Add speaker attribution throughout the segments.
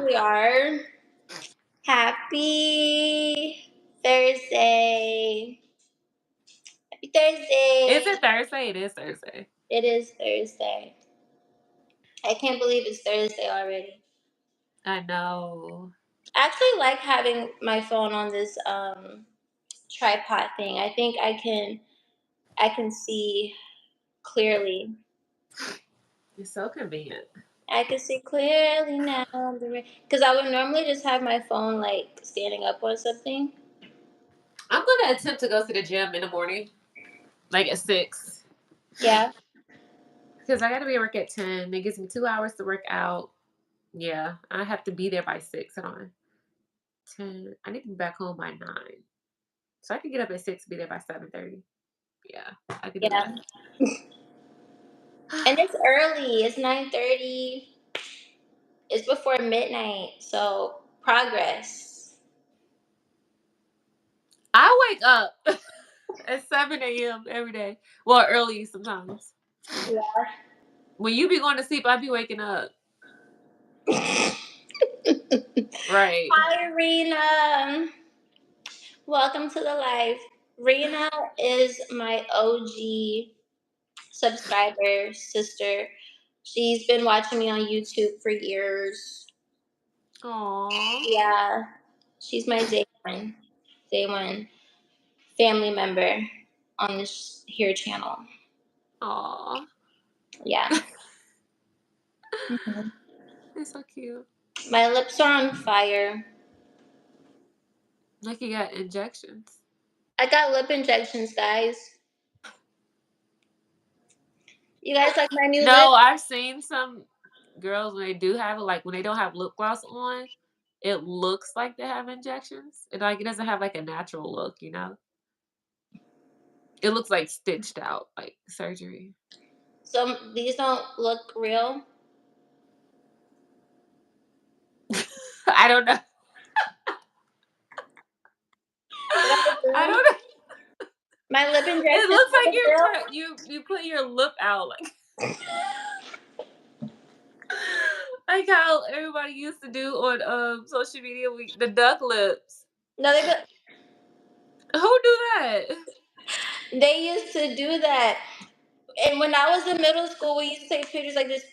Speaker 1: we are. Happy Thursday. Happy Thursday.
Speaker 2: Is it Thursday? It is Thursday.
Speaker 1: It is Thursday. I can't believe it's Thursday already.
Speaker 2: I know.
Speaker 1: I actually like having my phone on this tripod thing. I think I can see clearly.
Speaker 2: It's so convenient.
Speaker 1: I can see clearly now because I would normally just have my phone like standing up on something.
Speaker 2: I'm gonna attempt to go to the gym in the morning, like at 6.
Speaker 1: Yeah.
Speaker 2: Because I gotta be at work at 10. It gives me 2 hours to work out. Yeah, I have to be there by 6 and on 10. I need to be back home by 9, so I can get up at 6, be there by 7:30. Yeah, I can do
Speaker 1: Yeah.
Speaker 2: that.
Speaker 1: And it's early. It's 9:30. It's before midnight. So progress.
Speaker 2: I wake up at 7 a.m. every day. Well, early sometimes.
Speaker 1: Yeah.
Speaker 2: When you be going to sleep, I be waking up. Right.
Speaker 1: Hi, Rena. Welcome to the live. Rena is my OG subscriber, sister. She's been watching me on YouTube for years.
Speaker 2: Aww.
Speaker 1: Yeah. She's my day one family member on this here channel.
Speaker 2: Aww.
Speaker 1: Yeah. Mhm.
Speaker 2: It's so cute.
Speaker 1: My lips are on fire.
Speaker 2: Like you got injections.
Speaker 1: I got lip injections, guys. You guys like my new lip?
Speaker 2: No, I've seen some girls when they do have it, like when they don't have lip gloss on, it looks like they have injections. It like it doesn't have like a natural look, you know? It looks like stitched out, like surgery.
Speaker 1: So these don't look real.
Speaker 2: I don't know. I don't know.
Speaker 1: My lip injections.
Speaker 2: It looks like
Speaker 1: real.
Speaker 2: you put your lip out like how everybody used to do on social media, the duck lips.
Speaker 1: No,
Speaker 2: Who do that?
Speaker 1: they used to do that. And when I was in middle school, we used to take pictures like this.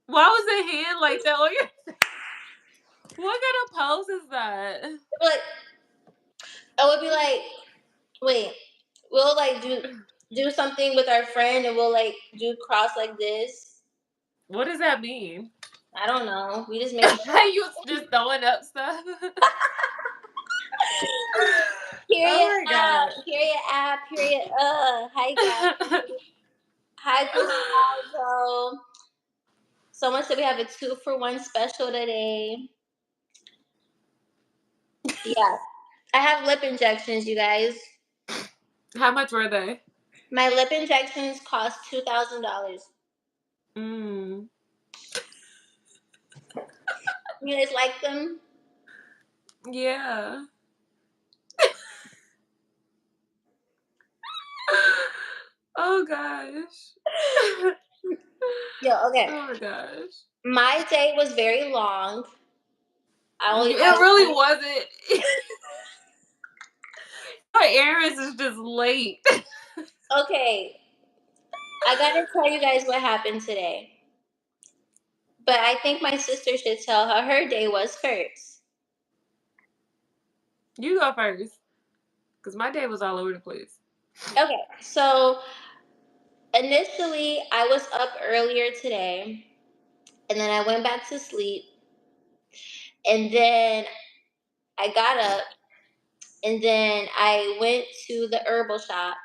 Speaker 2: Why was the hand like that on your? What kind of pose is that?
Speaker 1: Like, I would be like, wait, we'll like do something with our friend, and we'll like do cross like this.
Speaker 2: What does that mean?
Speaker 1: I don't know. We just make
Speaker 2: You just throwing up stuff.
Speaker 1: period
Speaker 2: Oh my
Speaker 1: app,
Speaker 2: god.
Speaker 1: period app, period. Hi guys. Hi Gustavo. Someone said we have a 2-for-1 special today. Yeah. I have lip injections, you guys.
Speaker 2: How much were they?
Speaker 1: My lip injections cost $2,000.
Speaker 2: Mm.
Speaker 1: You guys like them?
Speaker 2: Yeah. Oh gosh.
Speaker 1: Yo, okay.
Speaker 2: Oh my gosh.
Speaker 1: My day was very long.
Speaker 2: It really wasn't. Our errands is just late.
Speaker 1: Okay. I gotta tell you guys what happened today. But I think my sister should tell how her day was first.
Speaker 2: You go first. Because my day was all over the place.
Speaker 1: Okay, so initially I was up earlier today, and then I went back to sleep, and then I got up, and then I went to the herbal shop.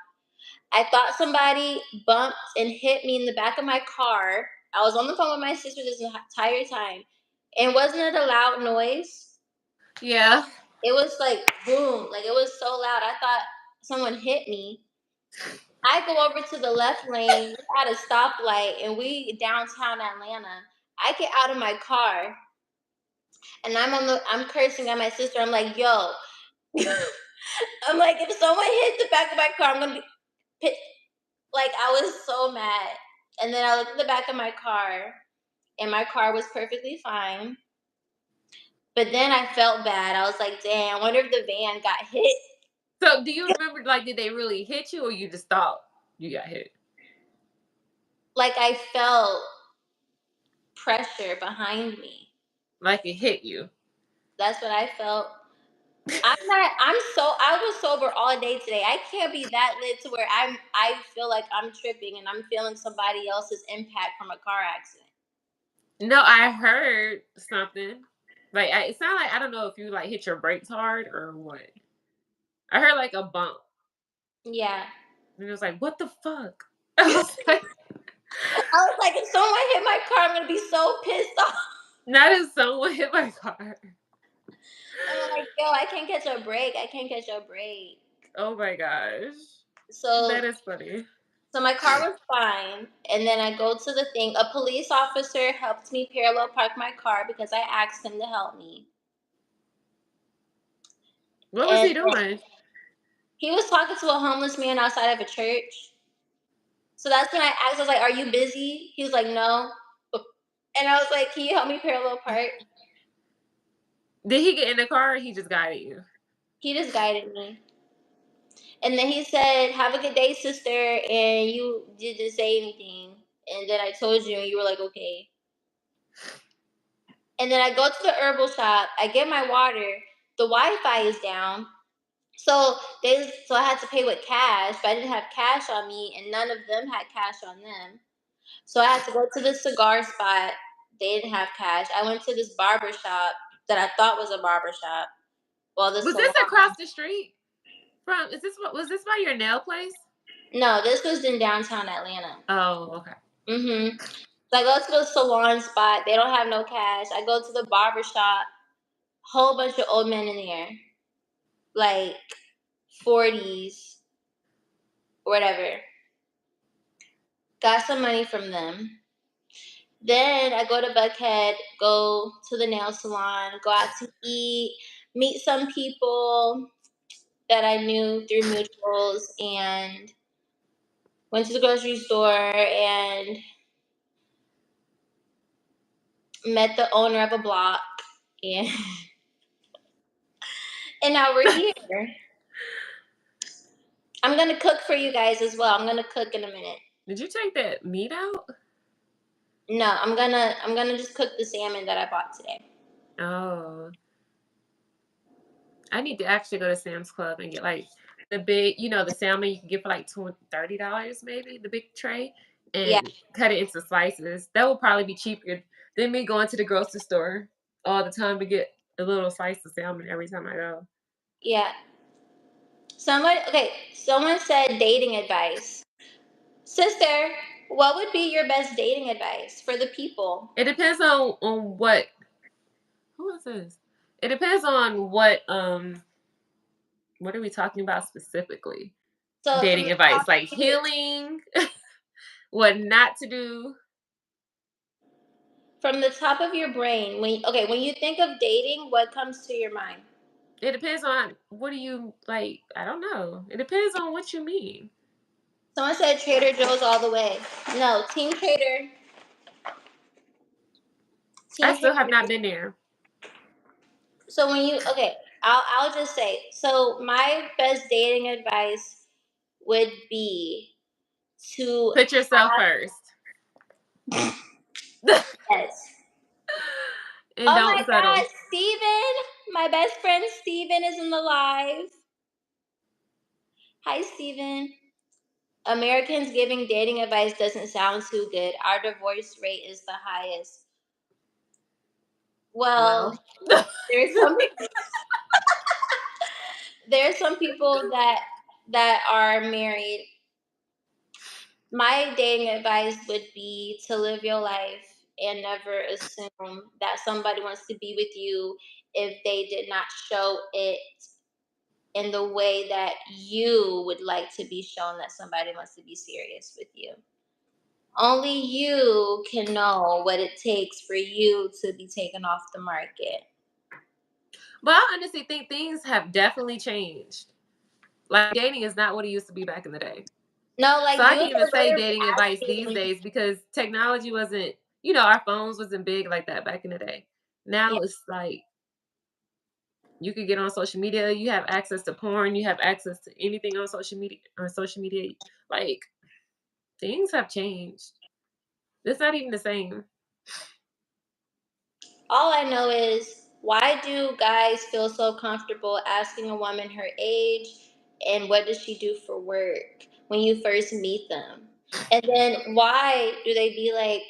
Speaker 1: I thought somebody bumped and hit me in the back of my car. I was on the phone with my sister this entire time. And wasn't it a loud noise?
Speaker 2: Yeah.
Speaker 1: It was like boom, like it was so loud. I thought someone hit me. I go over to the left lane at a stoplight, and we downtown Atlanta. I get out of my car, and I'm cursing at my sister. I'm like, yo, I'm like, if someone hit the back of my car, I'm gonna be pissed. Like, I was so mad. And then I looked at the back of my car, and my car was perfectly fine. But then I felt bad. I was like, damn, I wonder if the van got hit.
Speaker 2: So, do you remember, like, did they really hit you or you just thought you got hit?
Speaker 1: Like I felt pressure behind me.
Speaker 2: Like it hit you?
Speaker 1: That's what I felt. I was sober all day today. I can't be that lit to where I feel like I'm tripping and I'm feeling somebody else's impact from a car accident.
Speaker 2: No, I heard something. Like, it sounded like, I don't know if you, like, hit your brakes hard or what. I heard, like, a bump,
Speaker 1: Yeah.
Speaker 2: and it was like, "What the fuck?" I was like,
Speaker 1: I was like, if someone hit my car, I'm gonna be so pissed off.
Speaker 2: "Not if someone hit my car."
Speaker 1: I'm like, yo, I can't catch a break. I can't catch a break.
Speaker 2: Oh my gosh.
Speaker 1: So
Speaker 2: That is funny.
Speaker 1: so my car was fine. And then I go to the thing. A police officer helped me parallel park my car because I asked him to help me.
Speaker 2: What was
Speaker 1: And
Speaker 2: he doing?
Speaker 1: he was talking to a homeless man outside of a church. So that's when I asked, I was like, are you busy? He was like, no. And I was like, can you help me parallel park?
Speaker 2: Did he get in the car or he just guided you?
Speaker 1: He just guided me. And then he said, have a good day, sister. And you didn't say anything. And then I told you, and you were like, okay. And then I go to the herbal shop. I get my water. The Wi-Fi is down. So I had to pay with cash, but I didn't have cash on me, and none of them had cash on them. So I had to go to the cigar spot. They didn't have cash. I went to this barber shop that I thought was a barber shop. Well, the
Speaker 2: Was this
Speaker 1: salon.
Speaker 2: across the street from is this what was this by your nail place?
Speaker 1: No, this was in downtown Atlanta.
Speaker 2: Oh, okay.
Speaker 1: So I go to the salon spot. They don't have no cash. I go to the barber shop. Whole bunch of old men in there, like 40s or whatever. Got some money from them. Then I go to Buckhead, go to the nail salon, go out to eat, meet some people that I knew through mutuals, and went to the grocery store and met the owner of a block, and and now we're here. I'm gonna cook for you guys as well. I'm gonna cook in a minute.
Speaker 2: Did you take that meat out?
Speaker 1: No, I'm gonna just cook the salmon that I bought today.
Speaker 2: Oh. I need to actually go to Sam's Club and get like the big, the salmon you can get for like $30 maybe, the big tray,
Speaker 1: Yeah,
Speaker 2: and cut it into slices. That will probably be cheaper than me going to the grocery store all the time to get a little slice of salmon every time I go.
Speaker 1: yeah. Someone said dating advice. Sister, what would be your best dating advice for the people?
Speaker 2: It depends on what who is this? It depends on what are we talking about specifically?
Speaker 1: So
Speaker 2: Dating advice, like healing, what not to do.
Speaker 1: from the top of your brain, when you think of dating, what comes to your mind?
Speaker 2: It depends on what do you like. I don't know. It depends on what you mean.
Speaker 1: Someone said Trader Joe's all the way. No, Team Trader.
Speaker 2: I
Speaker 1: Team
Speaker 2: still have not
Speaker 1: Trader.
Speaker 2: been there.
Speaker 1: So I'll just say. So my best dating advice would be to
Speaker 2: Put yourself first.
Speaker 1: yes.
Speaker 2: And
Speaker 1: Oh my
Speaker 2: don't
Speaker 1: God,
Speaker 2: settle.
Speaker 1: Steven, my best friend Steven is in the live. Hi, Steven. Americans giving dating advice doesn't sound too good. Our divorce rate is the highest. Well,
Speaker 2: Well,
Speaker 1: there's some there's some people that are married. My dating advice would be to live your life and never assume that somebody wants to be with you if they did not show it in the way that you would like to be shown that somebody wants to be serious with you. Only you can know what it takes for you to be taken off the market.
Speaker 2: but I honestly think things have definitely changed. Like dating is not what it used to be back in the day.
Speaker 1: No,
Speaker 2: So
Speaker 1: like
Speaker 2: I
Speaker 1: youth
Speaker 2: can even
Speaker 1: are
Speaker 2: say
Speaker 1: literally
Speaker 2: dating advice these
Speaker 1: asking.
Speaker 2: days because technology wasn't, our phones wasn't big like that back in the day.
Speaker 1: Yeah,
Speaker 2: Now it's like You could get on social media. You have access to porn. You have access to anything on social media. On social media, like things have changed. It's not even the same.
Speaker 1: All I know is, why do guys feel so comfortable asking a woman her age and what does she do for work when you first meet them? And then why do they be like,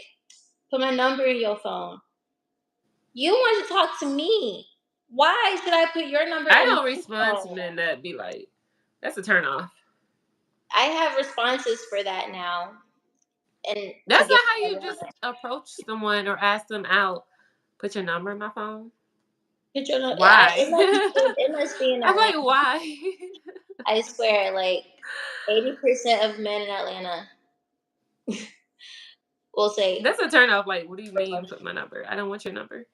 Speaker 1: put my number in your phone? You want to talk to me. Why should I put your number
Speaker 2: I
Speaker 1: in
Speaker 2: don't
Speaker 1: my
Speaker 2: respond to
Speaker 1: phone?
Speaker 2: men that be like, that's a turn off.
Speaker 1: I have responses for that now, and to
Speaker 2: That's
Speaker 1: get
Speaker 2: not how
Speaker 1: what I
Speaker 2: you
Speaker 1: want.
Speaker 2: just approach someone or ask them out. Put your number in my phone.
Speaker 1: But you know,
Speaker 2: Why?
Speaker 1: it must be in
Speaker 2: I'm like,
Speaker 1: Atlanta.
Speaker 2: why?
Speaker 1: I swear, like 80% of men in Atlanta will say,
Speaker 2: That's a turn off. Like, what do you mean put my number? I don't want your number.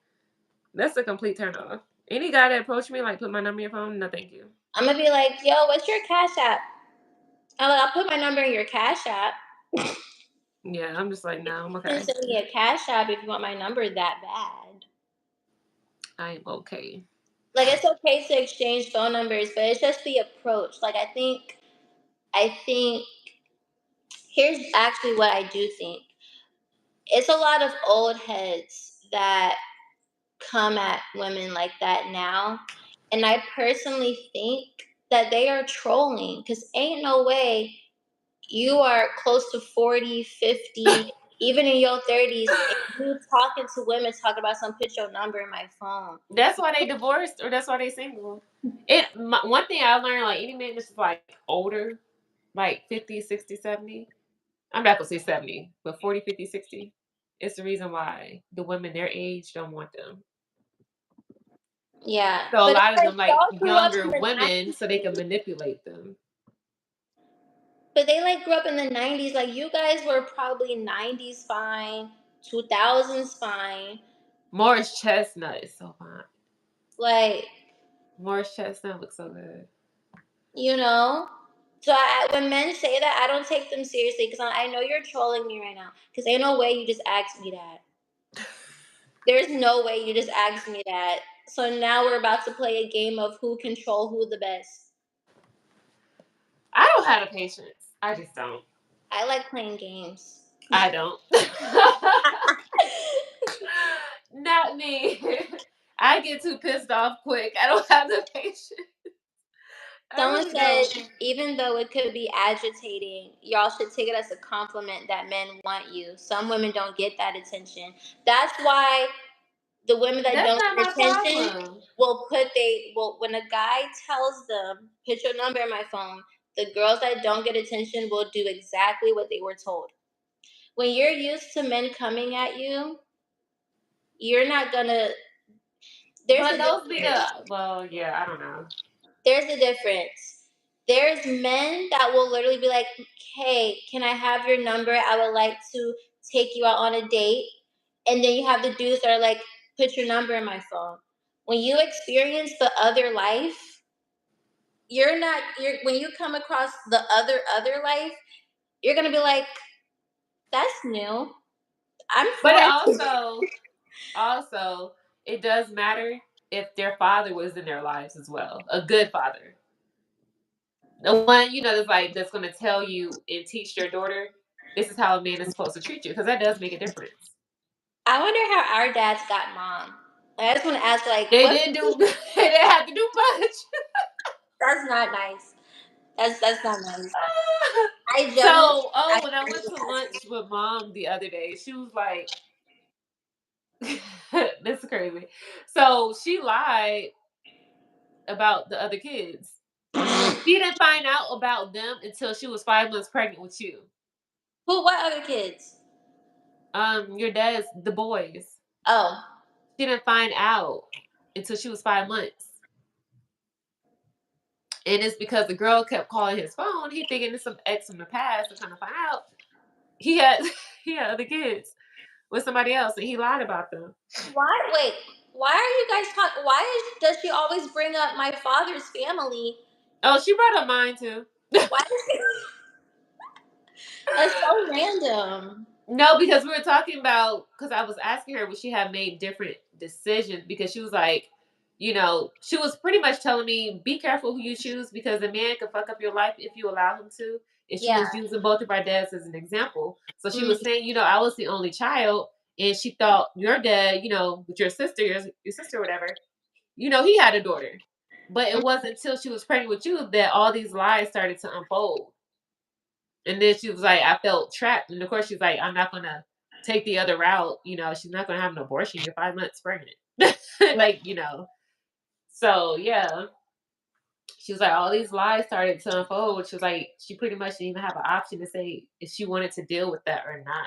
Speaker 2: That's a complete turn off. Any guy that approached me like put my number in your phone, no thank you.
Speaker 1: I'm gonna be like, yo, what's your cash app? I'll put my number in your cash app.
Speaker 2: Yeah, I'm just like, no, I'm
Speaker 1: You can
Speaker 2: okay.
Speaker 1: send me a cash app if you want my number that bad.
Speaker 2: I am okay.
Speaker 1: Like, it's okay to exchange phone numbers, but it's just the approach. Like, I think here's actually what I do think. It's a lot of old heads that come at women like that now. And I personally think that they are trolling because ain't no way you are close to 40, 50, even in your 30s, and you talking to women talking about some put your number in my phone.
Speaker 2: That's why they divorced or that's why they single. One thing I learned, like any man that's like older, like 50, 60, 70. I'm not gonna say 70, but 40, 50, 60. It's the reason why the women their age don't want them.
Speaker 1: Yeah.
Speaker 2: So a
Speaker 1: But it's
Speaker 2: lot of
Speaker 1: like
Speaker 2: them like
Speaker 1: y'all grew up in
Speaker 2: younger
Speaker 1: the
Speaker 2: women so they
Speaker 1: 90s.
Speaker 2: can manipulate them.
Speaker 1: But they like grew up in the 90s. Like you guys were probably 90s fine, 2000s fine.
Speaker 2: Morris Chestnut is so fine.
Speaker 1: Like,
Speaker 2: Morris Chestnut looks so good.
Speaker 1: you know? So when men say that, I don't take them seriously because I know you're trolling me right now. Because ain't no way you just asked me that. There's no way you just asked me that. So now we're about to play a game of who control who the best.
Speaker 2: I don't have the patience. I just don't.
Speaker 1: I like playing games.
Speaker 2: I don't. Not me. I get too pissed off quick. I don't have the patience. I
Speaker 1: Someone
Speaker 2: really
Speaker 1: said,
Speaker 2: don't.
Speaker 1: even though it could be agitating, y'all should take it as a compliment that men want you. Some women don't get that attention. That's why the women that
Speaker 2: That's
Speaker 1: don't
Speaker 2: not
Speaker 1: get
Speaker 2: my
Speaker 1: attention
Speaker 2: problem.
Speaker 1: will when a guy tells them, put your number in my phone, the girls that don't get attention will do exactly what they were told. When you're used to men coming at you, you're not gonna there's
Speaker 2: But
Speaker 1: a
Speaker 2: those be
Speaker 1: difference.
Speaker 2: well, yeah, I don't know.
Speaker 1: There's a difference. There's men that will literally be like, hey, can I have your number? I would like to take you out on a date. And then you have the dudes that are like, put your number in my phone. When you experience the other life, you're when you come across the other life, you're gonna be like, that's new. I'm
Speaker 2: But it
Speaker 1: 40.
Speaker 2: also it does matter if their father was in their lives as well. A good father. The one, that's gonna tell you and teach their daughter this is how a man is supposed to treat you, because that does make a difference.
Speaker 1: I wonder how our dads got mom. I just want to ask, like,
Speaker 2: They
Speaker 1: what?
Speaker 2: didn't do they didn't have to do much.
Speaker 1: That's not nice. That's not nice. I
Speaker 2: So,
Speaker 1: genuinely, I
Speaker 2: when I went
Speaker 1: genuinely
Speaker 2: to
Speaker 1: ask.
Speaker 2: lunch with mom the other day, she was like, "This is crazy." So she lied about the other kids. She didn't find out about them until she was 5 months pregnant with you.
Speaker 1: Who? What other kids?
Speaker 2: Your dad's the boys.
Speaker 1: Oh,
Speaker 2: She didn't find out until she was 5 months. And it's because the girl kept calling his phone. He thinking it's some ex from the past, and kind of find out he had he had other kids with somebody else, and he lied about them.
Speaker 1: why? Wait, why are you guys talking? Does she always bring up my father's family?
Speaker 2: Oh, she brought up mine too.
Speaker 1: Why does she? That's so random.
Speaker 2: No, because we were talking about, because I was asking her would she have made different decisions, because she was like, she was pretty much telling me, be careful who you choose because a man can fuck up your life if you allow him to. And she
Speaker 1: Yeah.
Speaker 2: was using both of our dads as an example. So she
Speaker 1: Mm,
Speaker 2: was saying, I was the only child, and she thought your dad, with your sister, your sister, whatever, he had a daughter. But it
Speaker 1: mm,
Speaker 2: wasn't until she was pregnant with you that all these lies started to unfold. And then she was like, I felt trapped. And of course, she's like, I'm not going to take the other route. She's not going to have an abortion. You're 5 months pregnant.
Speaker 1: yeah.
Speaker 2: like, So, yeah, she was like, all these lies started to unfold. She was like, she pretty much didn't even have an option to say if she wanted to deal with that or not.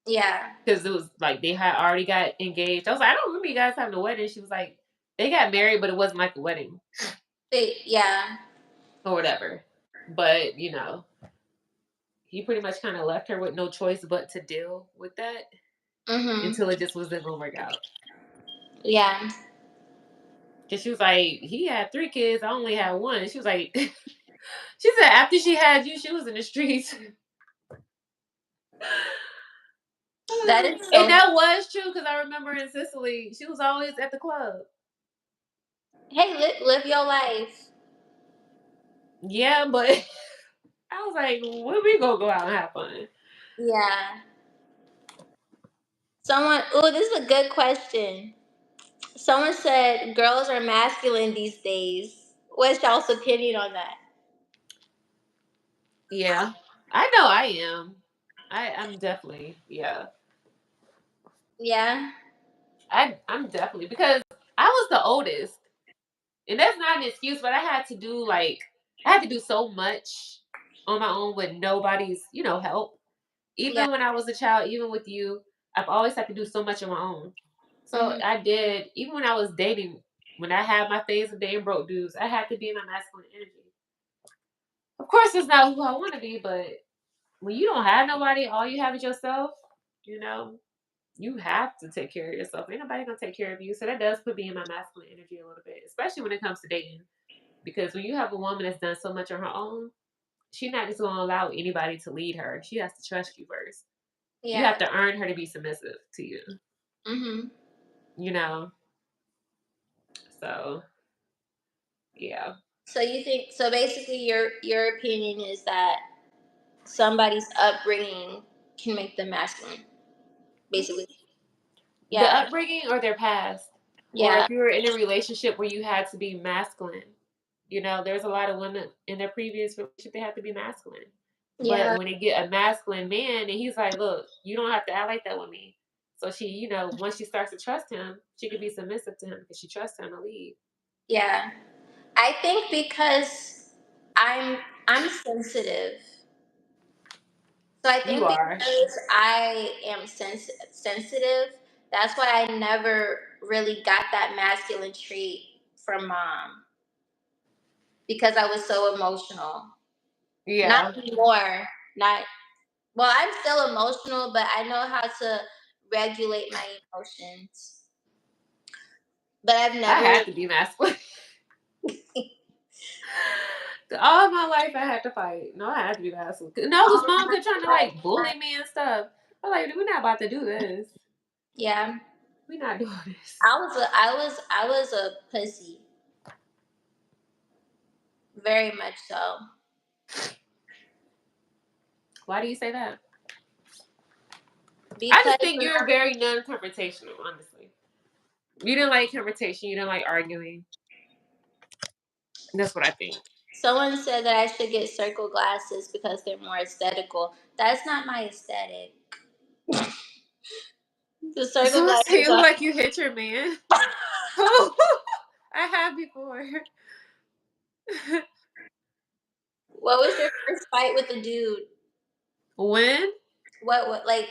Speaker 1: Yeah.
Speaker 2: Because it was like they had already got engaged. I was like, I don't remember you guys having a wedding. She was like, they got married, but it wasn't like a wedding
Speaker 1: Yeah.
Speaker 2: or whatever. But, he pretty much kind of left her with no choice but to deal with that
Speaker 1: Mhm.
Speaker 2: until it just wasn't going to work out.
Speaker 1: Yeah.
Speaker 2: Because she was like, he had 3 kids. I only had 1. She was like, she said after she had you, she was in the streets.
Speaker 1: That is
Speaker 2: And
Speaker 1: so.
Speaker 2: that was true because I remember in Sicily, she was always at the club.
Speaker 1: Hey, live your life.
Speaker 2: Yeah, but I was like, when we gonna go out and have fun?
Speaker 1: Yeah. Someone. Oh, this is a good question. Someone said girls are masculine these days. What's y'all's opinion on that?
Speaker 2: Yeah, I know I am. I'm definitely, yeah.
Speaker 1: Yeah.
Speaker 2: I'm definitely, because I was the oldest. And that's not an excuse, but I had to do so much on my own with nobody's, help.
Speaker 1: Yeah.
Speaker 2: Even when I was a child, even with you, I've always had to do so much on my own. So
Speaker 1: Mhm.
Speaker 2: I did, even when I was dating, when I had my phase of dating broke dudes, I had to be in my masculine energy. Of course, it's not who I want to be, but when you don't have nobody, all you have is yourself, you know, you have to take care of yourself. Ain't nobody gonna take care of you. So that does put me in my masculine energy a little bit, especially when it comes to dating. Because when you have a woman that's done so much on her own, she's not just going to allow anybody to lead her. She has to trust you first. You have
Speaker 1: Yeah.
Speaker 2: to earn her to be submissive to you,
Speaker 1: Mhm.
Speaker 2: you know? So, yeah.
Speaker 1: So you think so? Basically, your opinion is that somebody's upbringing can make them masculine.
Speaker 2: Mhm.
Speaker 1: Basically.
Speaker 2: The
Speaker 1: Yeah.
Speaker 2: upbringing or their past. Or
Speaker 1: Yeah.
Speaker 2: if you were in a relationship where you had to be masculine. There's a lot of women in their previous relationship, they have to be masculine. But
Speaker 1: Yeah.
Speaker 2: when they get a masculine man and he's like, look, you don't have to act like that with me. So she, once she starts to trust him, she can be submissive to him because she trusts him to lead.
Speaker 1: Yeah. I think because I'm sensitive. So I
Speaker 2: You
Speaker 1: think
Speaker 2: are.
Speaker 1: because I am sensitive, that's why I never really got that masculine trait from mom because I was so emotional. Not
Speaker 2: Yeah.
Speaker 1: anymore. Not well, I'm still emotional, but I know how to regulate my emotions. But I've
Speaker 2: I
Speaker 1: never.
Speaker 2: had to be masculine. All my life I had to fight. No, I had to be masculine. No,
Speaker 1: Oh
Speaker 2: because mom
Speaker 1: my
Speaker 2: kept trying to
Speaker 1: God.
Speaker 2: bully me and stuff. I'm like, we're not about to do this.
Speaker 1: Yeah,
Speaker 2: We're not doing this.
Speaker 1: I was a pussy, very much so.
Speaker 2: Why do you say that? I
Speaker 1: Because
Speaker 2: just think
Speaker 1: when
Speaker 2: you're very non-confrontational, honestly. You didn't like confrontation. You didn't like arguing. That's what I think.
Speaker 1: someone said that I should get circle glasses because they're more aesthetical. That's not my aesthetic. The circle
Speaker 2: Someone say
Speaker 1: glasses
Speaker 2: you look
Speaker 1: are.
Speaker 2: like you hit your man. Oh, I have before.
Speaker 1: What was your first fight with a dude?
Speaker 2: When?
Speaker 1: What like?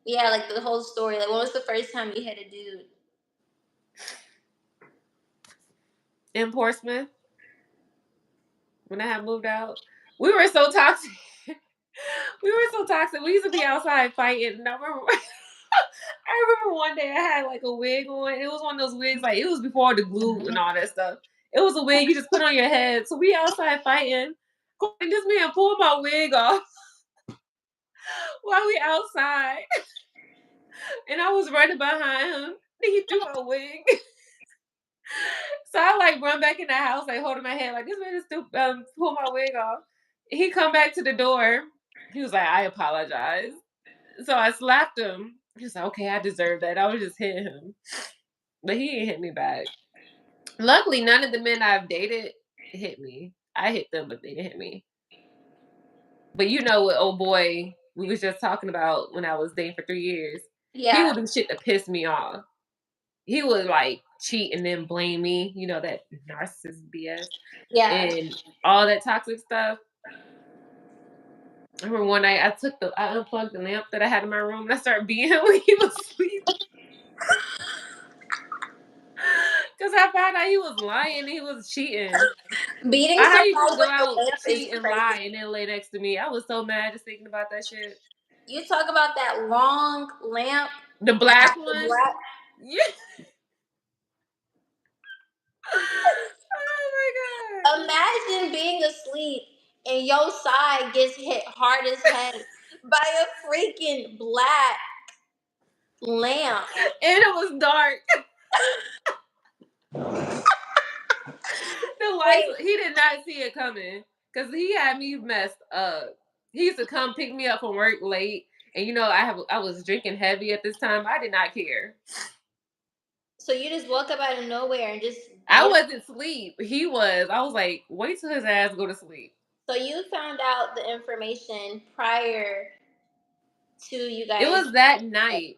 Speaker 1: Yeah, like the whole story. Like, when was the first time you hit a dude?
Speaker 2: In Portsmouth, when I had moved out. We were so toxic. We were so toxic. We used to be outside fighting. And I remember, I remember one day I had like a wig on. It was one of those wigs, like it was before the glue and all that stuff. It was a wig you just put on your head. So we outside fighting. And this man pulled my wig off while we outside. And I was running behind him. Then he threw my wig. So I like run back in the house, like holding my head, like this man is still pull my wig off. He come back to the door. He was like, I apologize. So I slapped him. He was like, okay, I deserve that. I was just hitting him. But he ain't hit me back. Luckily, none of the men I've dated hit me. I hit them, but they didn't hit me. But you know what, old boy, we was just talking about when I was dating for 3 years. He
Speaker 1: Yeah,
Speaker 2: would do shit to piss me off. He would like cheat and then blame me, that narcissist BS
Speaker 1: yeah.
Speaker 2: and all that toxic stuff. I remember one night I unplugged the lamp that I had in my room and I started beating him when he was asleep. Cause I found out he was lying and he was cheating.
Speaker 1: Beating
Speaker 2: How you
Speaker 1: somebody
Speaker 2: gonna go
Speaker 1: with a
Speaker 2: out,
Speaker 1: lamp is
Speaker 2: cheat, and lie,
Speaker 1: crazy.
Speaker 2: and then lay next to me? I was so mad just thinking about that shit.
Speaker 1: You talk about that long lamp,
Speaker 2: The
Speaker 1: that
Speaker 2: black
Speaker 1: the
Speaker 2: one?
Speaker 1: black.
Speaker 2: Yeah. Oh my god.
Speaker 1: Imagine being asleep and your side gets hit hard as heck by a freaking black lamp.
Speaker 2: And it was dark. The lights,
Speaker 1: Wait,
Speaker 2: he did not see it coming. Cause he had me messed up. He used to come pick me up from work late. And I was drinking heavy at this time. I did not care.
Speaker 1: so you just woke up out of nowhere and just
Speaker 2: I
Speaker 1: beat him.
Speaker 2: wasn't asleep. He was. I was like, wait till his ass go to sleep.
Speaker 1: So you found out the information prior to you
Speaker 2: It
Speaker 1: guys.
Speaker 2: was that night.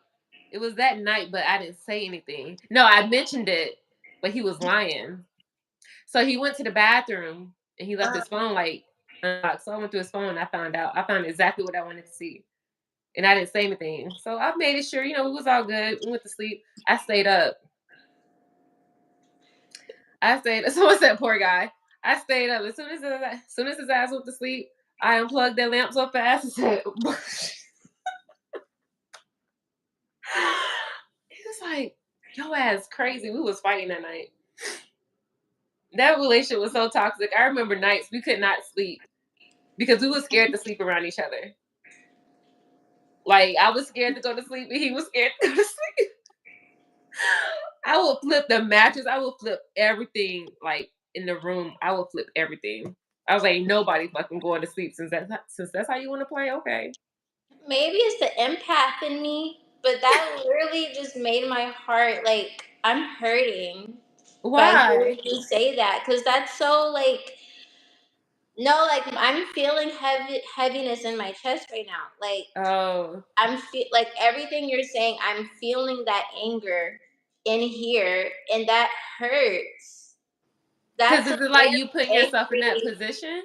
Speaker 2: It was that night, but I didn't say anything. No, I mentioned it, but he was lying. So he went to the bathroom and he left
Speaker 1: Uh,
Speaker 2: his phone like unlocked. So I went through his phone and I found out. I found exactly what I wanted to see. And I didn't say anything. So I made it sure, it was all good. We went to sleep. I stayed up. Someone said, poor guy. I stayed up. As soon as his ass went to sleep, I unplugged that lamp so fast and said, he was like, yo ass crazy. We was fighting that night. That relationship was so toxic. I remember nights we could not sleep because we were scared to sleep around each other. Like I was scared to go to sleep and he was scared to go to sleep. I would flip the mattress. I would flip everything like in the room. I would flip everything. I was like, nobody fucking going to sleep since that's how you want to play. Okay.
Speaker 1: maybe it's the empath in me, but that literally just made my heart like I'm hurting by hearing
Speaker 2: Why?
Speaker 1: you say that because that's so like no, like I'm feeling heaviness in my chest right now. Like
Speaker 2: Oh,
Speaker 1: like everything you're saying, I'm feeling that anger in here, and that hurts.
Speaker 2: because
Speaker 1: That's a
Speaker 2: is it like you putting
Speaker 1: very
Speaker 2: yourself in that
Speaker 1: angry.
Speaker 2: position?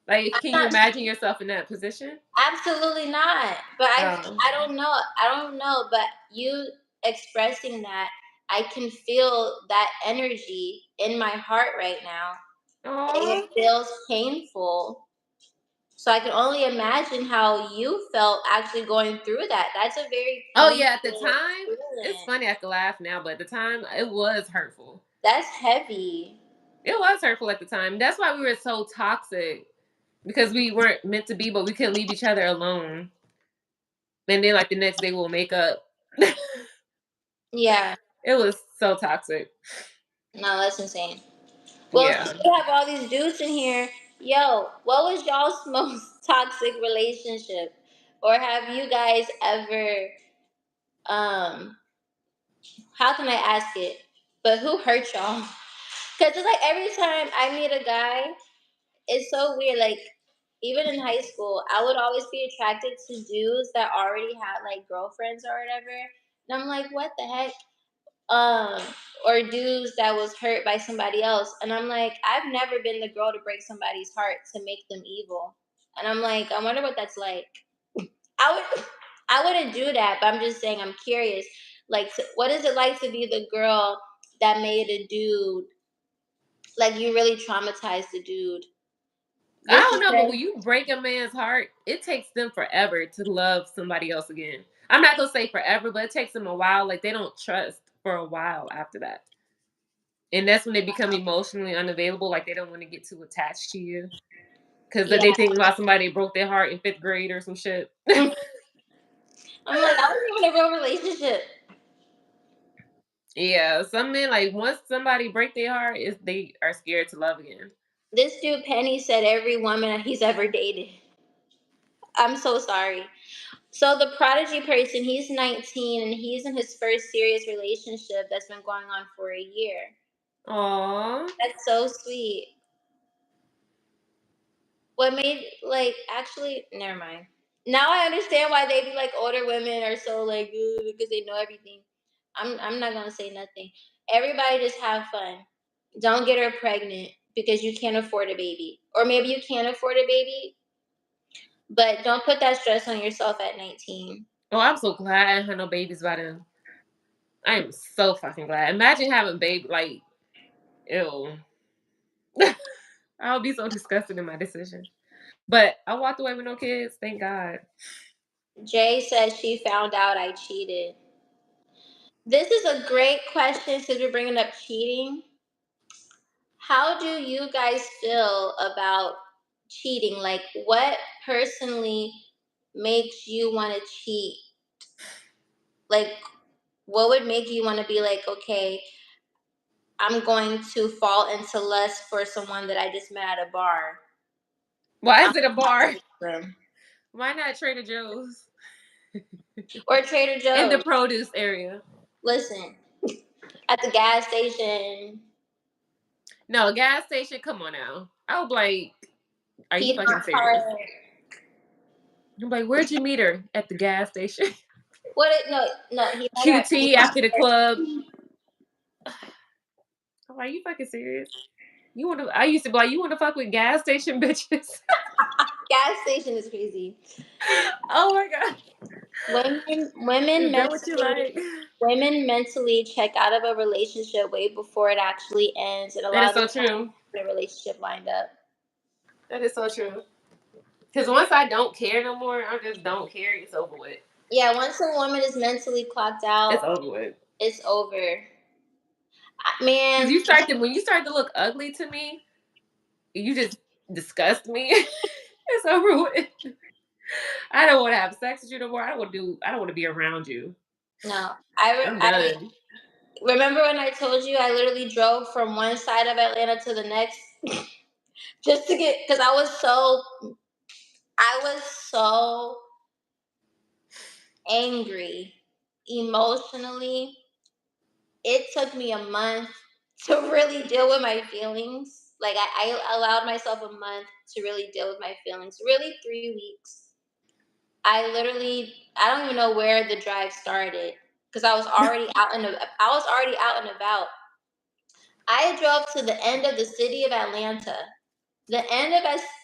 Speaker 2: Like,
Speaker 1: I'm
Speaker 2: can you
Speaker 1: not
Speaker 2: imagine yourself in that position?
Speaker 1: absolutely not, but
Speaker 2: Oh,
Speaker 1: I don't know. I don't know, but you expressing that, I can feel that energy in my heart right now, and it
Speaker 2: oh,
Speaker 1: feels painful. So I can only imagine how you felt actually going through that. That's a very
Speaker 2: oh yeah. At the
Speaker 1: painful
Speaker 2: time, it's
Speaker 1: feeling.
Speaker 2: funny. I can laugh now, but at the time, it was hurtful.
Speaker 1: That's heavy.
Speaker 2: It was hurtful at the time. That's why we were so toxic because we weren't meant to be, but we couldn't leave each other alone. And then, like the next day, we'll make up. It
Speaker 1: Yeah.
Speaker 2: was so toxic.
Speaker 1: No, that's insane. Well,
Speaker 2: Yeah.
Speaker 1: since we have all these dudes in here, yo, what was y'all's most toxic relationship? Or have you guys ever um how can I ask it? But who hurt y'all? Because it's like every time I meet a guy, it's so weird. Like even in high school, I would always be attracted to dudes that already had like girlfriends or whatever. And I'm like, what the heck? um or dudes that was hurt by somebody else, and I'm like, I've never been the girl to break somebody's heart to make them evil, and I'm like, I wonder what that's like. I wouldn't do that, but I'm just saying I'm curious, like what is it like to be the girl that made a dude, like you really traumatized the dude
Speaker 2: I
Speaker 1: just
Speaker 2: don't know, but
Speaker 1: because.
Speaker 2: when you break a man's heart, it takes them forever to love somebody else again. I'm not gonna say forever, but it takes them a while. Like they don't trust for a while after that. And that's when they become emotionally unavailable. Like they don't want to get too attached to you because
Speaker 1: Yeah.
Speaker 2: they think about somebody who broke their heart in fifth grade or some shit.
Speaker 1: I'm like, I wasn't even in a real relationship.
Speaker 2: Yeah, some men like once somebody break their heart, is they are scared to love again.
Speaker 1: This dude Penny said every woman he's ever dated. I'm so sorry. So the prodigy person, he's 19 and he's in his first serious relationship that's been going on for a year.
Speaker 2: Aww.
Speaker 1: That's so sweet. What made like actually never mind. Now I understand why they be like older women are so like "Ugh," because they know everything. I'm not gonna say nothing. Everybody just have fun. Don't get her pregnant because you can't afford a baby. Or maybe you can afford a baby, but don't put that stress on yourself at 19.
Speaker 2: Oh, I'm so glad I didn't have no babies by then. I am so fucking glad. Imagine having baby like ew. I would be so disgusted in my decision. But I walked away with no kids, thank God.
Speaker 1: Jay says she found out I cheated. This is a great question since we're bringing up cheating. How do you guys feel about cheating? Like, what personally makes you want to cheat? Like, what would make you want to be like, okay, I'm going to fall into lust for someone that I just met at a bar?
Speaker 2: Why
Speaker 1: I'm
Speaker 2: is it a
Speaker 1: gonna talk
Speaker 2: bar?
Speaker 1: to this room.
Speaker 2: Why not Trader Joe's?
Speaker 1: Or Trader
Speaker 2: In the
Speaker 1: Joe's.
Speaker 2: produce area.
Speaker 1: Listen, at the gas station,
Speaker 2: No, gas station, come on now. I would be like, are you
Speaker 1: Piedmont
Speaker 2: fucking serious?
Speaker 1: Park.
Speaker 2: I'm like, where'd you meet her? At the gas station.
Speaker 1: What? No, no, he met her at
Speaker 2: QT
Speaker 1: Piedmont
Speaker 2: after the
Speaker 1: Park.
Speaker 2: club. I'm like, are you fucking serious? You want to? I used to be like, you want to fuck with gas station bitches?
Speaker 1: Gas station is crazy.
Speaker 2: Oh my god,
Speaker 1: Women
Speaker 2: is that what you
Speaker 1: mentally
Speaker 2: like?
Speaker 1: women mentally check out of a relationship way before it actually ends, and a
Speaker 2: That
Speaker 1: lot
Speaker 2: is
Speaker 1: of the
Speaker 2: so
Speaker 1: time
Speaker 2: true.
Speaker 1: the relationship lined up.
Speaker 2: That is so true. Because once I don't care no more, I just don't care. It's over with.
Speaker 1: Yeah, once a woman is mentally clocked
Speaker 2: It's
Speaker 1: out,
Speaker 2: over with.
Speaker 1: it's over. Man,
Speaker 2: Because you start to when you start to look ugly to me, you just disgust me. It's over with. I don't want to have sex with you no more. I don't want to do. I don't want to be around you.
Speaker 1: no.
Speaker 2: I'm
Speaker 1: I
Speaker 2: done.
Speaker 1: remember when I told you I literally drove from one side of Atlanta to the next just to get because I was so angry emotionally. It took me a month to really deal with my feelings. Like I allowed myself a month to really deal with my feelings. Really 3 weeks. I don't even know where the drive started because I was already out and about. I drove to the end of the city of Atlanta. The end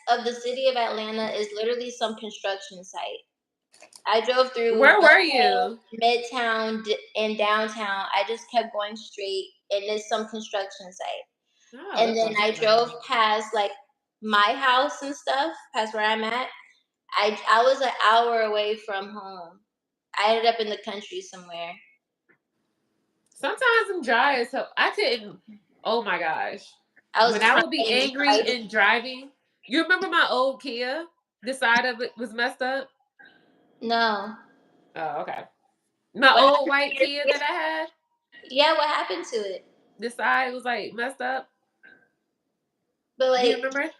Speaker 1: of the city of Atlanta is literally some construction site. I drove through
Speaker 2: Where were
Speaker 1: Belleville,
Speaker 2: you?
Speaker 1: Midtown, and downtown. I just kept going straight, and there's some construction site.
Speaker 2: Oh,
Speaker 1: And
Speaker 2: that
Speaker 1: then
Speaker 2: sounds
Speaker 1: I
Speaker 2: fun.
Speaker 1: drove past like my house and stuff, past where I'm at. I was an hour away from home. I ended up in the country somewhere.
Speaker 2: Sometimes I'm dry as hell. I couldn't. Oh my gosh.
Speaker 1: I was
Speaker 2: When I would be
Speaker 1: crying and
Speaker 2: angry
Speaker 1: fighting.
Speaker 2: and driving, you remember my old Kia? The side of it was messed up.
Speaker 1: No.
Speaker 2: Oh, okay. My
Speaker 1: What
Speaker 2: old
Speaker 1: happened
Speaker 2: white
Speaker 1: to
Speaker 2: Kia
Speaker 1: your
Speaker 2: that I had,
Speaker 1: Yeah, what happened to it?
Speaker 2: the side was like messed up.
Speaker 1: But
Speaker 2: Do you
Speaker 1: like
Speaker 2: remember?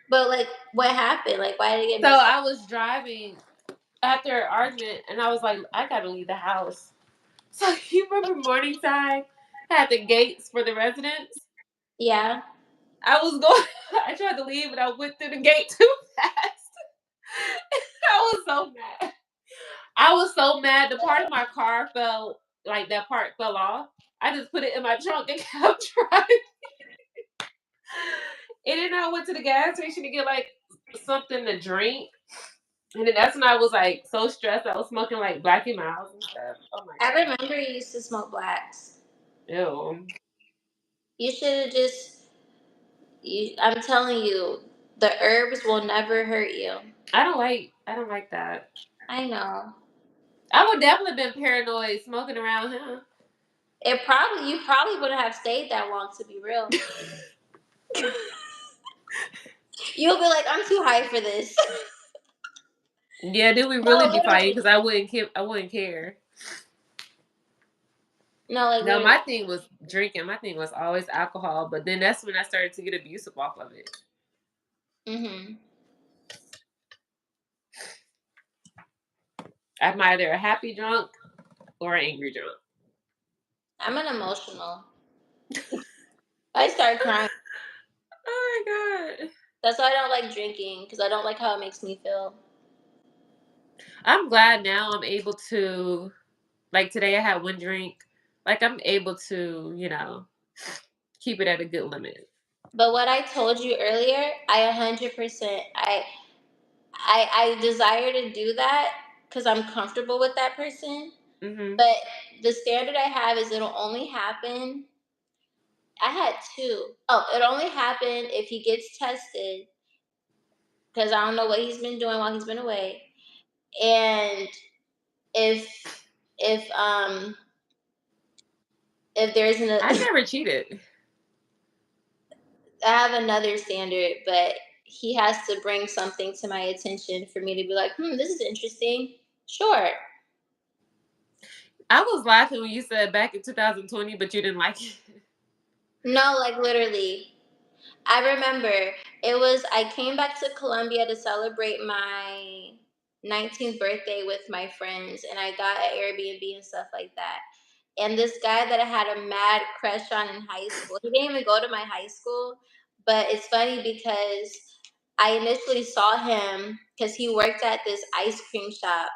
Speaker 1: but like what happened? Like why did it get
Speaker 2: So
Speaker 1: messed up?
Speaker 2: I was driving after an argument, and I was like, I gotta leave the house. So you remember Morningside had the gates for the residents?
Speaker 1: Yeah.
Speaker 2: I was going. I tried to leave, and I went through the gate too fast. I was so mad. I was so mad. The part of my car fell, like that part fell off. I just put it in my trunk and kept driving. And then I went to the gas station to get like something to drink. And then that's when I was like so stressed. I was smoking like Blackie Miles and stuff. Oh my
Speaker 1: I
Speaker 2: god.
Speaker 1: remember you used to smoke blacks.
Speaker 2: Ew.
Speaker 1: You should have just I'm telling you, the herbs will never hurt you.
Speaker 2: I don't like that.
Speaker 1: I know.
Speaker 2: I would definitely been paranoid smoking around him.
Speaker 1: You probably wouldn't have stayed that long to be real. You'll be like, I'm too high for this.
Speaker 2: Yeah, then we
Speaker 1: No,
Speaker 2: really be fighting
Speaker 1: literally.
Speaker 2: because I wouldn't care.
Speaker 1: No, like
Speaker 2: No,
Speaker 1: literally.
Speaker 2: my thing was drinking. My thing was always alcohol, but then that's when I started to get abusive off of it.
Speaker 1: Mhm.
Speaker 2: I'm either a happy drunk or an angry drunk.
Speaker 1: I'm an emotional. I start crying.
Speaker 2: Oh my god.
Speaker 1: That's why I don't like drinking because I don't like how it makes me feel.
Speaker 2: I'm glad now I'm able to, like today I had one drink. Like I'm able to, keep it at a good limit.
Speaker 1: But what I told you earlier, I 100%, I desire to do that because I'm comfortable with that person.
Speaker 2: Mhm.
Speaker 1: But the standard I have is it'll only happen. I had two. Oh, it only happened if he gets tested because I don't know what he's been doing while he's been away, and if if um if there's an
Speaker 2: I never cheated.
Speaker 1: I have another standard, but he has to bring something to my attention for me to be like, this is interesting. Sure.
Speaker 2: I was laughing when you said back in 2020, but you didn't like it.
Speaker 1: No, like literally. I remember I came back to Colombia to celebrate my 19th birthday with my friends, and I got an Airbnb and stuff like that. And this guy that I had a mad crush on in high school, he didn't even go to my high school, but it's funny because I initially saw him because he worked at this ice cream shop.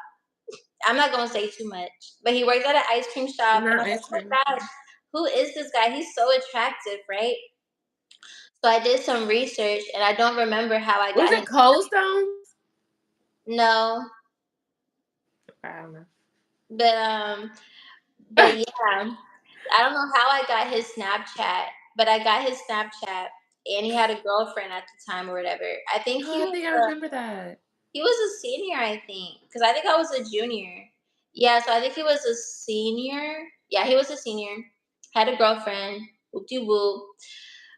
Speaker 1: I'm not gonna say too much, but he worked at an ice cream shop, and
Speaker 2: Not
Speaker 1: I'm like,
Speaker 2: ice
Speaker 1: oh
Speaker 2: cream.
Speaker 1: my gosh, who is this guy? He's so attractive, right? So I did some research, and I don't remember how I
Speaker 2: Was
Speaker 1: got
Speaker 2: it
Speaker 1: his.
Speaker 2: Cold Stones?
Speaker 1: No,
Speaker 2: I don't know.
Speaker 1: but but yeah, I don't know how I got his Snapchat, but I got his Snapchat, and he had a girlfriend at the time or whatever. I think
Speaker 2: Oh, I think I remember that.
Speaker 1: he was a senior, I think, because I think I was a junior. Yeah, so I think he was a senior. Yeah, he was a senior. Had a girlfriend. Whoop de whoop.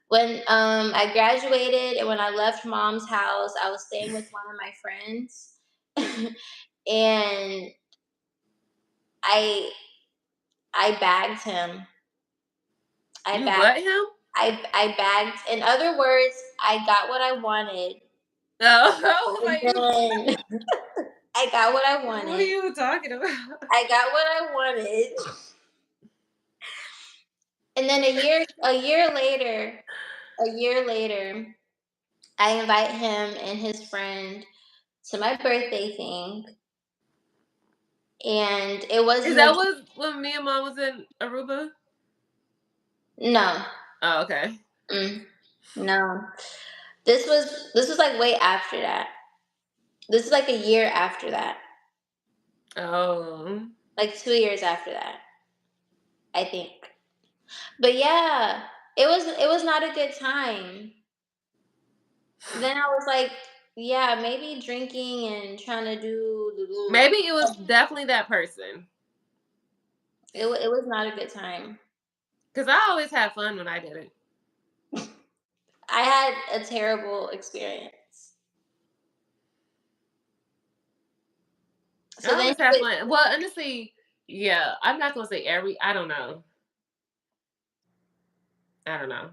Speaker 1: When I graduated and when I left mom's house, I was staying with one of my friends, and I I bagged him. I
Speaker 2: You
Speaker 1: bagged.
Speaker 2: what him?
Speaker 1: I bagged. In other words, I got what I wanted,
Speaker 2: Oh, I was
Speaker 1: and
Speaker 2: like, you.
Speaker 1: then I got what I
Speaker 2: What are
Speaker 1: wanted.
Speaker 2: you talking about?
Speaker 1: I got what I wanted, and then a year later, I invite him and his friend to my birthday thing, and it
Speaker 2: Is
Speaker 1: wasn't
Speaker 2: that
Speaker 1: a
Speaker 2: was when me and mom was in Aruba?
Speaker 1: no,
Speaker 2: Oh, okay.
Speaker 1: no. This was like way after that. This is like a year after that,
Speaker 2: Oh.
Speaker 1: like 2 years after that, I think. But yeah, it was not a good time. Then I was like, yeah, maybe drinking and trying to do.
Speaker 2: Maybe it was definitely that person.
Speaker 1: It was not a good time.
Speaker 2: Because I always had fun when I did it.
Speaker 1: I had a terrible experience.
Speaker 2: I
Speaker 1: So then
Speaker 2: always have fun. Well, honestly, yeah, I'm not gonna say I don't know. I don't know.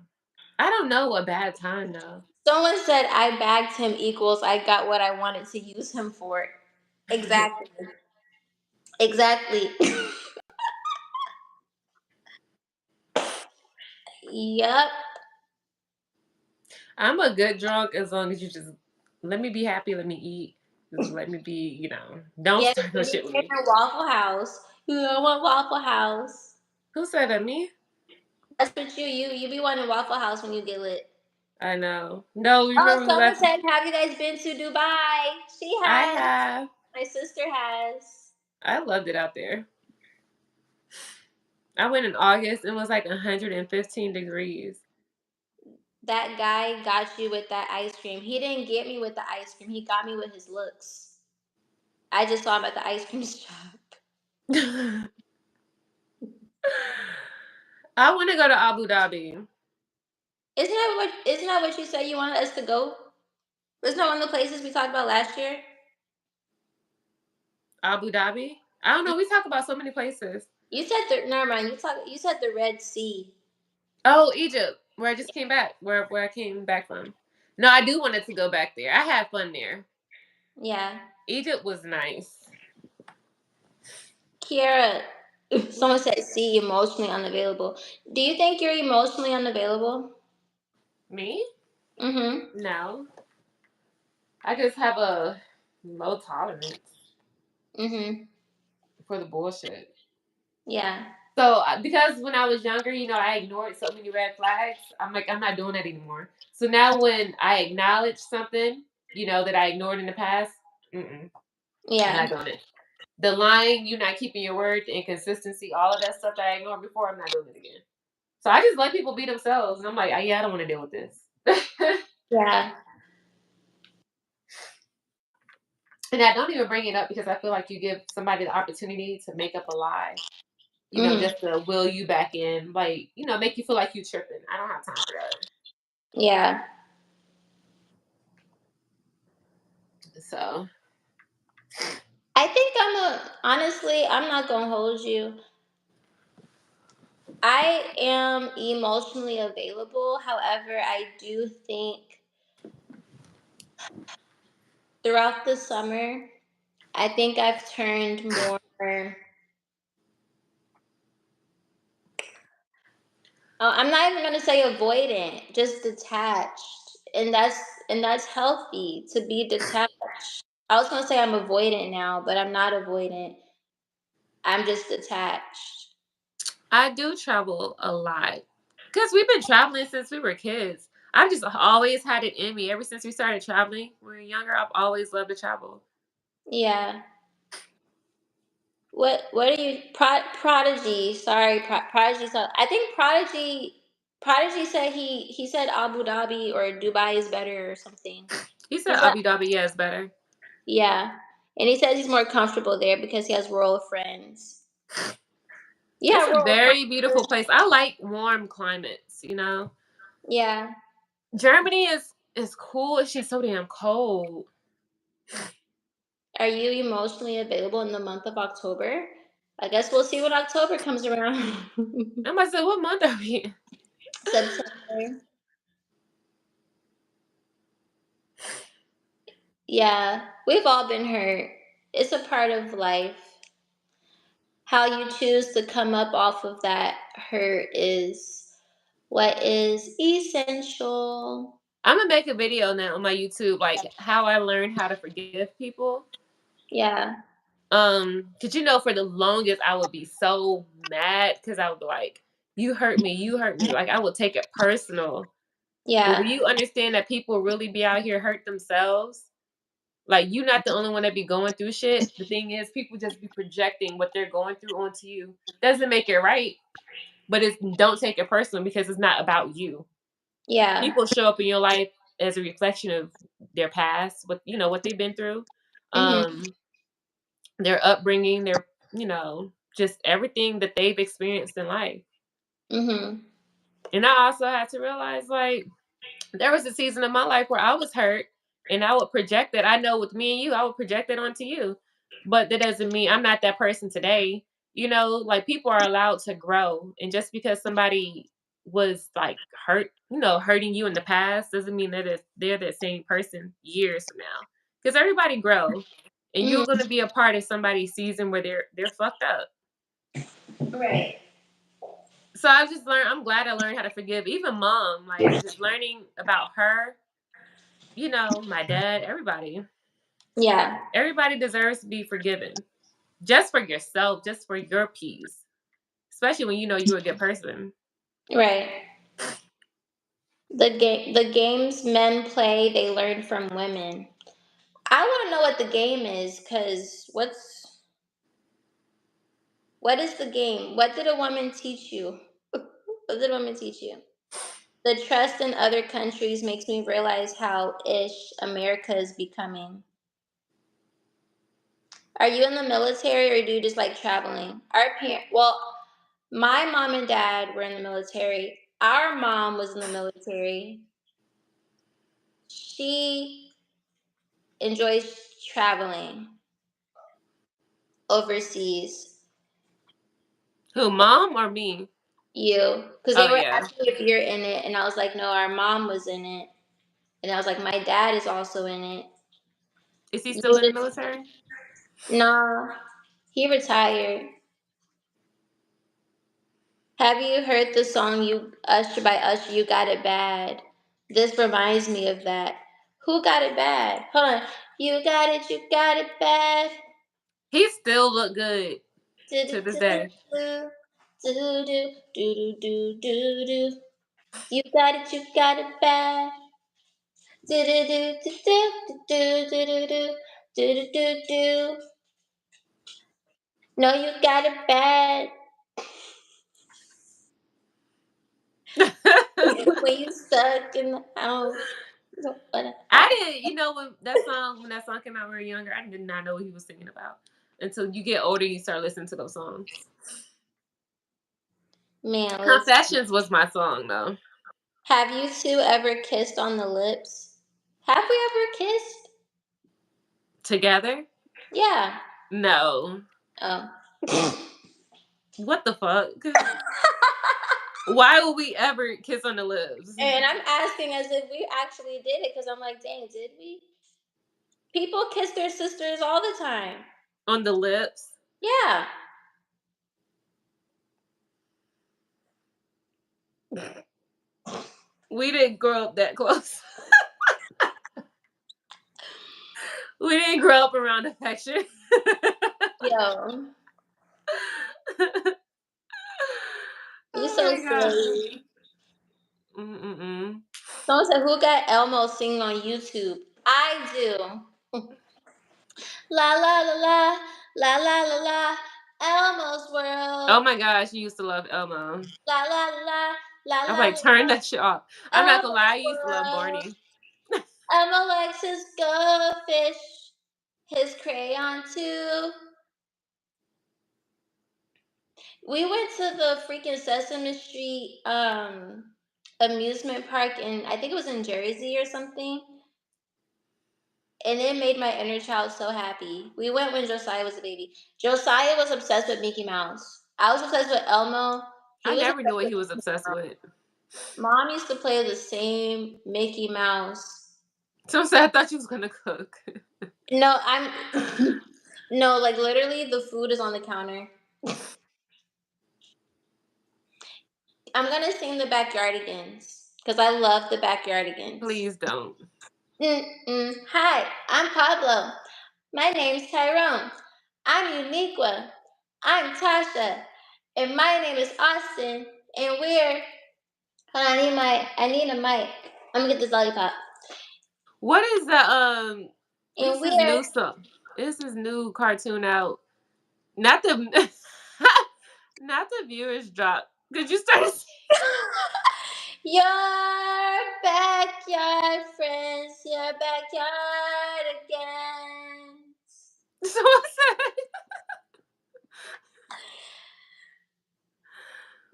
Speaker 2: I don't know a bad time though.
Speaker 1: someone said I bagged him equals I got what I wanted to use him for. Exactly. Exactly. Yep.
Speaker 2: I'm a good drunk as long as you just let me be happy, let me eat. Just let me be, don't
Speaker 1: Yeah,
Speaker 2: start no
Speaker 1: when you
Speaker 2: shit with
Speaker 1: came
Speaker 2: me.
Speaker 1: to Waffle House, I want Waffle House.
Speaker 2: Who said that? Me?
Speaker 1: That's what you be wanting Waffle House when you get lit.
Speaker 2: I know. No,
Speaker 1: Oh,
Speaker 2: remember we
Speaker 1: someone
Speaker 2: left.
Speaker 1: said, "Have you guys been to Dubai?" She
Speaker 2: I
Speaker 1: has.
Speaker 2: have.
Speaker 1: My sister has.
Speaker 2: I loved it out there. I went in August and it was like 115 degrees.
Speaker 1: That guy got you with that ice cream. He didn't get me with the ice cream. He got me with his looks. I just saw him at the ice cream shop.
Speaker 2: I want to go to Abu Dhabi.
Speaker 1: Isn't that what you said you wanted us to go? Isn't that one of the places we talked about last year?
Speaker 2: Abu Dhabi? I don't know. We talk about so many places.
Speaker 1: You said the never mind. You said the Red Sea.
Speaker 2: Oh, Egypt, where I just came back, where I came back from. No, I do want it to go back there. I had fun there.
Speaker 1: Yeah.
Speaker 2: Egypt was nice.
Speaker 1: Kiara, someone said C, emotionally unavailable. Do you think you're emotionally unavailable?
Speaker 2: Me?
Speaker 1: Mm-hmm.
Speaker 2: No. I just have a low tolerance
Speaker 1: Mm-hmm.
Speaker 2: for the bullshit.
Speaker 1: Yeah.
Speaker 2: So, because when I was younger, I ignored so many red flags. I'm like, I'm not doing that anymore. So now when I acknowledge something, that I ignored in the past, I'm
Speaker 1: Yeah.
Speaker 2: not doing it. The lying, you not keeping your word, the inconsistency, all of that stuff that I ignored before, I'm not doing it again. So I just let people be themselves. And I'm like, yeah, I don't want to deal with this.
Speaker 1: Yeah.
Speaker 2: And I don't even bring it up because I feel like you give somebody the opportunity to make up a lie,
Speaker 1: Mm-hmm.
Speaker 2: just to will you back in, like, make you feel like you tripping. I don't have time for that.
Speaker 1: Yeah.
Speaker 2: So
Speaker 1: I think honestly, I'm not gonna hold you. I am emotionally available. However, I do think throughout the summer, I think I've turned more. I'm not even gonna say avoidant, just detached, and that's healthy to be detached. I was gonna say I'm avoidant now, but I'm not avoidant. I'm just detached.
Speaker 2: I do travel a lot because we've been traveling since we were kids. I've just always had it in me ever since we started traveling. When we were younger, I've always loved to travel.
Speaker 1: Yeah. What are you Prodigy? Sorry, Prodigy. I think Prodigy said he said Abu Dhabi or Dubai is better or something.
Speaker 2: He said
Speaker 1: He said
Speaker 2: Abu Dhabi, yeah, is better.
Speaker 1: yeah, and he says he's more comfortable there because he has royal friends.
Speaker 2: It's
Speaker 1: Yeah,
Speaker 2: a
Speaker 1: royal
Speaker 2: very beautiful
Speaker 1: friends.
Speaker 2: place. I like warm climates.
Speaker 1: Yeah.
Speaker 2: Germany is cool. It's just so damn cold.
Speaker 1: Are you emotionally available in the month of October? I guess we'll see when October comes around.
Speaker 2: I must say, what month are we in?
Speaker 1: September. Yeah, we've all been hurt. It's a part of life. How you choose to come up off of that hurt is what is essential.
Speaker 2: I'm gonna make a video now on my YouTube, like how I learned how to forgive people.
Speaker 1: Yeah,
Speaker 2: Cause for the longest I would be so mad because I would be like, you hurt me. Like I would take it personal. But when
Speaker 1: yeah,
Speaker 2: you understand that people really be out here hurt themselves, like you're not the only one that be going through shit. The thing is, people just be projecting what they're going through onto you. Doesn't make it right, but it's don't take it personal because it's not about you.
Speaker 1: yeah.
Speaker 2: People show up in your life as a reflection of their past, what they've been through,
Speaker 1: Mhm,
Speaker 2: um, their upbringing, their just everything that they've experienced in life.
Speaker 1: mhm.
Speaker 2: And I also had to realize, like, there was a season of my life where I was hurt and I would project it. I know with me and you, I would project it onto you. But that doesn't mean I'm not that person today. Like people are allowed to grow. And just because somebody was like hurting you in the past doesn't mean that they're that same person years from now. Because everybody grow. And you're
Speaker 1: Mhm.
Speaker 2: gonna be a part of somebody's season where they're fucked up.
Speaker 1: Right.
Speaker 2: So I just learned I'm glad I learned how to forgive even mom, like just learning about her, my dad, everybody.
Speaker 1: Yeah.
Speaker 2: Everybody deserves to be forgiven. Just for yourself, just for your peace. Especially when you know you're a good person.
Speaker 1: Right. The games men play, they learn from women. I want to know what the game is, cause what is the game? What did a woman teach you? What did a woman teach you? The trust in other countries makes me realize how ish America is becoming. Are you in the military or do you just like traveling? Well, my mom and dad were in the military. Our mom was in the military. She enjoys traveling overseas.
Speaker 2: Who, mom or me?
Speaker 1: You, because
Speaker 2: Oh
Speaker 1: they were
Speaker 2: yeah.
Speaker 1: asking if you're in it, and I was like, no, our mom was in it, and I was like, my dad is also in it.
Speaker 2: Is he
Speaker 1: You
Speaker 2: still in the
Speaker 1: just
Speaker 2: military?
Speaker 1: no, he retired. Have you heard the song "You Usher" by Usher? You got it bad. This reminds me of that. Who got it bad? Hold on. You got it bad.
Speaker 2: He still look good
Speaker 1: Do do
Speaker 2: to this
Speaker 1: do
Speaker 2: day.
Speaker 1: do do do do do do do. You got it bad. Do do do do do do do do do do do do. No, you got it bad. When you stuck in the house. Don't wanna
Speaker 2: I
Speaker 1: act.
Speaker 2: didn't, when that song came out when we were younger, I did not know what he was singing about until you get older. You start listening to those songs.
Speaker 1: Man, listen.
Speaker 2: Confessions was my song though.
Speaker 1: Have you two ever kissed on the lips? Have we ever kissed?
Speaker 2: Together?
Speaker 1: Yeah.
Speaker 2: No.
Speaker 1: Oh.
Speaker 2: What the fuck? Why would we ever kiss on the lips?
Speaker 1: And I'm asking as if we actually did it because I'm like, dang, did we? People kiss their sisters all the time.
Speaker 2: On the lips?
Speaker 1: Yeah.
Speaker 2: We didn't grow up that close. We didn't grow up around affection.
Speaker 1: Yo, you
Speaker 2: Oh
Speaker 1: so
Speaker 2: my god.
Speaker 1: silly.
Speaker 2: Mm-mm-mm.
Speaker 1: Someone said, who got Elmo singing on YouTube? I do. La la la la, la la la la, Elmo's
Speaker 2: Oh
Speaker 1: world.
Speaker 2: my gosh, you used to love Elmo.
Speaker 1: La la la, la
Speaker 2: I'm
Speaker 1: la
Speaker 2: like,
Speaker 1: la
Speaker 2: turn
Speaker 1: la,
Speaker 2: that shit off. I'm not gonna lie, I
Speaker 1: Elmo's
Speaker 2: used to love
Speaker 1: world.
Speaker 2: Barney.
Speaker 1: Elmo likes his goldfish, his crayon too. We went to the freaking Sesame Street amusement park in I think it was in Jersey or something. And it made my inner child so happy. We went when Josiah was a baby. Josiah was obsessed with Mickey Mouse. I was obsessed with Elmo. He
Speaker 2: I
Speaker 1: was
Speaker 2: never knew
Speaker 1: obsessed
Speaker 2: what
Speaker 1: with
Speaker 2: he was
Speaker 1: Mickey
Speaker 2: obsessed
Speaker 1: Mouse.
Speaker 2: with.
Speaker 1: Mom used to play the same Mickey Mouse.
Speaker 2: So sad, I thought you was gonna cook.
Speaker 1: No, I'm no, like literally the food is on the counter. I'm gonna sing the Backyardigans because I love the Backyardigans.
Speaker 2: Please don't.
Speaker 1: Hi, I'm Pablo. My name's Tyrone. I'm Uniqua. I'm Tasha. And my name is Austin. And we're hold on, I need a mic. I'm gonna get this lollipop.
Speaker 2: What is that?
Speaker 1: And
Speaker 2: What's this
Speaker 1: we're
Speaker 2: new song? This is new cartoon out. Not the, not the viewers drop. Could you start?
Speaker 1: your backyard friends, your backyard again.
Speaker 2: So what's that?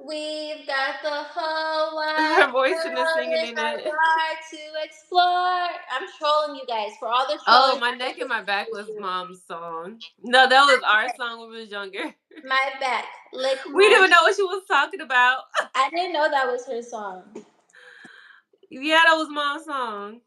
Speaker 1: We've got the whole wide
Speaker 2: Her voice in the
Speaker 1: world
Speaker 2: singing
Speaker 1: in
Speaker 2: in
Speaker 1: our
Speaker 2: it.
Speaker 1: yard to explore. I'm trolling you guys for all the
Speaker 2: Oh,
Speaker 1: trolling.
Speaker 2: my neck and my back was mom's song. No, that was our song when we was younger.
Speaker 1: My back, lick
Speaker 2: We
Speaker 1: my.
Speaker 2: didn't even know what she was talking about.
Speaker 1: I didn't know that was her song.
Speaker 2: Yeah, that was mom's song.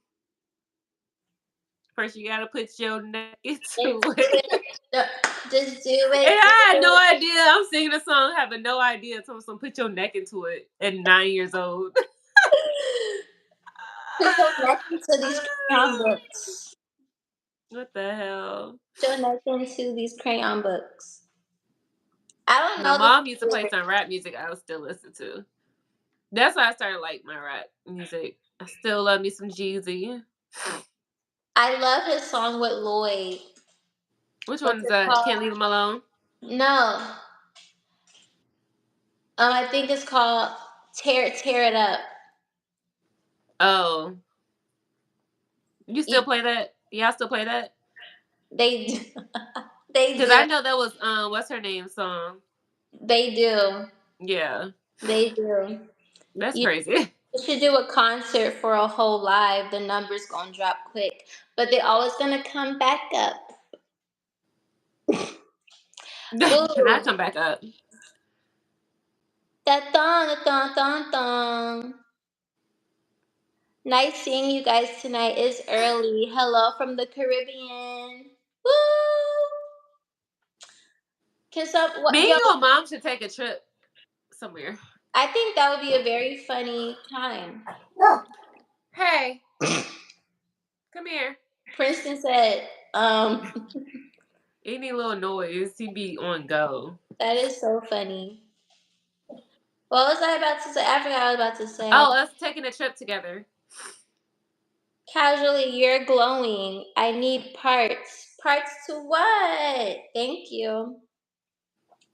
Speaker 2: First, you gotta put your neck
Speaker 1: Into
Speaker 2: into it.
Speaker 1: it, just do
Speaker 2: And
Speaker 1: it, do
Speaker 2: I had no
Speaker 1: it.
Speaker 2: idea. I'm singing a song, having no idea. Someone put your neck into it at 9 years old.
Speaker 1: Put your neck into these crayon books.
Speaker 2: What the hell?
Speaker 1: Put your neck into these crayon books. I don't
Speaker 2: My
Speaker 1: know the
Speaker 2: mom used to play
Speaker 1: lyrics.
Speaker 2: some rap music I would still listen to. That's why I started like my rap music. I still love me some Jeezy.
Speaker 1: I love his song with Lloyd.
Speaker 2: Which one
Speaker 1: What's
Speaker 2: is
Speaker 1: it
Speaker 2: that?
Speaker 1: called?
Speaker 2: Can't leave him alone.
Speaker 1: No. I think it's called Tear It Up.
Speaker 2: Oh, you
Speaker 1: You,
Speaker 2: still play that? Y'all still play that?
Speaker 1: they do. They
Speaker 2: Because
Speaker 1: do.
Speaker 2: I know that was what's her name song.
Speaker 1: They do.
Speaker 2: Yeah,
Speaker 1: They do.
Speaker 2: that's
Speaker 1: You
Speaker 2: crazy.
Speaker 1: should do a concert for a whole live. The numbers gonna drop quick, but they always gonna come back up.
Speaker 2: Can I
Speaker 1: Ooh,
Speaker 2: come back up?
Speaker 1: That thong, a thong, thong, thong. Nice seeing you guys tonight. It's early. Hello from the Caribbean. Woo! Can some
Speaker 2: Me
Speaker 1: what
Speaker 2: and
Speaker 1: yo?
Speaker 2: your mom should take a trip somewhere.
Speaker 1: I think that would be a very funny time.
Speaker 2: Hey, come here.
Speaker 1: Princeton said,
Speaker 2: Any little noise, he be on go.
Speaker 1: that is so funny. What was I about to say? I forgot what I was about to say.
Speaker 2: Oh, us taking a trip together.
Speaker 1: Casually, you're glowing. I need parts. Parts to what? Thank you.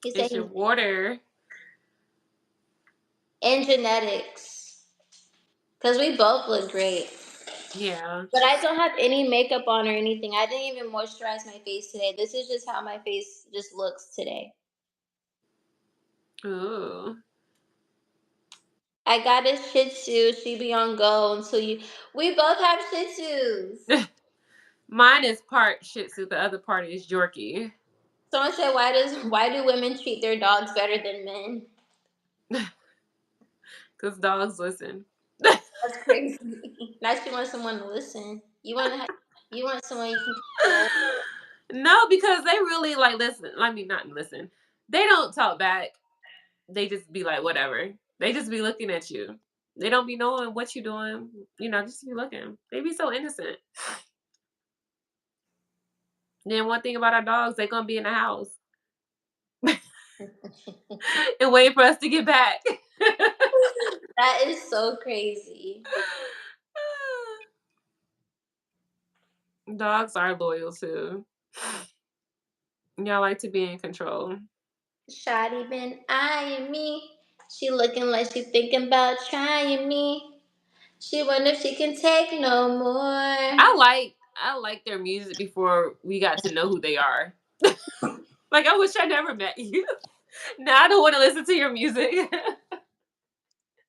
Speaker 1: He said
Speaker 2: It's your
Speaker 1: he's
Speaker 2: water.
Speaker 1: in genetics. Because we both look great.
Speaker 2: Yeah.
Speaker 1: But I don't have any makeup on or anything. I didn't even moisturize my face today. This is just how my face just looks today.
Speaker 2: Ooh.
Speaker 1: I got a Shih Tzu. She be on go until you. We both have Shih Tzus.
Speaker 2: Mine is part Shih Tzu. The other part is Yorkie.
Speaker 1: Someone said, why do women treat their dogs better than men?
Speaker 2: Cause dogs listen.
Speaker 1: That's crazy. Now she wants someone to listen. You want someone you can control.
Speaker 2: No, because they really like listen. I mean, not listen. They don't talk back. They just be like, whatever. They just be looking at you. They don't be knowing what you're doing. Just be looking. They be so innocent. Then one thing about our dogs, they gonna be in the house and wait for us to get back.
Speaker 1: That is so crazy.
Speaker 2: Dogs are loyal too. Y'all like to be in control.
Speaker 1: Shotty been eyeing me. She looking like she thinking about trying me. She wonder if she can take no more.
Speaker 2: I like their music before we got to know who they are. Like I wish I never met you. Now I don't want to listen to your music.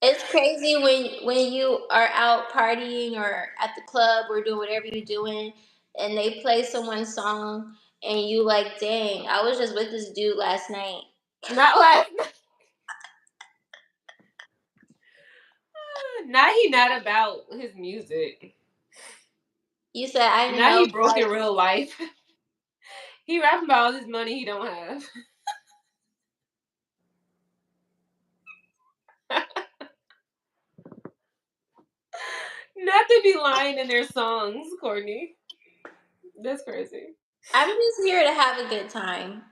Speaker 1: It's crazy when you are out partying or at the club or doing whatever you're doing, and they play someone's song, and you like, dang, I was just with this dude last night.
Speaker 2: Not last. Now he not about his music.
Speaker 1: You said I didn't
Speaker 2: Now
Speaker 1: know.
Speaker 2: he broke in real life. He rapping about all this money he don't have. Not to be lying in their songs, Courtney. That's crazy.
Speaker 1: I'm just here to have a good time.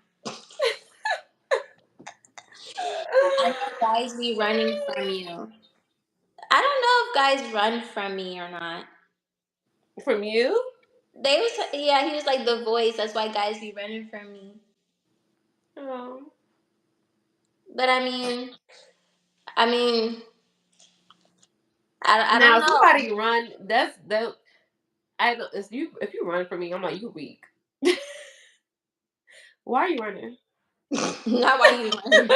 Speaker 1: I know guys be running from you. I don't know if guys run from me or not.
Speaker 2: From you?
Speaker 1: They was yeah, he was like the voice. That's why guys be running from me.
Speaker 2: Oh.
Speaker 1: But I mean, I
Speaker 2: Now
Speaker 1: don't
Speaker 2: if somebody run, that's that. If you run from me, I'm like you weak. Why are you running?
Speaker 1: know. Not why you running.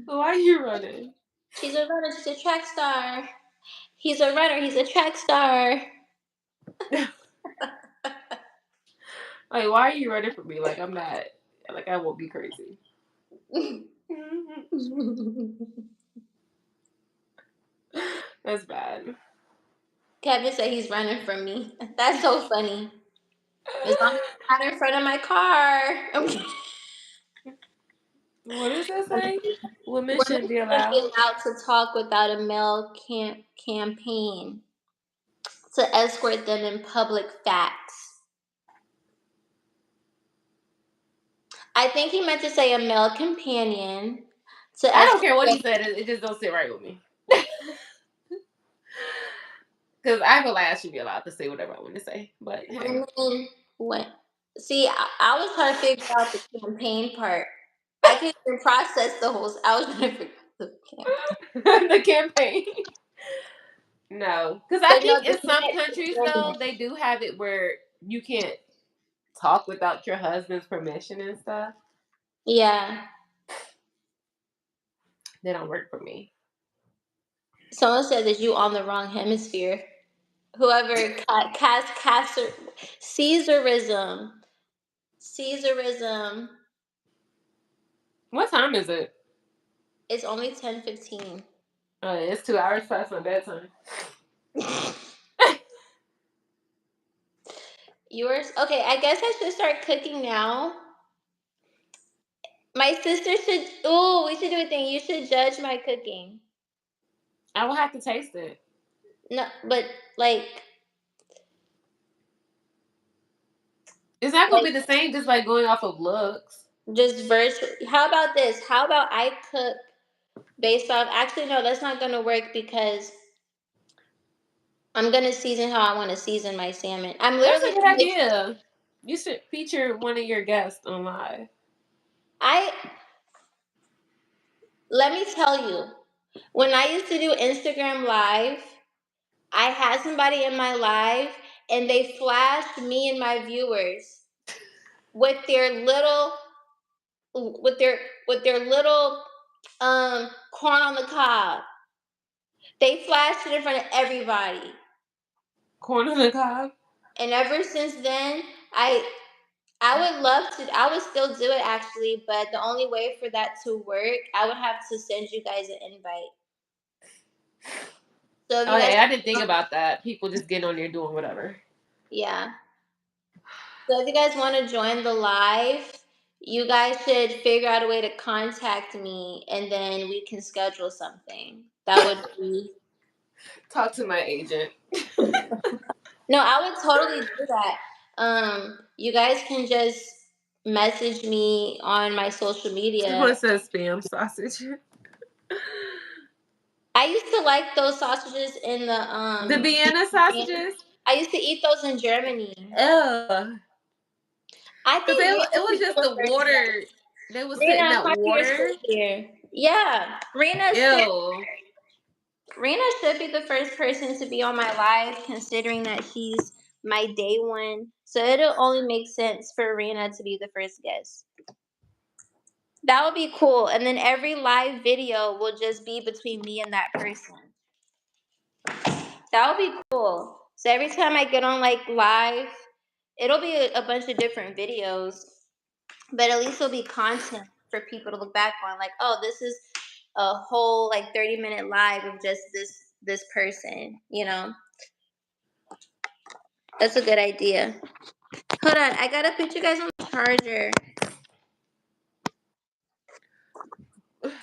Speaker 2: Why are you running?
Speaker 1: She's a runner. She's a track star. He's a runner. He's a track star.
Speaker 2: Like why are you running from me? Like I'm not. Like I won't be crazy. That's bad.
Speaker 1: Kevin said he's running from me. That's so funny. As long as he's not in front of my car.
Speaker 2: What does that say? Women
Speaker 1: Women
Speaker 2: shouldn't be
Speaker 1: shouldn't be
Speaker 2: allowed.
Speaker 1: allowed to talk without a male campaign to escort them in public facts. I think he meant to say a male companion to
Speaker 2: I don't care
Speaker 1: escort
Speaker 2: what
Speaker 1: them.
Speaker 2: he said. It just don't sit right with me. Because I feel like I should be allowed to say whatever I want to say. But hey,
Speaker 1: Women, what? See, I was trying to figure out the campaign part. I couldn't even process the whole. I was trying to figure out the campaign.
Speaker 2: the campaign. No, because I
Speaker 1: But no,
Speaker 2: think in
Speaker 1: he
Speaker 2: some
Speaker 1: meant
Speaker 2: countries though
Speaker 1: companion.
Speaker 2: they do have it where you can't talk without your husband's permission and stuff.
Speaker 1: Yeah.
Speaker 2: They don't work for me.
Speaker 1: Someone said that you on the wrong hemisphere. Whoever Caesarism.
Speaker 2: What time is it?
Speaker 1: It's only 10:15.
Speaker 2: Oh, it's 2 hours past my bedtime.
Speaker 1: Yours? Okay, I guess I should start cooking now. My sister should. Ooh, we should do a thing. You should judge my cooking.
Speaker 2: I will have to taste it.
Speaker 1: No, but like,
Speaker 2: It's not gonna
Speaker 1: like
Speaker 2: be the same just like going off of looks.
Speaker 1: just virtual. How about this? How about I cook based off? Actually, no, that's not gonna work because I'm gonna season how I want to season my salmon. I'm
Speaker 2: That's
Speaker 1: literally
Speaker 2: a good
Speaker 1: gonna make.
Speaker 2: idea. You should feature one of your guests on live.
Speaker 1: I Let me tell you, when I used to do Instagram live, I had somebody in my live and they flashed me and my viewers with their little with their with their little corn on the cob. They flashed it in front of everybody.
Speaker 2: Corn on the cob.
Speaker 1: And ever since then, I would love to. I would still do it actually, but the only way for that to work, I would have to send you guys an invite. So if you guys,
Speaker 2: Okay, I didn't think about that. People just getting on there doing whatever.
Speaker 1: yeah. So if you guys want to join the live, you guys should figure out a way to contact me, and then we can schedule something. That would be.
Speaker 2: Talk to my agent.
Speaker 1: No, I would totally do that. You guys can just message me on my social media.
Speaker 2: Someone says spam sausage.
Speaker 1: I used to like those sausages in the
Speaker 2: The Vienna sausages.
Speaker 1: I used to eat those in Germany.
Speaker 2: Ugh.
Speaker 1: I
Speaker 2: Cause
Speaker 1: think
Speaker 2: it
Speaker 1: Rena
Speaker 2: was
Speaker 1: should be
Speaker 2: just
Speaker 1: the
Speaker 2: the
Speaker 1: first
Speaker 2: water.
Speaker 1: guest.
Speaker 2: They was putting
Speaker 1: Rena,
Speaker 2: that
Speaker 1: come here,
Speaker 2: water.
Speaker 1: sit here. Yeah,
Speaker 2: Ew.
Speaker 1: Rena should be the first person to be on my live, considering that she's my day one. So it'll only make sense for Rena to be the first guest. That would be cool. And then every live video will just be between me and that person. That would be cool. So every time I get on like live, it'll be a bunch of different videos, but at least it'll be content for people to look back on. Like, oh, this is a whole like 30-minute live of just this person. That's a good idea. Hold on, I gotta put you guys on the charger.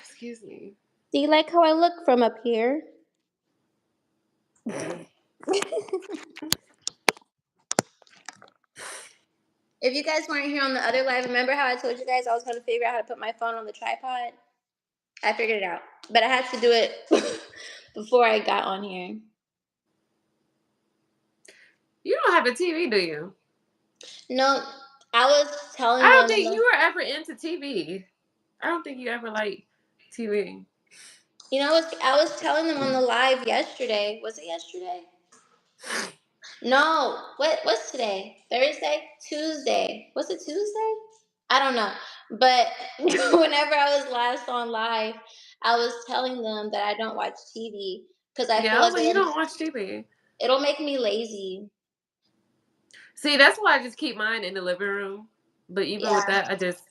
Speaker 2: Excuse me.
Speaker 1: Do you like how I look from up here? If you guys weren't here on the other live, remember how I told you guys I was going to figure out how to put my phone on the tripod? I figured it out. But I had to do it before I got on here.
Speaker 2: You don't have a TV, do you?
Speaker 1: No, I was
Speaker 2: I
Speaker 1: telling
Speaker 2: don't
Speaker 1: them.
Speaker 2: think you were ever into TV. I don't think you ever liked TV.
Speaker 1: I was telling them on the live yesterday. Was it yesterday? No. What's today? Thursday? Tuesday. Was it Tuesday? I don't know. But whenever I was last on live, I was telling them that I don't watch TV because I
Speaker 2: Yeah,
Speaker 1: feel
Speaker 2: I was
Speaker 1: like
Speaker 2: like, you don't watch TV.
Speaker 1: it'll make me lazy.
Speaker 2: See, that's why I just keep mine in the living room. But even with
Speaker 1: Yeah,
Speaker 2: that, I just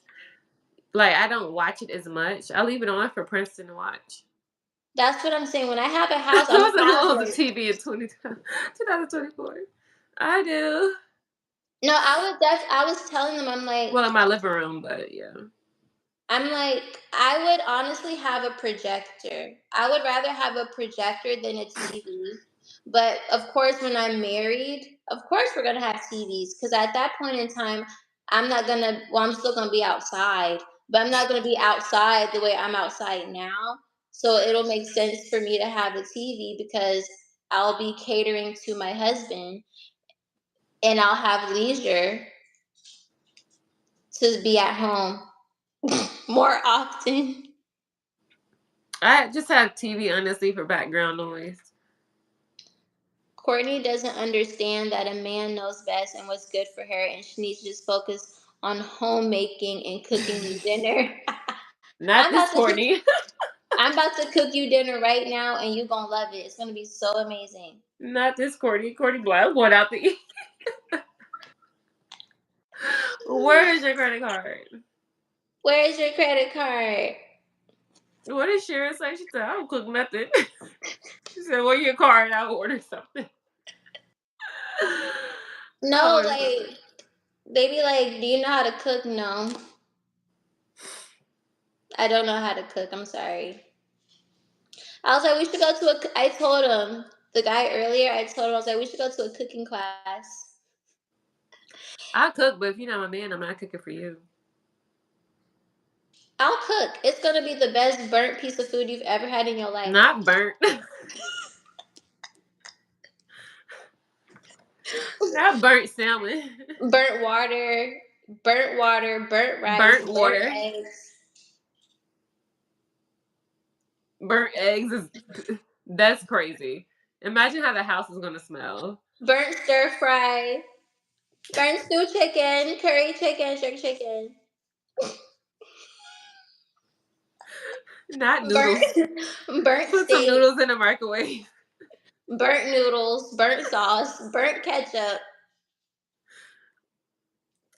Speaker 2: I don't watch it as much. I leave it on for Princeton to watch.
Speaker 1: that's what I'm saying. When I have a house, I'm
Speaker 2: Who
Speaker 1: gonna have
Speaker 2: owns a
Speaker 1: like.
Speaker 2: TV in 2024? I do.
Speaker 1: No, I was telling them
Speaker 2: Well, in my living room, but yeah.
Speaker 1: I'm like, I would honestly have a projector. I would rather have a projector than a TV. But of course, when I'm married, of course we're gonna have TVs because at that point in time, I'm not gonna. Well, I'm still gonna be outside, but I'm not gonna be outside the way I'm outside now. So it'll make sense for me to have a TV because I'll be catering to my husband and I'll have leisure to be at home more often.
Speaker 2: I just have TV honestly for background noise.
Speaker 1: Courtney doesn't understand that a man knows best and what's good for her, and she needs to just focus on homemaking and cooking you dinner.
Speaker 2: Not
Speaker 1: I'm
Speaker 2: this
Speaker 1: about to
Speaker 2: Courtney.
Speaker 1: I'm about to cook you dinner right now, and you're gonna love it. It's gonna be so amazing.
Speaker 2: Not this Courtney. Courtney Black. I'm going out to eat. Where is your credit card?
Speaker 1: Where is your credit card?
Speaker 2: What did Sharon say? She said, I don't cook nothing. She said, well, your car and I'll order something. I'll
Speaker 1: No,
Speaker 2: order something.
Speaker 1: like they be like, "Do you know how to cook?" No, I don't know how to cook. I'm sorry. I was like, we should go to a. I told him the guy earlier. I told him I was like, we should go to a cooking class.
Speaker 2: I cook, but if you're not my man, I'm not cooking for you.
Speaker 1: I'll cook. It's gonna be the best burnt piece of food you've ever had in your life.
Speaker 2: Not burnt. Not burnt salmon.
Speaker 1: Burnt water, burnt rice,
Speaker 2: Burnt
Speaker 1: burnt
Speaker 2: water.
Speaker 1: eggs,
Speaker 2: Burnt eggs is that's crazy. Imagine how the house is gonna smell.
Speaker 1: burnt stir fry, burnt stew chicken, curry chicken, jerk chicken,
Speaker 2: Not noodles.
Speaker 1: burnt burnt
Speaker 2: Put some
Speaker 1: steak,
Speaker 2: noodles in the microwave.
Speaker 1: burnt noodles, burnt sauce, burnt ketchup.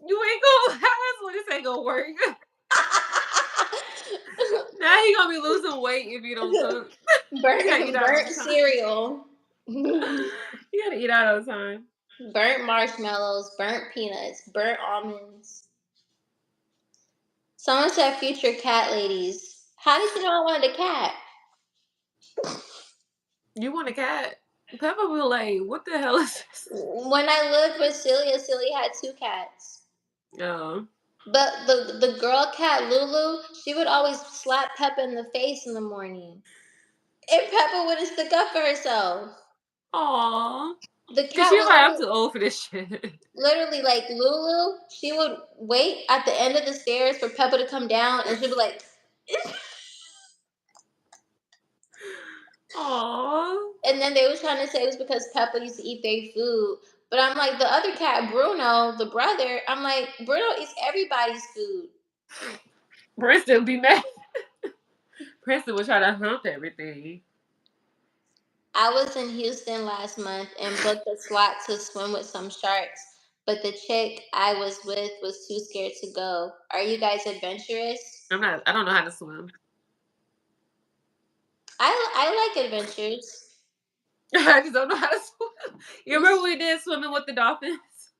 Speaker 2: You ain't gonna. How that's what this ain't gonna work. Now he gonna be losing weight if you don't cook. You gotta eat out all
Speaker 1: Burnt
Speaker 2: the time.
Speaker 1: cereal.
Speaker 2: You gotta eat out all the time.
Speaker 1: Burnt marshmallows, burnt peanuts, burnt almonds. Someone said future cat ladies. How did you know I wanted a cat?
Speaker 2: You want a cat? Peppa will like, what the hell is this?
Speaker 1: When I lived with Celia, Celia had two cats.
Speaker 2: Oh.
Speaker 1: But the girl cat Lulu, she would always slap Peppa in the face in the morning. And Peppa wouldn't stick up for herself.
Speaker 2: Aww.
Speaker 1: The
Speaker 2: Cause
Speaker 1: cat
Speaker 2: she was like, I'm
Speaker 1: was
Speaker 2: too old for this shit.
Speaker 1: literally like Lulu, she would wait at the end of the stairs for Peppa to come down and she'd be like,
Speaker 2: Aww.
Speaker 1: and then they was trying to say it was because Peppa used to eat their food. But I'm like, the other cat, Bruno, the brother, I'm like, Bruno eats everybody's food.
Speaker 2: Princeton would be mad. Princeton would try to hump everything.
Speaker 1: I was in Houston last month and booked a slot to swim with some sharks, but the chick I was with was too scared to go. Are you guys adventurous?
Speaker 2: I don't know how to swim.
Speaker 1: I like adventures.
Speaker 2: I just don't know how to swim. You remember we did swimming with the dolphins?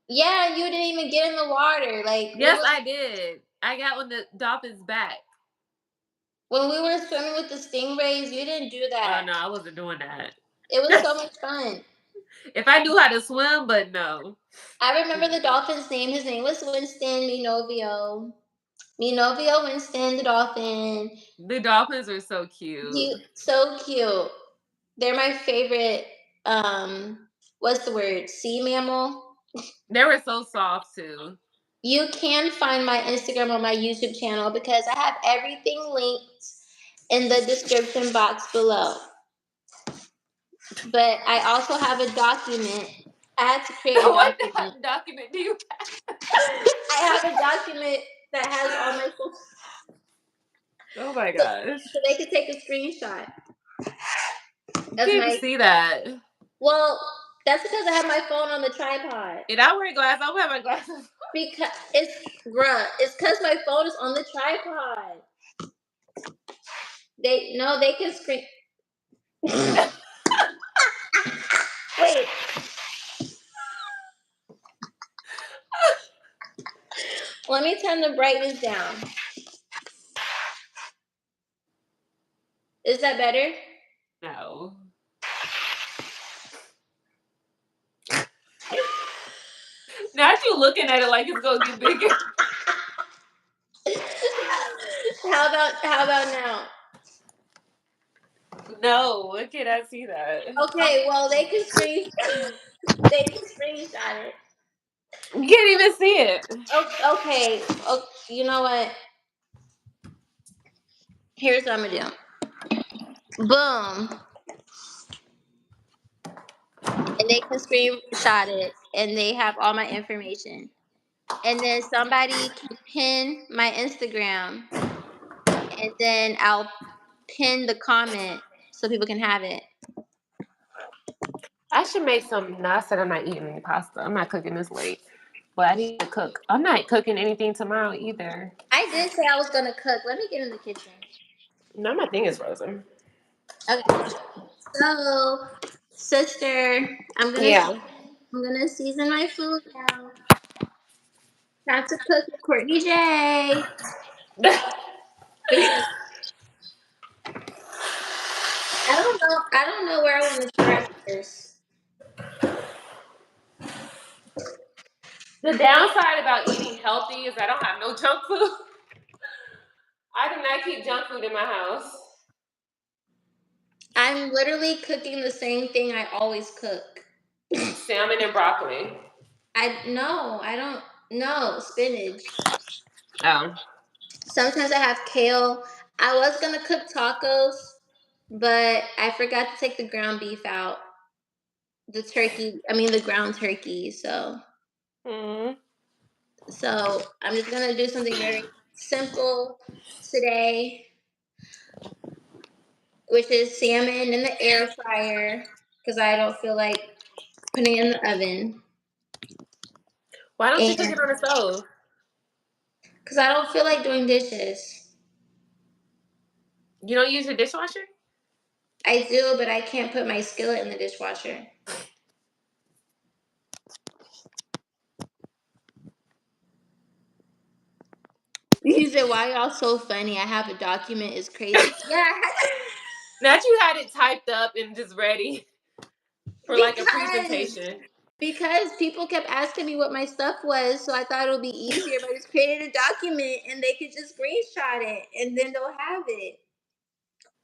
Speaker 1: Yeah, you didn't even get in the water. Like we
Speaker 2: Yes,
Speaker 1: was
Speaker 2: I did. I got on the dolphin's back.
Speaker 1: when we were swimming with the stingrays, you didn't do
Speaker 2: Oh
Speaker 1: that.
Speaker 2: no, I wasn't doing that.
Speaker 1: It was so much fun.
Speaker 2: If I knew how to swim, but no.
Speaker 1: I remember the dolphin's name. His name was Winston Minovio. Minovio Winston, the dolphin.
Speaker 2: The dolphins are so cute.
Speaker 1: He so cute. They're my favorite. What's the word? Sea mammal.
Speaker 2: They were so soft too.
Speaker 1: You can find my Instagram or my YouTube channel because I have everything linked in the description box below. But I also have a document. I had to create a
Speaker 2: What
Speaker 1: document.
Speaker 2: document do you have?
Speaker 1: I have a document that has all my photos.
Speaker 2: Oh my
Speaker 1: So,
Speaker 2: gosh.
Speaker 1: so they could take a screenshot.
Speaker 2: You can't even see that.
Speaker 1: Well, that's because I have my phone on the tripod.
Speaker 2: And I wear glasses. I don't have my glasses.
Speaker 1: Because it's because my phone is on the tripod. They can screen. Wait. Let me turn the brightness down. Is that better?
Speaker 2: No. Now you looking at it like it's gonna get bigger.
Speaker 1: How about now?
Speaker 2: No, I cannot see that.
Speaker 1: Okay, well they can screenshot it.
Speaker 2: You can't even see it.
Speaker 1: Okay. You know what? Here's what I'm gonna do. Boom. And they can screenshot it and they have all my information. And then somebody can pin my Instagram and then I'll pin the comment so people can have it.
Speaker 2: I should make some. No, I said I'm not eating any pasta. I'm not cooking this late. But I need to cook. I'm not cooking anything tomorrow either.
Speaker 1: I did say I was gonna cook. Let me get in the kitchen.
Speaker 2: No, my thing is frozen.
Speaker 1: Okay. So, sister,
Speaker 2: Yeah.
Speaker 1: I'm gonna season my food now. Time to cook with Courtney J. Because I don't know where I want to start first.
Speaker 2: The downside about eating healthy is I don't have no junk food. I do not keep junk food in my house.
Speaker 1: I'm literally cooking the same thing I always cook.
Speaker 2: Salmon and broccoli.
Speaker 1: I don't know spinach.
Speaker 2: Oh.
Speaker 1: Sometimes I have kale. I was gonna cook tacos, but I forgot to take the ground beef out. The ground turkey.
Speaker 2: Mm.
Speaker 1: So I'm just gonna do something very simple today, which is salmon in the air fryer because I don't feel like putting it in the oven,
Speaker 2: Why don't you cook it
Speaker 1: and
Speaker 2: on the stove?
Speaker 1: because I don't feel like doing dishes.
Speaker 2: You don't use your dishwasher?
Speaker 1: I do, but I can't put my skillet in the dishwasher. You said, "Why y'all so funny? I have a document. It's crazy." Yeah,
Speaker 2: Not you had it typed up and just ready for like a
Speaker 1: because
Speaker 2: presentation.
Speaker 1: because people kept asking me what my stuff was, so I thought it would be easier if I just created a document and they could just screenshot it and then they'll have it.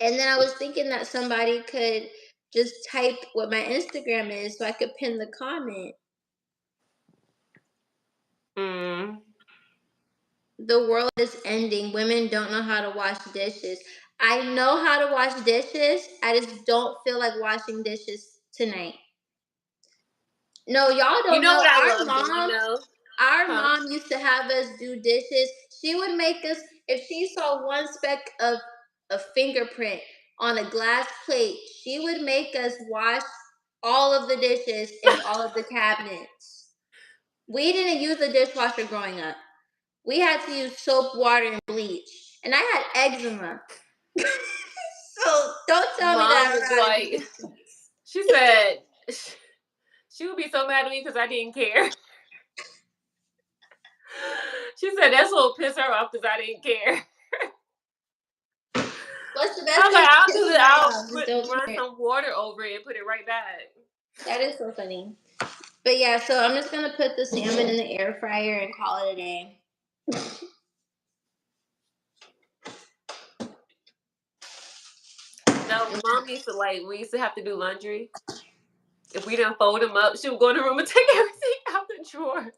Speaker 1: And then I was thinking that somebody could just type what my Instagram is so I could pin the comment.
Speaker 2: Mm.
Speaker 1: The world is ending. Women don't know how to wash dishes. I know how to wash dishes. I just don't feel like washing dishes tonight. No, y'all
Speaker 2: You
Speaker 1: don't
Speaker 2: know
Speaker 1: know.
Speaker 2: what I love doing though?
Speaker 1: Our
Speaker 2: Huh?
Speaker 1: mom used to have us do dishes. She would make us, if she saw one speck of a fingerprint on a glass plate, she would make us wash all of the dishes in all of the cabinets. We didn't use a dishwasher growing up. We had to use soap, water, and bleach. And I had eczema. So don't tell me that
Speaker 2: Mom
Speaker 1: I don't
Speaker 2: was
Speaker 1: know how to do
Speaker 2: like,
Speaker 1: dishes.
Speaker 2: she said, she would be so mad at me because I didn't care. She said that's what would piss her off because I didn't care.
Speaker 1: What's the
Speaker 2: I
Speaker 1: best
Speaker 2: was
Speaker 1: thing
Speaker 2: like,
Speaker 1: to
Speaker 2: I'll
Speaker 1: piss
Speaker 2: do it.
Speaker 1: somebody off? Just don't
Speaker 2: Run
Speaker 1: care.
Speaker 2: some water over it and put it right back.
Speaker 1: That is so funny. But yeah, so I'm just gonna put the salmon in the air fryer and call it a day.
Speaker 2: No, mom used to we used to have to do laundry. If we didn't fold them up, she would go in the room and take everything out the drawer.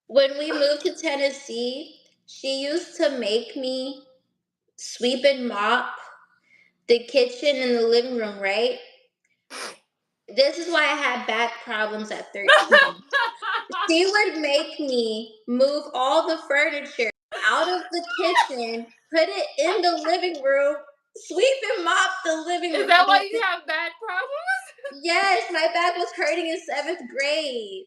Speaker 1: When we moved to Tennessee, she used to make me sweep and mop the kitchen and the living room, right? This is why I had back problems at 13. She would make me move all the furniture out of the kitchen, put it in the living room, sweep and mop the living
Speaker 2: Is
Speaker 1: room.
Speaker 2: that why you have back problems?
Speaker 1: Yes, my back was hurting in 7th grade.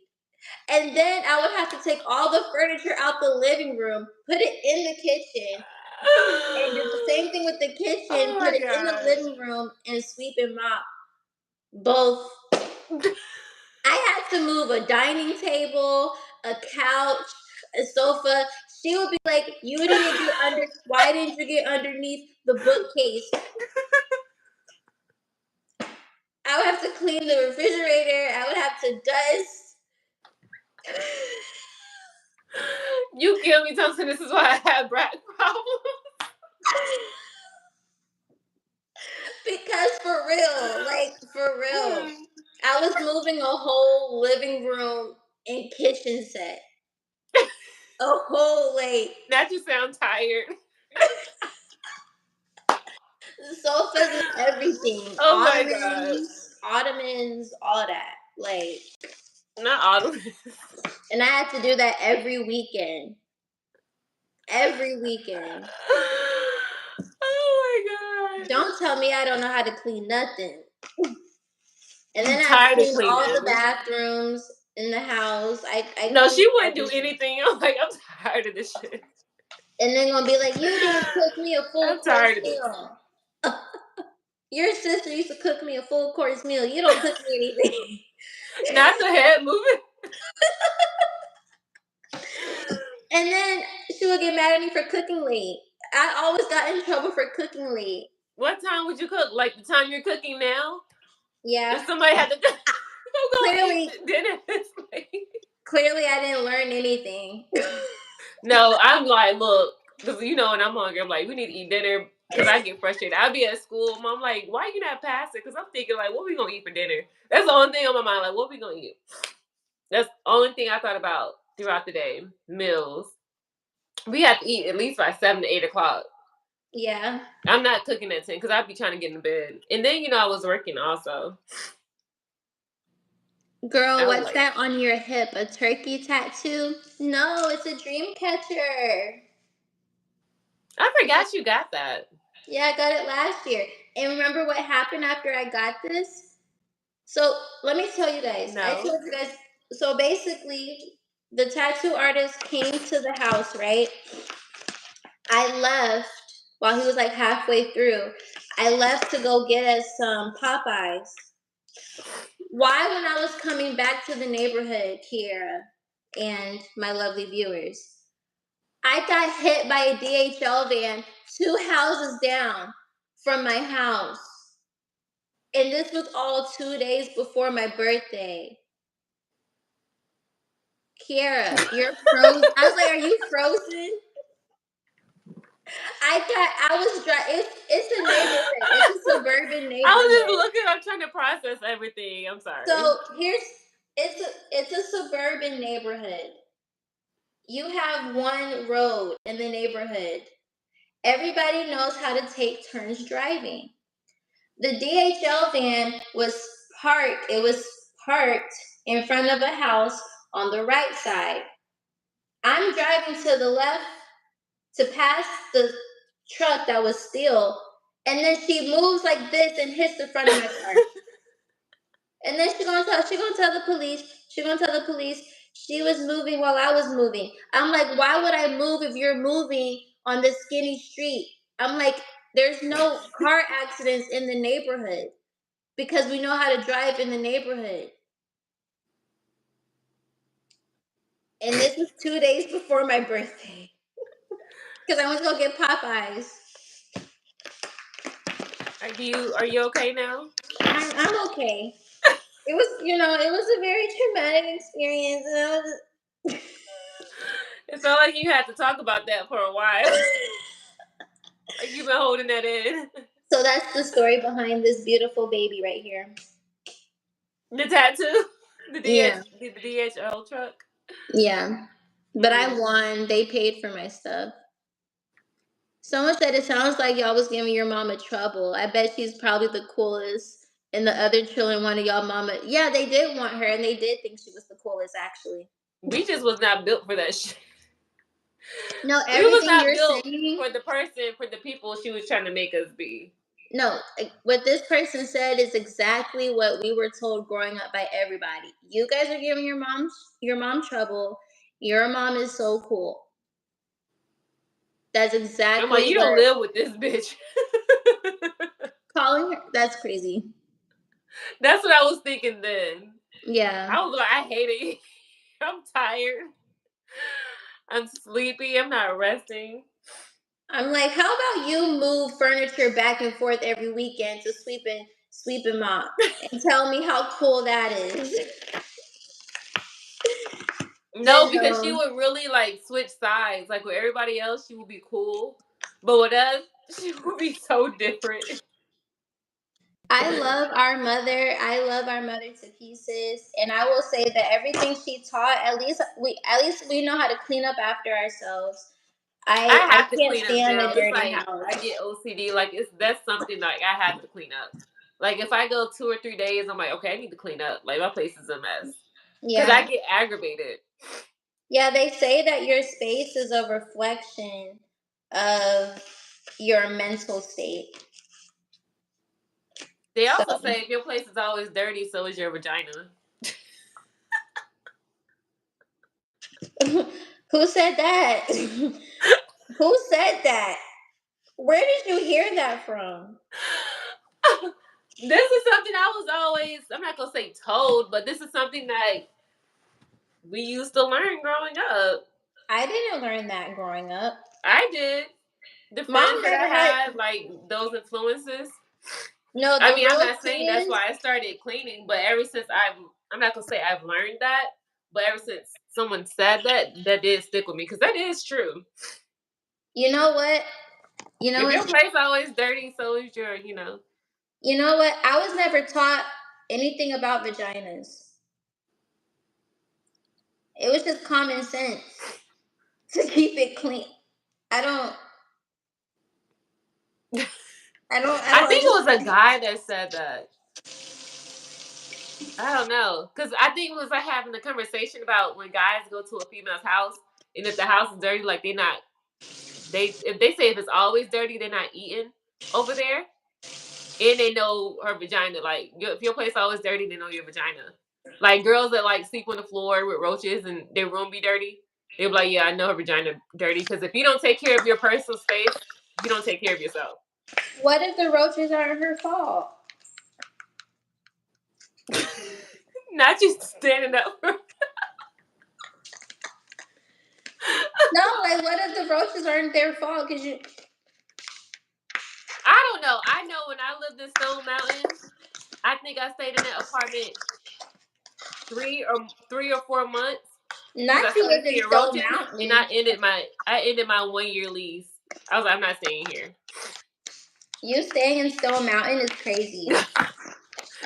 Speaker 1: And then I would have to take all the furniture out the living room, put it in the kitchen, and do the same thing with the kitchen,
Speaker 2: Oh
Speaker 1: put
Speaker 2: my
Speaker 1: it in the
Speaker 2: god.
Speaker 1: living room, and sweep and mop both. I had to move a dining table, a couch, a sofa. She would be like, why didn't you get underneath the bookcase? I would have to clean the refrigerator. I would have to dust.
Speaker 2: You kill me, Thompson. This is why I have back problems.
Speaker 1: Because for real, I was moving a whole living room and kitchen set. A whole
Speaker 2: That you sound tired.
Speaker 1: sofas and everything.
Speaker 2: Oh my god.
Speaker 1: Ottomans, all that.
Speaker 2: Not autumn.
Speaker 1: And I had to do that every weekend. Every weekend.
Speaker 2: Oh my god.
Speaker 1: Don't tell me I don't know how to clean nothing. And then
Speaker 2: I'm
Speaker 1: I had to
Speaker 2: tired of
Speaker 1: clean all the
Speaker 2: cleaning.
Speaker 1: bathrooms in the house. I
Speaker 2: No,
Speaker 1: cleaned
Speaker 2: she wouldn't do
Speaker 1: everything.
Speaker 2: anything. I'm like, I'm tired of this shit.
Speaker 1: And then gonna be like, you didn't cook me a full
Speaker 2: I'm
Speaker 1: course
Speaker 2: tired of this.
Speaker 1: meal. Your sister used to cook me a full course meal. You don't cook me anything.
Speaker 2: Not the head moving.
Speaker 1: And then she would get mad at me for cooking late. I always got in trouble for cooking late.
Speaker 2: What time would you cook? Like the time you're cooking now?
Speaker 1: Yeah.
Speaker 2: If somebody had to cook, who gonna eat
Speaker 1: Clearly,
Speaker 2: dinner this late?
Speaker 1: clearly I didn't learn anything.
Speaker 2: No, I'm like, look, because you know, when I'm hungry, I'm like, we need to eat dinner because I get frustrated. I'll be at school, mom, like, why you not passing? Because I'm thinking, like, what we gonna eat for dinner? That's the only thing on my mind. Like, what we gonna eat? That's the only thing I thought about throughout the day. Meals. We have to eat at least by 7 to 8 o'clock.
Speaker 1: Yeah.
Speaker 2: I'm not cooking at 10 because I'd be trying to get in bed. And then, I was working also.
Speaker 1: Girl,
Speaker 2: I was
Speaker 1: what's
Speaker 2: like,
Speaker 1: that on your hip? A turkey tattoo? No, it's a dream catcher.
Speaker 2: I forgot you got that.
Speaker 1: Yeah, I got it last year. And remember what happened after I got this? So let me tell you guys. I
Speaker 2: No.
Speaker 1: told you guys. So basically, the tattoo artist came to the house, right? I left while he was like halfway through. I left to go get us some Popeyes. Why, when I was coming back to the neighborhood, Kiera and my lovely viewers, I got hit by a DHL van 2 houses down from my house. And this was all 2 days before my birthday. Kiera, you're frozen. I was like, are you frozen? I was driving. It's a neighborhood. It's a suburban
Speaker 2: I was just
Speaker 1: neighborhood.
Speaker 2: looking. I'm trying to process everything. I'm sorry.
Speaker 1: So it's a suburban neighborhood. You have one road in the neighborhood. Everybody knows how to take turns driving. The DHL van was parked. It was parked in front of a house on the right side. I'm driving to the left to pass the truck that was still, and then she moves like this and hits the front of my car. And then she gonna tell the police. She gonna tell the police she was moving while I was moving. I'm like, why would I move if you're moving on this skinny street? I'm like, there's no car accidents in the neighborhood because we know how to drive in the neighborhood. And this was 2 days before my birthday because I went to go get Popeyes.
Speaker 2: Are you okay now?
Speaker 1: I'm okay. It was, it was a very traumatic experience. And I was,
Speaker 2: It felt like you had to talk about that for a while. Like you've been holding that in.
Speaker 1: so that's the story behind this beautiful baby right here.
Speaker 2: The tattoo,
Speaker 1: Yeah,
Speaker 2: the DHL truck.
Speaker 1: yeah. But I won. They paid for my stuff. Someone said it sounds like y'all was giving your mama trouble. I bet she's probably the coolest. And the other children wanted y'all mama. Yeah, they did want her, and they did think she was the coolest, actually.
Speaker 2: We just was not built for that shit.
Speaker 1: No,
Speaker 2: We was
Speaker 1: everything
Speaker 2: not
Speaker 1: you're
Speaker 2: built
Speaker 1: saying.
Speaker 2: for the person, for the people she was trying to make us be.
Speaker 1: No, what this person said is exactly what we were told growing up by everybody. You guys are giving your mom trouble. Your mom is so cool. That's
Speaker 2: I'm like,
Speaker 1: exactly
Speaker 2: you don't
Speaker 1: what
Speaker 2: live with this bitch.
Speaker 1: calling her. That's crazy.
Speaker 2: That's what I was thinking then.
Speaker 1: Yeah.
Speaker 2: I was like, I hate it. I'm tired. I'm sleepy. I'm not resting.
Speaker 1: I'm like, how about you move furniture back and forth every weekend to sweep and mop and tell me how cool that is.
Speaker 2: No,
Speaker 1: But
Speaker 2: because she
Speaker 1: no,
Speaker 2: would really like switch sides. Like with everybody else, she would be cool, but with us, she would be so different.
Speaker 1: I love our mother. I love our mother to pieces, and I will say that everything she taught, at least we know how to clean up after ourselves.
Speaker 2: I
Speaker 1: I
Speaker 2: have to
Speaker 1: can't
Speaker 2: clean up
Speaker 1: stand a
Speaker 2: now. It's
Speaker 1: dirty
Speaker 2: like
Speaker 1: house.
Speaker 2: I get OCD. Like that's something like I have to clean up. Like if I go 2 or 3 days, I'm like, okay, I need to clean up. Like my place is a mess because I
Speaker 1: Yeah.
Speaker 2: get aggravated.
Speaker 1: Yeah, they say that your space is a reflection of your mental state.
Speaker 2: They
Speaker 1: So,
Speaker 2: also say if your place is always dirty, so is your vagina.
Speaker 1: who said that? Who said that? Where did you hear that from?
Speaker 2: This is something I was always, I'm not going to say told, but this is something that we used to learn growing up.
Speaker 1: I didn't learn that growing up.
Speaker 2: I did. The
Speaker 1: Mom
Speaker 2: friends that
Speaker 1: never
Speaker 2: I
Speaker 1: had.
Speaker 2: had, like those influences.
Speaker 1: No,
Speaker 2: I
Speaker 1: the
Speaker 2: mean, I'm
Speaker 1: real
Speaker 2: not saying that's
Speaker 1: twins.
Speaker 2: why I started cleaning, but ever since I'm not going to say I've learned that, but ever since someone said that, that did stick with me because that is true.
Speaker 1: You know what? You know
Speaker 2: If your
Speaker 1: what?
Speaker 2: place always dirty, so is your,
Speaker 1: You know what? I was never taught anything about vaginas. It was just common sense to keep it clean. I don't. I
Speaker 2: I
Speaker 1: don't
Speaker 2: think it was a
Speaker 1: understand.
Speaker 2: guy that said that. I don't know, because I think it was like having a conversation about when guys go to a female's house, and if the house is dirty, like if they say if it's always dirty, they're not eating over there, and they know her vagina. Like if your place always dirty, they know your vagina. Like girls that like sleep on the floor with roaches and their room be dirty, they're like, yeah, I know her vagina dirty because if you don't take care of your personal space, you don't take care of yourself.
Speaker 1: What if the roaches aren't her fault?
Speaker 2: Not just standing up.
Speaker 1: No, like what if the roaches aren't their fault? Cause you.
Speaker 2: I don't know. I know when I lived in Stone Mountain, I think I stayed in that apartment 3 or 4 months because I
Speaker 1: Not you
Speaker 2: started
Speaker 1: live in
Speaker 2: seeing
Speaker 1: Stone
Speaker 2: roaches, and
Speaker 1: Mountain.
Speaker 2: I ended my 1 year lease. I was like, I'm not staying here.
Speaker 1: You staying in Stone Mountain is crazy.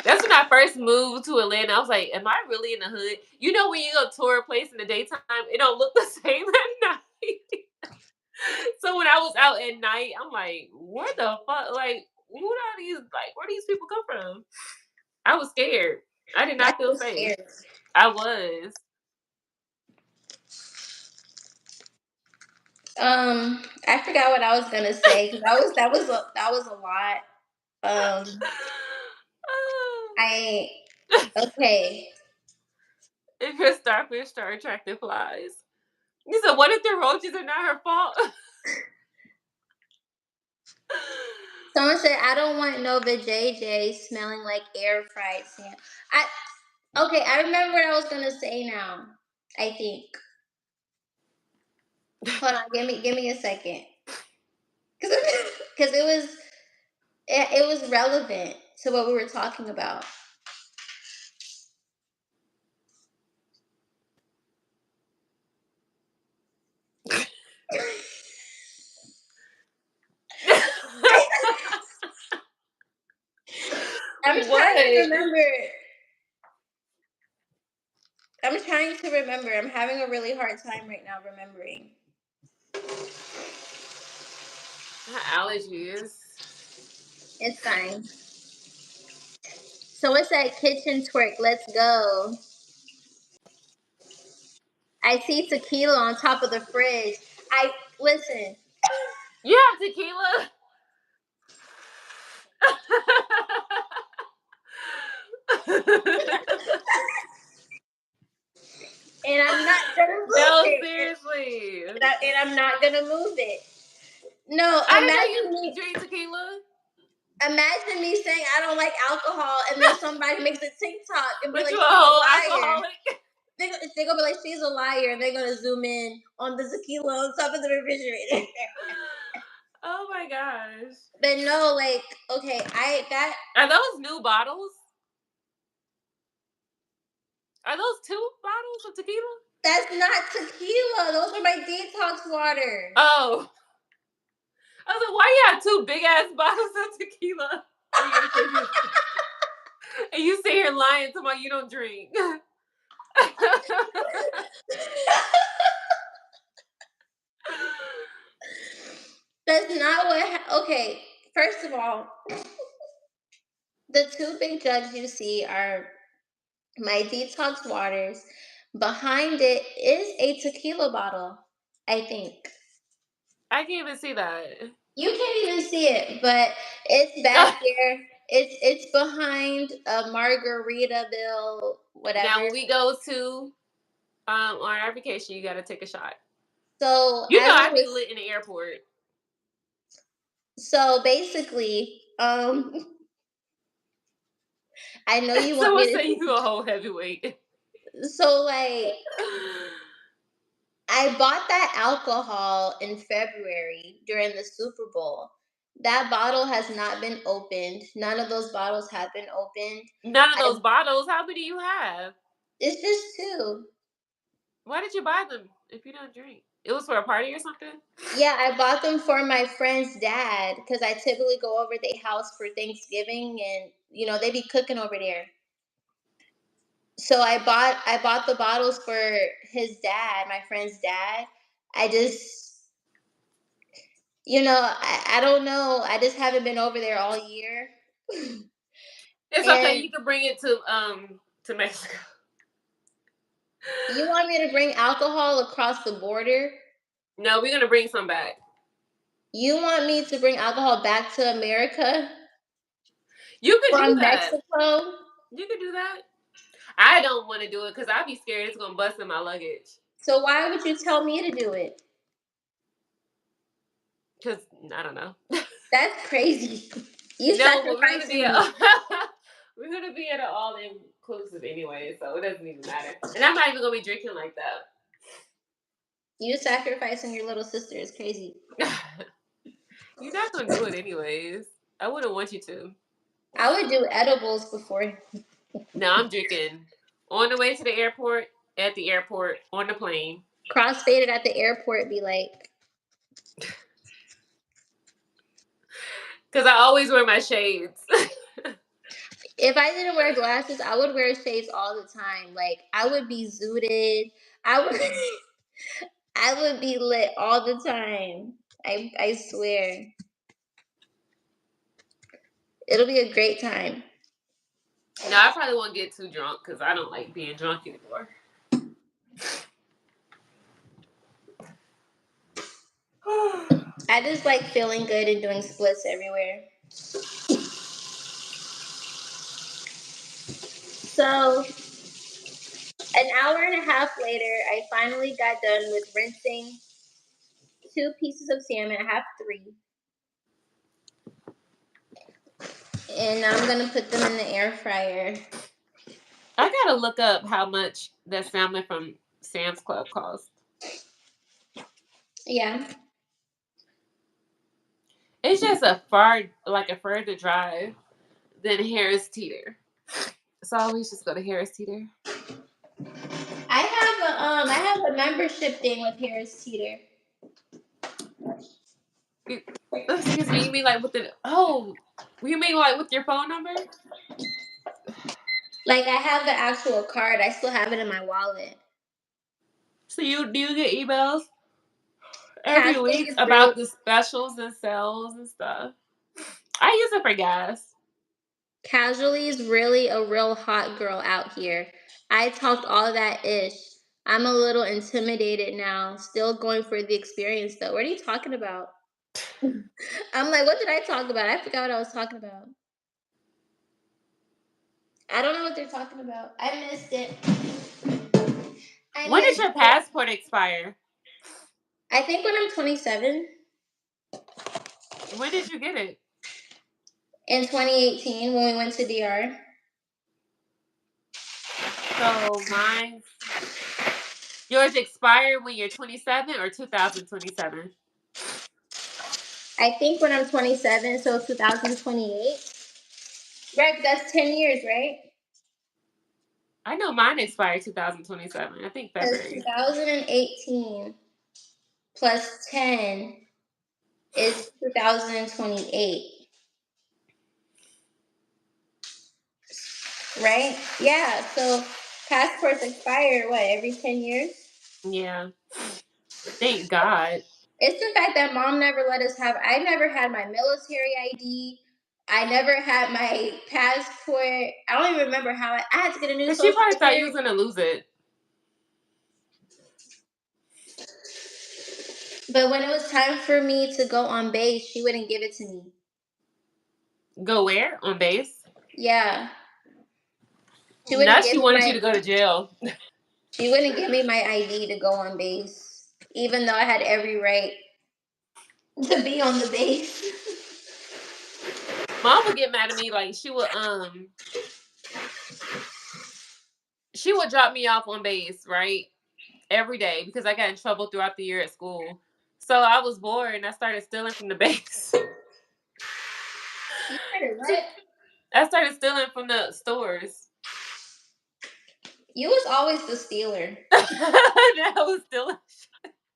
Speaker 2: That's when I first moved to Atlanta. I was like, am I really in the hood? You know, when you go tour a place in the daytime, it don't look the same at night. So when I was out at night, I'm like, what the fuck? Like, who are these? Like, where do these people come from? I was scared. I did
Speaker 1: That's
Speaker 2: not feel
Speaker 1: so
Speaker 2: safe.
Speaker 1: scary.
Speaker 2: I was.
Speaker 1: I forgot what I was gonna say because that was a lot. I okay.
Speaker 2: If your starfish start attracting flies. You said, what if the roaches are not her fault?
Speaker 1: Someone said I don't want no vajayjay smelling like air fried sand. Okay. I remember what I was gonna say now. I think. Hold on. Give me a second. Because it was relevant to what we were talking about. I'm trying to
Speaker 2: What?
Speaker 1: remember. I'm trying to remember. I'm having a really hard time right now remembering.
Speaker 2: Allergies.
Speaker 1: It's fine. So what's that kitchen twerk? Let's go. I see tequila on top of the fridge. I listen.
Speaker 2: You have tequila?
Speaker 1: And I'm not gonna move
Speaker 2: No,
Speaker 1: it.
Speaker 2: seriously.
Speaker 1: And I'm not gonna move it. No,
Speaker 2: I didn't know
Speaker 1: imagine
Speaker 2: you
Speaker 1: me.
Speaker 2: drink tequila,
Speaker 1: Imagine me saying I don't like alcohol, and then somebody makes a TikTok and be
Speaker 2: but
Speaker 1: like,
Speaker 2: you a
Speaker 1: "She's a
Speaker 2: whole
Speaker 1: liar."
Speaker 2: alcoholic.
Speaker 1: They're gonna be like, "She's a liar," and they're gonna zoom in on the tequila on top of the refrigerator.
Speaker 2: Oh my gosh.
Speaker 1: But no, like, okay,
Speaker 2: Are those new bottles? Are those 2 bottles of tequila?
Speaker 1: that's not tequila. Those are my detox waters.
Speaker 2: Oh. I was like, why you have 2 big ass bottles of tequila in your refrigerator? And you sit here lying to me you don't drink.
Speaker 1: That's not what. Okay, first of all, the two big jugs you see are my detox waters. Behind it is a tequila bottle, I think.
Speaker 2: I can't even see that.
Speaker 1: You can't even see it, but it's back there. It's behind a margarita bill, whatever.
Speaker 2: Now when we go to on our vacation, you gotta take a shot.
Speaker 1: So
Speaker 2: You know,
Speaker 1: as I
Speaker 2: I be
Speaker 1: was,
Speaker 2: lit in the airport.
Speaker 1: so basically, I know you want
Speaker 2: Someone
Speaker 1: me
Speaker 2: say
Speaker 1: to.
Speaker 2: you a whole heavyweight.
Speaker 1: So like, I bought that alcohol in February during the Super Bowl. That bottle has not been opened. None of those bottles have been opened.
Speaker 2: None of
Speaker 1: I,
Speaker 2: those bottles. How many you have?
Speaker 1: it's just two.
Speaker 2: Why did you buy them if you don't drink? It was for a party or something?
Speaker 1: Yeah, I bought them for my friend's dad because I typically go over their house for Thanksgiving, and they be cooking over there. So I bought the bottles for his dad, my friend's dad. I just I don't know. I just haven't been over there all year.
Speaker 2: It's okay.
Speaker 1: And
Speaker 2: You can bring it to Mexico.
Speaker 1: you want me to bring alcohol across the border?
Speaker 2: No, we're gonna bring some back.
Speaker 1: You want me to bring alcohol back to America
Speaker 2: You could do
Speaker 1: from
Speaker 2: that.
Speaker 1: Mexico?
Speaker 2: You could do that. I don't want to do it because I'd be scared it's gonna bust in my luggage.
Speaker 1: So why would you tell me to do it?
Speaker 2: Because I don't know.
Speaker 1: That's crazy. You
Speaker 2: No, but we're gonna be
Speaker 1: sacrificing me.
Speaker 2: we're gonna be at an all inclusive anyway, so it doesn't even matter. And I'm not even gonna be drinking like
Speaker 1: You sacrificing your little sister is crazy.
Speaker 2: that. You're not gonna do it anyways. I wouldn't want you to.
Speaker 1: I would do edibles before.
Speaker 2: No, I'm drinking on the way to the airport, at the airport, on the plane.
Speaker 1: Crossfaded at the airport be like,
Speaker 2: Because I always wear my shades.
Speaker 1: if I didn't wear glasses, I would wear shades all the time. Like I would be zooted. I would I would be lit all the time. I swear. It'll be a great time.
Speaker 2: No, I probably won't get too drunk because I don't like being drunk anymore.
Speaker 1: I just like feeling good and doing splits everywhere. So an hour and a half later, I finally got done with rinsing 2 pieces of salmon. I have 3. And now I'm gonna put them in the air fryer.
Speaker 2: I gotta look up how much that salmon from Sam's Club costs.
Speaker 1: Yeah.
Speaker 2: It's just like a further drive than Harris Teeter. So I always just go to Harris Teeter.
Speaker 1: I have a membership thing with Harris Teeter.
Speaker 2: Excuse me, you mean like with you mean like with your phone number?
Speaker 1: Like I have the actual card. I still have it in my wallet.
Speaker 2: So do you get emails every
Speaker 1: Casually
Speaker 2: week
Speaker 1: is really
Speaker 2: about the specials and sales and stuff? I use it for gas.
Speaker 1: Casually is really a real hot girl out here. I talked all that ish. I'm a little intimidated now. Still going for the experience though. What are you talking about? I'm like, what did I talk about? I forgot what I was talking about. I don't know what they're talking about. I missed it. I
Speaker 2: When does
Speaker 1: missed
Speaker 2: your
Speaker 1: it.
Speaker 2: passport expire?
Speaker 1: I think when I'm 27
Speaker 2: When did you get it?
Speaker 1: in 2018 when we went to DR.
Speaker 2: So yours expired when you're 27 or 2027?
Speaker 1: I think when I'm 27, so 2028. Right, that's 10 years, right?
Speaker 2: I know mine expired 2027. I think
Speaker 1: Because
Speaker 2: February.
Speaker 1: 2018 plus 10 is 2028. Right? Yeah. So passports expire what, every 10 years?
Speaker 2: Yeah. Thank God.
Speaker 1: It's the fact that mom never let us have, I never had my military ID. I never had my passport. I don't even remember how I had to get a new
Speaker 2: And she
Speaker 1: social
Speaker 2: probably thought you was
Speaker 1: security.
Speaker 2: gonna lose it.
Speaker 1: But when it was time for me to go on base, she wouldn't give it to me.
Speaker 2: Go where? On base?
Speaker 1: Yeah.
Speaker 2: Now she wanted you to go to jail.
Speaker 1: She wouldn't give me my ID to go on base. even though I had every right to be on the base.
Speaker 2: Mom would get mad at me, like she would drop me off on base, right? Every day because I got in trouble throughout the year at school. So I was bored and I started stealing from the base.
Speaker 1: You started what?
Speaker 2: I started stealing from the stores.
Speaker 1: You was always the stealer.
Speaker 2: I was stealing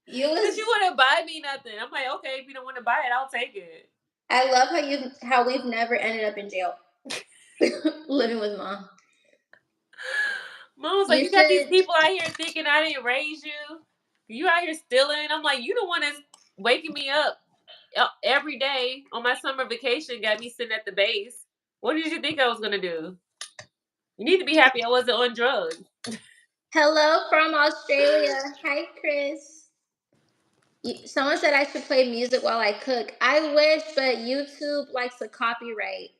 Speaker 1: You
Speaker 2: because you
Speaker 1: was.
Speaker 2: wouldn't buy me nothing. I'm like, okay, if you don't want to buy it, I'll take it.
Speaker 1: I love how we've never ended up in jail. Living with mom.
Speaker 2: Mom was like,
Speaker 1: You
Speaker 2: you got these
Speaker 1: should.
Speaker 2: people out here thinking I didn't raise you. You out here stealing. I'm like, you the one that's waking me up every day on my summer vacation. Got me sitting at the base. What did you think I was gonna do? You need to be happy I wasn't on drugs.
Speaker 1: Hello from Australia. Hi, Chris. Someone said I should play music while I cook. I wish, but YouTube likes to copyright.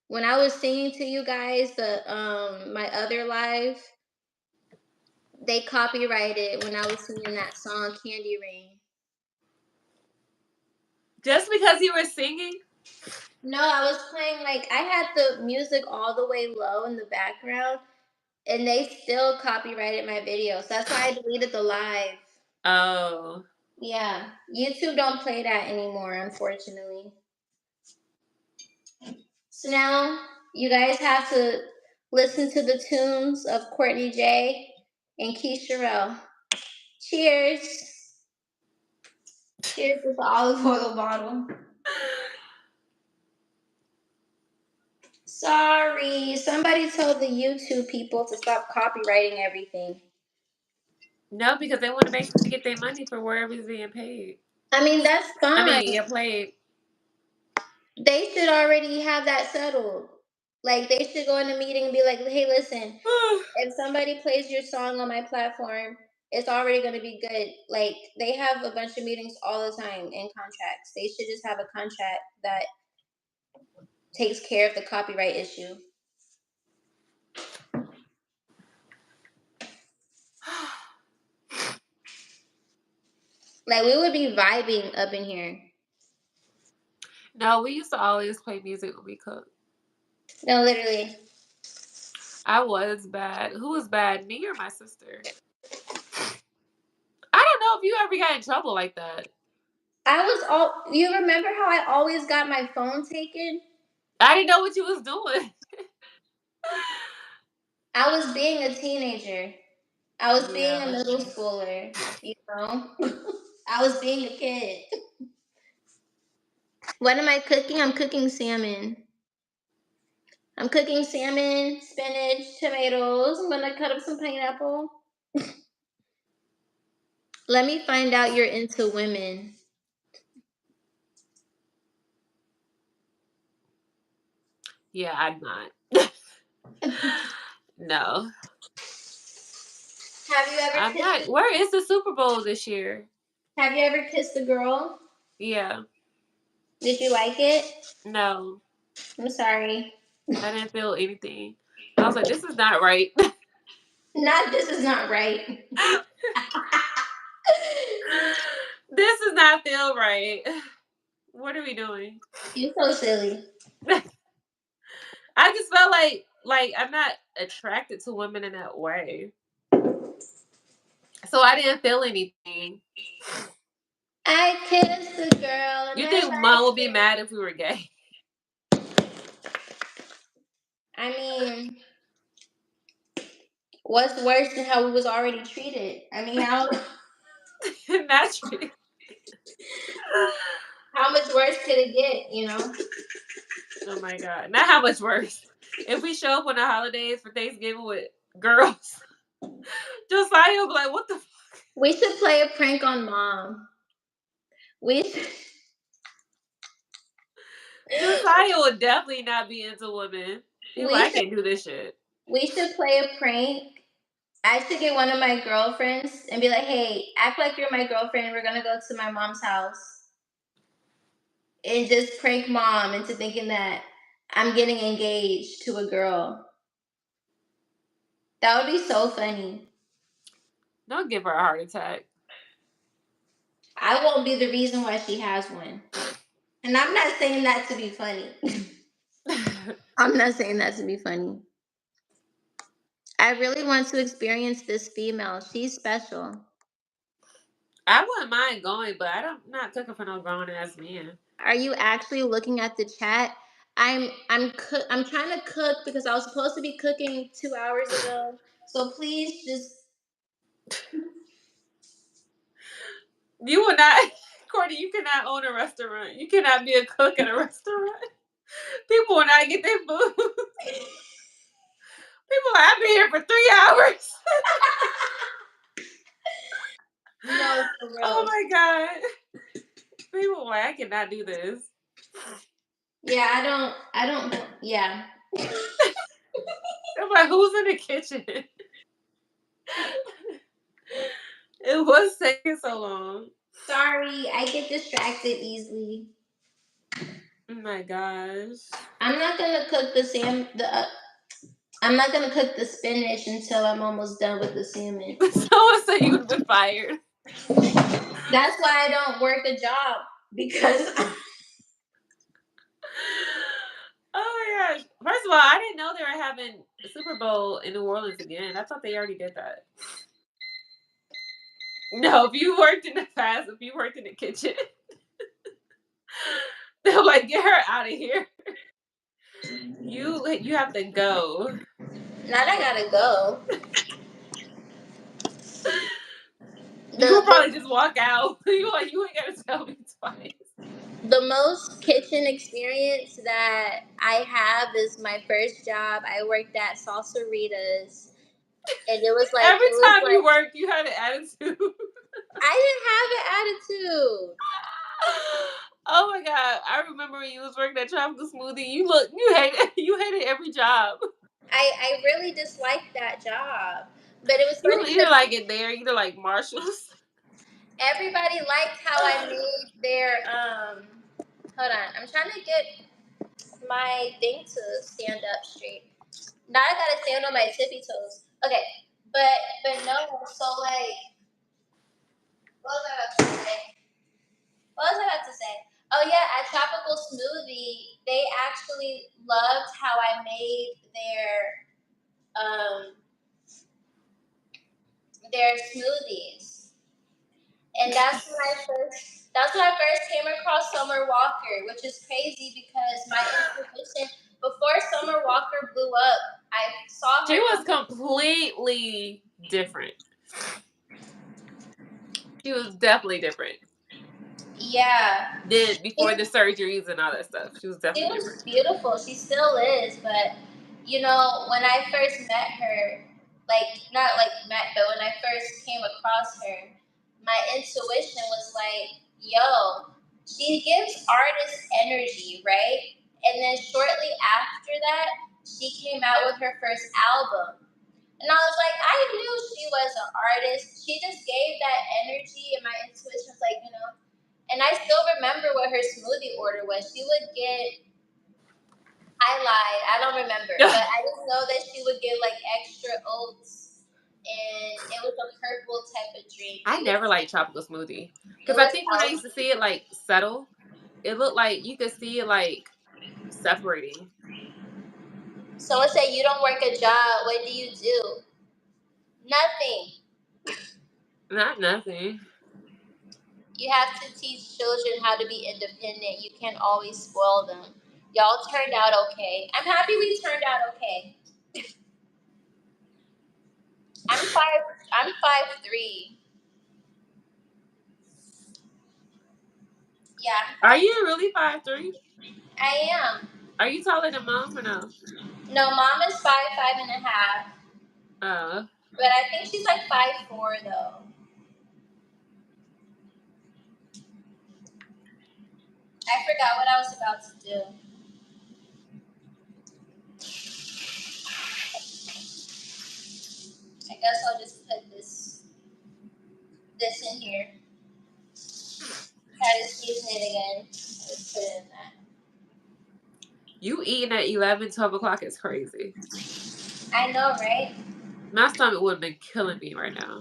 Speaker 1: When I was singing to you guys my other live, they copyrighted when I was singing that song Candy Rain.
Speaker 2: Just because you were singing?
Speaker 1: No, I was playing like I had the music all the way low in the background and they still copyrighted my video. So that's why I deleted the live.
Speaker 2: Oh.
Speaker 1: Yeah. YouTube don't play that anymore, unfortunately. So now you guys have to listen to the tunes of Courtney J and Keisha. Cheers. Cheers with the olive oil bottle. Sorry, somebody told the YouTube people to stop copywriting everything.
Speaker 2: No, because they want to get their money for wherever it's being paid.
Speaker 1: I mean, that's
Speaker 2: I
Speaker 1: fine.
Speaker 2: mean, yeah, played.
Speaker 1: They should already have that settled. Like, they should go in a meeting and be like, hey, listen, if somebody plays your song on my platform, it's already going to be good. Like, they have a bunch of meetings all the time in contracts. They should just have a contract that takes care of the copyright issue. Like, we would be vibing up in here.
Speaker 2: No, we used to always play music when we cook.
Speaker 1: No, literally.
Speaker 2: I was bad. Who was bad? Me or my sister? I don't know if you ever got in trouble like that.
Speaker 1: You remember how I always got my phone taken?
Speaker 2: I didn't know what you was doing.
Speaker 1: I was being a teenager. I was being a
Speaker 2: Yeah.
Speaker 1: middle schooler, you know? I was being a kid. What am I cooking? I'm cooking salmon. I'm cooking salmon, spinach, tomatoes. I'm gonna cut up some pineapple. Let me find out you're into women.
Speaker 2: Yeah, I'm not. No.
Speaker 1: Have you ever
Speaker 2: I'm not.
Speaker 1: kissed
Speaker 2: Where is the Super Bowl this year?
Speaker 1: Have you ever kissed a girl?
Speaker 2: Yeah.
Speaker 1: Did you like it?
Speaker 2: No.
Speaker 1: I'm sorry.
Speaker 2: I didn't feel anything. I was like, this is not right.
Speaker 1: This is not right.
Speaker 2: This does not feel right. What are we doing?
Speaker 1: You're so silly.
Speaker 2: I just felt like I'm not attracted to women in that way. So I didn't feel anything.
Speaker 1: I kissed a girl and
Speaker 2: You
Speaker 1: I
Speaker 2: think mom would
Speaker 1: liked
Speaker 2: be
Speaker 1: it.
Speaker 2: mad if we were gay?
Speaker 1: I mean, what's worse than how we was already treated? I mean,
Speaker 2: Not true.
Speaker 1: how much worse could it get, you know?
Speaker 2: Oh my god. Not how much worse. If we show up on the holidays for Thanksgiving with girls, Josiah will be like, what the fuck?
Speaker 1: We should play a prank on mom. We should,
Speaker 2: Josiah would definitely not be into women. He
Speaker 1: we
Speaker 2: like, I
Speaker 1: should
Speaker 2: can't do this shit.
Speaker 1: we should play a prank. I should get one of my girlfriends and be like, "Hey, act like you're my girlfriend. We're gonna go to my mom's house and just prank mom into thinking that I'm getting engaged to a girl." That would be so funny.
Speaker 2: Don't give her a heart attack.
Speaker 1: I won't be the reason why she has one. And I'm not saying that to be funny. I'm not saying that to be funny. I really want to experience this female. She's special.
Speaker 2: I wouldn't mind going, but I'm not cooking for no grown ass man.
Speaker 1: Are you actually looking at the chat? I'm trying to cook because I was supposed to be cooking 2 hours ago. So please just
Speaker 2: You will not, Courtney. You cannot own a restaurant. You cannot be a cook at a restaurant. People will not get their food. People are, I've been here for 3 hours.
Speaker 1: no for
Speaker 2: Oh
Speaker 1: real.
Speaker 2: my god. People are like, I cannot do this.
Speaker 1: Yeah, I don't yeah.
Speaker 2: I'm like, who's in the kitchen? It was taking so long.
Speaker 1: Sorry, I get distracted easily.
Speaker 2: Oh my gosh.
Speaker 1: I'm not gonna cook the sam the I'm not gonna cook the spinach until I'm almost done with the salmon.
Speaker 2: Someone said you would have been fired.
Speaker 1: That's why I don't work a job because
Speaker 2: Oh my gosh. First of all, I didn't know they were having a Super Bowl in New Orleans again. I thought they already did that. No, if you worked in the past, if you worked in the kitchen, they're like, get her out of here. You have to go.
Speaker 1: now I gotta go.
Speaker 2: You could
Speaker 1: The,
Speaker 2: probably just walk out. You like you ain't gotta tell me twice.
Speaker 1: the most kitchen experience that I have is my first job. I worked at Salsaritas, and
Speaker 2: Every
Speaker 1: it was
Speaker 2: time you
Speaker 1: like
Speaker 2: worked, you had an attitude.
Speaker 1: I didn't have an attitude.
Speaker 2: Oh my god! I remember when you was working at Tropical Smoothie. You hated every job.
Speaker 1: I really disliked that job, but it was
Speaker 2: You
Speaker 1: funny
Speaker 2: either
Speaker 1: because
Speaker 2: like it there, either like Marshalls.
Speaker 1: everybody liked how I made their Hold on, I'm trying to get my thing to stand up straight. Now I gotta stand on my tippy toes. Okay, but no. So like, what was I about to say? What was I about to say? Oh yeah, at Tropical Smoothie, they actually loved how I made um their smoothies, and that's when I first came across Summer Walker, which is crazy because my intuition before Summer Walker blew up, I saw
Speaker 2: She
Speaker 1: her
Speaker 2: was
Speaker 1: come.
Speaker 2: completely different. She was definitely different
Speaker 1: Yeah,
Speaker 2: than before the surgeries and all that stuff. She was
Speaker 1: she
Speaker 2: definitely different.
Speaker 1: was beautiful. She still is, but when I first met her, like not like met, but when I first came across her, my intuition was like, "Yo, she gives artist energy, right?" And then shortly after that, she came out with her first album. And I was like, I knew she was an artist. She just gave that energy, and my intuition was like, And I still remember what her smoothie order was. She would get, I lied, I don't remember, but I just know that she would get like extra oats, and it was a purple type of drink.
Speaker 2: I never liked Tropical Smoothie
Speaker 1: It
Speaker 2: because I
Speaker 1: was
Speaker 2: think when I used to see it like subtle, it looked like you could see it like separating.
Speaker 1: Someone said, "You don't work a job. What do you do?" Nothing.
Speaker 2: Not nothing.
Speaker 1: You have to teach children how to be independent. You can't always spoil them. Y'all turned out okay. I'm happy we turned out okay. I'm five. I'm 5'3". Yeah,
Speaker 2: Are you really 5'3"?
Speaker 1: I am.
Speaker 2: Are you taller than mom or no?
Speaker 1: No, mom is 5'5.5",
Speaker 2: Uh,
Speaker 1: but I think she's like 5'4" though. I forgot what I was about to do. I guess I'll just put this in here. Try to season it again. Let's put it in that.
Speaker 2: you eating at 11, 12 o'clock is crazy.
Speaker 1: I know, right?
Speaker 2: My stomach would have been killing me right now.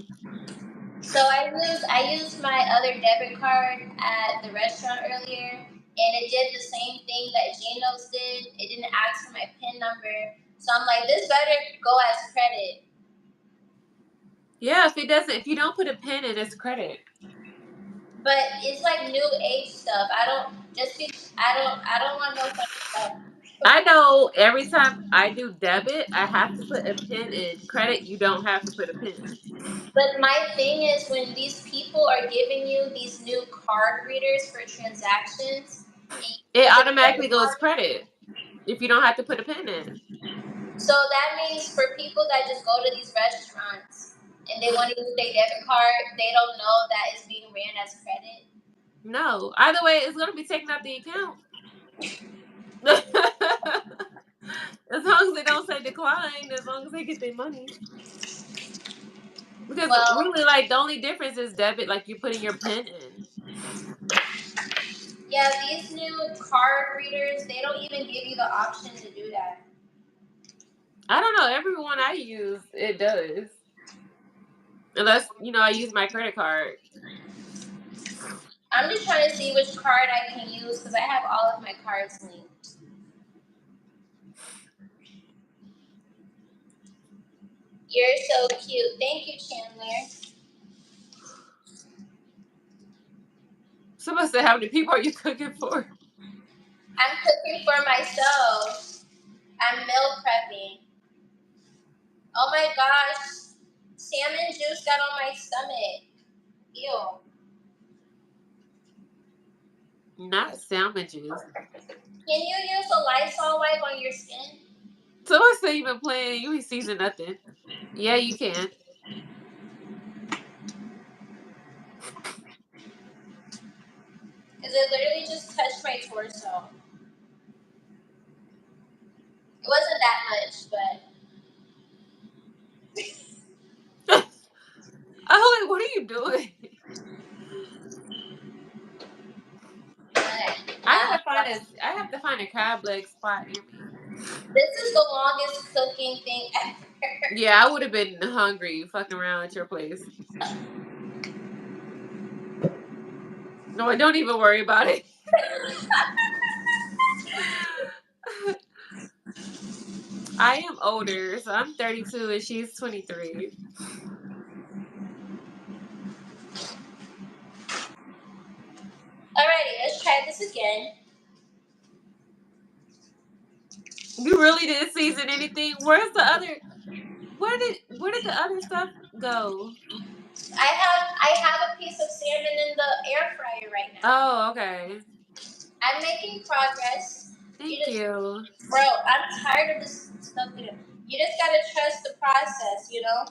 Speaker 1: So I used my other debit card at the restaurant earlier, and it did the same thing that Geno's did. It didn't ask for my PIN number, so I'm like, this better go as credit.
Speaker 2: Yeah, if you don't put a pin in, it's credit.
Speaker 1: But it's like new age stuff. I don't want no funny stuff.
Speaker 2: I know every time I do debit, I have to put a pin in. Credit, you don't have to put a pin in.
Speaker 1: But my thing is when these people are giving you these new card readers for transactions, and you
Speaker 2: It
Speaker 1: use a
Speaker 2: automatically
Speaker 1: credit
Speaker 2: goes
Speaker 1: card.
Speaker 2: credit if you don't have to put a pin in.
Speaker 1: So that means for people that just go to these restaurants and they want to use their debit card, they don't know that it's being ran as credit.
Speaker 2: No. Either way, it's going to be taken out the account. As long as they don't say decline, as long as they get their money. Because
Speaker 1: Well,
Speaker 2: really, like, the only difference is debit, like, you're putting your PIN in.
Speaker 1: yeah, these new card readers, they don't even give you the option to do that.
Speaker 2: I don't know. Everyone I use, it does. Unless, I use my credit card.
Speaker 1: I'm just trying to see which card I can use because I have all of my cards linked. You're so cute. Thank you, Chandler.
Speaker 2: Someone said, how many people are you cooking for?
Speaker 1: I'm cooking for myself. I'm meal prepping. Oh my gosh. Salmon juice got on my stomach. Ew.
Speaker 2: Not salmon juice.
Speaker 1: Can you use a Lysol wipe on your skin?
Speaker 2: Someone said you've been playing, you ain't season nothing. Yeah, you can.
Speaker 1: Because it literally just touched my torso. It wasn't that much, but
Speaker 2: I was like, what are you doing? I have to find a crab leg spot near me.
Speaker 1: this is the longest cooking thing ever.
Speaker 2: Yeah, I would have been hungry fucking around at your place. No, don't even worry about it. I am older, so I'm 32 and she's 23.
Speaker 1: Alrighty, let's try this again.
Speaker 2: You really didn't season anything. Where's the other? Where did the other stuff go?
Speaker 1: I have a piece of salmon in the air fryer right now.
Speaker 2: Oh, okay.
Speaker 1: I'm making progress.
Speaker 2: Thank you.
Speaker 1: Bro, I'm tired of this stuff. You just gotta trust the process, you know?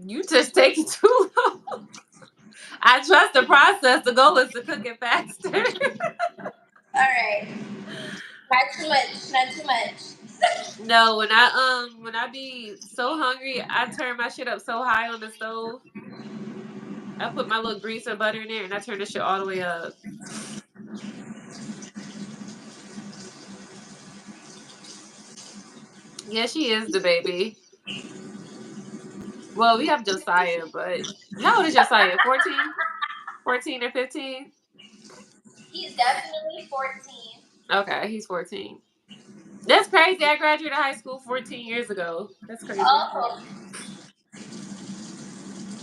Speaker 2: You just take it too long. I trust the process. The goal is to cook it faster.
Speaker 1: Alright. Not too much, not too much.
Speaker 2: No, when I be so hungry, I turn my shit up so high on the stove. I put my little grease and butter in there, and I turn the shit all the way up. Yeah, she is the baby. Well, we have Josiah, but how old is Josiah? 14? 14 or 15?
Speaker 1: He's definitely 14.
Speaker 2: Okay, he's 14. That's crazy. I graduated high school 14 years ago. That's crazy.
Speaker 1: Oh,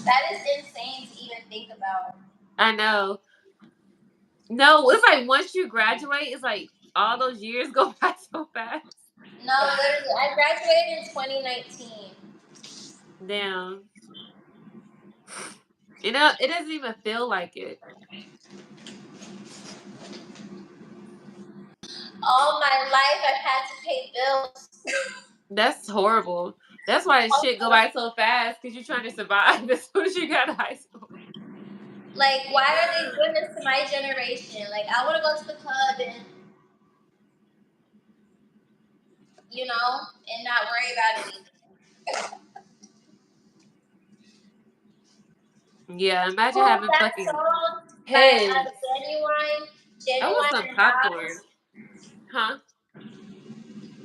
Speaker 1: that is insane to even think about.
Speaker 2: I know. No, it's like once you graduate, it's like all those years go by so fast.
Speaker 1: No, literally, I graduated in 2019.
Speaker 2: Damn. It doesn't even feel like it.
Speaker 1: All my life, I've had to pay bills.
Speaker 2: That's horrible. That's why shit go by so fast because you're trying to survive as soon as you got to high school.
Speaker 1: Like, why are they doing this to my generation? Like, I want to go to the club and, and not worry about anything.
Speaker 2: Yeah, imagine
Speaker 1: Oh,
Speaker 2: having
Speaker 1: that
Speaker 2: fucking
Speaker 1: song by
Speaker 2: heads.
Speaker 1: Genuine,
Speaker 2: I want
Speaker 1: Genuine
Speaker 2: some
Speaker 1: and
Speaker 2: popcorn.
Speaker 1: Nas.
Speaker 2: Huh?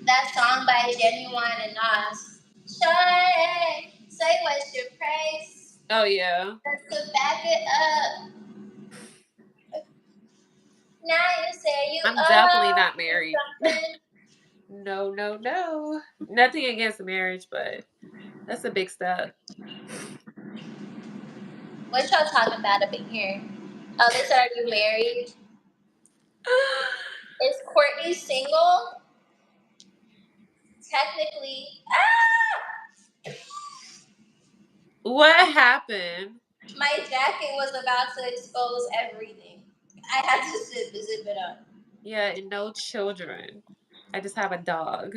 Speaker 1: That song by Genuine and Nas. Shawty, say what's your price?
Speaker 2: Oh yeah.
Speaker 1: Just to back it up. Now you say you
Speaker 2: I'm definitely
Speaker 1: owe
Speaker 2: not
Speaker 1: me
Speaker 2: married.
Speaker 1: something.
Speaker 2: No, no, no. Nothing against marriage, but that's a big step.
Speaker 1: What y'all talking about up in here? Oh, they said, are you married? Is Courtney single? Technically.
Speaker 2: What happened?
Speaker 1: My jacket was about to expose everything. I had to zip it up.
Speaker 2: Yeah, and no children. I just have a dog.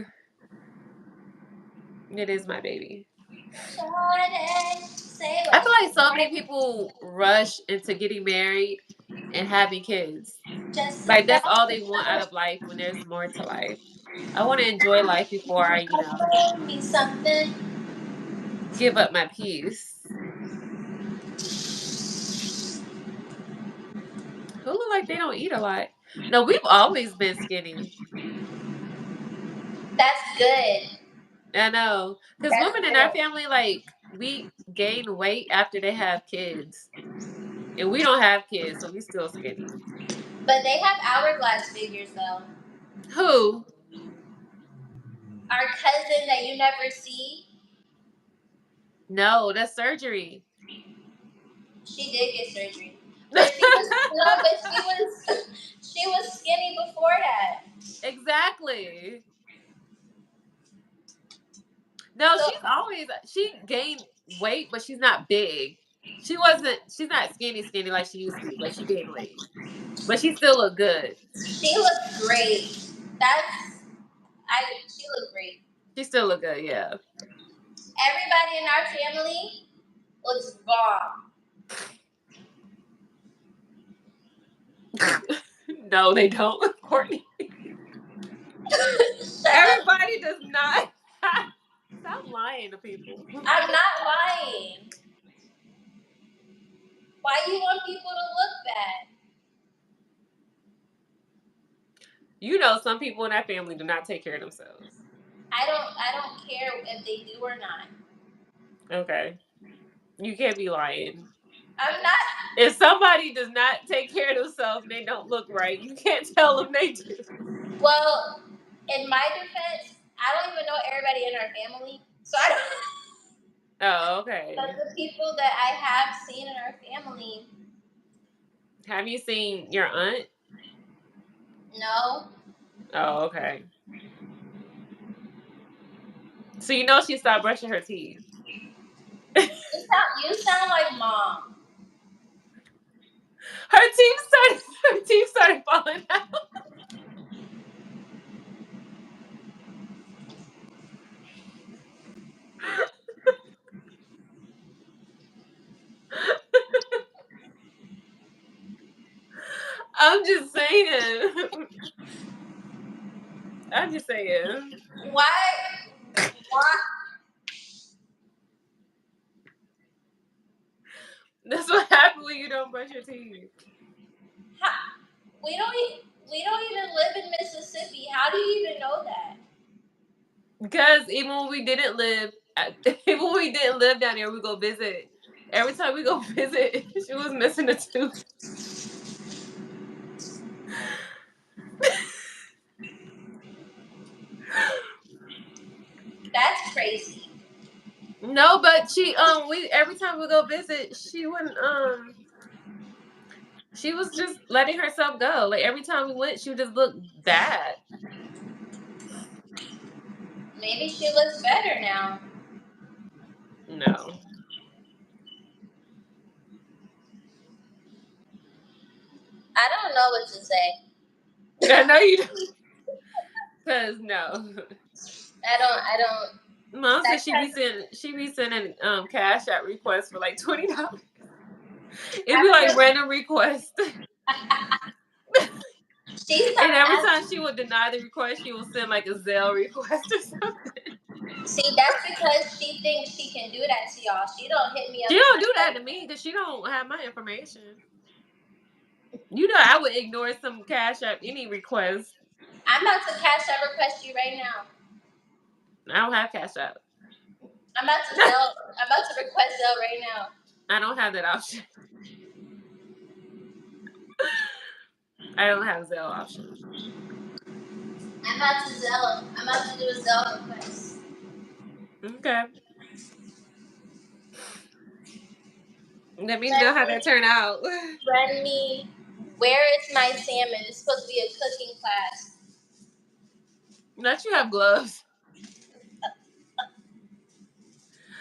Speaker 2: It is my baby.
Speaker 1: Shawty, say
Speaker 2: I feel
Speaker 1: what
Speaker 2: like so many people rush into getting married and having kids.
Speaker 1: just to
Speaker 2: Like
Speaker 1: back
Speaker 2: that's all they want out
Speaker 1: it
Speaker 2: of life when there's more to life. I want to enjoy life before I,
Speaker 1: up. Be something.
Speaker 2: give up my peace. Who look like they don't eat a lot? No, we've always been skinny.
Speaker 1: That's good.
Speaker 2: I know. Because
Speaker 1: That's
Speaker 2: women in our
Speaker 1: good.
Speaker 2: family, like, we gain weight after they have kids. And we don't have kids, so we still skinny.
Speaker 1: But they have hourglass figures though.
Speaker 2: Who?
Speaker 1: Our cousin that you never see,
Speaker 2: No, that's surgery.
Speaker 1: she did get surgery. But she was no, but she was skinny before that.
Speaker 2: Exactly. No,
Speaker 1: So
Speaker 2: she gained weight, but she's not big. She's not skinny like she used to be, but she gained weight. But she still look good.
Speaker 1: she looked great. She looked great.
Speaker 2: She still look good, yeah.
Speaker 1: Everybody in our family looks bomb.
Speaker 2: No, they don't, Courtney.
Speaker 1: Shut up.
Speaker 2: Everybody does not. Stop lying to people.
Speaker 1: I'm not lying. Why you want people to look bad?
Speaker 2: You know, some people in our family do not take care of themselves.
Speaker 1: I don't care if they do or not.
Speaker 2: Okay. You can't be lying.
Speaker 1: I'm not.
Speaker 2: If somebody does not take care of themselves and they don't look right, you can't tell them they do.
Speaker 1: Well, in my defense, I don't even know everybody in our family, so I don't.
Speaker 2: Oh, okay.
Speaker 1: But the people that I have seen in our family,
Speaker 2: Have you seen your aunt?
Speaker 1: no.
Speaker 2: Oh, okay. So you know she stopped brushing her teeth.
Speaker 1: You sound like mom.
Speaker 2: Her teeth started falling out. I'm just saying. I'm just saying.
Speaker 1: Why? Why?
Speaker 2: That's what happens when you don't brush your teeth.
Speaker 1: How, we don't even live in Mississippi. How do you even know that?
Speaker 2: Because even when we didn't live, even when we didn't live down there, we go visit. Every time we go visit, she was missing a tooth.
Speaker 1: That's crazy.
Speaker 2: No, but we every time we go visit, she was just letting herself go. Like every time we went, she would just look bad.
Speaker 1: Maybe she looks better now.
Speaker 2: No,
Speaker 1: I don't know what to say.
Speaker 2: I know you don't. Cause no,
Speaker 1: I don't.
Speaker 2: Mom said
Speaker 1: That kind
Speaker 2: she be sending cash out requests for like $20. It'd be
Speaker 1: I
Speaker 2: like
Speaker 1: feel,
Speaker 2: random requests.
Speaker 1: she
Speaker 2: And
Speaker 1: started
Speaker 2: every time
Speaker 1: asking.
Speaker 2: she would deny the request, she would send like a Zelle request or something.
Speaker 1: See, that's because she thinks she can do that to y'all. She don't hit me
Speaker 2: She
Speaker 1: up
Speaker 2: don't
Speaker 1: unless
Speaker 2: do that to me because she don't have my information. You know, I would ignore some cash app any request.
Speaker 1: I'm about to cash out request you right now.
Speaker 2: I don't have cash app.
Speaker 1: I'm about to request Zelle right now.
Speaker 2: I don't have that option. I don't have Zelle option.
Speaker 1: I'm about to do a Zelle request.
Speaker 2: Okay. Let me know how that
Speaker 1: Friendly,
Speaker 2: turned out.
Speaker 1: friendly. Where is my salmon? It's supposed to be a cooking class.
Speaker 2: Not you have gloves.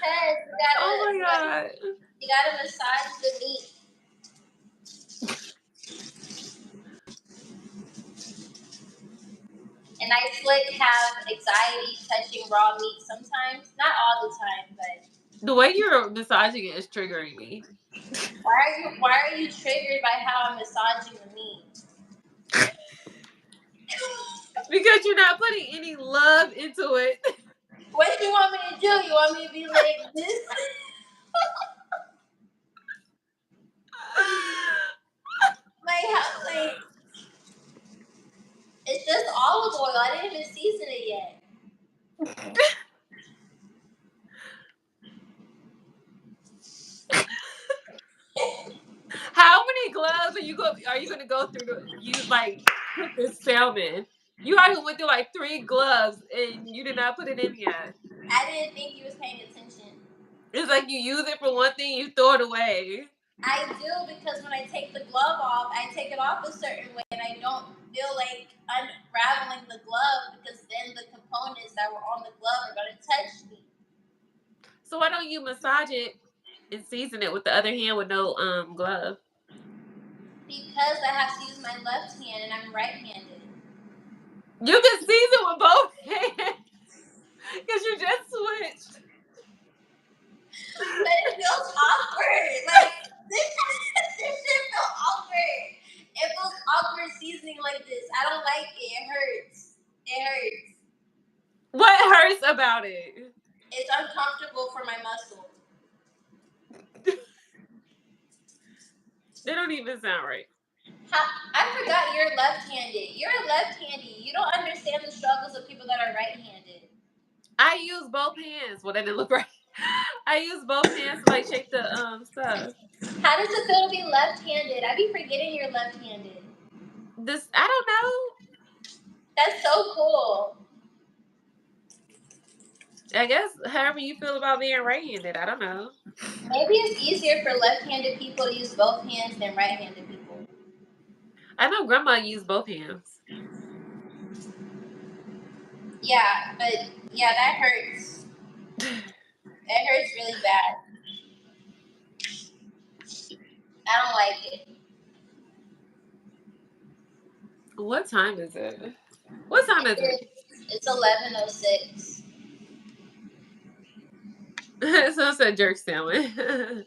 Speaker 1: Hey,
Speaker 2: Oh my god.
Speaker 1: you gotta massage the meat. And I slick have anxiety touching raw meat sometimes. Not all the time, but
Speaker 2: The way you're massaging it is triggering me.
Speaker 1: why are you triggered by how I'm massaging the meat?
Speaker 2: Because you're not putting any love into it.
Speaker 1: What you want me to do? You want me to be like this? Like it's just olive oil. I didn't even season it yet.
Speaker 2: How many gloves are you gonna go through to use like cook this salmon? You already went through like 3 gloves and you did not put it in yet.
Speaker 1: I didn't think you was paying attention.
Speaker 2: It's like you use it for one thing, you throw it away.
Speaker 1: I do because when I take the glove off, I take it off a certain way and I don't feel like unraveling the glove because then the components that were on the glove are going to touch me.
Speaker 2: So why don't you massage it and season it with the other hand with no glove?
Speaker 1: Because I have to use my left hand and I'm right-handed.
Speaker 2: You can season with both hands because you just switched.
Speaker 1: But it feels awkward. Like this shit feels awkward. It feels awkward seasoning like this. I don't like it. It hurts. It hurts.
Speaker 2: What hurts about it?
Speaker 1: It's uncomfortable for my muscles.
Speaker 2: They don't even sound right.
Speaker 1: I forgot you're left-handed. You're left-handed. You don't understand the struggles of people that are right-handed.
Speaker 2: I use both hands. Well, that didn't look right. I use both hands to like shake the stuff.
Speaker 1: How does it feel to be left-handed? I be forgetting you're left-handed.
Speaker 2: I don't know.
Speaker 1: That's so cool.
Speaker 2: I guess however you feel about being right-handed. I don't know.
Speaker 1: Maybe it's easier for left-handed people to use both hands than right-handed people.
Speaker 2: I know grandma used both hands.
Speaker 1: Yeah, but yeah, that hurts. It hurts really bad. I don't like it.
Speaker 2: What time is it? What time is it?
Speaker 1: It's 11:06.
Speaker 2: So it's a jerk salmon.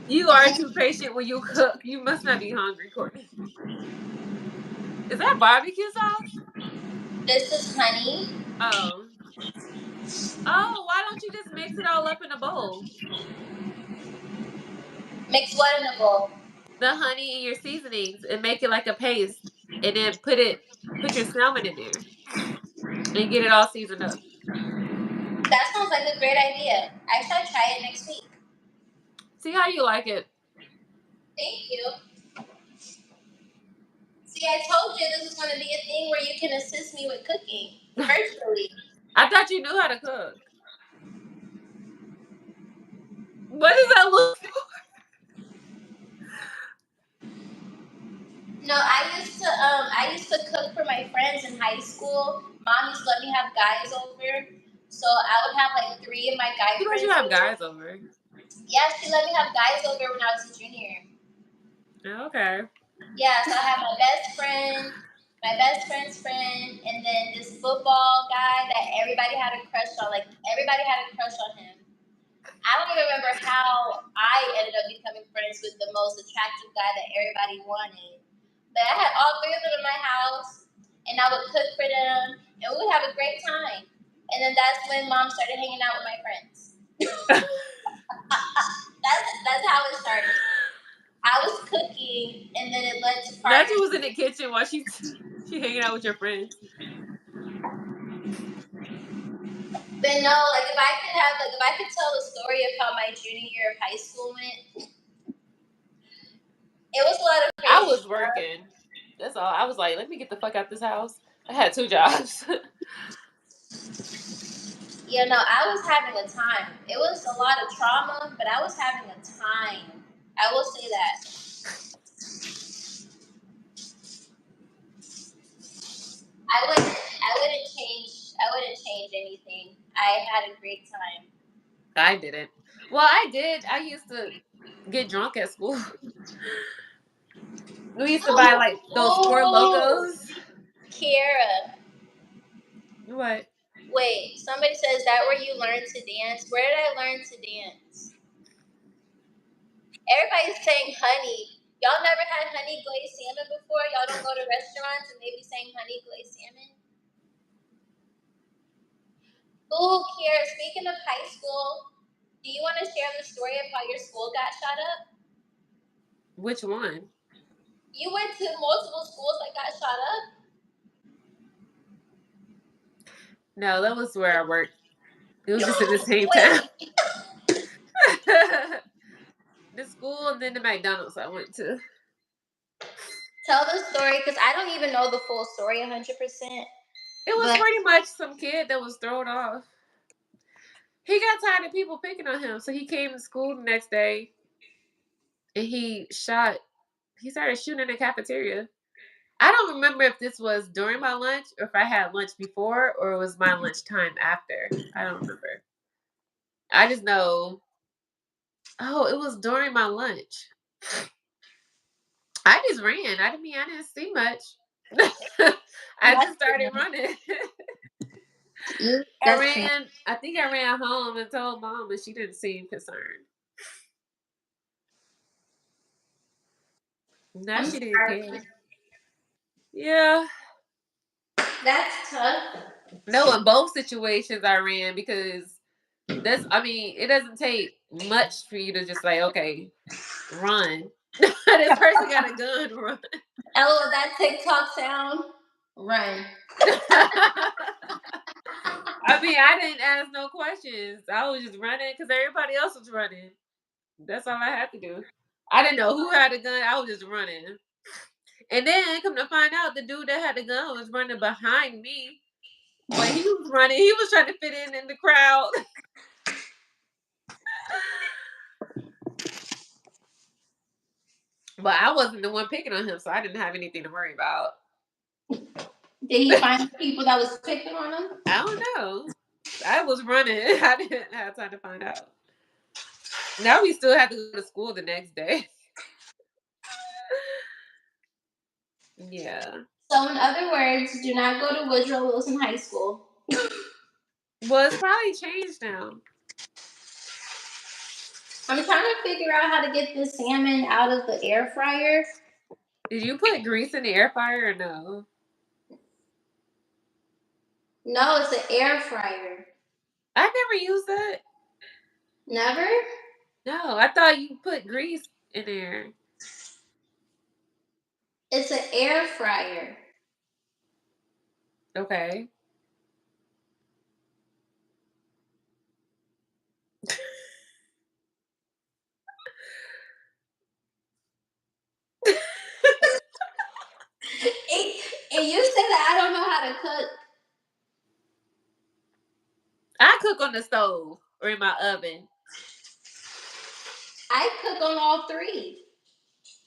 Speaker 2: You are too patient when you cook. You must not be hungry, Courtney. Is that barbecue sauce?
Speaker 1: This is honey.
Speaker 2: Oh. Oh, why don't you just mix it all up in a bowl?
Speaker 1: Mix what in a bowl?
Speaker 2: The honey and your seasonings and make it like a paste. And then put your salmon in there. And get it all seasoned up.
Speaker 1: That sounds like a great idea. I should try it next week.
Speaker 2: See how you like it.
Speaker 1: Thank you. See, I told you this is going to be a thing where you can assist me with cooking virtually.
Speaker 2: I thought you knew how to cook. What does that look for?
Speaker 1: No, I used to cook for my friends in high school. Mom used to let me have guys over, so I would have like 3 of my guy
Speaker 2: You
Speaker 1: friends.
Speaker 2: you have guys over.
Speaker 1: Yeah, she let me have guys over when I was a junior.
Speaker 2: Okay.
Speaker 1: Yeah, so I have my best friend, my best friend's friend, and then this football guy that everybody had a crush on. Like everybody had a crush on him. I don't even remember how I ended up becoming friends with the most attractive guy that everybody wanted. But I had all 3 of them in my house, and I would cook for them, and we would have a great time. And then that's when Mom started hanging out with my friends. That's how it started. I was cooking, and then it led to
Speaker 2: Now she
Speaker 1: parties.
Speaker 2: was in the kitchen while she hanging out with your friends.
Speaker 1: But no, like if I could tell the story of how my junior year of high school went, it was a lot of
Speaker 2: I
Speaker 1: crazy
Speaker 2: was
Speaker 1: stuff.
Speaker 2: working. That's all. I was like, let me get the fuck out this house. I had 2 jobs.
Speaker 1: You know, I was having a time. It was a lot of trauma, but I was having a time. I will say that. I wouldn't change anything. I had a great time.
Speaker 2: I didn't. Well, I did. I used to get drunk at school. We used to buy like those four
Speaker 1: Ooh,
Speaker 2: locos.
Speaker 1: Kiera.
Speaker 2: What?
Speaker 1: Wait, somebody says that where you learn to dance. Where did I learn to dance? Everybody's saying honey. Y'all never had honey glazed salmon before? Y'all don't go to restaurants and they be saying honey glazed salmon? Ooh, Kiera, speaking of high school, do you want to share the story of how your school got shot up?
Speaker 2: Which one?
Speaker 1: You went to multiple schools that got shot up?
Speaker 2: No, that was where I worked. It was just in the same town.
Speaker 1: Wait,
Speaker 2: The school and then the McDonald's I went to.
Speaker 1: tell the story because I don't even know the full story 100%.
Speaker 2: It was
Speaker 1: But
Speaker 2: pretty much some kid that was thrown off. He got tired of people picking on him, so he came to school the next day and he started shooting in the cafeteria. I don't remember if this was during my lunch or if I had lunch before or it was my lunch time after. I don't remember. I just know, oh, it was during my lunch. I just ran. I didn't see much. I just
Speaker 1: that's
Speaker 2: started running.
Speaker 1: that's crazy.
Speaker 2: I think I ran home and told mom and she didn't seem concerned. No,
Speaker 1: I'm
Speaker 2: she didn't
Speaker 1: sorry.
Speaker 2: care. Yeah.
Speaker 1: That's tough.
Speaker 2: No, in both situations I ran because it doesn't take much for you to just like, okay, run. This person got a gun, run.
Speaker 1: LOL, that TikTok sound. Run.
Speaker 2: I didn't ask no questions. I was just running because everybody else was running. That's all I had to do. I didn't know who had a gun. I was just running. And then come to find out the dude that had the gun was running behind me. When he was running, he was trying to fit in the crowd. But I wasn't the one picking on him, so I didn't have anything to worry about.
Speaker 1: Did he find people that was picking on him?
Speaker 2: I don't know. I was running. I didn't have time to find out. Now we still have to go to school the next day. Yeah.
Speaker 1: So, in other words, do not go to Woodrow Wilson High School.
Speaker 2: Well, it's probably changed now.
Speaker 1: I'm trying to figure out how to get this salmon out of the air fryer.
Speaker 2: Did you put grease in the air fryer or no?
Speaker 1: No, it's an air fryer.
Speaker 2: I never used that.
Speaker 1: Never?
Speaker 2: No, I thought you put grease in there.
Speaker 1: It's an air fryer.
Speaker 2: Okay.
Speaker 1: And you say that I don't know how to cook.
Speaker 2: I cook on the stove or in my oven.
Speaker 1: I cook on all three.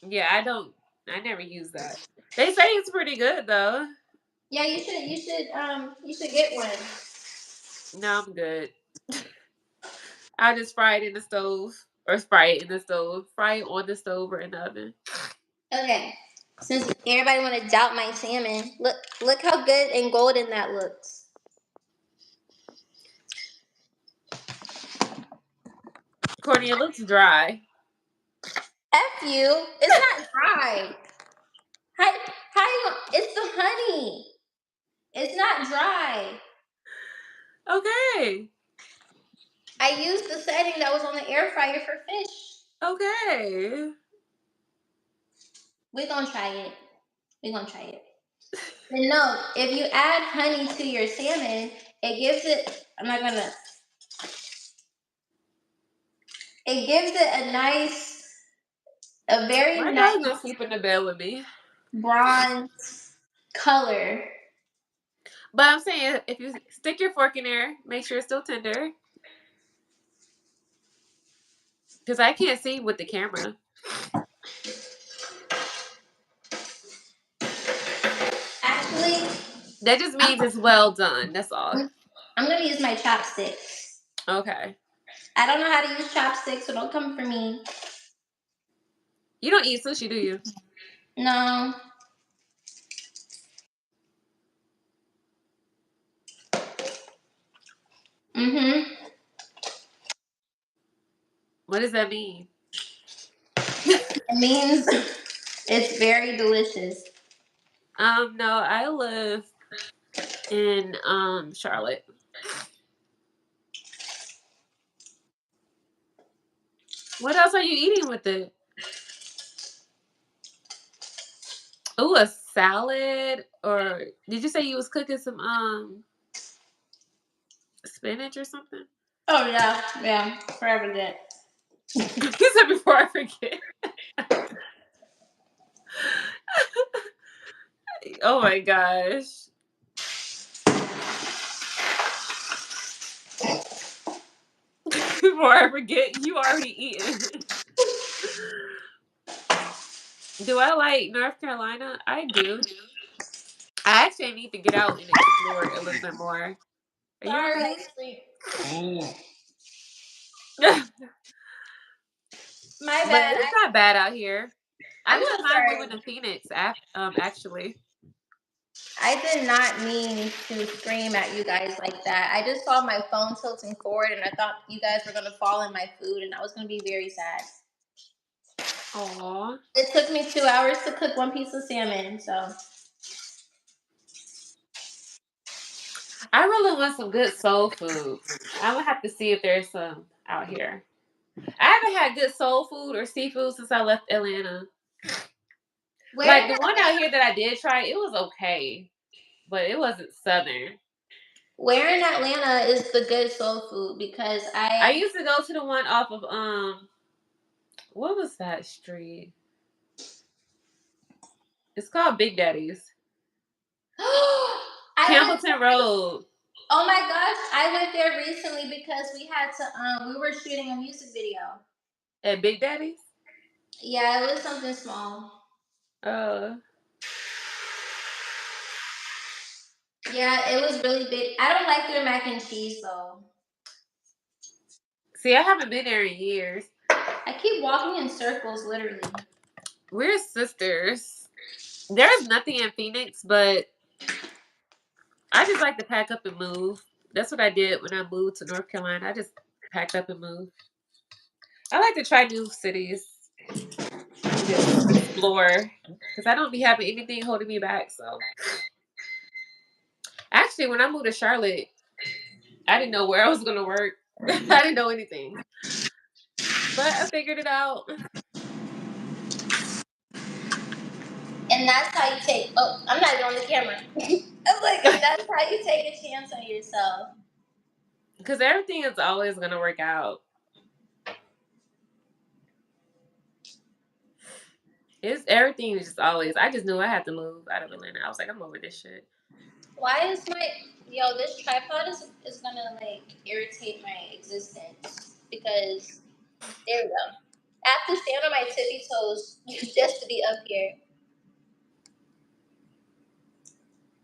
Speaker 2: Yeah, I never use that. They say it's pretty good though.
Speaker 1: Yeah, you should get one.
Speaker 2: No, I'm good. I just fry it in the stove or fry it in the stove. Fry it on the stove or in the oven.
Speaker 1: Okay. Since everybody want to doubt my salmon, look how good and golden that looks.
Speaker 2: Courtney, it looks dry.
Speaker 1: F you. It's not dry. How it's the honey. It's not dry.
Speaker 2: Okay.
Speaker 1: I used the setting that was on the air fryer for fish.
Speaker 2: Okay.
Speaker 1: We're gonna try it. We're gonna try it. And no, if you add honey to your salmon, It gives it. I'm not gonna. It gives it a very
Speaker 2: My
Speaker 1: nice
Speaker 2: dog's gonna sleep in the bed with me.
Speaker 1: bronze color.
Speaker 2: But I'm saying, if you stick your fork in there, make sure it's still tender. Because I can't see with the camera.
Speaker 1: Actually,
Speaker 2: That just
Speaker 1: I'm,
Speaker 2: means it's well done. That's all.
Speaker 1: I'm gonna use my chopsticks.
Speaker 2: Okay.
Speaker 1: I don't know how to use chopsticks, so don't come for me.
Speaker 2: You don't eat sushi, do you?
Speaker 1: No. Mm-hmm.
Speaker 2: What does that mean?
Speaker 1: It means it's very delicious.
Speaker 2: No, I live in Charlotte. What else are you eating with it? Oh, a salad? Or did you say you was cooking some spinach or something?
Speaker 1: Oh yeah. Forever good.
Speaker 2: You said before I forget. Oh my gosh. Before I forget, you already eaten. Do I like North Carolina? I do. I actually need to get out and explore a little bit more. Are you
Speaker 1: Sorry,
Speaker 2: okay?
Speaker 1: I sleep.
Speaker 2: But
Speaker 1: My bad.
Speaker 2: it's not bad out here. I
Speaker 1: I'm so
Speaker 2: wouldn't mind moving
Speaker 1: sorry.
Speaker 2: to Phoenix. Actually,
Speaker 1: I did not mean to scream at you guys like that. I just saw my phone tilting forward, and I thought you guys were gonna fall in my food, and I was gonna be very sad.
Speaker 2: aw,
Speaker 1: It took me 2 hours to cook one piece of salmon, so
Speaker 2: I really want some good soul food. I'm gonna have to see if there's some out here. I haven't had good soul food or seafood since I left Atlanta.
Speaker 1: where
Speaker 2: Like the one out here that I did try, it was okay, but it wasn't southern.
Speaker 1: where in Atlanta is the good soul food? Because
Speaker 2: I used to go to the one off of what was that street? It's called Big Daddy's.
Speaker 1: I went.
Speaker 2: Campbellton Road
Speaker 1: Oh my gosh, I went there recently because we had to. We were shooting a music video.
Speaker 2: at Big Daddy's.
Speaker 1: Yeah, it was something small.
Speaker 2: Uh,
Speaker 1: Yeah, it was really big. I don't like their mac and cheese though.
Speaker 2: See, I haven't been there in years.
Speaker 1: I keep walking in circles, literally.
Speaker 2: We're sisters. There's nothing in Phoenix, but I just like to pack up and move. That's what I did when I moved to North Carolina. I just packed up and moved. I like to try new cities and just explore because I don't be having anything holding me back. So, actually, when I moved to Charlotte, I didn't know where I was going to work. I didn't know anything, but I figured it out.
Speaker 1: And that's how you take. Oh, I'm not even on the camera. I'm like, and that's how you take a chance on yourself.
Speaker 2: Because everything is always going to work out. It's everything is just always. I just knew I had to move out of Atlanta. I was like, I'm over this shit.
Speaker 1: Why is my this tripod is gonna like irritate my existence because there we go. I have to stand on my tippy toes just to be up here.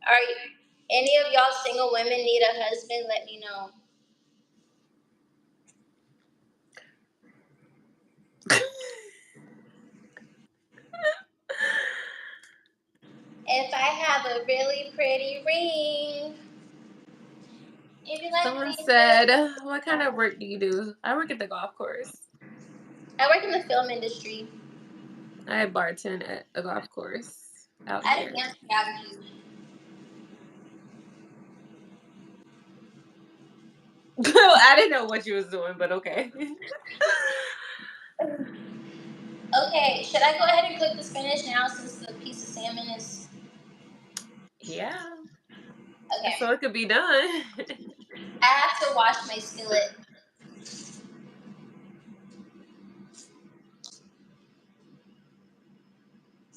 Speaker 1: Are any of y'all single women need a husband? Let me know. If I have a really pretty ring, if you like
Speaker 2: Someone
Speaker 1: me, say
Speaker 2: said, "What kind of work do you do?" I work at the golf course.
Speaker 1: I work in the film industry.
Speaker 2: I bartend at a golf course out
Speaker 1: I
Speaker 2: here.
Speaker 1: dance gravity.
Speaker 2: I didn't know what you was doing, but okay.
Speaker 1: Okay, should I go ahead and cook the spinach now since the piece of salmon is
Speaker 2: Yeah,
Speaker 1: okay?
Speaker 2: so it could be done.
Speaker 1: wash my skillet.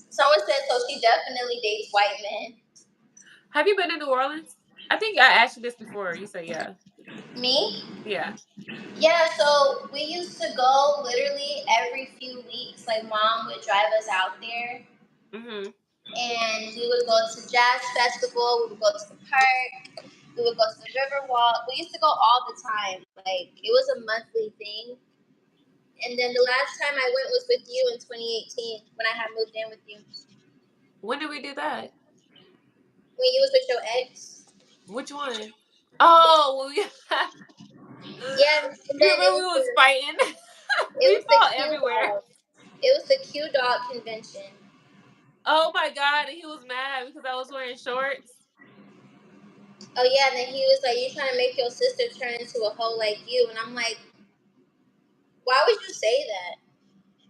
Speaker 1: Someone said so she definitely dates white men.
Speaker 2: Have you been in New Orleans? I think I asked you this before. You said yeah.
Speaker 1: Me?
Speaker 2: Yeah.
Speaker 1: Yeah, so we used to go literally every few weeks. Like, mom would drive us out there,
Speaker 2: Mhm.
Speaker 1: and we would go to jazz festival. We would go to the park. We would go to the river walk. We used to go all the time. Like, it was a monthly thing. And then the last time I went was with you in 2018 when I had moved in with you.
Speaker 2: When did we do that?
Speaker 1: When you was with your ex.
Speaker 2: Which one? Oh, well, yeah.
Speaker 1: Yeah, and
Speaker 2: You
Speaker 1: then
Speaker 2: remember we was fighting?
Speaker 1: it
Speaker 2: We
Speaker 1: was the
Speaker 2: fought
Speaker 1: Q
Speaker 2: everywhere.
Speaker 1: dog. It was the Q dog convention.
Speaker 2: Oh my god, and he was mad because I was wearing shorts.
Speaker 1: Oh yeah, and then he was like, "You trying to make your sister turn into a hoe like you?" And I'm like, "Why would you say that?"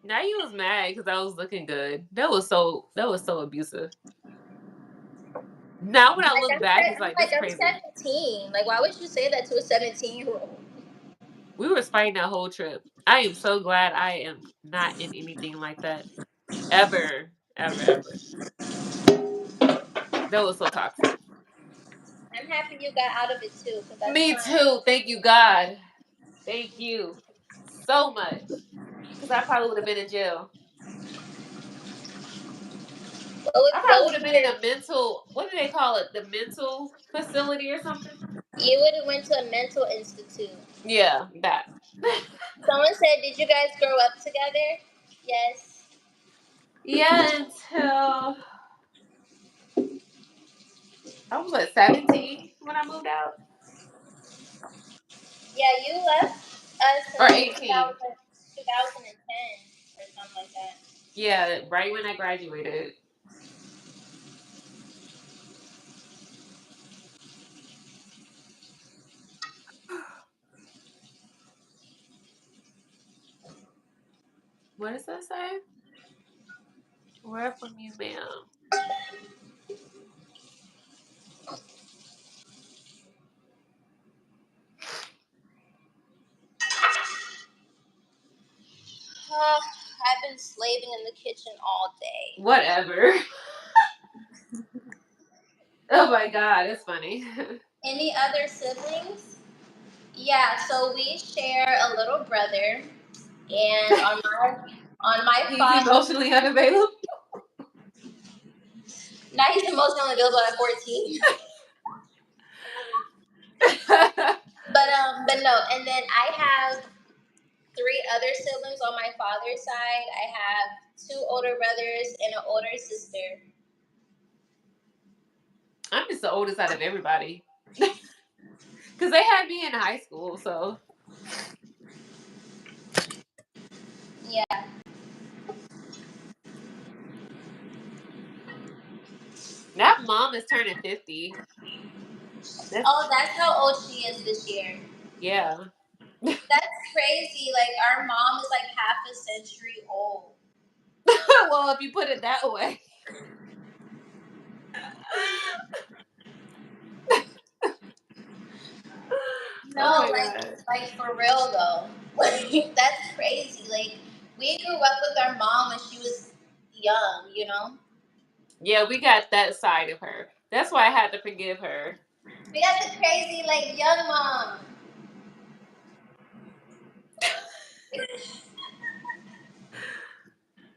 Speaker 2: Now he was mad because I was looking good. That was so abusive. Now when I
Speaker 1: Like
Speaker 2: look back, it's like this
Speaker 1: I'm
Speaker 2: crazy.
Speaker 1: 17. Like, why would you say that to a 17-year-old?
Speaker 2: We were fighting that whole trip. I am so glad I am not in anything like that. Ever. Ever, ever. That was so toxic.
Speaker 1: I'm happy you got out of it too, because that's
Speaker 2: Me
Speaker 1: fine.
Speaker 2: too. Thank you, God. Thank you so much. Because I probably would have been in jail. I probably
Speaker 1: What
Speaker 2: would
Speaker 1: was
Speaker 2: have been in
Speaker 1: your?
Speaker 2: a mental, what do they call it? The mental facility or something?
Speaker 1: You would have went to a mental institute.
Speaker 2: Yeah, that.
Speaker 1: Someone said, "Did you guys grow up together?" Yes.
Speaker 2: Yeah, until I was like 17 when I moved out.
Speaker 1: Yeah, you left us in
Speaker 2: Or
Speaker 1: like
Speaker 2: 18.
Speaker 1: 2010 or something like that.
Speaker 2: Yeah, right when I graduated. What does that say? Where from you, ma'am?
Speaker 1: I've been slaving in the kitchen all day.
Speaker 2: Whatever. Oh my god, it's funny.
Speaker 1: Any other siblings? Yeah, so we share a little brother, and on my
Speaker 2: He's
Speaker 1: father,
Speaker 2: emotionally unavailable.
Speaker 1: now he's emotionally available at 14. But no, and then I have three other siblings on my father's side. I have two older brothers and an older sister.
Speaker 2: I'm just the oldest out of everybody. Because they had me in high school, so.
Speaker 1: Yeah.
Speaker 2: That mom is turning 50. That's,
Speaker 1: Oh, that's how old she is this year.
Speaker 2: yeah.
Speaker 1: That's crazy. Like, our mom is like half a century old.
Speaker 2: Well, if you put it that way. Oh
Speaker 1: No,
Speaker 2: my god.
Speaker 1: like for real though. Like, that's crazy. Like, we grew up with our mom when she was young, you know?
Speaker 2: Yeah, we got that side of her. That's why I had to forgive her.
Speaker 1: We got the crazy, like, young mom.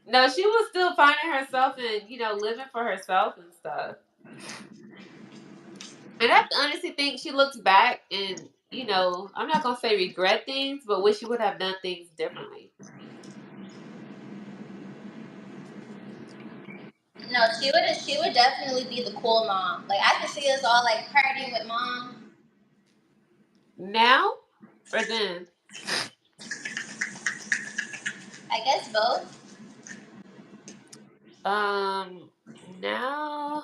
Speaker 2: No, she was still finding herself and, living for herself and stuff. And I honestly think she looks back and, I'm not going to say regret things, but wish she would have done things differently.
Speaker 1: No, she would definitely be the cool mom. Like, I could see us all like partying with mom.
Speaker 2: Now or then?
Speaker 1: I guess both.
Speaker 2: Now,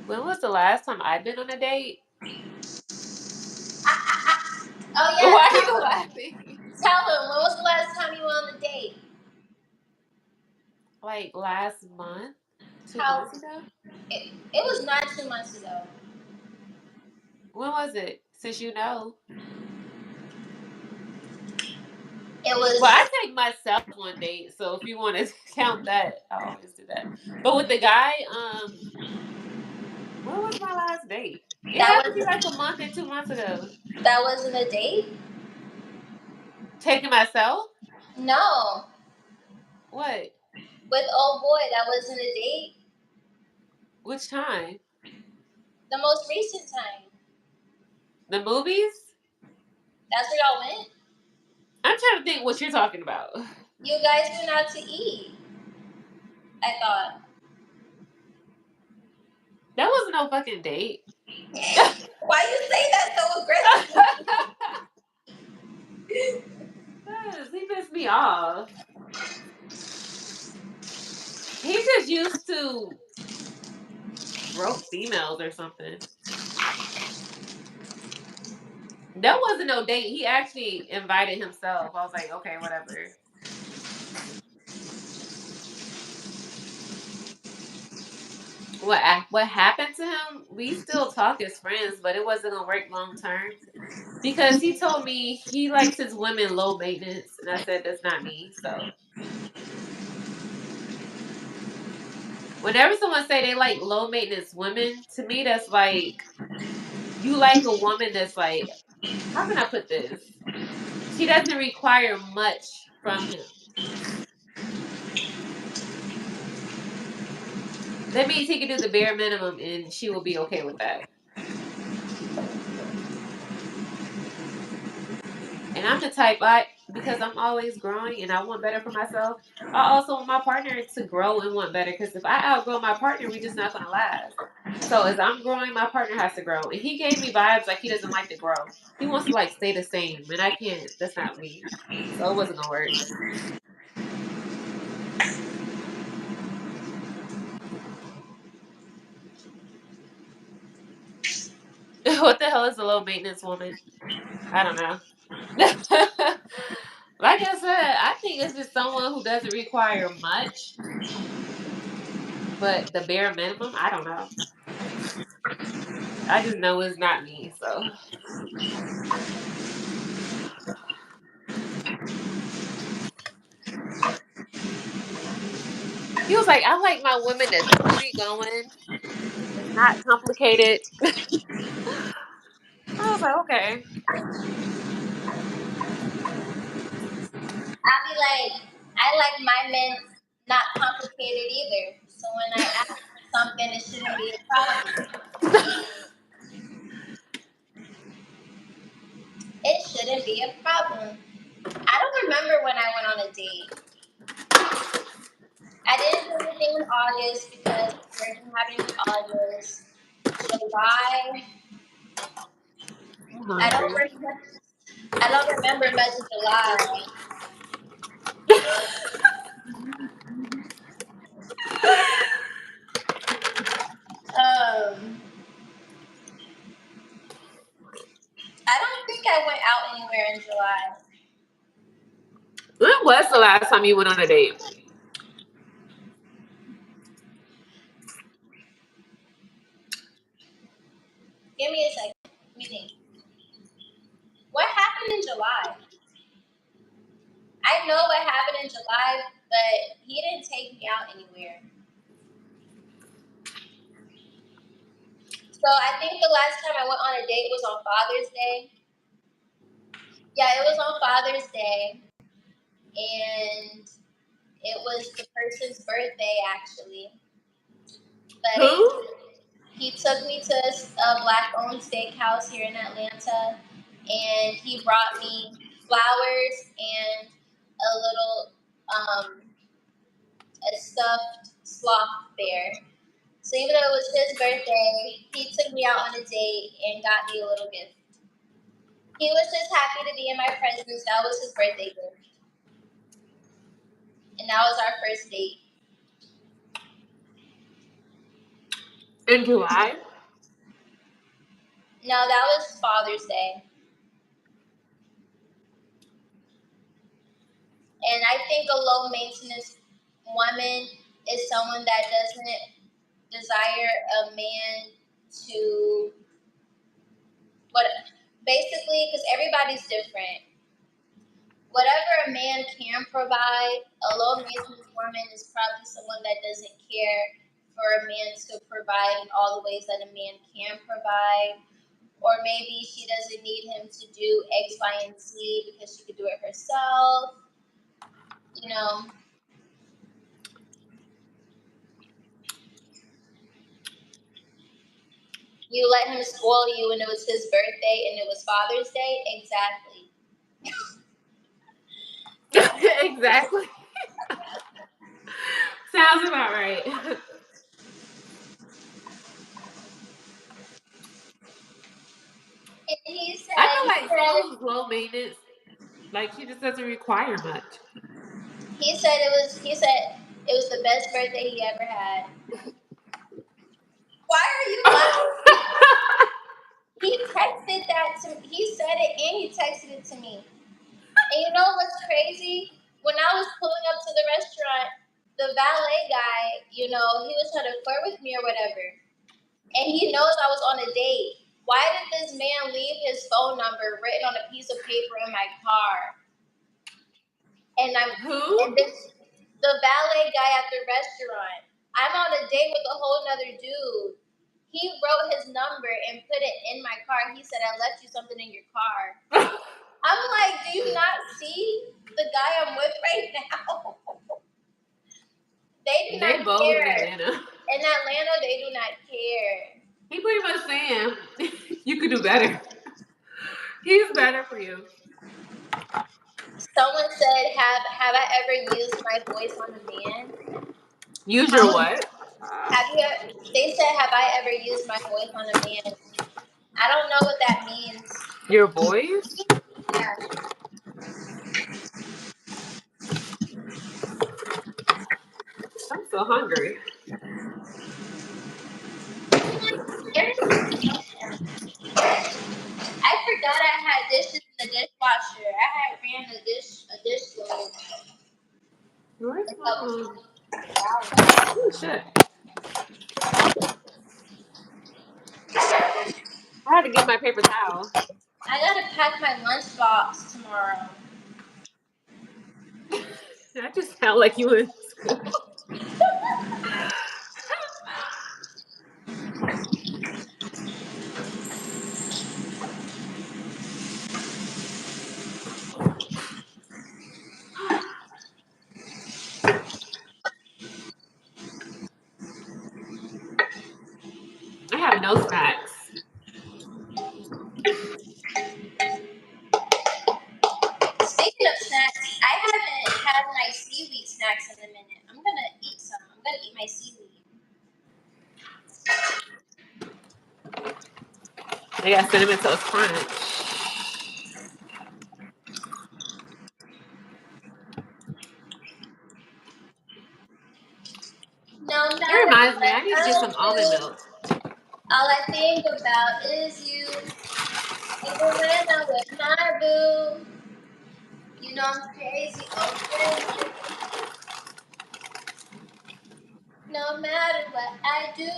Speaker 2: when was the last time I've been on a date?
Speaker 1: Oh yeah,
Speaker 2: Why are you laughing?
Speaker 1: tell him, when was the last time you were on a date?
Speaker 2: Like last month? 2
Speaker 1: How
Speaker 2: months ago?
Speaker 1: it was not 2 months ago.
Speaker 2: When was it? Since you know.
Speaker 1: It
Speaker 2: Well,
Speaker 1: was
Speaker 2: I take myself on dates, so if you want to count that, I always do that. But with the guy, when was my last date? It
Speaker 1: that
Speaker 2: had to be
Speaker 1: was
Speaker 2: like a month or 2 months ago.
Speaker 1: that wasn't a date.
Speaker 2: Taking myself?
Speaker 1: No,
Speaker 2: What?
Speaker 1: with old boy, that wasn't a date.
Speaker 2: Which time?
Speaker 1: The most recent time.
Speaker 2: The movies?
Speaker 1: That's where y'all went.
Speaker 2: I'm trying to think what you're talking about.
Speaker 1: You guys went out to eat. I thought.
Speaker 2: That wasn't no fucking date.
Speaker 1: Why you say that so aggressively?
Speaker 2: Yes, he pissed me off. He just used to rope females or something. That wasn't no date. He actually invited himself. I was like, okay, whatever. What happened to him? We still talk as friends, but it wasn't gonna work long term because he told me he likes his women low maintenance, and I said that's not me. So whenever someone say they like low maintenance women, to me that's like you like a woman that's like, how can I put this? She doesn't require much from him. That means he can do the bare minimum and she will be okay with that. And I'm the type, because I'm always growing and I want better for myself, I also want my partner to grow and want better. Because if I outgrow my partner, we just not gonna last. So as I'm growing, my partner has to grow. And he gave me vibes like he doesn't like to grow. He wants to like stay the same, and I can't. That's not me. So it wasn't gonna work. What the hell is a low maintenance woman? I don't know. Like I said, I think it's just someone who doesn't require much, but the bare minimum, I don't know. I just know it's not me. So he was like, I like my women that's free going. It's not complicated. I was like, okay.
Speaker 1: I'll be like, I like my men not complicated either. So when I ask for something, it shouldn't be a problem. It shouldn't be a problem. I don't remember when I went on a date. I didn't do anything in August because my birthday happened in August. July,
Speaker 2: I'm
Speaker 1: I don't
Speaker 2: hungry.
Speaker 1: remember. I don't remember much of July. I don't think I went out anywhere in July.
Speaker 2: When was the last time you went on a date?
Speaker 1: Give me a second. Let me think. What happened in July? I know what happened in July, but he didn't take me out anywhere. So I think the last time I went on a date was on Father's Day. Yeah, it was on Father's Day, and it was the person's birthday actually. But
Speaker 2: Who?
Speaker 1: he took me to a black-owned steakhouse here in Atlanta, and he brought me flowers and a little a stuffed sloth bear. So even though it was his birthday, he took me out on a date and got me a little gift. He was just happy to be in my presence. That was his birthday gift. And that was our first date.
Speaker 2: In July?
Speaker 1: No, that was Father's Day. And I think a low maintenance woman is someone that doesn't desire a man to Basically, because everybody's different. Whatever a man can provide, a low maintenance woman is probably someone that doesn't care for a man to provide in all the ways that a man can provide. Or maybe she doesn't need him to do X, Y, and Z because she could do it herself. You know, you let him spoil you when it was his birthday and it was Father's Day. Exactly.
Speaker 2: Exactly. Sounds about right.
Speaker 1: And he said,
Speaker 2: I feel like someone who's low maintenance, like she just doesn't require much.
Speaker 1: he said it was the best birthday he ever had. Why are you laughing? He texted that to me. He said it and he texted it to me. And you know what's crazy? When I was pulling up to the restaurant, the valet guy, he was trying to flirt with me or whatever. And he knows I was on a date. Why did this man leave his phone number written on a piece of paper in my car? And
Speaker 2: Who?
Speaker 1: the valet guy at the restaurant. I'm on a date with a whole nother dude. He wrote his number and put it in my car. He said, I left you something in your car. I'm like, do you not see the guy I'm with right now? They do
Speaker 2: They
Speaker 1: not
Speaker 2: both
Speaker 1: care.
Speaker 2: in Atlanta.
Speaker 1: In Atlanta, they do not care.
Speaker 2: He pretty much saying you could do better. He's better for you.
Speaker 1: Someone said, have I ever used my voice on a man?
Speaker 2: Use your what?
Speaker 1: They said, have I ever used my voice on a man? I don't know what that means.
Speaker 2: Your voice?
Speaker 1: Yeah.
Speaker 2: I'm so hungry.
Speaker 1: I forgot I had dishes in the dishwasher. I had ran a dish load.
Speaker 2: Where's
Speaker 1: It's
Speaker 2: my oh shit. I had to get my paper towel.
Speaker 1: I gotta pack my lunchbox tomorrow.
Speaker 2: I just sound like you in school. I have no snacks.
Speaker 1: Speaking of snacks, I haven't had my seaweed snacks in a minute. I'm gonna eat some. I'm gonna eat my seaweed.
Speaker 2: They got cinnamon toast crunch.
Speaker 1: No
Speaker 2: It
Speaker 1: matter
Speaker 2: reminds me,
Speaker 1: what
Speaker 2: I need to get
Speaker 1: I
Speaker 2: some almond
Speaker 1: do,
Speaker 2: milk.
Speaker 1: all I think about is you. Even when I'm with my boo, I'm crazy over you. No matter what I do,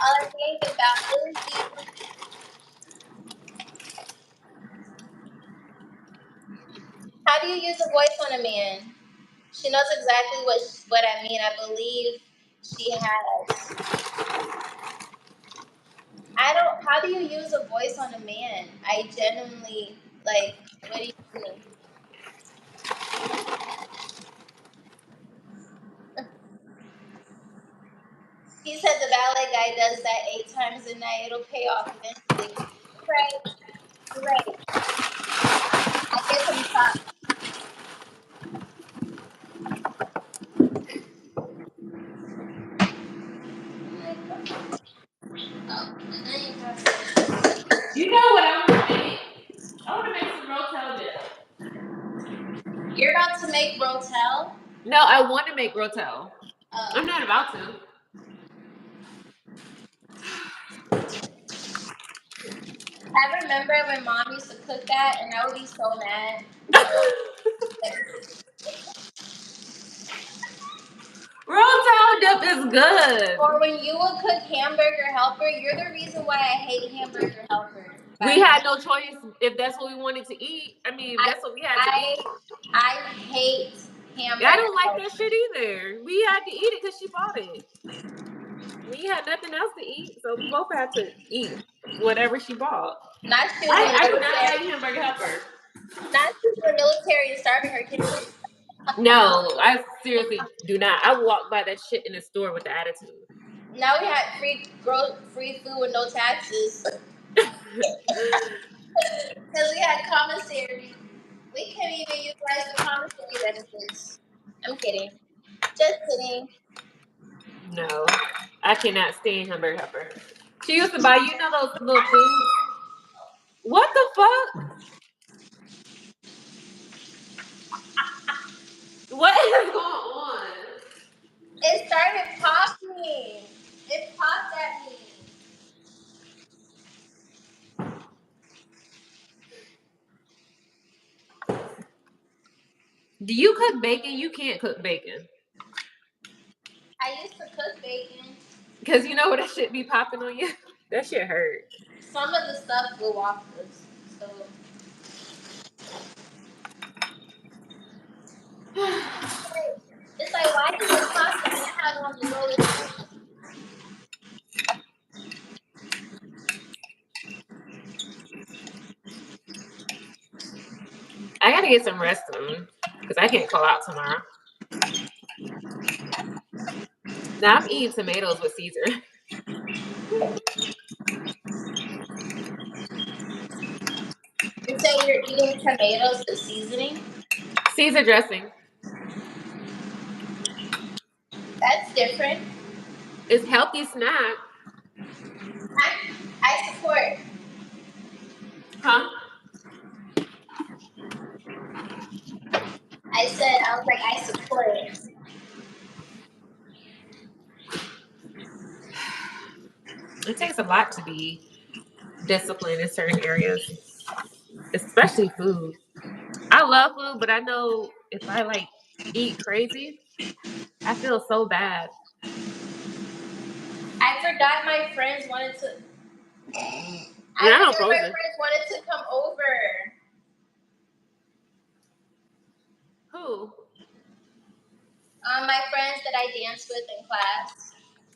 Speaker 1: all I think about is you. How do you use a voice on a man? She knows exactly what I mean. I believe she has. I don't. How do you use a voice on a man? I genuinely like. What do you mean? He said the ballet guy does that 8 times a night. It'll pay off eventually. Right. Right. I get some props. Oh, and then you have to.
Speaker 2: You know what I want to make? I want to make some rotel dip.
Speaker 1: You're about to make rotel.
Speaker 2: No, I want to make rotel. I'm
Speaker 1: Oh.
Speaker 2: not about to.
Speaker 1: I remember when mom used to cook that, and I would be so mad.
Speaker 2: Roll Tide dip is good.
Speaker 1: Or when you will cook hamburger helper, you're the reason why I hate hamburger helper.
Speaker 2: We had no choice if that's what we wanted to eat. I mean,
Speaker 1: I
Speaker 2: that's what we had to
Speaker 1: I
Speaker 2: eat.
Speaker 1: I hate hamburger.
Speaker 2: I don't like
Speaker 1: helper.
Speaker 2: that shit either. We had to eat it because she bought it. We had nothing else to eat, so we both had to eat whatever she bought.
Speaker 1: Not she was in the
Speaker 2: I do not
Speaker 1: military.
Speaker 2: like hamburger helper.
Speaker 1: Not she was in the military and starving her kids.
Speaker 2: No, I seriously do not. I walk by that shit in the store with the attitude.
Speaker 1: Now we had free food with no taxes. Because we had commissary. We couldn't even utilize the commissary benefits. I'm kidding. Just kidding.
Speaker 2: No, I cannot stand hamburger helper. She used to buy, those little foods. What the fuck? What is going on?
Speaker 1: It started popping. It popped at me.
Speaker 2: Do you cook bacon? You can't cook bacon.
Speaker 1: I used to cook bacon.
Speaker 2: Because you know what that shit be popping on you? That shit hurt.
Speaker 1: Some of the stuff blew off the stove. It's like, why is it pasta and I have it on the roller?
Speaker 2: I gotta get some rest soon because I can't call out tomorrow. Now I'm eating tomatoes with Caesar.
Speaker 1: You say you're eating tomatoes with seasoning?
Speaker 2: Caesar dressing.
Speaker 1: That's different.
Speaker 2: It's healthy snack.
Speaker 1: I support.
Speaker 2: Huh?
Speaker 1: I was like, I support it.
Speaker 2: It takes a lot to be disciplined in certain areas, especially food. I love food, but I know if I like eat crazy, I feel so bad.
Speaker 1: I forgot my friends wanted to. I
Speaker 2: Now I'm
Speaker 1: forgot my
Speaker 2: frozen.
Speaker 1: friends wanted to come over.
Speaker 2: Who?
Speaker 1: My friends that I danced with in class.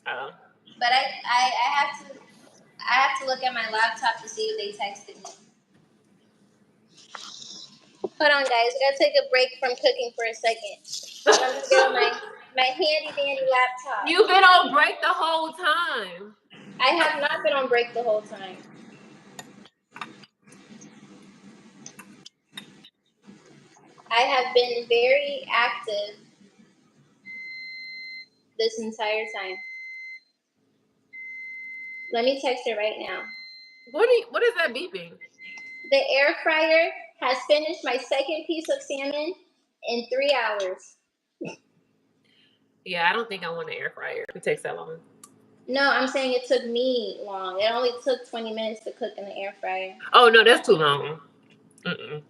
Speaker 2: Oh.
Speaker 1: But I have to look at my laptop to see if they texted me. Hold on, guys. We gotta take a break from cooking for a second. I'm gonna get on my handy dandy laptop.
Speaker 2: You've been on break the whole time.
Speaker 1: I have not been on break the whole time. I have been very active this entire time. Let me text her right now.
Speaker 2: What is that beeping?
Speaker 1: The air fryer has finished my second piece of salmon in 3 hours.
Speaker 2: Yeah, I don't think I want an air fryer. It takes that long.
Speaker 1: No, I'm saying it took me long. It only took 20 minutes to cook in the air fryer.
Speaker 2: Oh no, that's too long. Mm-mm.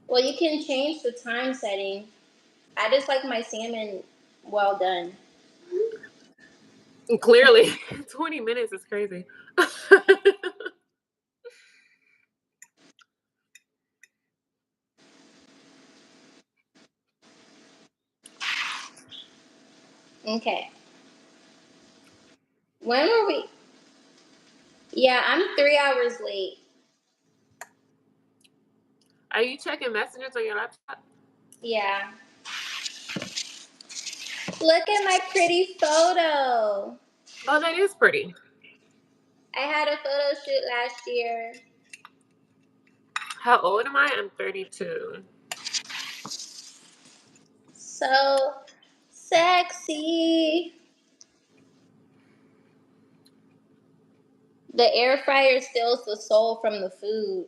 Speaker 1: Well, you can change the time setting. I just like my salmon well done.
Speaker 2: Clearly, 20 minutes is crazy.
Speaker 1: Okay. When were we? Yeah, I'm 3 hours late.
Speaker 2: Are you checking messages on your laptop?
Speaker 1: Yeah. Look at my pretty photo.
Speaker 2: Oh, that is pretty.
Speaker 1: I had a photo shoot last year.
Speaker 2: How old am I? I'm 32.
Speaker 1: So sexy. The air fryer steals the soul from the food.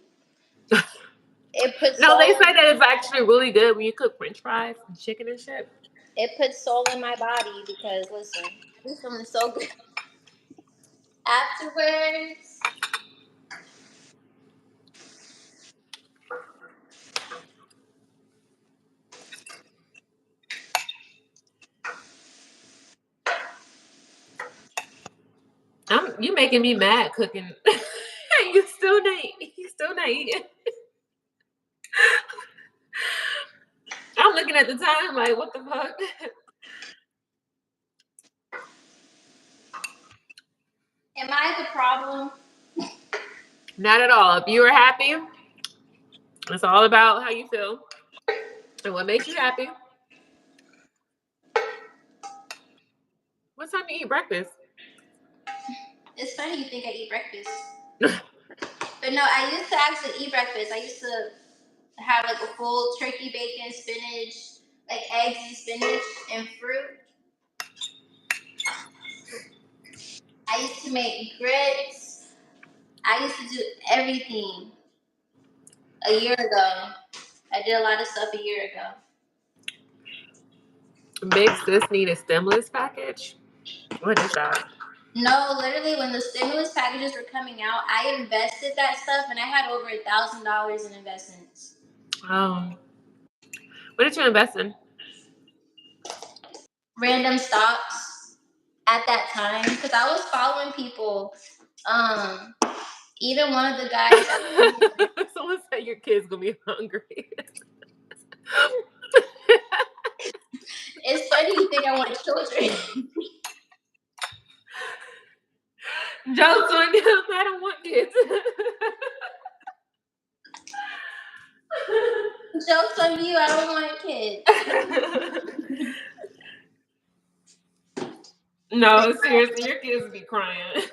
Speaker 1: It puts
Speaker 2: No, they
Speaker 1: soul.
Speaker 2: say that it's actually really good when you cook French fries and chicken and shit.
Speaker 1: It puts soul in my body because listen, I be feeling so good afterwards.
Speaker 2: You making me mad cooking. You still not eating. I'm looking at the time like, what the fuck?
Speaker 1: Am I the problem?
Speaker 2: Not at all. If you are happy, it's all about how you feel and what makes you happy. What time do you eat breakfast?
Speaker 1: It's funny you think I eat breakfast. But no, I used to actually eat breakfast. I used to have like a full turkey, bacon, spinach, like eggs and spinach and fruit. I used to make grits. I used to do everything a year ago. I did a lot of stuff a year ago.
Speaker 2: Big sis need a stimulus package. What is that?
Speaker 1: No, literally, when the stimulus packages were coming out, I invested that stuff, and I had over $1,000 in investments.
Speaker 2: What did you invest in?
Speaker 1: Random stocks at that time, because I was following people. Even one of the guys.
Speaker 2: Someone said your kid's gonna be hungry.
Speaker 1: It's funny you think I want children.
Speaker 2: Jokes on you. I don't want kids.
Speaker 1: Jokes on you. I don't want kids.
Speaker 2: No, seriously, your kids be crying.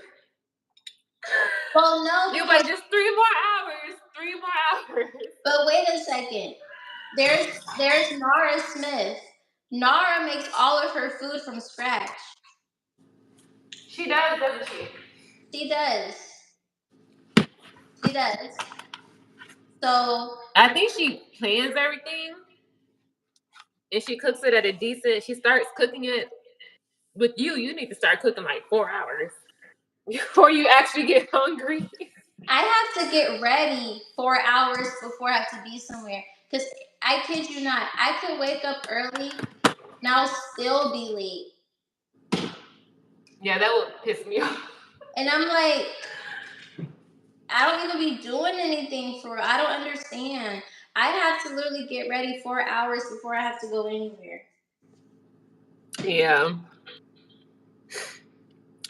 Speaker 1: Well, no.
Speaker 2: You're like, just 3 more hours. 3 more hours.
Speaker 1: But wait a second. There's Nara Smith. Nara makes all of her food from scratch.
Speaker 2: She does, doesn't she?
Speaker 1: She does. She does. So
Speaker 2: I think she plans everything, and she cooks it at a decent. She starts cooking it with you. You need to start cooking like 4 hours before you actually get hungry.
Speaker 1: I have to get ready 4 hours before I have to be somewhere. Because I kid you not, I could wake up early and I'll still be late.
Speaker 2: Yeah, that would piss me off.
Speaker 1: And I'm like, I don't even be doing anything for real. I don't understand. I have to literally get ready 4 hours before I have to go anywhere.
Speaker 2: Yeah.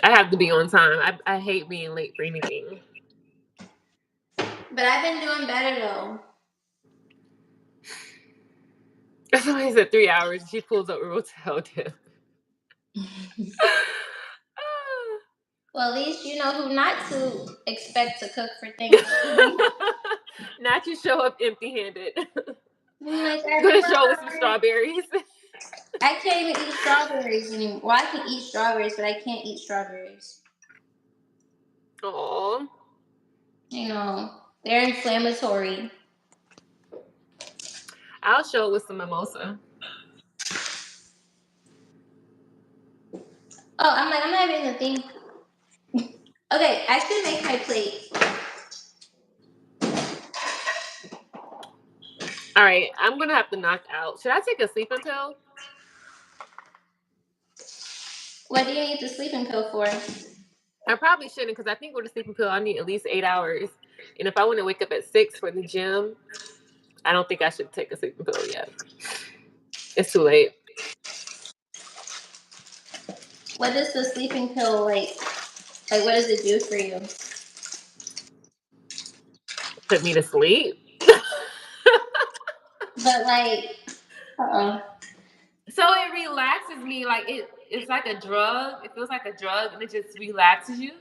Speaker 2: I have to be on time. I hate being late for anything.
Speaker 1: But I've been doing better though.
Speaker 2: Somebody said 3 hours. She pulls up a hotel tip.
Speaker 1: Well, at least you know who not to expect to cook for Thanksgiving.
Speaker 2: Not you show up empty-handed.
Speaker 1: Like,
Speaker 2: Gonna show with some strawberries.
Speaker 1: I can't even eat strawberries anymore. Well, I can eat strawberries, but I can't eat strawberries.
Speaker 2: Aww.
Speaker 1: You know, they're inflammatory.
Speaker 2: I'll show it with some mimosa.
Speaker 1: Oh, I'm not even the thing. Okay, I should make my plate.
Speaker 2: All right, I'm gonna have to knock out. Should I take a sleeping pill?
Speaker 1: What do you need the sleeping pill for?
Speaker 2: I probably shouldn't, because I think with a sleeping pill I need at least 8 hours. And if I want to wake up at 6 for the gym, I don't think I should take a sleeping pill yet. It's too late.
Speaker 1: What does the sleeping pill like? Like, what does it do for you?
Speaker 2: Put me to sleep.
Speaker 1: But like,
Speaker 2: So it relaxes me. Like it's like a drug. It feels like a drug, and it just relaxes you,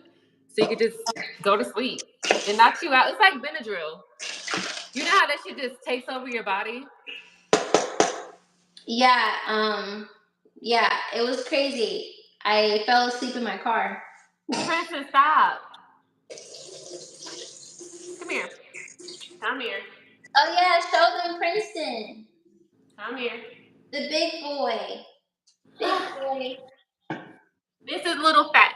Speaker 2: so you could just go to sleep. It knocks you out. It's like Benadryl. You know how that shit just takes over your body?
Speaker 1: Yeah, yeah, it was crazy. I fell asleep in my car.
Speaker 2: Princeton, stop. Come here. Come here.
Speaker 1: Oh yeah, Sheldon Princeton.
Speaker 2: Come here.
Speaker 1: The big boy. Big boy.
Speaker 2: This is little fat.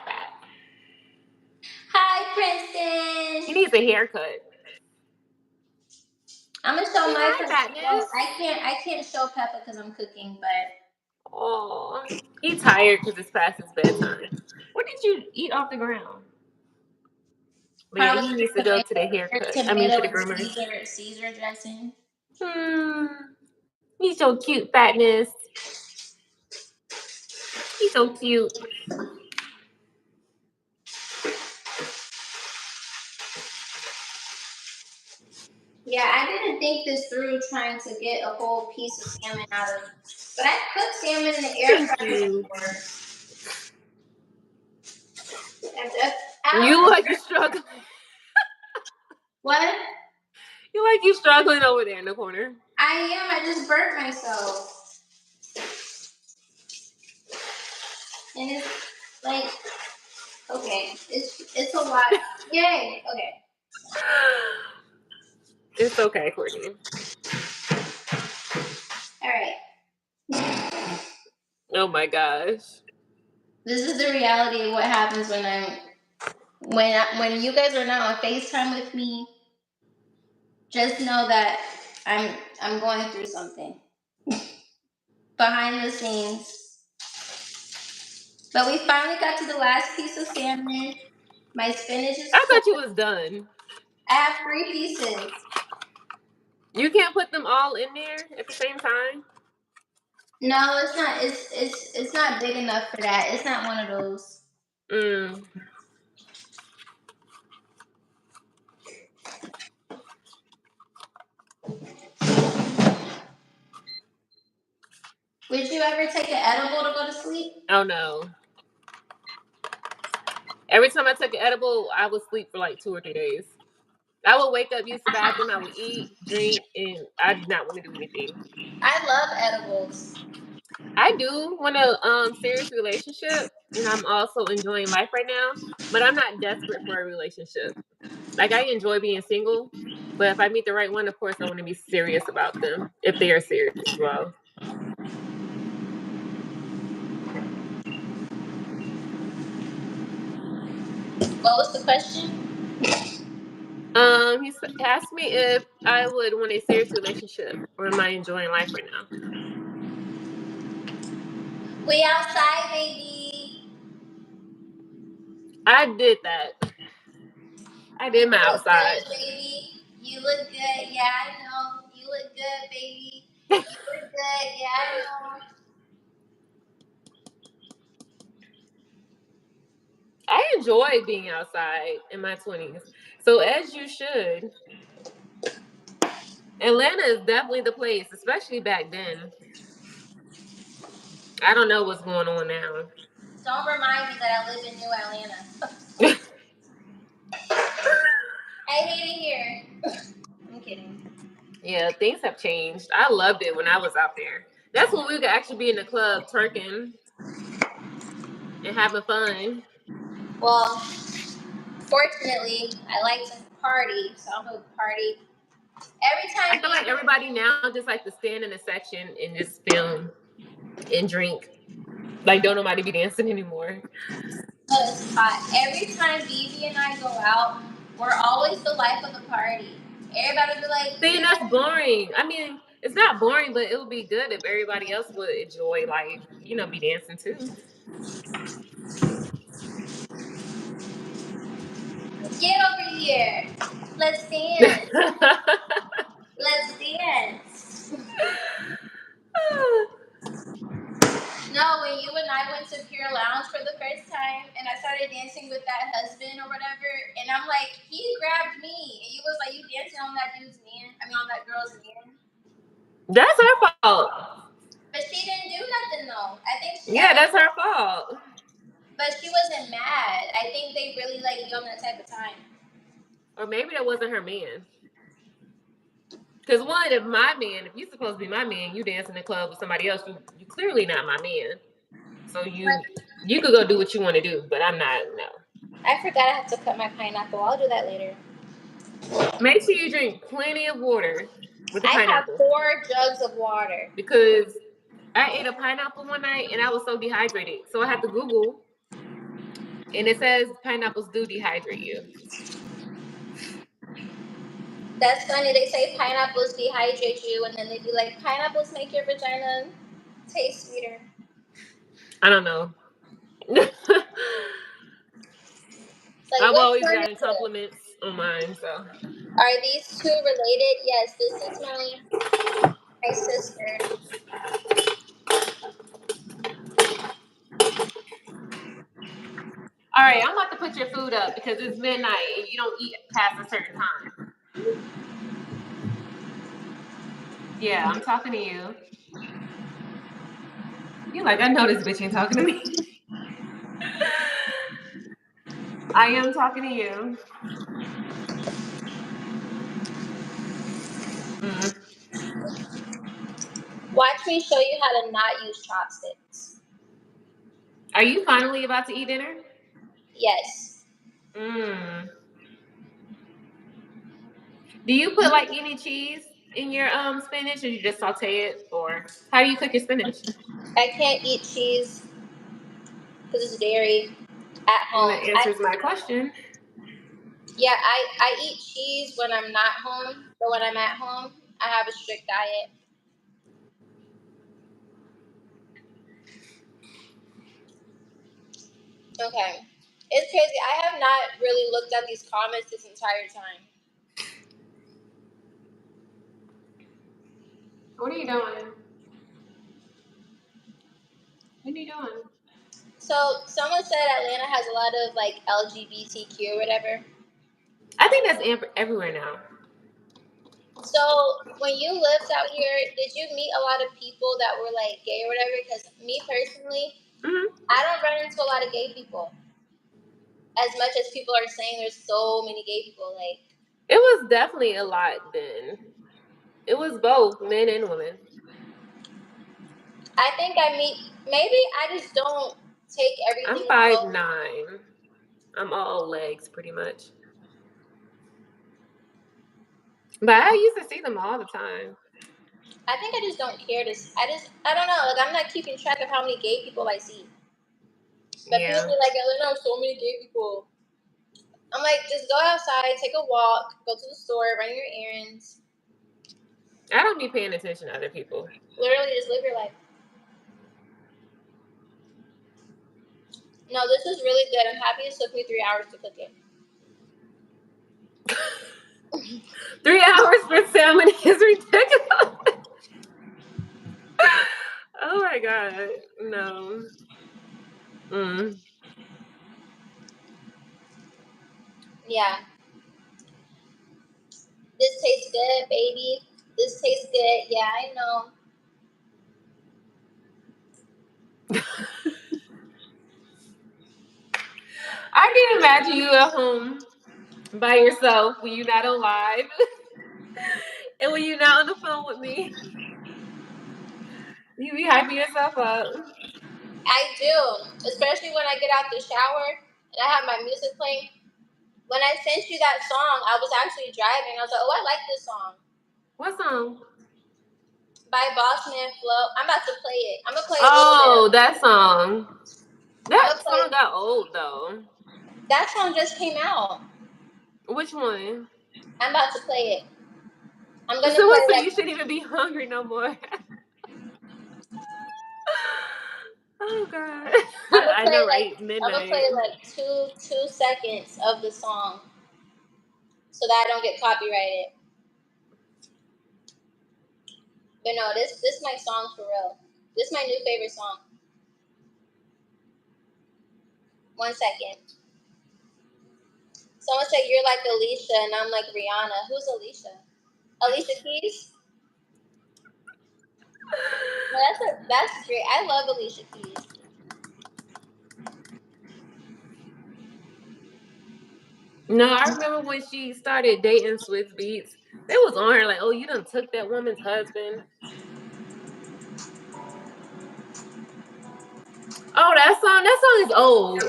Speaker 1: Hi, Princeton.
Speaker 2: He needs a haircut.
Speaker 1: I'm gonna show my Peppa.
Speaker 2: Fatness.
Speaker 1: I can't show Peppa because I'm cooking, but
Speaker 2: Oh, he's tired because it's past his bedtime. What did you eat off the ground? But yeah,
Speaker 1: Probably
Speaker 2: he needs to go to the haircut. I mean,
Speaker 1: tomato
Speaker 2: to the
Speaker 1: and
Speaker 2: groomer.
Speaker 1: Caesar dressing.
Speaker 2: Hmm. He's so cute, fatness. He's so cute.
Speaker 1: Yeah, I didn't think this through trying to get a whole piece of salmon out of, but I cooked salmon in the air
Speaker 2: Thank
Speaker 1: fryer
Speaker 2: you.
Speaker 1: before.
Speaker 2: You like you struggling.
Speaker 1: What?
Speaker 2: You like you struggling over there in the corner.
Speaker 1: I am. I just burnt myself, and it's like, okay, it's a lot. Yay. Okay.
Speaker 2: It's okay, Courtney.
Speaker 1: All right.
Speaker 2: Oh my gosh.
Speaker 1: This is the reality of what happens when you guys are not on FaceTime with me. Just know that I'm going through something behind the scenes. But we finally got to the last piece of salmon. My spinach is
Speaker 2: I
Speaker 1: cooked.
Speaker 2: thought you was done.
Speaker 1: I have 3 pieces.
Speaker 2: You can't put them all in there at the same time?
Speaker 1: No, it's not. It's not big enough for that. It's not one of those.
Speaker 2: Mm.
Speaker 1: Would you ever take an edible to go to sleep?
Speaker 2: Oh no. Every time I took an edible, I would sleep for like 2 or 3 days. I would wake up, use the bathroom, I would eat, drink, and I did not want to do anything.
Speaker 1: I love edibles.
Speaker 2: I do want a serious relationship, and I'm also enjoying life right now, but I'm not desperate for a relationship. Like, I enjoy being single, but if I meet the right one, of course, I want to be serious about them, if they are serious as well.
Speaker 1: What was the question?
Speaker 2: He asked me if I would want a serious relationship, or am I enjoying life right now?
Speaker 1: We outside, baby.
Speaker 2: I did that. I did my
Speaker 1: You look
Speaker 2: outside.
Speaker 1: good, baby. You look good. Yeah, I know. You look good, baby. You look good. Yeah, I know.
Speaker 2: I enjoy being outside in my 20s. So, as you should. Atlanta is definitely the place, especially back then. I don't know what's going on now.
Speaker 1: Don't remind me that I live in New Atlanta. I hate it here. I'm kidding.
Speaker 2: Yeah, things have changed. I loved it when I was out there. That's when we could actually be in the club twerking and having fun.
Speaker 1: Well, fortunately, I like to party, so I'm gonna party every
Speaker 2: I
Speaker 1: time.
Speaker 2: feel like everybody now just like to stand in a section and just film and drink. Like, don't nobody be dancing anymore.
Speaker 1: Oh, it's hot. Every time BB and I go out, we're always the life of the party. Everybody be like,
Speaker 2: See,
Speaker 1: "You
Speaker 2: that's
Speaker 1: guys
Speaker 2: boring. I mean, it's not boring, but it would be good if everybody else would enjoy life, be dancing too.
Speaker 1: get over here. Let's dance. Let's dance." No, when you and I went to Pure Lounge for the first time, and I started dancing with that husband or whatever, and I'm like, he grabbed me, and you was like, you dancing on that dude's man? I mean, on that girl's man.
Speaker 2: That's her fault.
Speaker 1: But she didn't do nothing though.
Speaker 2: Yeah, that's her fault.
Speaker 1: But she wasn't mad. I think they really like you on that type of time.
Speaker 2: Or maybe that wasn't her man. Because one, if you're supposed to be my man, you dance in the club with somebody else, you clearly not my man. So you could go do what you want to do, but I'm not. No.
Speaker 1: I forgot I have to cut my pineapple. I'll do that later.
Speaker 2: Make sure you drink plenty of water with the
Speaker 1: I have
Speaker 2: pineapple.
Speaker 1: 4 jugs of water.
Speaker 2: Because I ate a pineapple one night and I was so dehydrated. So I had to Google, and it says pineapples do dehydrate you.
Speaker 1: That's funny. They say pineapples dehydrate you, and then they be like, pineapples make your vagina taste sweeter.
Speaker 2: I don't know.
Speaker 1: Like,
Speaker 2: I've
Speaker 1: which
Speaker 2: always
Speaker 1: one
Speaker 2: gotten
Speaker 1: is it?
Speaker 2: compliments on mine, so.
Speaker 1: Are these two related? Yes, this is my sister.
Speaker 2: All right, I'm about to put your food up because it's midnight and you don't eat past a certain time. Yeah, I'm talking to you. You like, I know this bitch ain't talking to me. I am talking to you. Mm.
Speaker 1: Watch me show you how to not use chopsticks.
Speaker 2: Are you finally about to eat dinner?
Speaker 1: Yes.
Speaker 2: Mm. Do you put like any cheese in your spinach, or you just saute it, or how do you cook your spinach?
Speaker 1: I can't eat cheese because it's dairy at
Speaker 2: And
Speaker 1: home.
Speaker 2: that answers my question.
Speaker 1: I eat cheese when I'm not home, but when I'm at home, I have a strict diet. Okay. It's crazy. I have not really looked at these comments this entire time.
Speaker 2: What are you doing? What are you doing?
Speaker 1: So someone said Atlanta has a lot of like LGBTQ or whatever.
Speaker 2: I think that's everywhere now.
Speaker 1: So when you lived out here, did you meet a lot of people that were like gay or whatever? Because me personally,
Speaker 2: Mm-hmm.
Speaker 1: I don't run into a lot of gay people. As much as people are saying there's so many gay people, like
Speaker 2: It was definitely a lot then. It was both men and women.
Speaker 1: I think I meet maybe I just don't take
Speaker 2: I'm
Speaker 1: everything so
Speaker 2: 5'9". I'm all legs pretty much. But I used to see them all the time.
Speaker 1: I think I just don't care to I don't know, like I'm not keeping track of how many gay people I see. But people
Speaker 2: Yeah.
Speaker 1: be like, I know so many gay people. I'm like, just go outside, take a walk, go to the store, run your errands.
Speaker 2: I don't be paying attention to other people.
Speaker 1: Literally just live your life. No, this is really good. I'm happy it took me 3 hours to cook it.
Speaker 2: 3 hours for salmon is ridiculous. Oh my god. No. Mm.
Speaker 1: Yeah. This tastes good, baby. This tastes good. Yeah, I know.
Speaker 2: I can imagine you at home by yourself when you're not on live and when you're not on the phone with me. You be hyping yourself up.
Speaker 1: I do. Especially when I get out the shower and I have my music playing. When I sent you that song, I was actually driving. I was like, oh, I like this song.
Speaker 2: What song?
Speaker 1: By Bossman Flo. I'm about to play it. I'm gonna play a little bit of
Speaker 2: Oh,
Speaker 1: it.
Speaker 2: that song.
Speaker 1: I'm
Speaker 2: That
Speaker 1: gonna
Speaker 2: song
Speaker 1: play.
Speaker 2: got old though.
Speaker 1: That song just came out.
Speaker 2: Which one?
Speaker 1: I'm about to play it. I'm gonna
Speaker 2: So
Speaker 1: play
Speaker 2: what? So
Speaker 1: like
Speaker 2: you shouldn't even be hungry no more. Oh god.
Speaker 1: I'm gonna
Speaker 2: I
Speaker 1: play
Speaker 2: know,
Speaker 1: like
Speaker 2: right?
Speaker 1: I'm gonna
Speaker 2: Midnight.
Speaker 1: play like two seconds of the song so that I don't get copyrighted. But no, this my song for real. This is my new favorite song. 1 second. Someone said you're like Alicia and I'm like Rihanna. Who's Alicia? Alicia Keys? No, that's great. I love Alicia Keys.
Speaker 2: No, I remember when she started dating Swiss Beats. They was on her like, "Oh, you done took that woman's husband." Oh, that song. That song is old.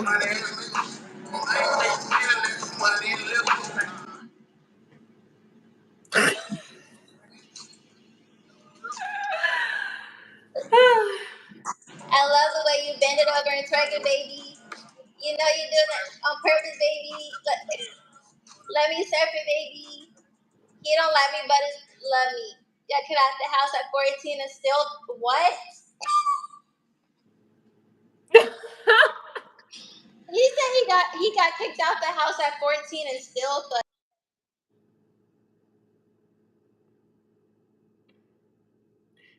Speaker 1: I love the way you bend it over and twerk it, baby. You know you do that on purpose, baby. Let me surf it, baby. He don't like me, but it's love me. Yeah, get out the house at 14 and still what? He said he got kicked out the house at 14 and still thought.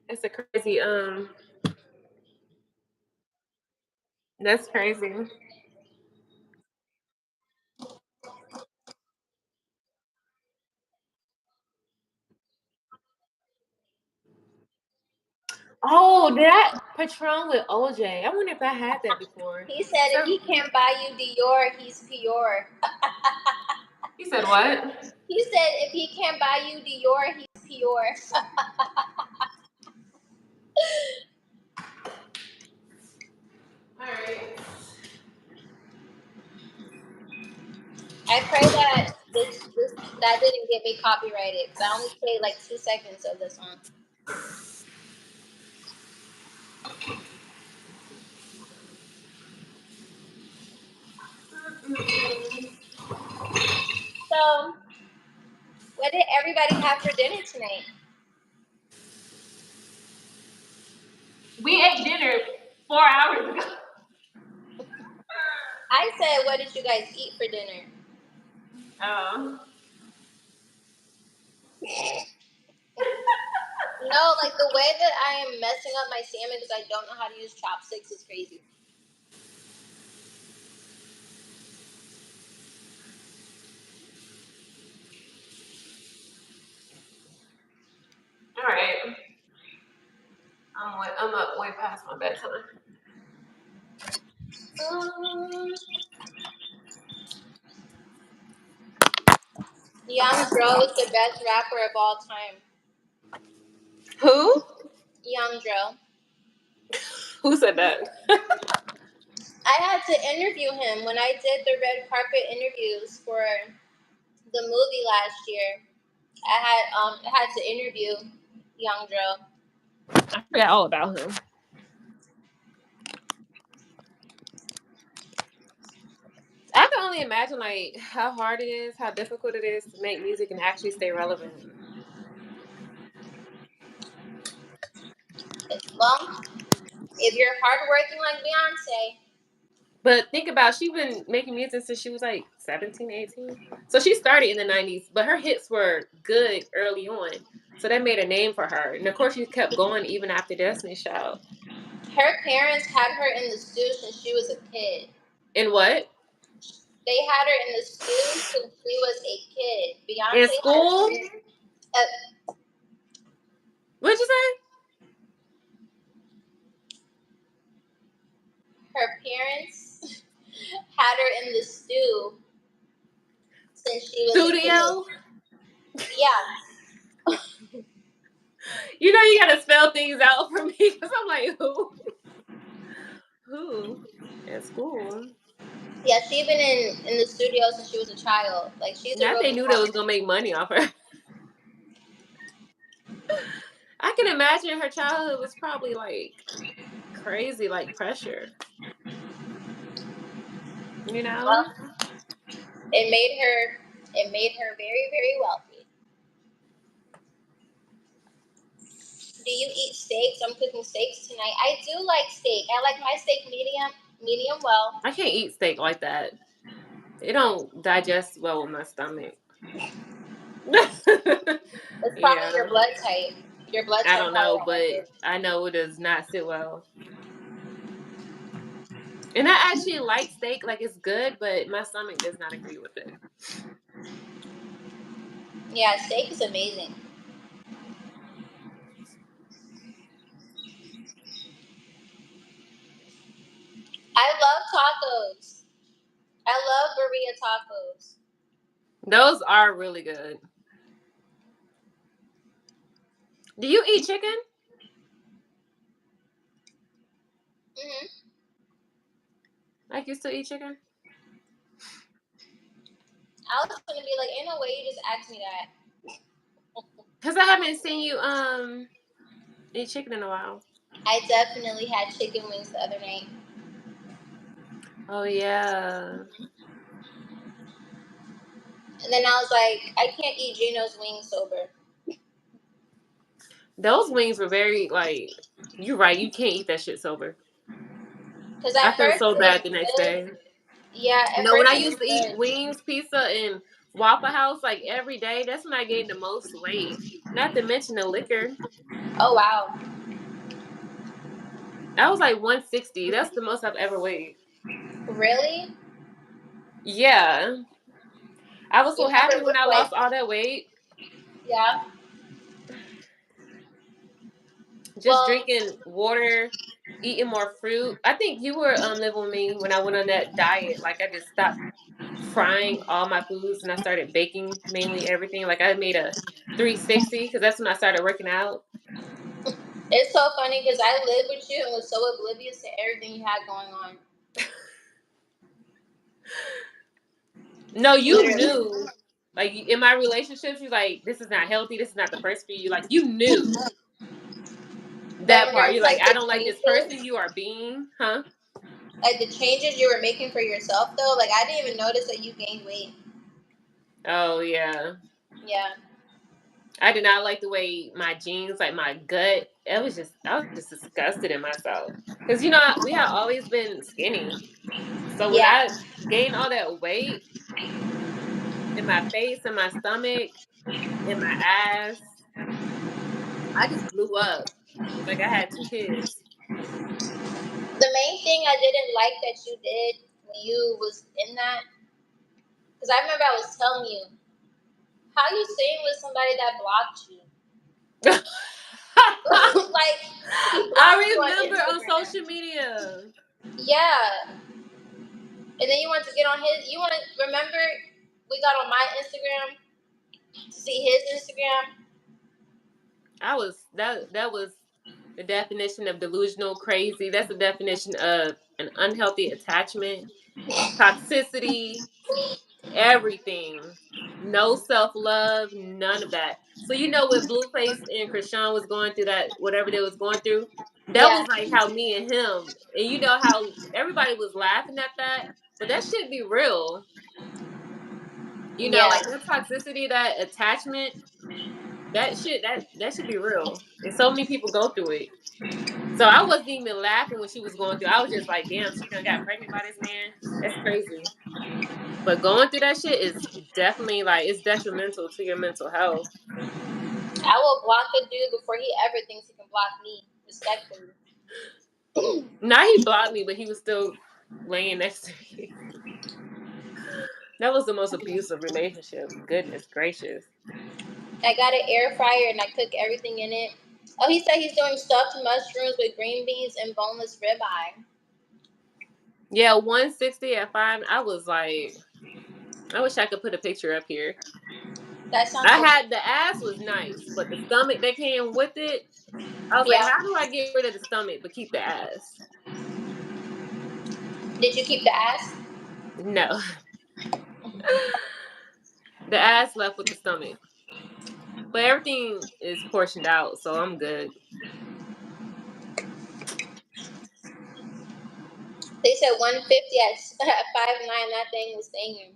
Speaker 2: It's a crazy that's crazy. Oh, did I Patron with OJ? I wonder if I had that before.
Speaker 1: He said if
Speaker 2: So
Speaker 1: he can't buy you Dior, he's pure.
Speaker 2: he said what?
Speaker 1: He said if he can't buy you Dior, he's pure.
Speaker 2: All right.
Speaker 1: I pray that this that didn't get me copyrighted because I only played like 2 seconds of the song. So, what did everybody have for dinner tonight?
Speaker 2: We ate dinner 4 hours ago.
Speaker 1: I said, what did you guys eat for dinner?
Speaker 2: Oh.
Speaker 1: No, like the way that I am messing up my salmon because I don't know how to use chopsticks is crazy.
Speaker 2: All right. I'm up way past my bedtime.
Speaker 1: Young Dro is the best rapper of all time.
Speaker 2: Who?
Speaker 1: Young Dro.
Speaker 2: Who said that?
Speaker 1: I had to interview him when I did the red carpet interviews for the movie last year. I had to interview Young Dro.
Speaker 2: I forgot all about him. I can only imagine like how hard it is, how difficult it is to make music and actually stay relevant.
Speaker 1: Well, if you're hardworking like Beyonce,
Speaker 2: But think about she's been making music since she was like 17, 18. So she started in the 90s, but her hits were good early on. So that made a name for her. And of course she kept going even after Destiny's Child.
Speaker 1: her parents had her in the stew since she was a kid.
Speaker 2: In what?
Speaker 1: They had her in the stew since she was a kid.
Speaker 2: In
Speaker 1: Beyonce
Speaker 2: school?
Speaker 1: had
Speaker 2: What'd you say?
Speaker 1: her parents had her in the stew since she was a
Speaker 2: Studio?
Speaker 1: kid. Yeah.
Speaker 2: You know you gotta spell things out for me because I'm like, who? Who? At school.
Speaker 1: Yeah, she's been in the studio since she was a child. Like she's a
Speaker 2: Not
Speaker 1: real
Speaker 2: they knew they was
Speaker 1: performer.
Speaker 2: gonna make money off her. I can imagine her childhood was probably like crazy, like pressure. You know?
Speaker 1: Well, it made her very, very wealthy. Do you eat steaks? I'm cooking steaks tonight. I do like steak. I like my steak medium well.
Speaker 2: I can't eat steak like that. It don't digest well with my stomach.
Speaker 1: It's probably your
Speaker 2: Yeah.
Speaker 1: blood type. Your blood
Speaker 2: I
Speaker 1: type
Speaker 2: don't
Speaker 1: probably
Speaker 2: know,
Speaker 1: don't like
Speaker 2: but
Speaker 1: it.
Speaker 2: I know it does not sit well. And I actually like steak, like it's good, but my stomach does not agree with it.
Speaker 1: Yeah, steak is amazing. I love tacos. I love burrito tacos.
Speaker 2: Those are really good. Do you eat chicken?
Speaker 1: Hmm.
Speaker 2: Like you still eat chicken?
Speaker 1: I was gonna be like, ain't no way you just asked me that.
Speaker 2: Because I haven't seen you eat chicken in a while.
Speaker 1: I definitely had chicken wings the other night.
Speaker 2: Oh yeah.
Speaker 1: And then I was like, I can't eat Gino's wings sober.
Speaker 2: Those wings were very like you're right, you can't eat that shit sober.
Speaker 1: Because
Speaker 2: I
Speaker 1: at
Speaker 2: felt
Speaker 1: first
Speaker 2: so
Speaker 1: it was
Speaker 2: bad the next
Speaker 1: good.
Speaker 2: day.
Speaker 1: Yeah,
Speaker 2: You
Speaker 1: at
Speaker 2: know, when
Speaker 1: first
Speaker 2: I
Speaker 1: it
Speaker 2: used
Speaker 1: was
Speaker 2: to eat
Speaker 1: good.
Speaker 2: wings, pizza, and Waffle House like every day, that's when I gained the most weight. Not to mention the liquor.
Speaker 1: Oh wow.
Speaker 2: I was like 160. That's the most I've ever weighed.
Speaker 1: Really?
Speaker 2: Yeah. I was
Speaker 1: You
Speaker 2: so
Speaker 1: never
Speaker 2: happy when
Speaker 1: looked
Speaker 2: I
Speaker 1: like
Speaker 2: lost all that weight.
Speaker 1: yeah.
Speaker 2: Just
Speaker 1: Well,
Speaker 2: drinking water, eating more fruit. I think you were living with me when I went on that diet. Like I just stopped frying all my foods and I started baking mainly everything. Like I made a 360 because that's when I started working out.
Speaker 1: it's so funny because I lived with you and was so oblivious to everything you had going on.
Speaker 2: No, you
Speaker 1: Literally.
Speaker 2: knew. Like in my relationships, you're like, this is not healthy. This is not the person for you. Like you knew
Speaker 1: But in
Speaker 2: that part.
Speaker 1: regards
Speaker 2: You're
Speaker 1: to
Speaker 2: like,
Speaker 1: like
Speaker 2: I
Speaker 1: the
Speaker 2: don't like this person
Speaker 1: changes,
Speaker 2: you are being, huh?
Speaker 1: like the changes you were making for yourself though, like I didn't even notice that you gained weight.
Speaker 2: Oh yeah.
Speaker 1: Yeah.
Speaker 2: I did not like the way my jeans, like my gut. I was just disgusted in myself. Cause you know we have always been skinny. So when
Speaker 1: Yeah.
Speaker 2: I gained all that weight in my face and my stomach, in my ass, I just blew up. Like I had 2 kids.
Speaker 1: The main thing I didn't like that you did when you was in that, because I remember I was telling you, how you staying with somebody that blocked you? Like he blocked
Speaker 2: I
Speaker 1: you on
Speaker 2: remember on
Speaker 1: Instagram.
Speaker 2: social media.
Speaker 1: Yeah. And then you want to get on his. You want to remember we got on my Instagram to see his Instagram.
Speaker 2: I was that was the definition of delusional crazy. That's the definition of an unhealthy attachment, toxicity, everything. No self love, none of that. So you know when Blueface and Krishan was going through that, whatever they was going through, that
Speaker 1: Yeah.
Speaker 2: was like how me and him, and you know how everybody was laughing at that, but that should be real. You know,
Speaker 1: Yeah.
Speaker 2: like that toxicity, that attachment, that should be real. And so many people go through it. So I wasn't even laughing when she was going through. I was just like, damn, she done got pregnant by this man. That's crazy. But going through that shit is definitely like it's detrimental to your mental health.
Speaker 1: I will block a dude before he ever thinks he can block me. Respectfully.
Speaker 2: Now he blocked me, but he was still laying next to me. That was the most abusive relationship. Goodness gracious.
Speaker 1: I got an air fryer and I cook everything in it. Oh, he said he's doing stuffed mushrooms with green beans and boneless ribeye.
Speaker 2: Yeah, 160 at 5. I was like, I wish I could put a picture up here.
Speaker 1: That sounds
Speaker 2: I
Speaker 1: so.
Speaker 2: had the ass was nice, but the stomach that came with it, I was like,
Speaker 1: Yeah.
Speaker 2: how do I get rid of the stomach but keep the ass?
Speaker 1: Did you keep the ass?
Speaker 2: No. The ass left with the stomach. But everything is portioned out, so I'm good.
Speaker 1: They said 150 at 5'9". That thing was singing.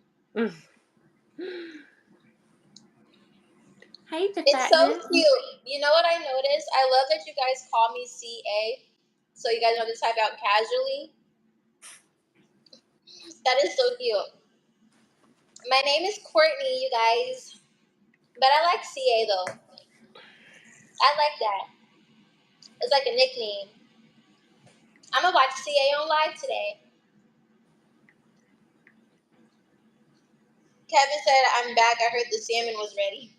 Speaker 2: Hey, the
Speaker 1: It's so
Speaker 2: fatness.
Speaker 1: cute. You know what I noticed? I love that you guys call me CA, so you guys know to type out casually. That is so cute. My name is Courtney, you guys, but I like CA though. I like that. It's like a nickname. I'm gonna watch CA on live today. Kevin said I'm back. I heard the salmon was ready.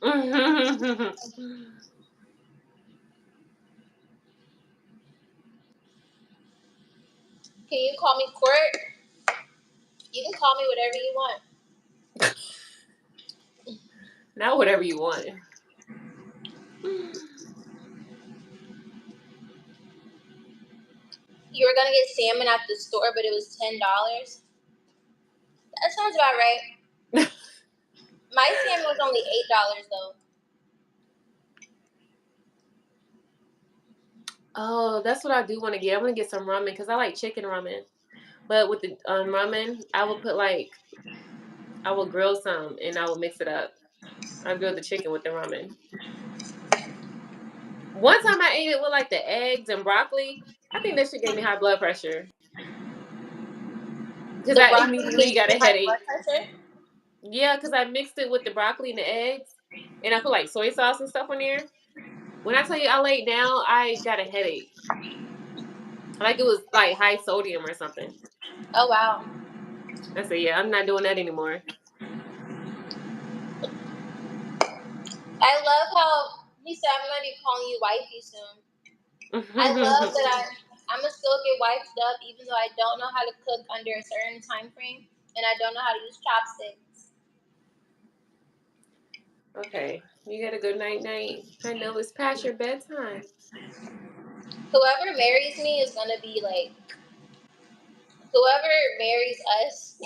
Speaker 1: Can you call me Court? You can call me whatever you want.
Speaker 2: Now whatever you want.
Speaker 1: You were gonna get salmon at the store, but it was $10. That sounds about right. My salmon was only $8 though.
Speaker 2: Oh, that's what I do want to get. I want to get some ramen because I like chicken ramen. But with the ramen, I will grill some and I will mix it up. I grill the chicken with the ramen. One time I ate it with like the eggs and broccoli. I think that shit gave me high blood pressure. because
Speaker 1: The
Speaker 2: I
Speaker 1: broccoli
Speaker 2: immediately
Speaker 1: gives
Speaker 2: got
Speaker 1: you
Speaker 2: a
Speaker 1: high blood
Speaker 2: headache.
Speaker 1: pressure.
Speaker 2: Yeah, because I mixed it with the broccoli and the eggs, and I put like soy sauce and stuff on there. When I tell you I laid down, I got a headache. Like it was like high sodium or something.
Speaker 1: Oh wow.
Speaker 2: I said, yeah, I'm not doing that anymore.
Speaker 1: I love how he said I'm gonna be calling you wifey soon. I love that I'm gonna still get wiped up even though I don't know how to cook under a certain time frame and I don't know how to use chopsticks.
Speaker 2: Okay, you got a good night. I know it's past your bedtime.
Speaker 1: Whoever marries me is gonna be like whoever marries us.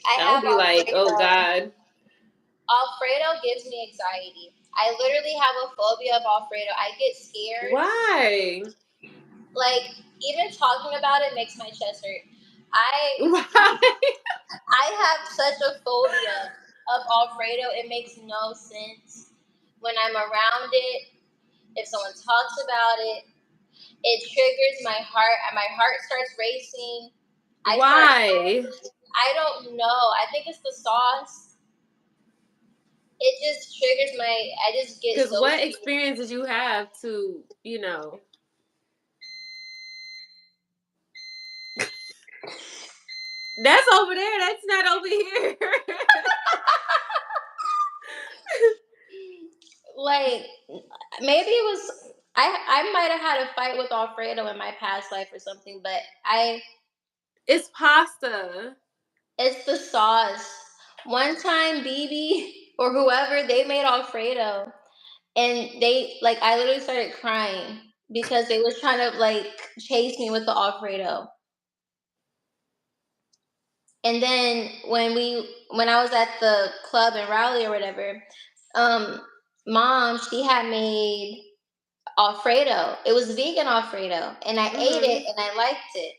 Speaker 1: I
Speaker 2: I would
Speaker 1: have
Speaker 2: be like, oh
Speaker 1: Alfredo.
Speaker 2: God.
Speaker 1: Alfredo gives me anxiety. I literally have a phobia of Alfredo. I get scared.
Speaker 2: Why?
Speaker 1: Like even talking about it makes my chest hurt. I
Speaker 2: Why?
Speaker 1: I have such a phobia of Alfredo. It makes no sense. When I'm around it, if someone talks about it, it triggers my heart and my heart starts racing. I start
Speaker 2: Why?
Speaker 1: I don't know. I think it's the sauce. It just triggers my I just get
Speaker 2: Because
Speaker 1: so
Speaker 2: what
Speaker 1: scared.
Speaker 2: experience did you have to, That's over there. That's not over here.
Speaker 1: Like maybe it was I might have had a fight with Alfredo in my past life or something, but I
Speaker 2: It's pasta.
Speaker 1: it's the sauce. One time BB or whoever they made Alfredo and they like I literally started crying because they was trying to like chase me with the Alfredo. And then when I was at the club in Raleigh or whatever, um, mom she had made Alfredo. It was vegan Alfredo, and I ate it
Speaker 2: Hmm.
Speaker 1: and I liked it.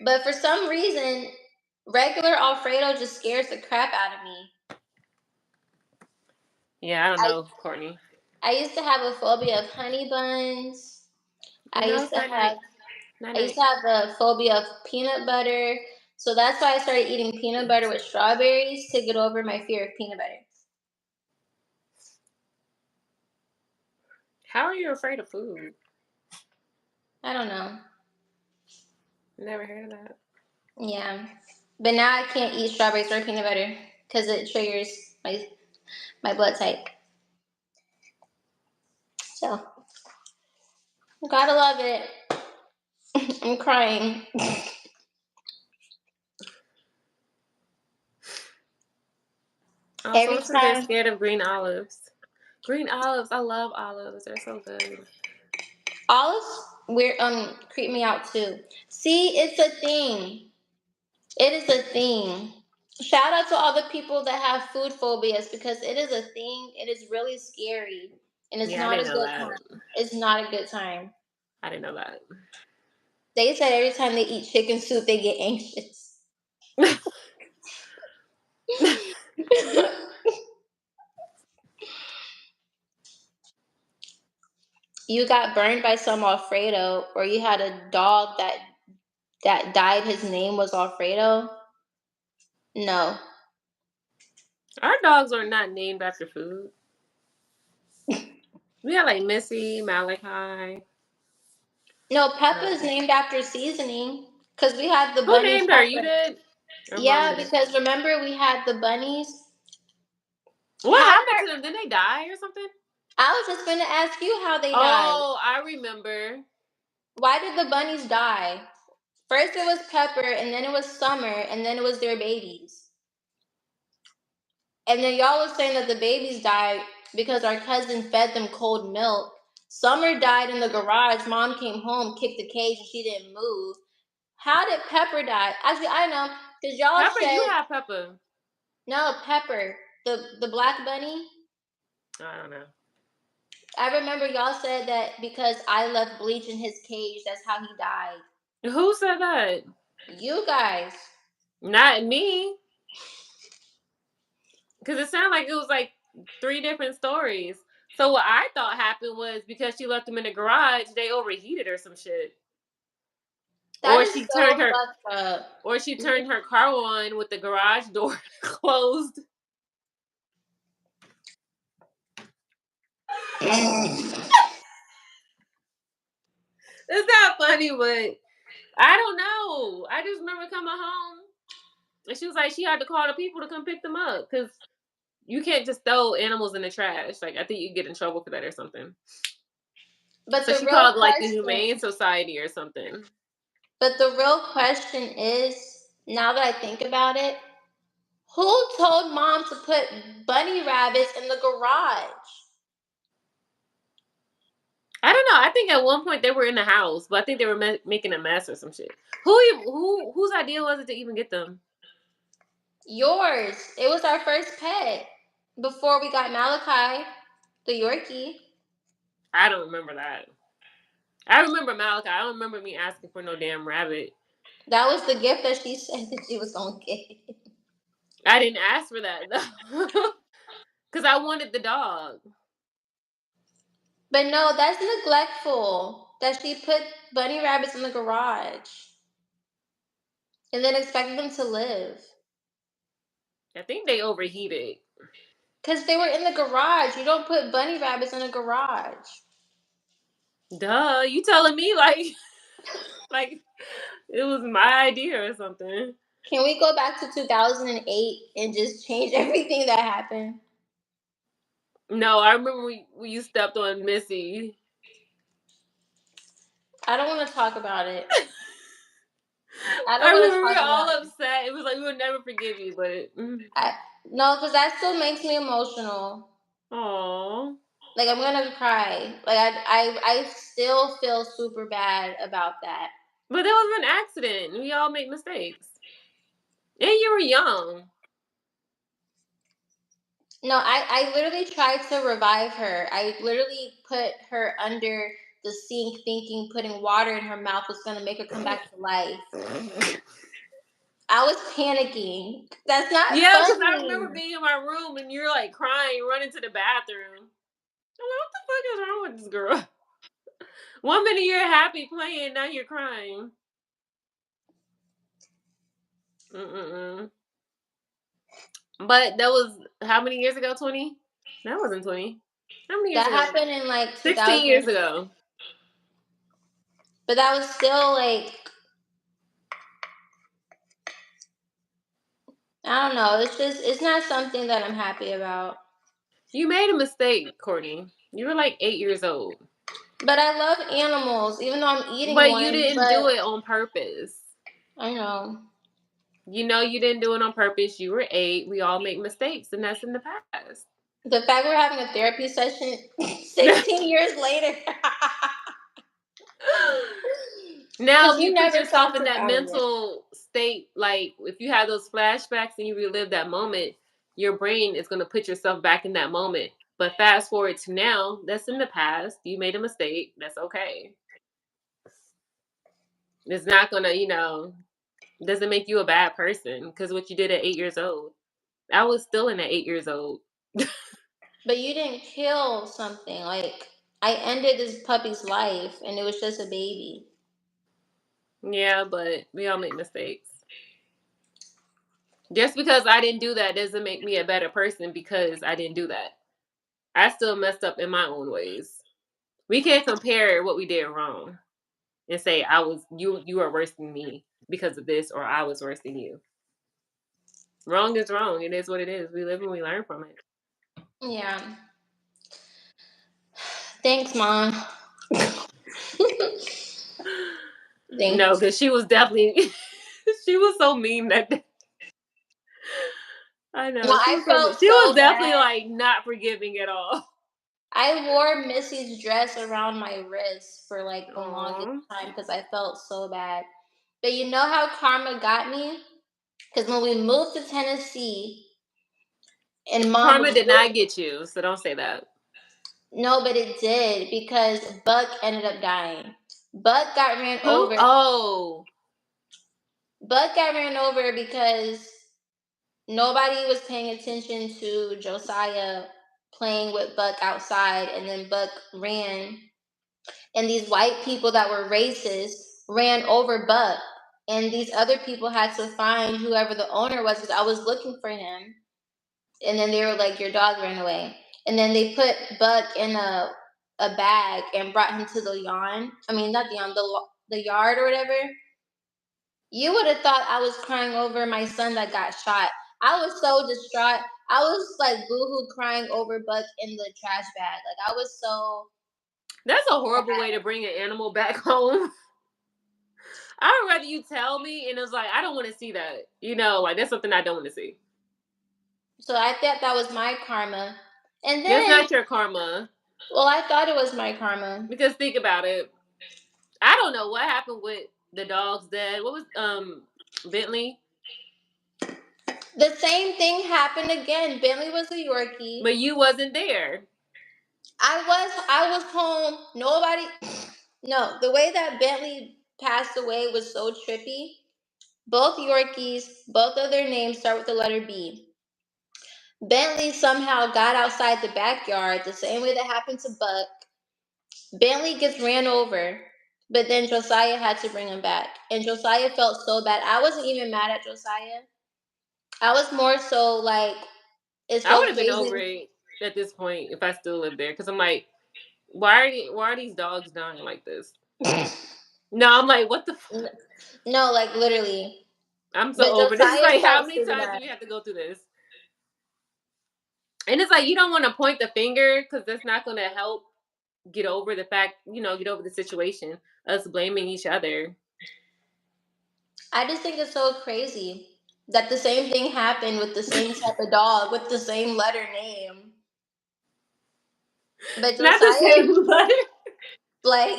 Speaker 1: But for some reason, regular Alfredo just scares the crap out of me.
Speaker 2: Yeah, I don't
Speaker 1: I
Speaker 2: know, Courtney.
Speaker 1: I used to have a phobia of honey buns. I
Speaker 2: No,
Speaker 1: used
Speaker 2: it's
Speaker 1: to
Speaker 2: night night.
Speaker 1: have
Speaker 2: Night
Speaker 1: I used
Speaker 2: night.
Speaker 1: to have a phobia of peanut butter. So that's why I started eating peanut butter with strawberries to get over my fear of peanut butter.
Speaker 2: How are you afraid of food?
Speaker 1: I don't know.
Speaker 2: Never heard of that.
Speaker 1: Yeah. But now I can't eat strawberries or peanut butter because it triggers my blood type. So gotta love it. I'm crying.
Speaker 2: Also,
Speaker 1: Every
Speaker 2: it says they're
Speaker 1: time
Speaker 2: scared of green olives. Green olives. I love olives. They're so good.
Speaker 1: olives weird creep me out too. See, it's a thing. It is a thing. Shout out to all the people that have food phobias because it is a thing. It is really scary. And it's
Speaker 2: Yeah, I
Speaker 1: not a
Speaker 2: didn't know
Speaker 1: good
Speaker 2: that.
Speaker 1: time. It's not a good time.
Speaker 2: I didn't know that.
Speaker 1: They said every time they eat chicken soup they get anxious. You got burned by some Alfredo, or you had a dog that died. His name was Alfredo. No,
Speaker 2: Our dogs are not named after food. We got like Missy, Malachi.
Speaker 1: no. Peppa's
Speaker 2: Um,
Speaker 1: named after seasoning because we had the
Speaker 2: who
Speaker 1: bunny
Speaker 2: named her? You
Speaker 1: Pepper.
Speaker 2: did? Or mom
Speaker 1: Yeah,
Speaker 2: did?
Speaker 1: because remember we had the bunnies.
Speaker 2: What
Speaker 1: How did
Speaker 2: happened to them? Did they die or something?
Speaker 1: I was just gonna ask you how they died.
Speaker 2: Oh, I remember.
Speaker 1: Why did the bunnies die? First it was Pepper, and then it was Summer, and then it was their babies. And then y'all was saying that the babies died because our cousin fed them cold milk. Summer died in the garage. Mom came home, kicked the cage, and she didn't move. How did Pepper die? Actually, I know because y'all
Speaker 2: Pepper, you
Speaker 1: said
Speaker 2: have Pepper.
Speaker 1: no. Pepper, the black bunny.
Speaker 2: I don't know.
Speaker 1: I remember y'all said that because I left bleach in his cage. That's how he died.
Speaker 2: Who said that?
Speaker 1: You guys.
Speaker 2: Not me. Because it sounded like it was like three different stories. So what I thought happened was because she left them in the garage, they overheated or some shit.
Speaker 1: That
Speaker 2: Or
Speaker 1: is
Speaker 2: she turned
Speaker 1: so
Speaker 2: her
Speaker 1: fucked up.
Speaker 2: or she turned her car on with the garage door closed. It's not funny, but I don't know. I just remember coming home and she was like, she had to call the people to come pick them up because you can't just throw animals in the trash. Like, I think you get in trouble for that or something.
Speaker 1: But
Speaker 2: So
Speaker 1: the
Speaker 2: she
Speaker 1: real
Speaker 2: called like the
Speaker 1: question,
Speaker 2: Humane Society or something.
Speaker 1: but the real question is, now that I think about it, who told mom to put bunny rabbits in the garage?
Speaker 2: I don't know. I think at one point they were in the house, but I think they were making a mess or some shit. Whose idea was it to even get them?
Speaker 1: Yours. It was our first pet before we got Malachi, the Yorkie.
Speaker 2: I don't remember that. I remember Malachi. I don't remember me asking for no damn rabbit.
Speaker 1: That was the gift that she said that she was gonna get.
Speaker 2: I didn't ask for that though, because I wanted the dog.
Speaker 1: But no, that's neglectful that she put bunny rabbits in the garage and then expected them to live.
Speaker 2: I think they overheated.
Speaker 1: Because they were in the garage. You don't put bunny rabbits in a garage.
Speaker 2: Duh, you telling me like like it was my idea or something?
Speaker 1: Can we go back to 2008 and just change everything that happened?
Speaker 2: No, I remember when you stepped on Missy.
Speaker 1: I don't want to talk about it. I
Speaker 2: I
Speaker 1: don't want to
Speaker 2: remember we
Speaker 1: talk
Speaker 2: were all
Speaker 1: about it.
Speaker 2: upset. It was like we would never forgive you, but
Speaker 1: I, no, because that still makes me emotional.
Speaker 2: oh,
Speaker 1: Like I'm gonna cry. Like I still feel super bad about that.
Speaker 2: but it was an accident. We all make mistakes, and you were young.
Speaker 1: No, I literally tried to revive her. I literally put her under the sink thinking putting water in her mouth was gonna make her come back to life. I was panicking. That's not
Speaker 2: Yeah, because I
Speaker 1: funny.
Speaker 2: remember being in my room and you're like crying, running to the bathroom. I'm like, what the fuck is wrong with this girl? One minute you're happy playing, now you're crying. Mm-mm-mm. But that was how many years ago? 20? That wasn't 20. How many years
Speaker 1: That
Speaker 2: ago?
Speaker 1: happened in like
Speaker 2: 16 years
Speaker 1: 2000,
Speaker 2: ago.
Speaker 1: but that was still like I don't know. It's not something that I'm happy about.
Speaker 2: You made a mistake, Courtney. You were like 8 years old.
Speaker 1: But I love animals, even though I'm eating
Speaker 2: But you
Speaker 1: one.
Speaker 2: didn't
Speaker 1: But
Speaker 2: do it on purpose.
Speaker 1: I know
Speaker 2: You know you didn't do it on purpose. You were 8. We all make mistakes, and that's in the past.
Speaker 1: the fact we're having a therapy session 16 years later.
Speaker 2: Now,
Speaker 1: Because
Speaker 2: if
Speaker 1: we
Speaker 2: you put
Speaker 1: never
Speaker 2: yourself
Speaker 1: talked
Speaker 2: in that
Speaker 1: about it.
Speaker 2: mental state, like if you have those flashbacks and you relive that moment, your brain is going to put yourself back in that moment. But fast forward to now, that's in the past. You made a mistake. That's okay. It's not going to, doesn't make you a bad person because what you did at 8 years old. I was still in at 8 years old.
Speaker 1: But you didn't kill something. Like, I ended this puppy's life and it was just a baby.
Speaker 2: Yeah, but we all make mistakes. Just because I didn't do that doesn't make me a better person because I didn't do that. I still messed up in my own ways. We can't compare what we did wrong and say you are worse than me because of this or I was worse than you. Wrong is wrong. It is what it is. We live and we learn from it.
Speaker 1: Yeah. Thanks, Mom.
Speaker 2: No,
Speaker 1: Thanks.
Speaker 2: because she was definitely she was so mean that day. I
Speaker 1: No,
Speaker 2: know. She
Speaker 1: I
Speaker 2: was
Speaker 1: felt
Speaker 2: she was
Speaker 1: so
Speaker 2: definitely
Speaker 1: bad.
Speaker 2: like not forgiving at all.
Speaker 1: I wore Missy's dress around my wrist for like the longest
Speaker 2: Aww.
Speaker 1: time because I felt so bad. But you know how karma got me? Because when we moved to Tennessee and Mom
Speaker 2: Karma
Speaker 1: was
Speaker 2: did not
Speaker 1: with,
Speaker 2: get you, so don't say that.
Speaker 1: no, but it did because Buck ended up dying. Buck got ran
Speaker 2: Who?
Speaker 1: over.
Speaker 2: Oh.
Speaker 1: Buck got ran over because nobody was paying attention to Josiah playing with Buck outside, and then Buck ran, and these white people that were racist ran over Buck, and these other people had to find whoever the owner was because I was looking for him, and then they were like, "Your dog ran away," and then they put Buck in a bag and brought him to the yawn. I mean, not the yawn, the yard or whatever. You would have thought I was crying over my son that got shot. I was so distraught. I was like boohoo crying over Buck in the trash bag. Like I was so
Speaker 2: That's a horrible way
Speaker 1: sad.
Speaker 2: to bring an animal back home. I would rather you tell me, and it's like I don't want to see that. Like that's something I don't want to see.
Speaker 1: So I thought that was my karma. And
Speaker 2: That's
Speaker 1: then,
Speaker 2: not your karma.
Speaker 1: well, I thought it was my karma.
Speaker 2: Because think about it. I don't know what happened with the dog's dad. What was Bentley?
Speaker 1: The same thing happened again. Bentley was a Yorkie.
Speaker 2: But you wasn't there.
Speaker 1: I was home. Nobody. No, the way that Bentley passed away was so trippy. Both Yorkies, both of their names start with the letter B. Bentley somehow got outside the backyard the same way that happened to Buck. Bentley gets ran over, but then Josiah had to bring him back. And Josiah felt so bad. I wasn't even mad at Josiah. I was more so like, it's
Speaker 2: I would
Speaker 1: so
Speaker 2: have been
Speaker 1: crazy.
Speaker 2: over it at this point if I still lived there. Because I'm like, why are these dogs dying like this? No, I'm like, what the fuck?
Speaker 1: No, like literally.
Speaker 2: I'm so
Speaker 1: But
Speaker 2: over this.
Speaker 1: Josiah
Speaker 2: Like, how
Speaker 1: felt
Speaker 2: many
Speaker 1: super
Speaker 2: times do
Speaker 1: bad.
Speaker 2: we have to go through this? And it's like you don't want to point the finger because that's not going to help get over the fact, get over the situation. Us blaming each other.
Speaker 1: I just think it's so crazy that the same thing happened with the same type of dog with the same letter name. But
Speaker 2: Not the
Speaker 1: Josiah,
Speaker 2: same letter.
Speaker 1: like,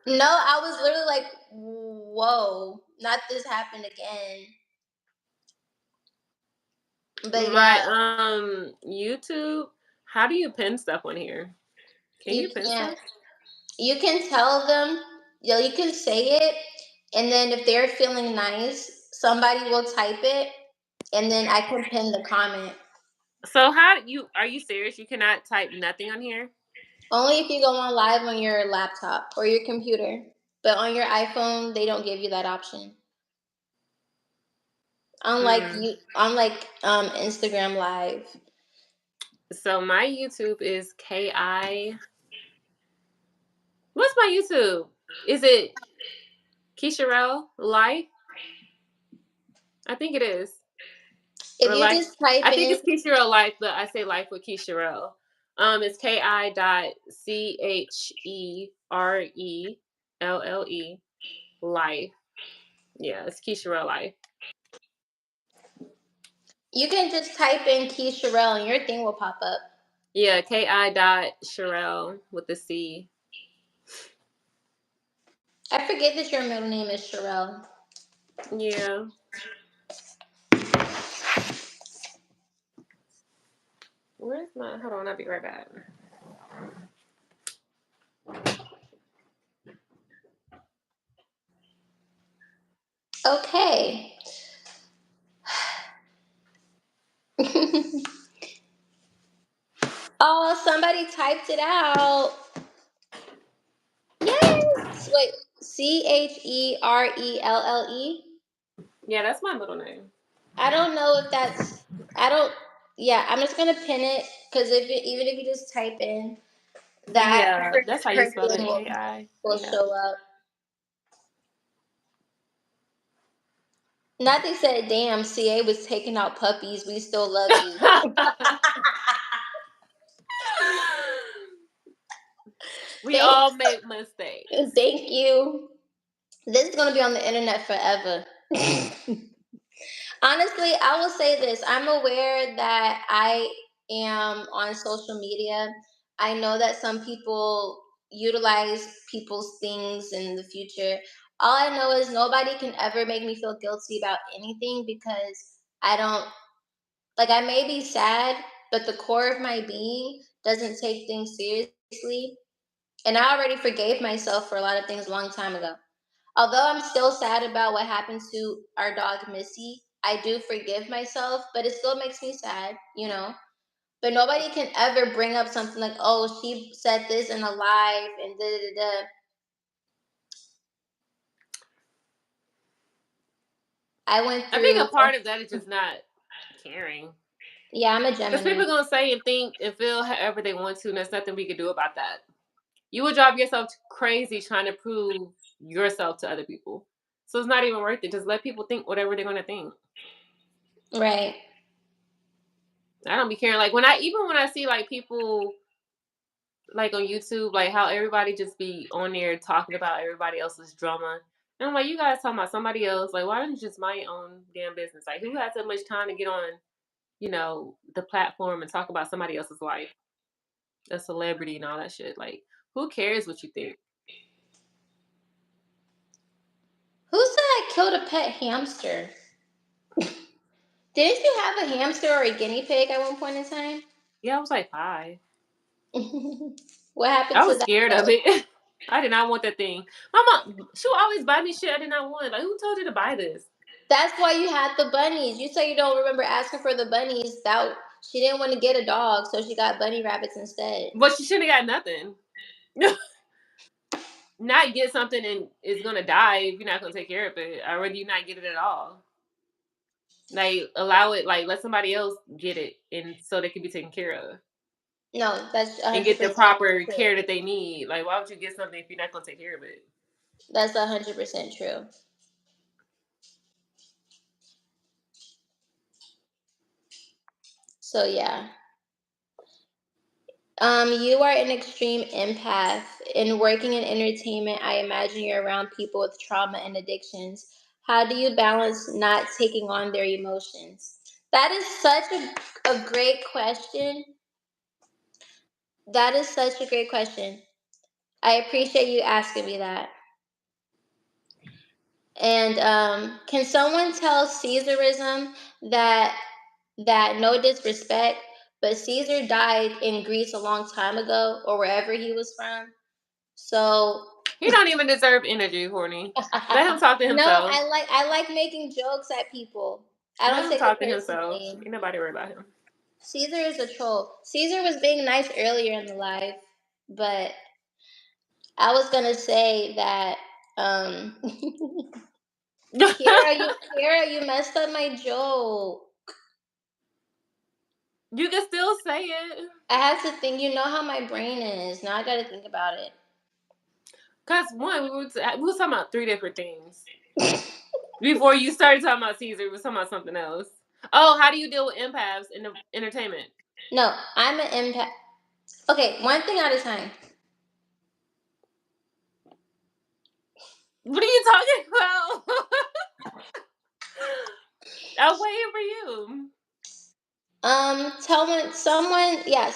Speaker 1: no, I was literally like, whoa, not this happened again. But
Speaker 2: My
Speaker 1: yeah,
Speaker 2: YouTube. How do you pin stuff on here? Can
Speaker 1: you
Speaker 2: you pin
Speaker 1: can't.
Speaker 2: stuff?
Speaker 1: You can tell them, you can say it, and then if they're feeling nice, somebody will type it, and then I can pin the comment.
Speaker 2: So how are you serious? You cannot type nothing on here?
Speaker 1: Only if you go on live on your laptop or your computer. But on your iPhone, they don't give you that option.
Speaker 2: Mm.
Speaker 1: Unlike Instagram Live.
Speaker 2: So my YouTube is KI. What's my YouTube? Is it Keisharel Life? I think it is.
Speaker 1: If
Speaker 2: Or
Speaker 1: you
Speaker 2: Life.
Speaker 1: just type
Speaker 2: I think
Speaker 1: in,
Speaker 2: it's Keisharel Life, but I say Life with Keisharel. It's KI.CHERELLE Life. Yeah, it's Keisharel Life.
Speaker 1: you can just type in Key Sherelle and your thing will pop up.
Speaker 2: Yeah, KI.Sherelle with the C.
Speaker 1: I forget that your middle name is Sherelle.
Speaker 2: Yeah. Where's my? Hold on, I'll be right back.
Speaker 1: Okay. Oh, somebody typed it out. Yes. Wait, CHERELLE.
Speaker 2: Yeah, that's my middle name.
Speaker 1: I don't know if that's. I don't. Yeah, I'm just gonna pin it because even if you just type in that,
Speaker 2: Yeah, that's how you
Speaker 1: her
Speaker 2: spell
Speaker 1: thing
Speaker 2: it. KI.
Speaker 1: will
Speaker 2: Yeah.
Speaker 1: show up. Not they said, "Damn, CA was taking out puppies. We still love you."
Speaker 2: We all
Speaker 1: Thanks.
Speaker 2: make mistakes.
Speaker 1: Thank you. This is gonna be on the internet forever. Honestly, I will say this. I'm aware that I am on social media. I know that some people utilize people's things in the future. All I know is nobody can ever make me feel guilty about anything because I don't, like, I may be sad, but the core of my being doesn't take things seriously. And I already forgave myself for a lot of things a long time ago. Although I'm still sad about what happened to our dog Missy, I do forgive myself, but it still makes me sad. But nobody can ever bring up something like, oh, she said this in a live and da da da. I went
Speaker 2: I think
Speaker 1: through,
Speaker 2: a part of that is just not caring.
Speaker 1: yeah, I'm a
Speaker 2: Because
Speaker 1: Gemini.
Speaker 2: people are gonna say and think and feel however they want to, and there's nothing we can do about that. You would drive yourself crazy trying to prove yourself to other people. So it's not even worth it. Just let people think whatever they're gonna think.
Speaker 1: Right.
Speaker 2: I don't be caring. Like when I see like people like on YouTube, like how everybody just be on there talking about everybody else's drama. And I'm like, you guys talking about somebody else. Like, why don't you just mind your own damn business? Like, who has so much time to get on, the platform and talk about somebody else's life, a celebrity and all that shit? Like, who cares what you think?
Speaker 1: Who said I killed a pet hamster? Didn't you have a hamster or a guinea pig at one point in time?
Speaker 2: Yeah, I was like 5.
Speaker 1: What happened
Speaker 2: I
Speaker 1: to
Speaker 2: was
Speaker 1: that
Speaker 2: scared of
Speaker 1: though?
Speaker 2: it. I did not want that thing. My mom, she would always buy me shit I did not want. Like, who told you to buy this?
Speaker 1: That's why you had the bunnies. You say you don't remember asking for the bunnies. That she didn't want to get a dog, so she got bunny rabbits instead.
Speaker 2: But she shouldn't have got nothing. Not get something and it's gonna die if you're not gonna take care of it. I'd rather you not get it at all. Like allow it, like let somebody else get it, and so they can be taken care of
Speaker 1: No, that's
Speaker 2: and
Speaker 1: hundred
Speaker 2: get the
Speaker 1: percent
Speaker 2: proper
Speaker 1: true.
Speaker 2: care that they need. Like why would you get something if you're not gonna take care of it?
Speaker 1: That's 100% true. So yeah. You are an extreme empath. In working in entertainment, I imagine you're around people with trauma and addictions. How do you balance not taking on their emotions? That is such a great question. That is such a great question. I appreciate you asking me that. And can someone tell Caesarism that no disrespect, but Caesar died in Greece a long time ago or wherever he was from. So
Speaker 2: He don't even deserve energy, Courtney. Let him talk to
Speaker 1: no,
Speaker 2: himself.
Speaker 1: I like making jokes at people. I
Speaker 2: Let
Speaker 1: don't
Speaker 2: him
Speaker 1: take it
Speaker 2: talk to himself.
Speaker 1: personally.
Speaker 2: Ain't nobody worry about him.
Speaker 1: Caesar is a troll. Caesar was being nice earlier in the life, but I was gonna say that um Kiara, you messed up my joke.
Speaker 2: You can still say it.
Speaker 1: I have to think. You know how my brain is. Now I got to think about
Speaker 2: Cause one, we were talking about 3 different things. Before you started talking about Caesar, we was talking about something else. Oh, how do you deal with empaths in the entertainment?
Speaker 1: No, I'm an empath. Okay, one thing at a time.
Speaker 2: What are you talking about? I'm waiting for you.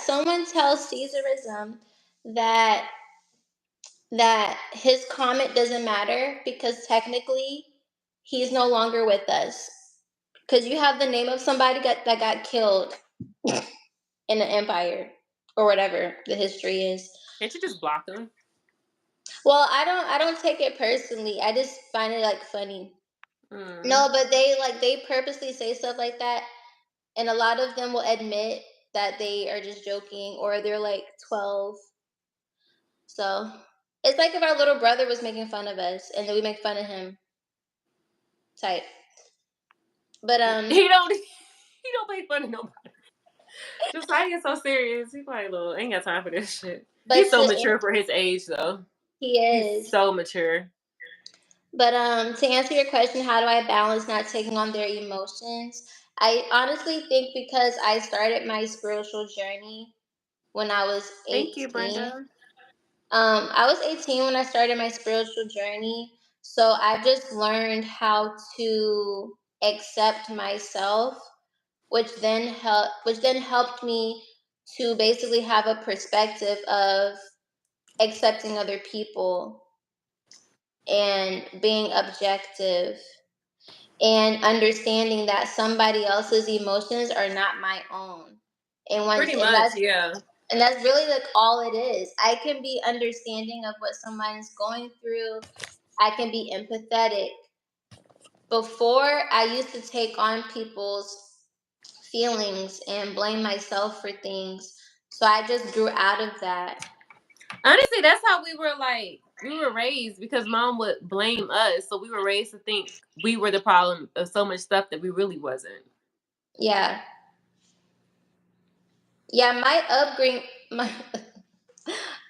Speaker 1: Someone tells Caesarism that his comment doesn't matter because technically he's no longer with us. Because you have the name of somebody that got killed in the empire or whatever the history is.
Speaker 2: Can't you just block them?
Speaker 1: Well, I don't take it personally. I just find it like funny.
Speaker 2: Mm.
Speaker 1: No, but they purposely say stuff like that, and a lot of them will admit that they are just joking or they're like 12. So it's like if our little brother was making fun of us and then we make fun of him type. But
Speaker 2: He don't. He don't make fun of nobody. Josiah's so serious. He's like, "Little, ain't got time for this shit."
Speaker 1: but
Speaker 2: He's so mature for his age, though.
Speaker 1: he
Speaker 2: He's
Speaker 1: is.
Speaker 2: so mature.
Speaker 1: But to answer your question, how do I balance not taking on their emotions? I honestly think because I started my spiritual journey when I was
Speaker 2: Thank you,
Speaker 1: 18.
Speaker 2: Brenda.
Speaker 1: I was 18 when I started my spiritual journey. So I just learned how to accept myself, which then helped me to basically have a perspective of accepting other people and being objective and understanding that somebody else's emotions are not my own.
Speaker 2: Pretty much, yeah.
Speaker 1: And that's really like all it is. I can be understanding of what someone's going through. I can be empathetic. Before I used to take on people's feelings and blame myself for things. So I just grew out of that.
Speaker 2: Honestly, that's how we were raised because mom would blame us. So we were raised to think we were the problem of so much stuff that we really wasn't.
Speaker 1: Yeah. Yeah, my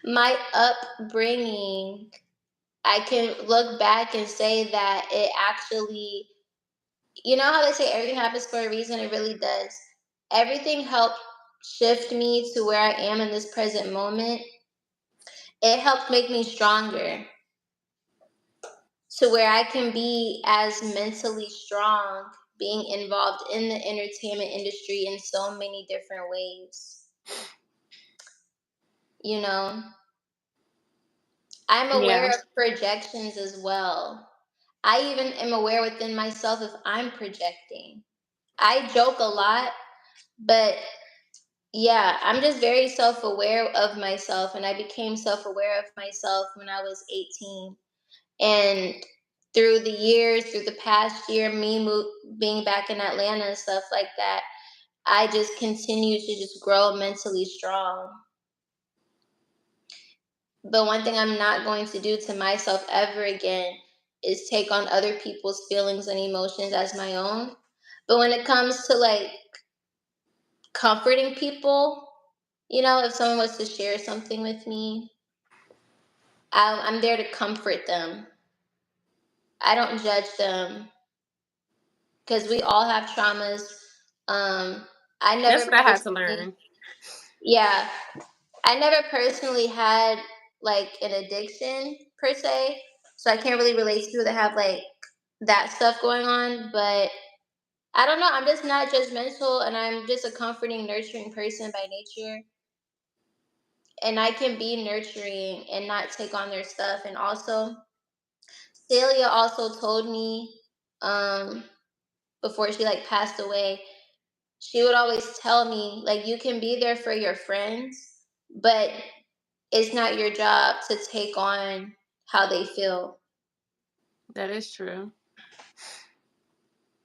Speaker 1: my upbringing, I can look back and say that it actually, you know how they say everything happens for a reason? It really does. Everything helped shift me to where I am in this present moment. It helped make me stronger to where I can be as mentally strong being involved in the entertainment industry in so many different ways. You know, I'm aware
Speaker 2: Yeah,
Speaker 1: of projections as well. I even am aware within myself if I'm projecting. I joke a lot, but yeah, I'm just very self aware of myself. And I became self aware of myself when I was 18. And through the years, through the past year, being back in Atlanta and stuff like that, I just continue to just grow mentally strong. But one thing I'm not going to do to myself ever again is take on other people's feelings and emotions as my own. But when it comes to like comforting people, if someone was to share something with me, I'm there to comfort them. I don't judge them because we all have traumas. Um, I
Speaker 2: that's
Speaker 1: never
Speaker 2: what I had to
Speaker 1: personally,
Speaker 2: learn.
Speaker 1: yeah, I never personally had like an addiction per se, so I can't really relate to people that have like that stuff going on. But I don't know. I'm just not judgmental, and I'm just a comforting, nurturing person by nature. And I can be nurturing and not take on their stuff. And also, Celia also told me um, before she like passed away, she would always tell me like you can be there for your friends, but it's not your job to take on how they feel.
Speaker 2: That is true.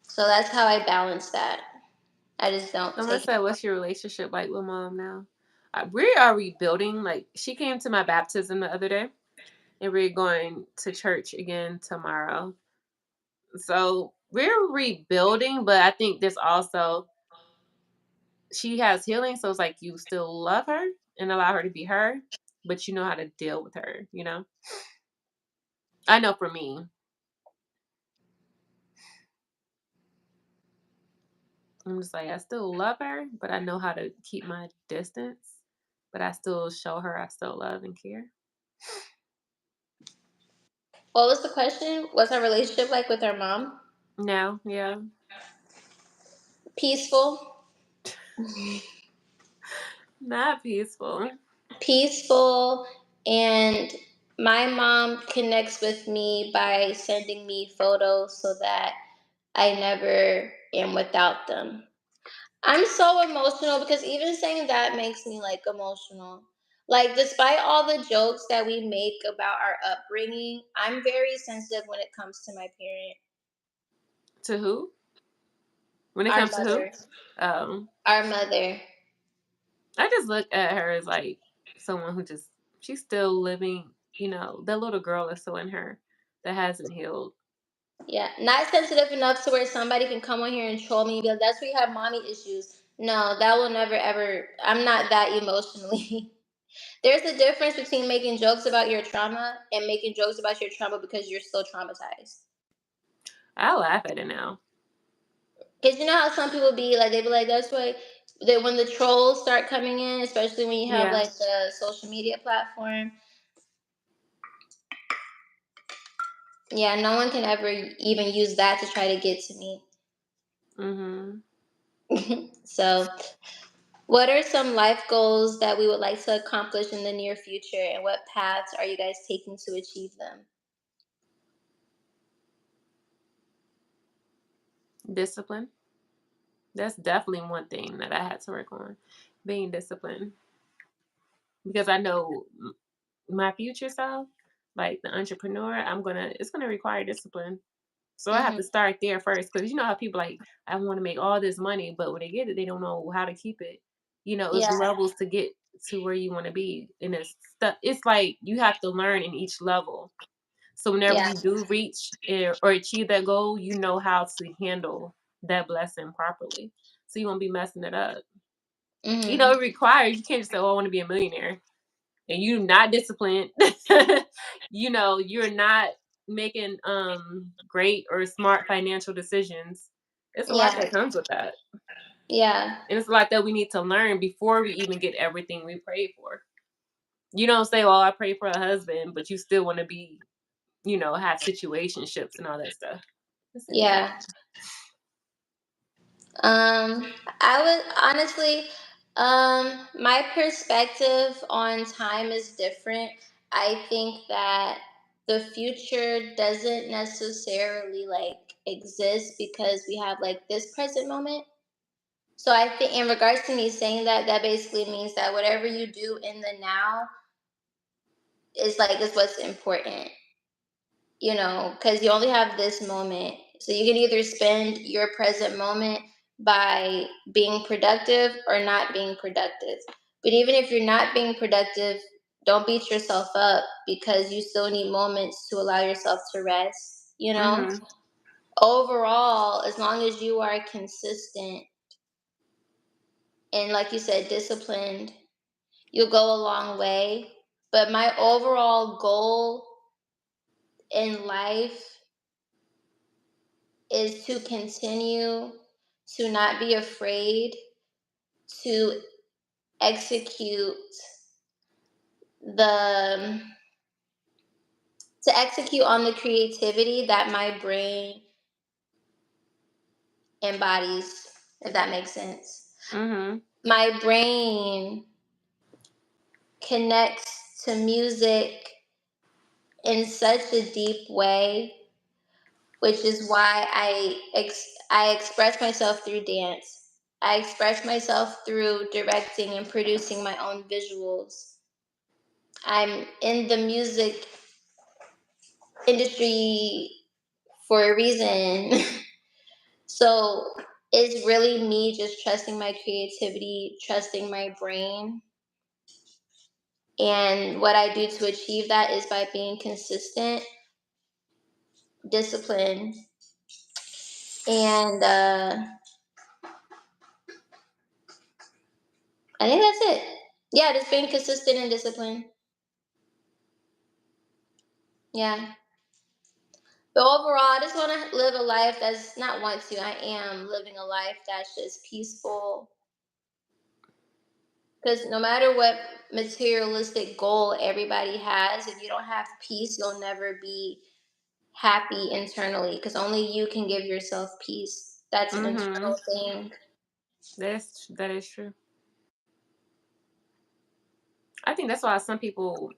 Speaker 1: So that's how I balance that. I just don't
Speaker 2: Someone
Speaker 1: take it.
Speaker 2: said, "What's your relationship like with mom now?" We are rebuilding. Like she came to my baptism the other day, and we're going to church again tomorrow. So we're rebuilding, but I think there's also she has healing, so it's like you still love her and allow her to be her, but you know how to deal with her. I know for me, I'm just like I still love her, but I know how to keep my distance. But I still show her I still love and care.
Speaker 1: What was the question? What's our relationship like with our mom?
Speaker 2: Now, yeah,
Speaker 1: Peaceful.
Speaker 2: not peaceful.
Speaker 1: Peaceful, and my mom connects with me by sending me photos so that I never am without them. I'm so emotional because even saying that makes me like emotional. Like, despite all the jokes that we make about our upbringing, I'm very sensitive when it comes to my parent,
Speaker 2: To who? When it
Speaker 1: our
Speaker 2: comes to who?
Speaker 1: mother,
Speaker 2: Um,
Speaker 1: our mother.
Speaker 2: I just look at her as like someone who just she's still living. That little girl is still in her that hasn't healed.
Speaker 1: Yeah, not sensitive enough to where somebody can come on here and troll me and be like, "That's where you have mommy issues." No, that will never ever. I'm not that emotionally. There's a difference between making jokes about your trauma and making jokes about your trauma because you're still traumatized.
Speaker 2: I laugh at it now.
Speaker 1: Because you know how some people be like, they be like, "That's why." That when the trolls start coming in, especially when you have
Speaker 2: Yeah.
Speaker 1: like the social media platform, yeah, no one can ever even use that to try to get to me.
Speaker 2: Mhm.
Speaker 1: So, what are some life goals that we would like to accomplish in the near future, and what paths are you guys taking to achieve them?
Speaker 2: Discipline. That's definitely one thing that I had to work on, being disciplined, because I know my future self, like the entrepreneur. It's gonna require discipline. So I have
Speaker 1: Mhm.
Speaker 2: to start there first, because you know how people like, I want to make all this money, but when they get it, they don't know how to keep it. It's
Speaker 1: Yeah.
Speaker 2: levels to get to where you want to be, and it's like you have to learn in each level. So whenever
Speaker 1: Yeah.
Speaker 2: you do reach or achieve that goal, you know how to handle that blessing properly. So you won't be messing it up.
Speaker 1: Mhm.
Speaker 2: It requires, you can't just say, "Oh, I want to be a millionaire," and you're not disciplined. You're not making great or smart financial decisions. It's a lot
Speaker 1: Yeah.
Speaker 2: that comes with that.
Speaker 1: Yeah.
Speaker 2: And it's a lot that we need to learn before we even get everything we pray for. You don't say, "Well, I pray for a husband," but you still want to be, have situationships and all that stuff. It's insane.
Speaker 1: Yeah. I would honestly, my perspective on time is different. I think that the future doesn't necessarily like exist because we have like this present moment. So I think in regards to me saying that, that basically means that whatever you do in the now is what's important, because you only have this moment. So you can either spend your present moment by being productive or not being productive. But even if you're not being productive, don't beat yourself up because you still need moments to allow yourself to rest.
Speaker 2: Mhm.
Speaker 1: Overall, as long as you are consistent and, like you said, disciplined, you'll go a long way. But my overall goal in life is to continue to not be afraid to execute the to execute on the creativity that my brain embodies, if that makes sense.
Speaker 2: Mhm.
Speaker 1: My brain connects to music in such a deep way, which is why I express myself through dance. I express myself through directing and producing my own visuals. I'm in the music industry for a reason. So it's really me just trusting my creativity, trusting my brain. And what I do to achieve that is by being consistent, disciplined, and I think that's it. Yeah, just being consistent and disciplined. Yeah. But overall, I just want to live a life that's not want to. I am living a life that's just peaceful. Because no matter what materialistic goal everybody has, if you don't have peace, you'll never be happy internally. Because only you can give yourself peace. That's an internal
Speaker 2: Mhm.
Speaker 1: thing.
Speaker 2: That is true. I think that's why some people,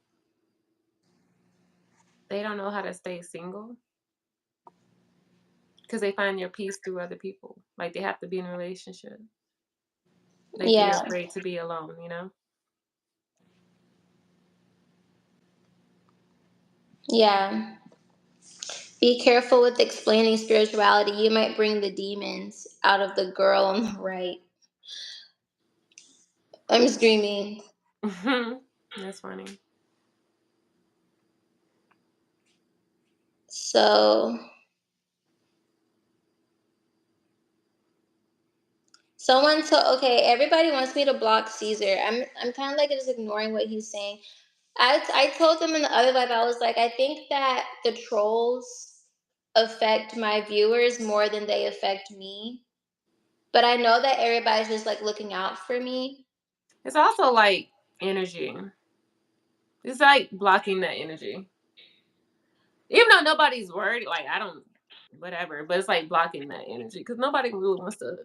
Speaker 2: they don't know how to stay single, because they find their peace through other people. Like they have to be in a relationship. Like they're
Speaker 1: Yeah.
Speaker 2: afraid to be alone.
Speaker 1: Yeah. Be careful with explaining spirituality. You might bring the demons out of the girl on the right. I'm screaming.
Speaker 2: That's funny.
Speaker 1: So someone told okay, everybody wants me to block Caesar. I'm kind of like just ignoring what he's saying. I told them in the other life, I was like, I think that the trolls affect my viewers more than they affect me. But I know that everybody's just like looking out for me.
Speaker 2: It's also like energy. It's like blocking that energy. Even though nobody's worried, like I don't, whatever, but it's like blocking that energy because nobody really wants to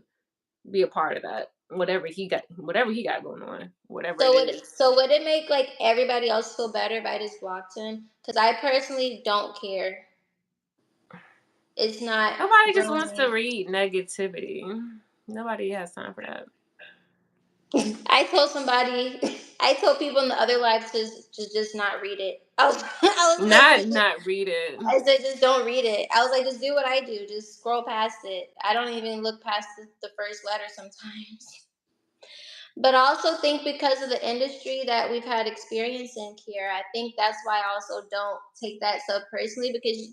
Speaker 2: be a part of that. Whatever he got going on, whatever it is.
Speaker 1: So would it make like everybody else feel better if I just blocked him? Because I personally don't care. It's not
Speaker 2: Nobody just wants to
Speaker 1: bringing.
Speaker 2: read negativity. Nobody has time for that.
Speaker 1: I told somebody. I told people in the other lives to just not read it. I was like,
Speaker 2: Not read it.
Speaker 1: I said, just don't read it. I was like, just do what I do. Just scroll past it. I don't even look past the first letter sometimes. But I also think because of the industry that we've had experience in here, I think that's why I also don't take that so personally because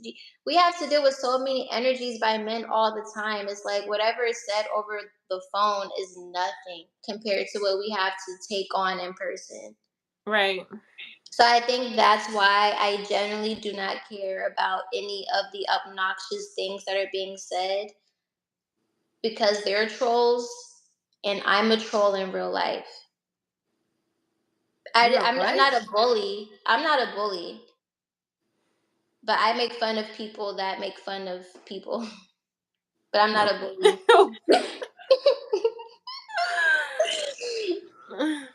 Speaker 1: we have to deal with so many energies by men all the time. It's like whatever is said over the phone is nothing compared to what we have to take on in person.
Speaker 2: Right.
Speaker 1: So I think that's why I generally do not care about any of the obnoxious things that are being said because they're trolls and I'm a troll in real life.
Speaker 2: You're
Speaker 1: I'm
Speaker 2: what?
Speaker 1: not a bully. I'm not a bully, but I make fun of people that make fun of people. But I'm not a bully.
Speaker 2: Oh God.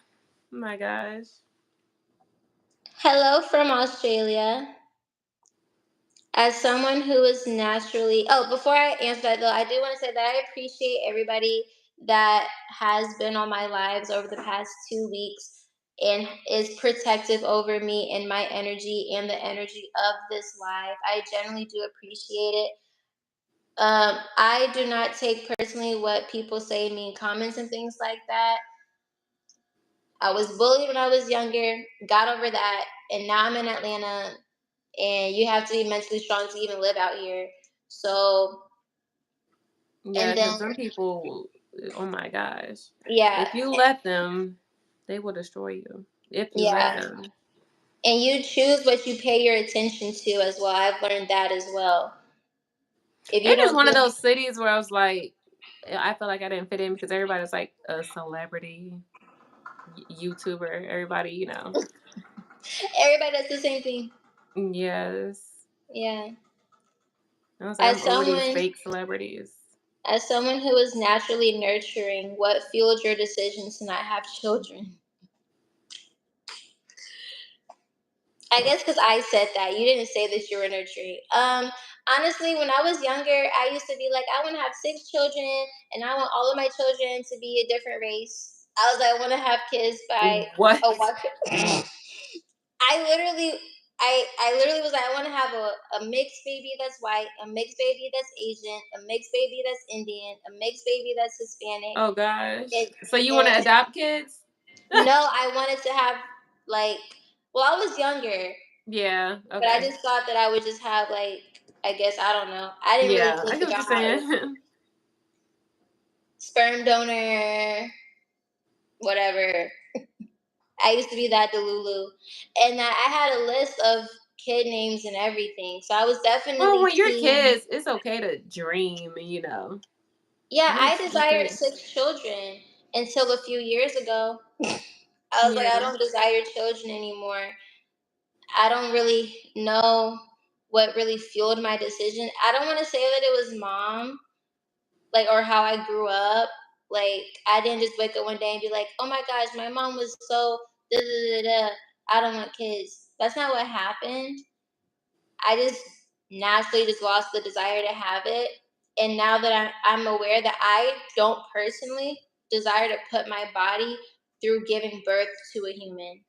Speaker 2: My gosh.
Speaker 1: Hello from Australia. As someone who is naturally, oh, before I answer that though, I do want to say that I appreciate everybody that has been on my lives over the past 2 weeks and is protective over me and my energy and the energy of this live. I generally do appreciate it. I do not take personally what people say, mean comments and things like that. I was bullied when I was younger, got over that, and now I'm in Atlanta, and you have to be mentally strong to even live out here. So,
Speaker 2: Yeah,
Speaker 1: and then,
Speaker 2: because some people, oh my gosh.
Speaker 1: yeah,
Speaker 2: If you let them, they will destroy you. If you let
Speaker 1: yeah.
Speaker 2: them.
Speaker 1: And you choose what you pay your attention to as well. I've learned that as well. If you
Speaker 2: It is
Speaker 1: don't
Speaker 2: one of
Speaker 1: give,
Speaker 2: those cities where I was like, I feel like I didn't fit in because everybody's like a celebrity YouTuber. Everybody.
Speaker 1: everybody does the same thing.
Speaker 2: Yes.
Speaker 1: Yeah.
Speaker 2: I was like,
Speaker 1: As
Speaker 2: I'm over these
Speaker 1: someone,
Speaker 2: fake celebrities.
Speaker 1: as someone who is naturally nurturing, what fueled your decision to not have children? I guess because I said that. You didn't say that you were nurturing. Honestly, when I was younger, I used to be like, I want to have 6 children, and I want all of my children to be a different race. I was like, I want to have kids by
Speaker 2: What?
Speaker 1: a white. I literally, I literally was like, I want to have a mixed baby that's white, a mixed baby that's Asian, a mixed baby that's Indian, a mixed baby that's Hispanic.
Speaker 2: Oh gosh.
Speaker 1: And,
Speaker 2: So you want to
Speaker 1: and
Speaker 2: adopt kids?
Speaker 1: no, I wanted to have like, well, I was younger.
Speaker 2: Yeah.
Speaker 1: But I
Speaker 2: Okay.
Speaker 1: just thought that I would just have like I guess I don't know. I didn't really
Speaker 2: Yeah. I
Speaker 1: think
Speaker 2: get what you're
Speaker 1: about how it
Speaker 2: saying.
Speaker 1: sperm donor, whatever. I used to be that Delulu. And I had a list of kid names and everything. So I was
Speaker 2: Well,
Speaker 1: definitely
Speaker 2: when you're
Speaker 1: team.
Speaker 2: kids, it's okay to dream.
Speaker 1: Yeah, I
Speaker 2: You
Speaker 1: desired
Speaker 2: could.
Speaker 1: 6 children until a few years ago. I was like, I
Speaker 2: Yeah.
Speaker 1: don't desire children anymore. I don't really know what really fueled my decision. I don't want to say that it was mom like or how I grew up. Like I didn't just wake up one day and be like, "Oh my gosh, my mom was so da da da da. I don't want kids." That's not what happened. I just naturally just lost the desire to have it, and now that I'm aware that I don't personally desire to put my body through giving birth to a human.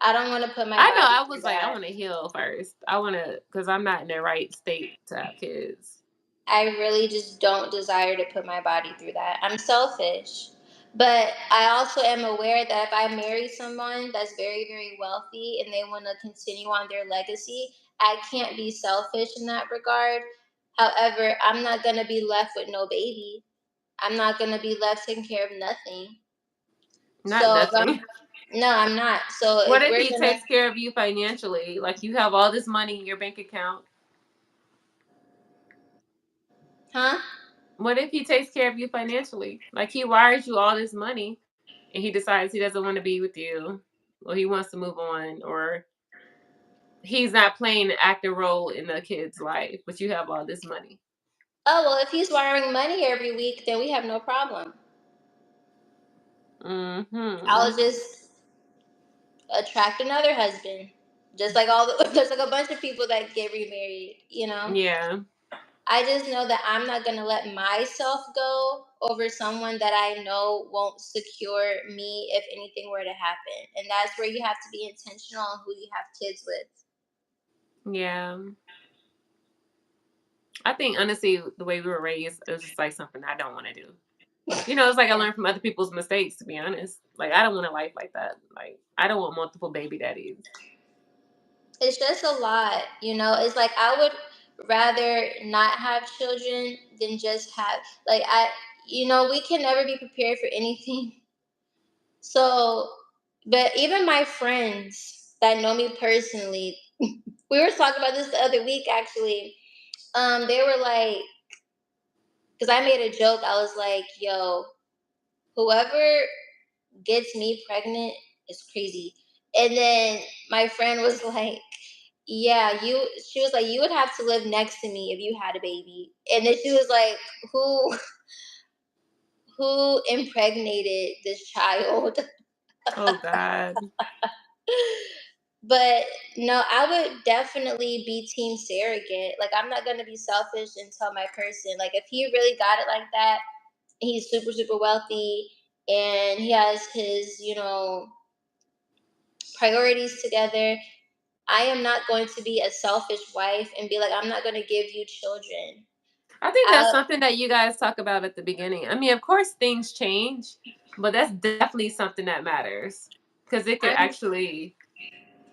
Speaker 1: I don't want to put my
Speaker 2: I know.
Speaker 1: body
Speaker 2: I
Speaker 1: through
Speaker 2: was like, I
Speaker 1: that.
Speaker 2: want to heal first. I want to, because I'm not in the right state to have kids.
Speaker 1: I really just don't desire to put my body through that. I'm selfish. But I also am aware that if I marry someone that's very, very wealthy and they want to continue on their legacy, I can't be selfish in that regard. However, I'm not going to be left with no baby. I'm not going to be left taking care of nothing.
Speaker 2: Not
Speaker 1: So, if
Speaker 2: nothing.
Speaker 1: no, I'm not. So,
Speaker 2: What
Speaker 1: if
Speaker 2: if
Speaker 1: we're
Speaker 2: he
Speaker 1: going to,
Speaker 2: takes care of you financially? Like you have all this money in your bank account.
Speaker 1: huh?
Speaker 2: What if he takes care of you financially? Like he wires you all this money and he decides he doesn't want to be with you or he wants to move on or he's not playing an active role in the kid's life, but you have all this money.
Speaker 1: Oh, well, if he's wiring money every week, then we have no problem.
Speaker 2: Mm-hmm.
Speaker 1: I'll just attract another husband. Just like all the, there's like a bunch of people that get remarried.
Speaker 2: Yeah.
Speaker 1: I just know that I'm not gonna let myself go over someone that I know won't secure me if anything were to happen. And that's where you have to be intentional on who you have kids with.
Speaker 2: Yeah. I think honestly, the way we were raised is just like something I don't want to do. It's like I
Speaker 1: Yeah.
Speaker 2: learned from other people's mistakes, to be honest. Like, I don't want a life like that. Like, I don't want multiple baby daddies.
Speaker 1: It's just a lot, It's like I would rather not have children than just have like we can never be prepared for anything. So, but even my friends that know me personally, we were talking about this the other week actually. They were like, because I made a joke, I was like, yo, whoever gets me pregnant is crazy. And then my friend was like, yeah, she was like, you would have to live next to me if you had a baby. And then she was like, who who impregnated this child?
Speaker 2: Oh God.
Speaker 1: But no, I would definitely be team surrogate. Like I'm not gonna be selfish and tell my person. Like if he really got it like that, he's super, super wealthy and he has his, priorities together. I am not going to be a selfish wife and be like, I'm not going to give you children.
Speaker 2: I think that's
Speaker 1: I,
Speaker 2: something that you guys talk about at the beginning. I mean, of course, things change, but that's definitely something that matters because it could
Speaker 1: I'm,
Speaker 2: actually.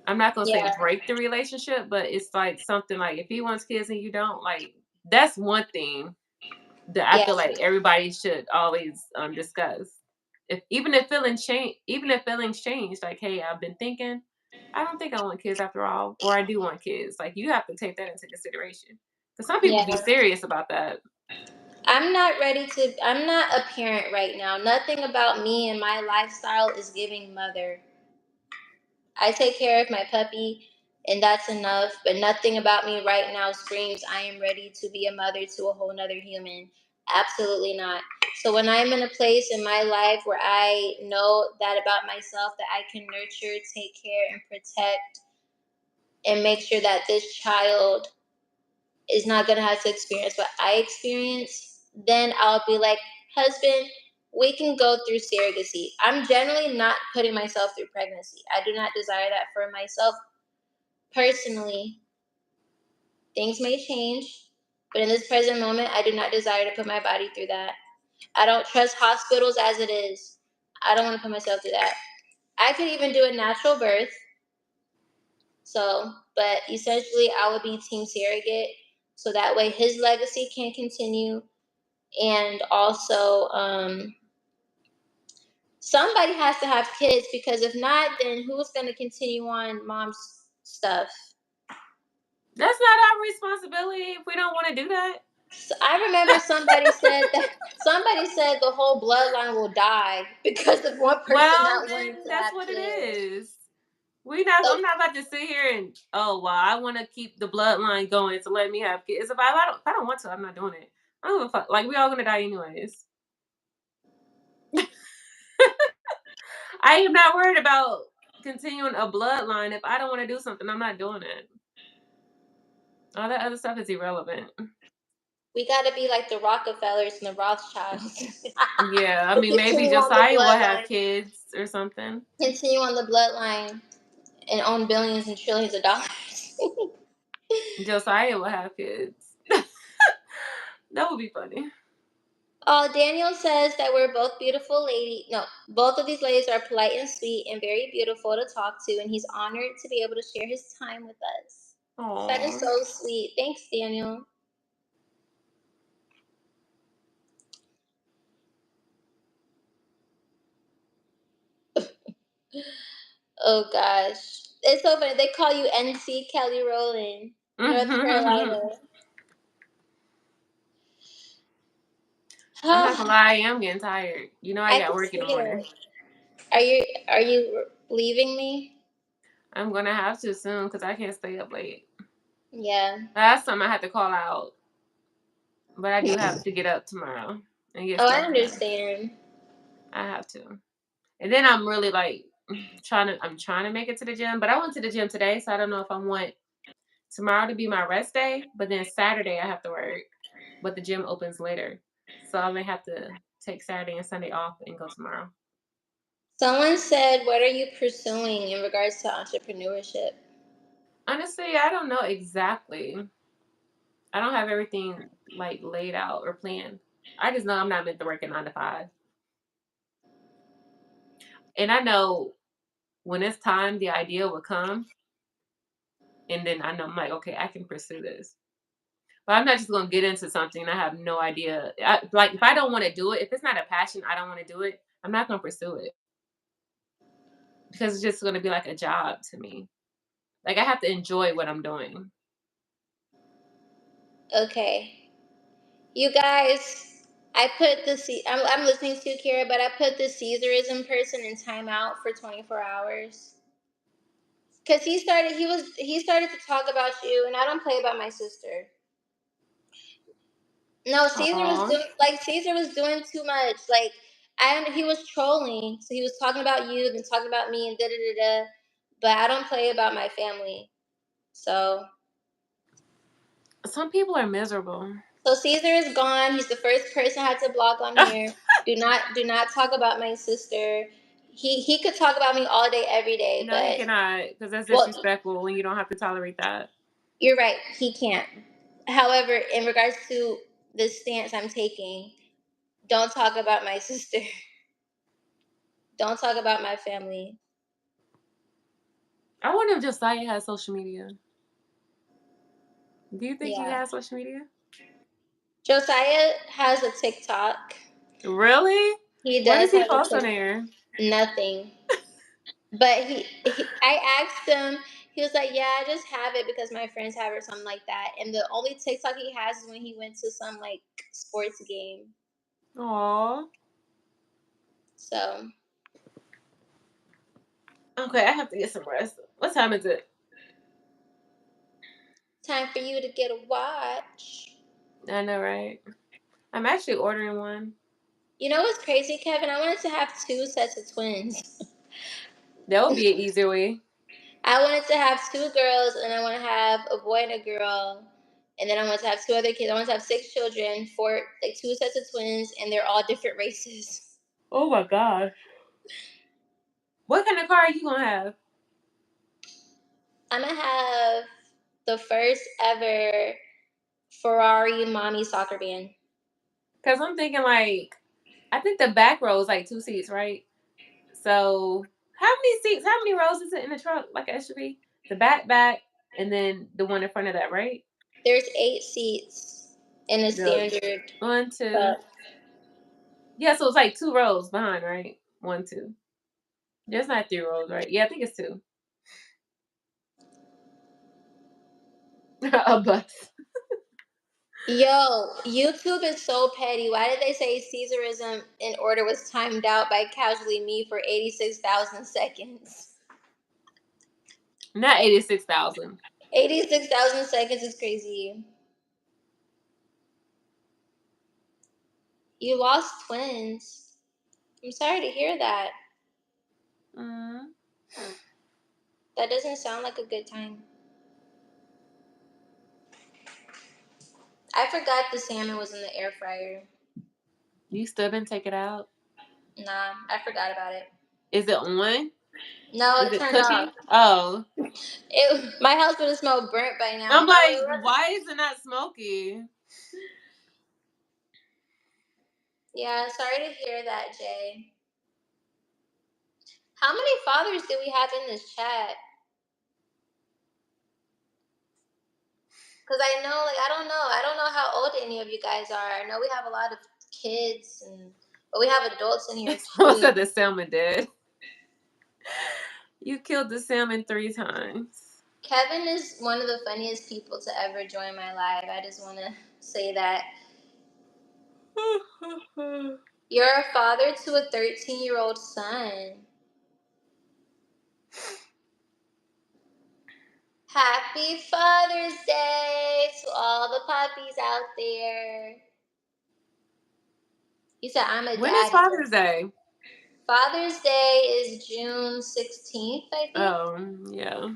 Speaker 2: I'm not gonna say
Speaker 1: yeah,
Speaker 2: break the relationship, but it's like something like if he wants kids and you don't, like that's one thing that I
Speaker 1: yeah,
Speaker 2: feel like everybody should always discuss. Even if feelings change, like, hey, I've been thinking, I don't think I want kids after all, or I do want kids. Like you have to take that into consideration. Because some people be
Speaker 1: yeah.
Speaker 2: serious about that.
Speaker 1: I'm not a parent right now. Nothing about me and my lifestyle is giving mother. I take care of my puppy, and that's enough. But nothing about me right now screams I am ready to be a mother to a whole nother human. Absolutely not. So when I'm in a place in my life where I know that about myself that I can nurture, take care, and protect, and make sure that this child is not gonna have to experience what I experienced, then I'll be like, husband, we can go through surrogacy. I'm generally not putting myself through pregnancy. I do not desire that for myself personally. Things may change, but in this present moment, I do not desire to put my body through that. I don't trust hospitals as it is. I don't want to put myself through that. I could even do a natural birth. So, but essentially, I would be team surrogate. So that way his legacy can continue. And also, somebody has to have kids because if not, then who's going to continue on mom's stuff?
Speaker 2: That's not our responsibility if we don't want to do that.
Speaker 1: So I remember somebody said the whole bloodline will die because of one person
Speaker 2: Well,
Speaker 1: not wanting
Speaker 2: then
Speaker 1: to
Speaker 2: that's
Speaker 1: have
Speaker 2: what it
Speaker 1: kids.
Speaker 2: is. We not.
Speaker 1: So
Speaker 2: I'm not about to sit here and well, I want to keep the bloodline going to let me have kids. If I don't want to, I'm not doing it. I don't give a fuck. Like we all gonna die anyways. I am not worried about continuing a bloodline. If I don't want to do something, I'm not doing it. All that other stuff is irrelevant.
Speaker 1: we got to be like the Rockefellers and the Rothschilds.
Speaker 2: Yeah, I mean maybe
Speaker 1: Continue on the
Speaker 2: Josiah will have
Speaker 1: bloodline.
Speaker 2: kids or something.
Speaker 1: Continue on the bloodline and own billions and trillions of dollars.
Speaker 2: Josiah will have kids. That would be funny.
Speaker 1: Daniel says that we're both beautiful ladies. No, both of these ladies are polite and sweet and very beautiful to talk to, and he's honored to be able to share his time with us. That is
Speaker 2: Oh,
Speaker 1: so sweet. Thanks, Daniel. Oh gosh, it's so funny. They call you NC Kelly Rowland, North
Speaker 2: I'm
Speaker 1: Carolina.
Speaker 2: not gonna
Speaker 1: Oh,
Speaker 2: lie, I am getting tired. I
Speaker 1: I
Speaker 2: got
Speaker 1: can
Speaker 2: work in the
Speaker 1: see
Speaker 2: morning.
Speaker 1: it. Are you leaving me?
Speaker 2: I'm gonna have to soon because I can't stay up late.
Speaker 1: Yeah.
Speaker 2: Last time I had to call out, but I do have to get up tomorrow and get
Speaker 1: Oh, I
Speaker 2: stuff done.
Speaker 1: understand.
Speaker 2: I have to. And then I'm really like I'm trying to make it to the gym, but I went to the gym today, so I don't know if I want tomorrow to be my rest day, but then Saturday I have to work. but the gym opens later. So I may have to take Saturday and Sunday off and go tomorrow.
Speaker 1: Someone said, "What are you pursuing in regards to entrepreneurship?"
Speaker 2: Honestly, I don't know exactly. I don't have everything like laid out or planned. I just know I'm not meant to work a 9 to 5. And I know when it's time, the idea will come. And then I know I'm like, okay, I can pursue this. But I'm not just going to get into something and I have no idea. Like, if I don't want to do it, if it's not a passion, I don't want to do it, I'm not going to pursue it because it's just going to be like a job to me. Like, I have to enjoy what I'm doing.
Speaker 1: Okay. You guys, I'm listening to you, Kara, but I put the Caesarism person in timeout for 24 hours. Cause he started to talk about you, and I don't play about my sister. No,
Speaker 2: Aw.
Speaker 1: Caesar was doing too much. Like he was trolling, so he was talking about you, then talking about me, and da da da da. But I don't play about my family. So
Speaker 2: Some people are miserable.
Speaker 1: Caesar is gone. He's the first person I had to block on here. Do not talk about my sister. He could talk about me all day, every day,
Speaker 2: No, he
Speaker 1: but
Speaker 2: cannot because that's
Speaker 1: well,
Speaker 2: disrespectful when you don't have to tolerate that.
Speaker 1: you're right. He can't. However, in regards to the stance I'm taking, don't talk about my sister. Don't talk about my family.
Speaker 2: I wonder if Josiah has social media. Do you think he
Speaker 1: Yeah.
Speaker 2: has social media?
Speaker 1: Josiah has a TikTok.
Speaker 2: Really?
Speaker 1: He
Speaker 2: What
Speaker 1: does
Speaker 2: does he
Speaker 1: have a
Speaker 2: post on
Speaker 1: TikTok.
Speaker 2: there?
Speaker 1: Nothing. But I asked him, he was like, "Yeah, I just have it because my friends have it," or something like that. And the only TikTok he has is when he went to some like sports game.
Speaker 2: Aw.
Speaker 1: So
Speaker 2: Okay, I have to get some rest. What time is it?
Speaker 1: time for you to get a watch.
Speaker 2: I know, right? I'm actually ordering one.
Speaker 1: You know what's crazy, Kevin? I wanted to have two sets of twins.
Speaker 2: That would be an easier way.
Speaker 1: I wanted to have two girls, and I want to have a boy and a girl, and then I want to have two other kids. I want to have six children, two sets of twins, and they're all different races.
Speaker 2: Oh my gosh. What kind of car are you gonna have?
Speaker 1: I'm gonna have the first ever Ferrari mommy soccer van.
Speaker 2: Because I'm thinking like, I think the back row is like 2 seats, right? So how many seats? How many rows is it in the truck? Like an SUV? The back, and then the one in front of that, right?
Speaker 1: There's 8 seats in a
Speaker 2: The
Speaker 1: standard
Speaker 2: one, two.
Speaker 1: truck.
Speaker 2: Yeah, so it's like 2 rows behind, right? One, two. There's not 3 rows, right? Yeah, I think it's two. A bus.
Speaker 1: Yo, YouTube is so petty. Why did they say Caesarism in order was timed out by casually me for 86,000 seconds?
Speaker 2: Not 86,000.
Speaker 1: 86,000 seconds is crazy. You lost twins. I'm sorry to hear that.
Speaker 2: Mm.
Speaker 1: That doesn't sound like a good time. I forgot the salmon was in the air fryer.
Speaker 2: You still didn't take it out?
Speaker 1: Nah, I forgot about it.
Speaker 2: Is it on?
Speaker 1: No,
Speaker 2: Is
Speaker 1: it
Speaker 2: it
Speaker 1: turned off.
Speaker 2: cooking? Oh.
Speaker 1: My house would have smelled burnt by now.
Speaker 2: I'm like, why is it not smoky?
Speaker 1: Yeah, sorry to hear that, Jay. How many fathers do we have in this chat? Because I don't know how old any of you guys are. I know we have a lot of kids, but we have adults in here
Speaker 2: Someone
Speaker 1: too.
Speaker 2: said the salmon dead. You killed the salmon 3 times.
Speaker 1: Kevin is one of the funniest people to ever join my life. I just want to say that. You're a father to a 13-year-old son. Happy Father's Day to all the puppies out there. He said, I'm a
Speaker 2: When is
Speaker 1: daddy.
Speaker 2: Father's Day?
Speaker 1: Father's Day is June 16th, I think.
Speaker 2: Oh, yeah.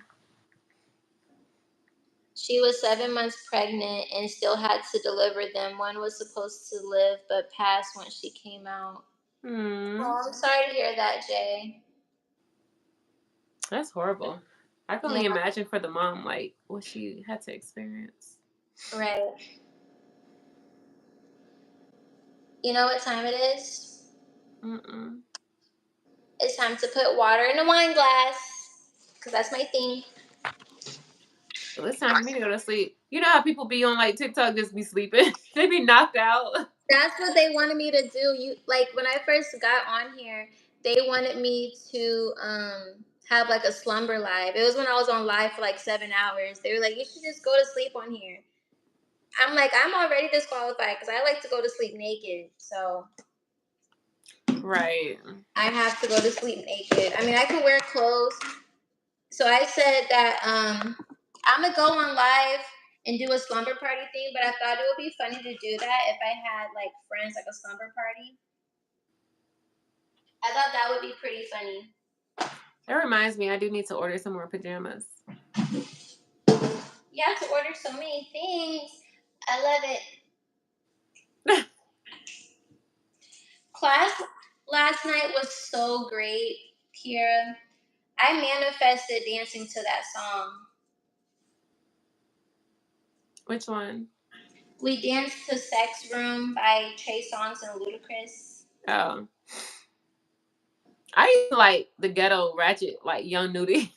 Speaker 1: She was 7 months pregnant and still had to deliver them. One was supposed to live but passed when she came out.
Speaker 2: Hmm.
Speaker 1: Oh, I'm sorry to hear that, Jay.
Speaker 2: That's horrible. I can
Speaker 1: Yeah,
Speaker 2: only imagine for the mom, like, what she had to experience.
Speaker 1: right. You know what time it is?
Speaker 2: Mm-mm.
Speaker 1: It's time to put water in a wine glass because that's my thing.
Speaker 2: Well, it's time for me to go to sleep. You know how people be on like TikTok just be sleeping? They be knocked out.
Speaker 1: That's what they wanted me to do. You like when I first got on here, they wanted me to have like a slumber live. It was when I was on live for like 7 hours. They were like, you should just go to sleep on here. I'm like, I'm already disqualified because I like to go to sleep naked. So
Speaker 2: Right.
Speaker 1: I have to go to sleep naked. I mean, I can wear clothes. So I said that I'm gonna go on live and do a slumber party thing, but I thought it would be funny to do that if I had like friends, like a slumber party. I thought that would be pretty funny.
Speaker 2: That reminds me, I do need to order some more pajamas.
Speaker 1: You have to order so many things. I love it. Class last night was so great, Kira. I manifested dancing to that song.
Speaker 2: Which one?
Speaker 1: We danced to Sex Room by Trey Songz and Ludacris.
Speaker 2: Oh. I used to like the ghetto ratchet, like Young Nudie.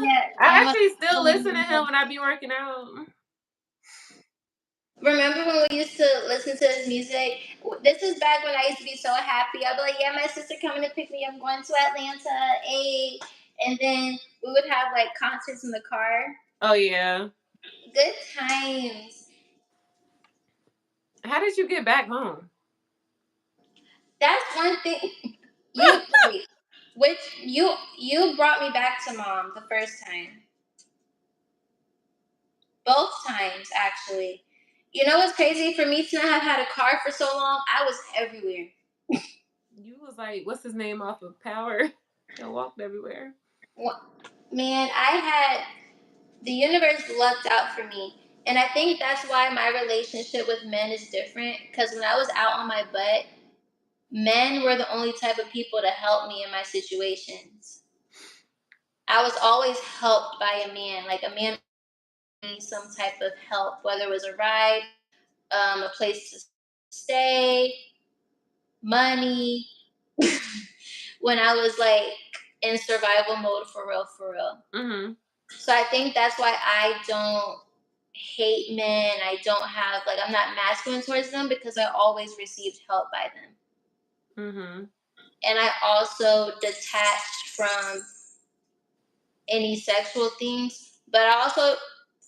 Speaker 1: Yeah,
Speaker 2: I actually still listen to him when I be working out.
Speaker 1: remember when we used to listen to his music? This is back when I used to be so happy. I'd be like, yeah, my sister coming to pick me up. I'm going to Atlanta. Hey. And then we would have like concerts in the car.
Speaker 2: Oh yeah.
Speaker 1: Good times.
Speaker 2: How did you get back home?
Speaker 1: That's one thing. You which you brought me back to mom the first time. Both times actually. You know what's crazy? For me to not have had a car for so long, I was everywhere.
Speaker 2: You was like, what's his name off of Power? And walked everywhere.
Speaker 1: Man, I had the universe lucked out for me. And I think that's why my relationship with men is different. Because when I was out on my butt, men were the only type of people to help me in my situations. I was always helped by a man. Like a man needs some type of help, whether it was a ride, a place to stay, money. When I was like in survival mode for real, for real.
Speaker 2: Mm-hmm.
Speaker 1: So I think that's why I don't hate men. I don't have like I'm not masculine towards them because I always received help by them.
Speaker 2: Mm-hmm.
Speaker 1: And I also detached from any sexual things, but I also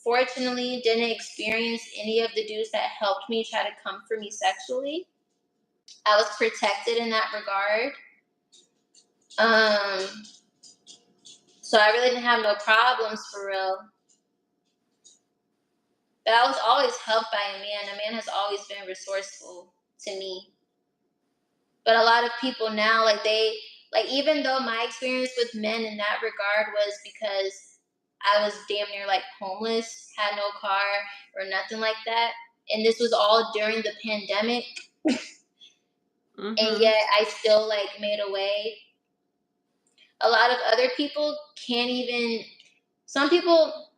Speaker 1: fortunately didn't experience any of the dudes that helped me try to come for me sexually. I was protected in that regard. Um, so I really didn't have no problems for real. But I was always helped by a man. A man has always been resourceful to me. But a lot of people now, like even though my experience with men in that regard was because I was damn near like homeless, had no car or nothing like that, and this was all during the pandemic, and
Speaker 2: Mm-hmm.
Speaker 1: yet I still like made a way. A lot of other people can't even. Some people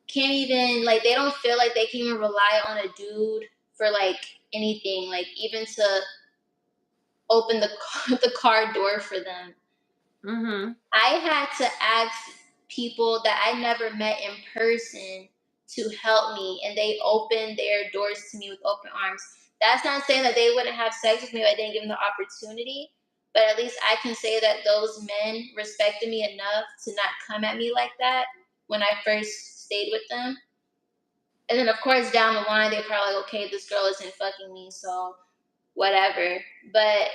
Speaker 1: can't even like they don't feel like they can even rely on a dude for like anything, like even to open the car door for them.
Speaker 2: Mm-hmm.
Speaker 1: I had to ask people that I never met in person to help me, and they opened their doors to me with open arms. That's not saying that they wouldn't have sex with me if I didn't give them the opportunity, but at least I can say that those men respected me enough to not come at me like that when I first stayed with them. And then, of course, down the line, they're probably like, okay, this girl isn't fucking me, so whatever. But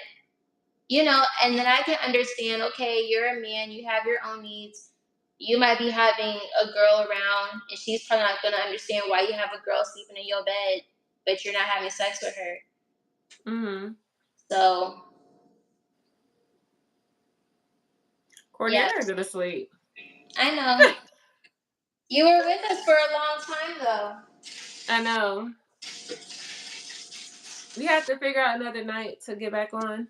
Speaker 1: and then I can understand, okay, you're a man, you have your own needs. You might be having a girl around, and she's probably not going to understand why you have a girl sleeping in your bed, but you're not having sex with her.
Speaker 2: Mm-hmm.
Speaker 1: So,
Speaker 2: Courtney, I
Speaker 1: yeah,
Speaker 2: gotta go to sleep.
Speaker 1: I know. You were with us for a long time, though.
Speaker 2: I know. We have to figure out another night to get back on.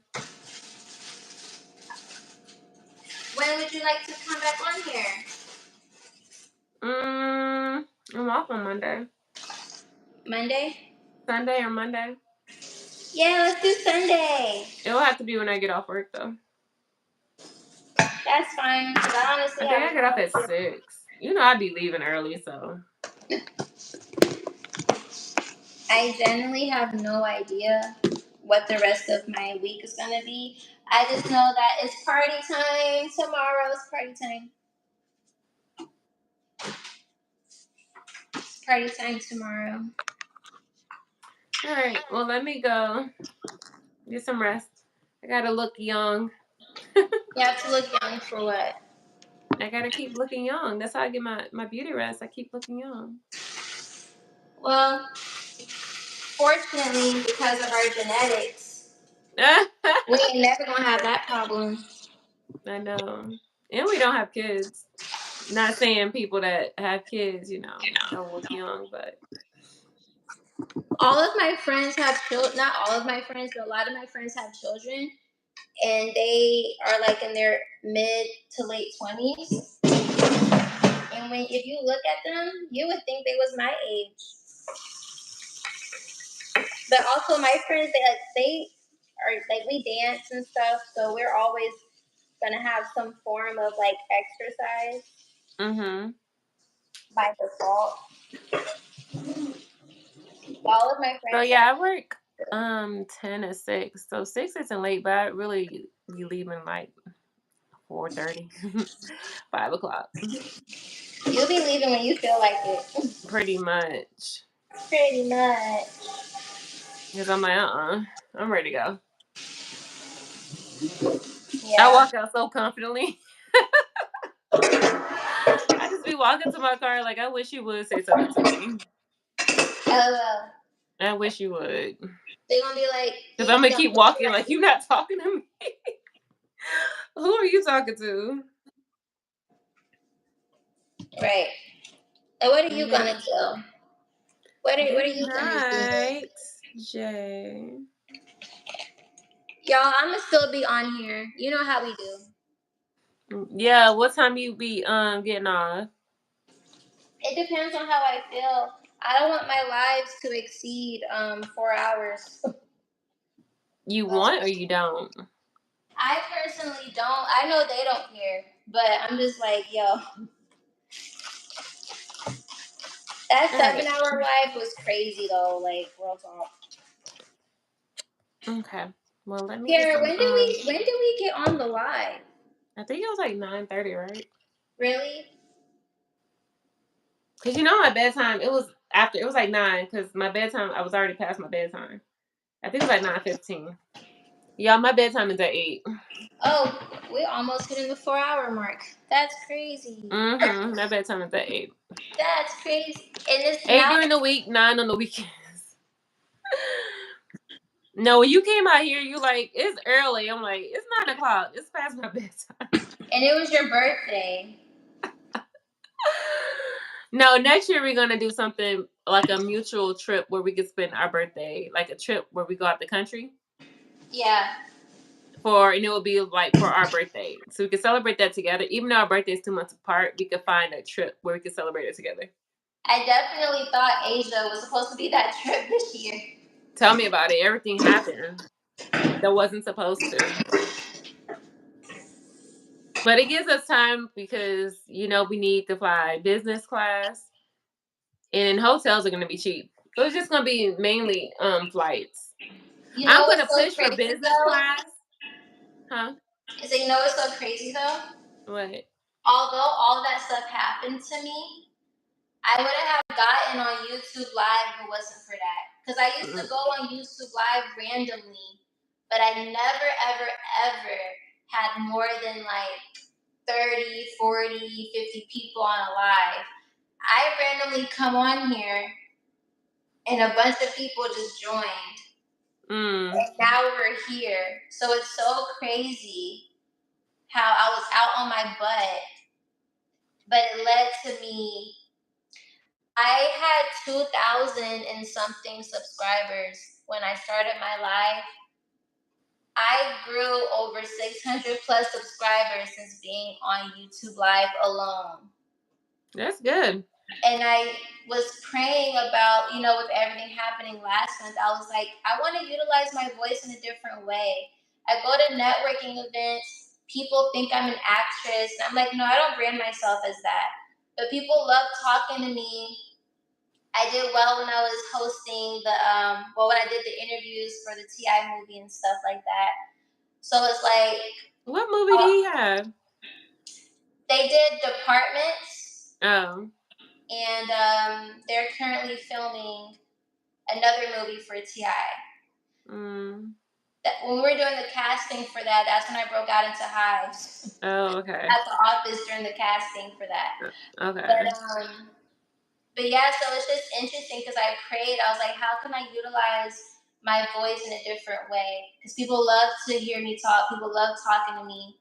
Speaker 1: When would you like to come back on here?
Speaker 2: I'm off on Monday.
Speaker 1: Monday?
Speaker 2: Sunday or Monday.
Speaker 1: Yeah, let's do Sunday.
Speaker 2: It'll have to be when I get off work, though.
Speaker 1: That's fine, because I honestly
Speaker 2: I think I
Speaker 1: have
Speaker 2: get
Speaker 1: no
Speaker 2: off at
Speaker 1: idea.
Speaker 2: 6. You know I'd be leaving early, so.
Speaker 1: I generally have no idea what the rest of my week is going to be. I just know that it's party time tomorrow. It's party time. It's party time tomorrow.
Speaker 2: All right. Well, let me go. Get some rest. I gotta look young.
Speaker 1: You have to look young for what?
Speaker 2: I gotta keep looking young. That's how I get my beauty rest. I keep looking young.
Speaker 1: Well, fortunately, because of our genetics, we ain't never going to have that problem.
Speaker 2: I know. And we don't have kids. Not saying people that have kids, don't look young, but.
Speaker 1: All of my friends have children. Not all of my friends, but a lot of my friends have children. And they are like in their mid to late 20s. And if you look at them, you would think they was my age. But also my friends, they are like, we dance and stuff, so we're always gonna have some form of like exercise by default. All of my
Speaker 2: So
Speaker 1: friends
Speaker 2: yeah, I work 10 to 6. So 6 isn't late, but I really be leaving like 4:30, 5 o'clock.
Speaker 1: you'll be leaving when you feel like it.
Speaker 2: Pretty much.
Speaker 1: Pretty much.
Speaker 2: Because I'm like, I'm ready to go. I
Speaker 1: Yeah.
Speaker 2: walk out so confidently. I just be walking to my car like, I wish you would say something to me.
Speaker 1: LOL.
Speaker 2: I wish you would.
Speaker 1: They're gonna be like,
Speaker 2: Because I'm going to keep walking like, you not talking to me. Who are you talking to?
Speaker 1: right. And what are you gonna do? What are
Speaker 2: Good
Speaker 1: you gonna do?
Speaker 2: night, Jay.
Speaker 1: Y'all, I'ma still be on here. You know how we do.
Speaker 2: Yeah, what time you be getting off?
Speaker 1: It depends on how I feel. I don't want my lives to exceed 4 hours.
Speaker 2: You
Speaker 1: But
Speaker 2: want or you don't?
Speaker 1: I personally don't. I know they don't care, but I'm just like, yo, that
Speaker 2: All right.
Speaker 1: 7 hour life was crazy though. Like, real talk.
Speaker 2: Okay. Well, let me get
Speaker 1: Kara,
Speaker 2: some.
Speaker 1: when did we get on the live?
Speaker 2: I think it was like 9:30, right?
Speaker 1: Really?
Speaker 2: Cause my bedtime. It was after. It was like 9. Cause my bedtime. I was already past my bedtime. I think it was like 9:15. Yeah, my bedtime is at 8.
Speaker 1: Oh, we almost hitting the 4 hour mark. That's crazy.
Speaker 2: My bedtime is at 8.
Speaker 1: That's crazy. And it's
Speaker 2: 8
Speaker 1: now.
Speaker 2: during the week, 9 on the weekends. No, when you came out here, you like it's early. I'm like it's 9 o'clock. It's past my bedtime.
Speaker 1: And it was your birthday.
Speaker 2: No, next year we're gonna do something like a mutual trip where we could spend our birthday, like a trip where we go out the country.
Speaker 1: Yeah.
Speaker 2: And it will be like for our birthday, so we could celebrate that together. Even though our birthday is 2 months apart, we could find a trip where we could celebrate it together.
Speaker 1: I definitely thought Asia was supposed to be that trip this year.
Speaker 2: Tell me about it. Everything happened that wasn't supposed to. But it gives us time because we need to fly business class, and hotels are going to be cheap. So it's just going to be mainly flights.
Speaker 1: You know
Speaker 2: I'm going to
Speaker 1: what's so
Speaker 2: push for
Speaker 1: crazy
Speaker 2: business
Speaker 1: though?
Speaker 2: class. Huh?
Speaker 1: Is that you know what's so crazy though?
Speaker 2: What?
Speaker 1: Although all that stuff happened to me, I wouldn't have gotten on YouTube Live if it wasn't for that. Because I used to go on YouTube Live randomly, but I never, ever, ever had more than like 30, 40, 50 people on a live. I randomly come on here and a bunch of people just joined. And now we're here. So it's so crazy how I was out on my butt but it led to me. I had 2,000 and something subscribers when I started my live. I grew over 600 plus subscribers since being on YouTube Live alone.
Speaker 2: That's good.
Speaker 1: And I was praying about, with everything happening last month, I was like, I want to utilize my voice in a different way. I go to networking events, people think I'm an actress, and I'm like, no, I don't brand myself as that. But people love talking to me. I did well when I was hosting when I did the interviews for the TI movie and stuff like that. So it's like,
Speaker 2: What movie did he have?
Speaker 1: they did Departments,
Speaker 2: Oh.
Speaker 1: and they're currently filming another movie for TI.
Speaker 2: Mm.
Speaker 1: When we were doing the casting for that, that's when I broke out into hives
Speaker 2: Oh, okay.
Speaker 1: at the office during the casting for that.
Speaker 2: Okay.
Speaker 1: But yeah, so it's just interesting because I prayed. I was like, how can I utilize my voice in a different way? Because people love to hear me talk. People love talking to me.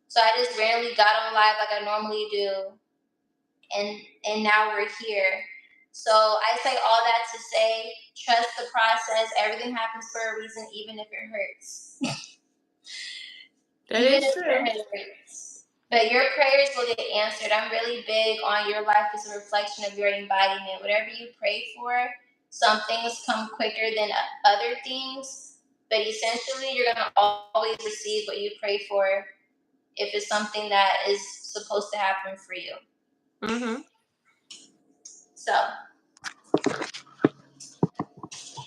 Speaker 1: So I just randomly got on live like I normally do, and now we're here. So I say all that to say, trust the process. Everything happens for a reason, even if it hurts.
Speaker 2: That
Speaker 1: Even
Speaker 2: is
Speaker 1: if
Speaker 2: true.
Speaker 1: it hurts. But your prayers will get answered. I'm really big on your life is a reflection of your embodiment. Whatever you pray for, some things come quicker than other things. But essentially, you're going to always receive what you pray for if it's something that is supposed to happen for you.
Speaker 2: Mm-hmm.
Speaker 1: So,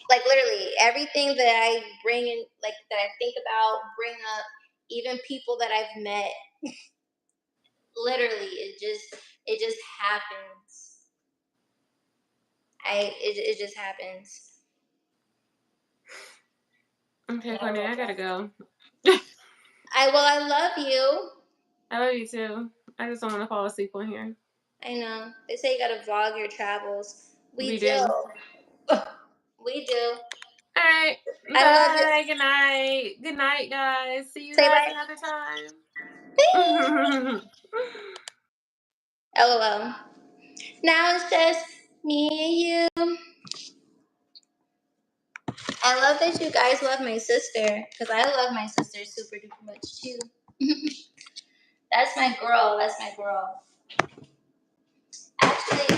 Speaker 1: like literally everything that I bring in, like that I think about, bring up, even people that I've met, literally it just happens. It just happens.
Speaker 2: Okay, Courtney, I gotta go.
Speaker 1: I love you.
Speaker 2: I love you too. I just don't want to fall asleep on here.
Speaker 1: I know. They say you gotta vlog your travels. We
Speaker 2: We
Speaker 1: do.
Speaker 2: do.
Speaker 1: We do.
Speaker 2: All right.
Speaker 1: I love it.
Speaker 2: Bye. Good night. Good night, guys. See you
Speaker 1: Say
Speaker 2: guys
Speaker 1: bye.
Speaker 2: another time.
Speaker 1: LOL. Now it's just me and you. I love that you guys love my sister because I love my sister super duper much too. That's my girl. That's my girl. Actually,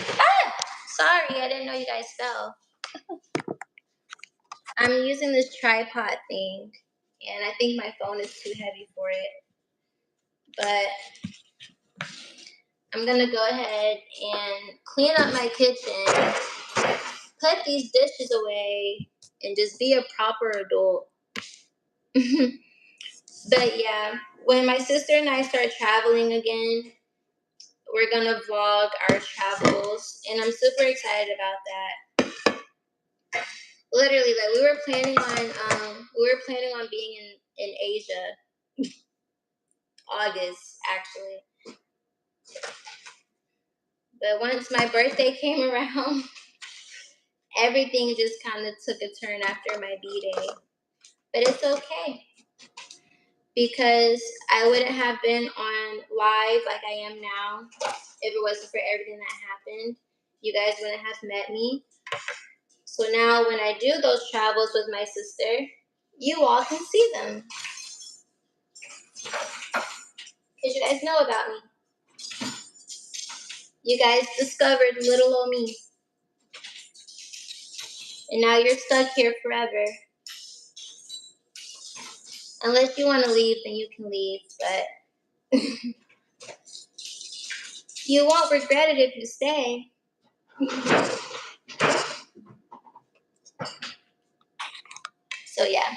Speaker 1: sorry, I didn't know you guys fell. I'm using this tripod thing, and I think my phone is too heavy for it. But I'm gonna go ahead and clean up my kitchen, put these dishes away, and just be a proper adult. But yeah, when my sister and I start traveling again, we're gonna vlog our travels, and I'm super excited about that. Literally, like we were planning on being in Asia, August actually. But once my birthday came around, everything just kind of took a turn after my B-day. But it's okay because I wouldn't have been on live like I am now if it wasn't for everything that happened. You guys wouldn't have met me. So now when I do those travels with my sister, you all can see them. Because you guys know about me. You guys discovered little old me. And now you're stuck here forever. Unless you want to leave, then you can leave. But you won't regret it if you stay. So yeah.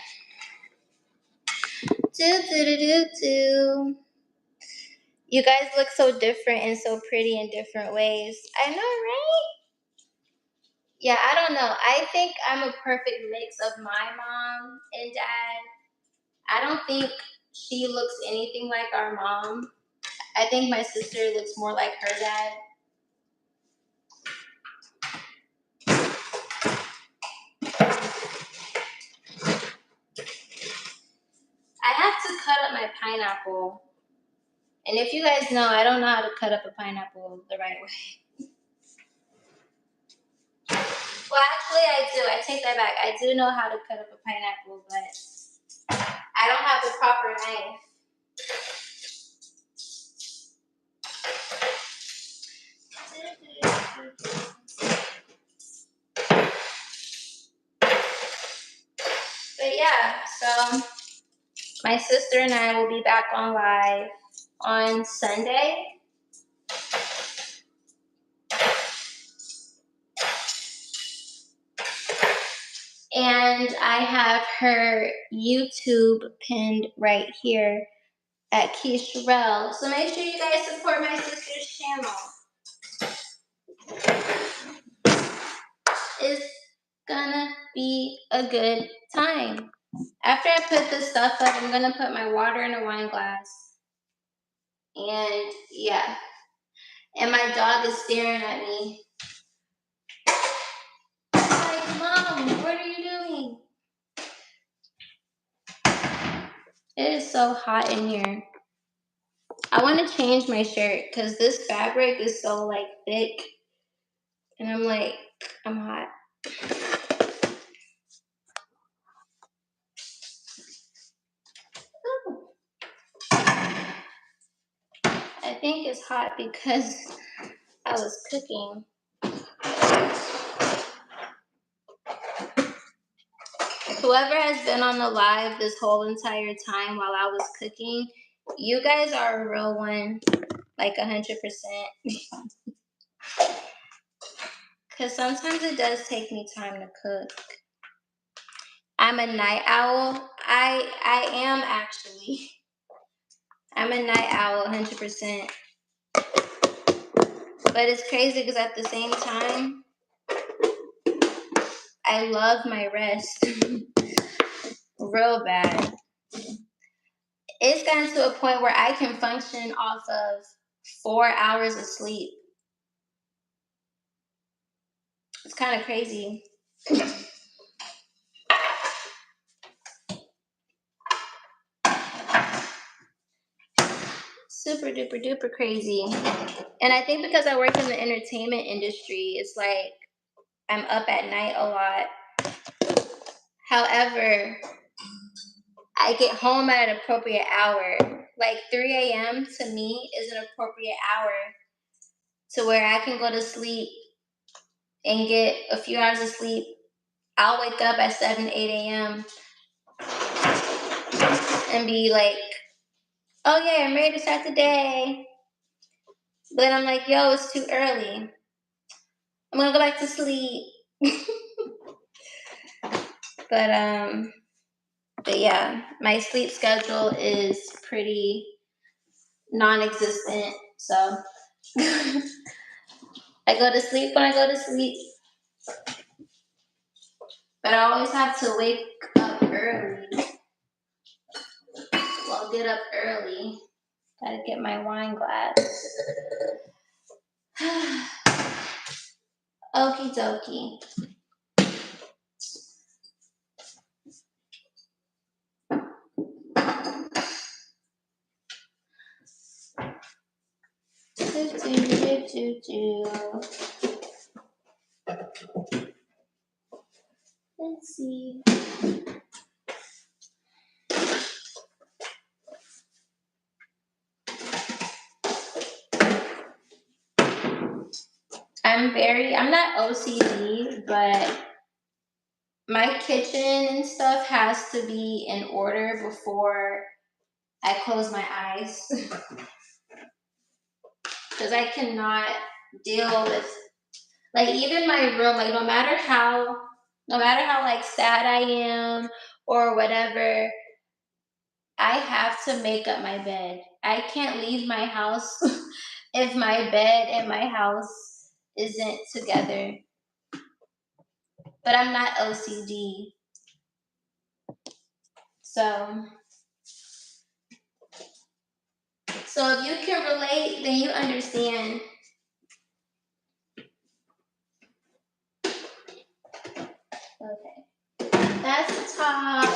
Speaker 1: You guys look so different and so pretty in different ways. I know, right? Yeah, I don't know. I think I'm a perfect mix of my mom and dad. I don't think she looks anything like our mom. I think my sister looks more like her dad. I have to cut up my pineapple And if you guys know, I don't know how to cut up a pineapple the right way. Well, actually, I do. I take that back. I do know how to cut up a pineapple, but I don't have the proper knife. But yeah, so my sister and I will be back on live on Sunday. And I have her YouTube pinned right here at Chores. So make sure you guys support my sister's channel. It's gonna be a good time. After I put this stuff up, I'm gonna put my water in a wine glass. And yeah. And my dog is staring at me. Like, Mom, what are you doing? It is so hot in here. I want to change my shirt because this fabric is so like thick. And I'm like, I'm hot. Ooh. I think it's hot because I was cooking. Whoever has been on the live this whole entire time while I was cooking, you guys are a real one, like 100%. Because sometimes it does take me time to cook. I'm a night owl. I am actually. I'm a night owl, 100%. But it's crazy because at the same time, I love my rest real bad. It's gotten to a point where I can function off of 4 hours of sleep. It's kind of crazy. Super duper duper crazy. And I think because I work in the entertainment industry, it's like I'm up at night a lot. However, I get home at an appropriate hour. Like 3 a.m. to me is an appropriate hour to where I can go to sleep and get a few hours of sleep. I'll wake up at 7, 8 a.m. and be like, oh yeah, I'm ready to start the day. But I'm like, yo, it's too early. I'm gonna go back to sleep. But yeah, my sleep schedule is pretty non-existent. So I go to sleep when I go to sleep. But I always have to wake up early. Well, get up early. Gotta get my wine glass. Okie dokie. Let's see. I'm not OCD, but my kitchen and stuff has to be in order before I close my eyes. Because I cannot deal with, like, even my room, like, no matter how like sad I am or whatever, I have to make up my bed. I can't leave my house if my bed and my house isn't together. But I'm not OCD. So if you can relate, then you understand. Okay. That's the top.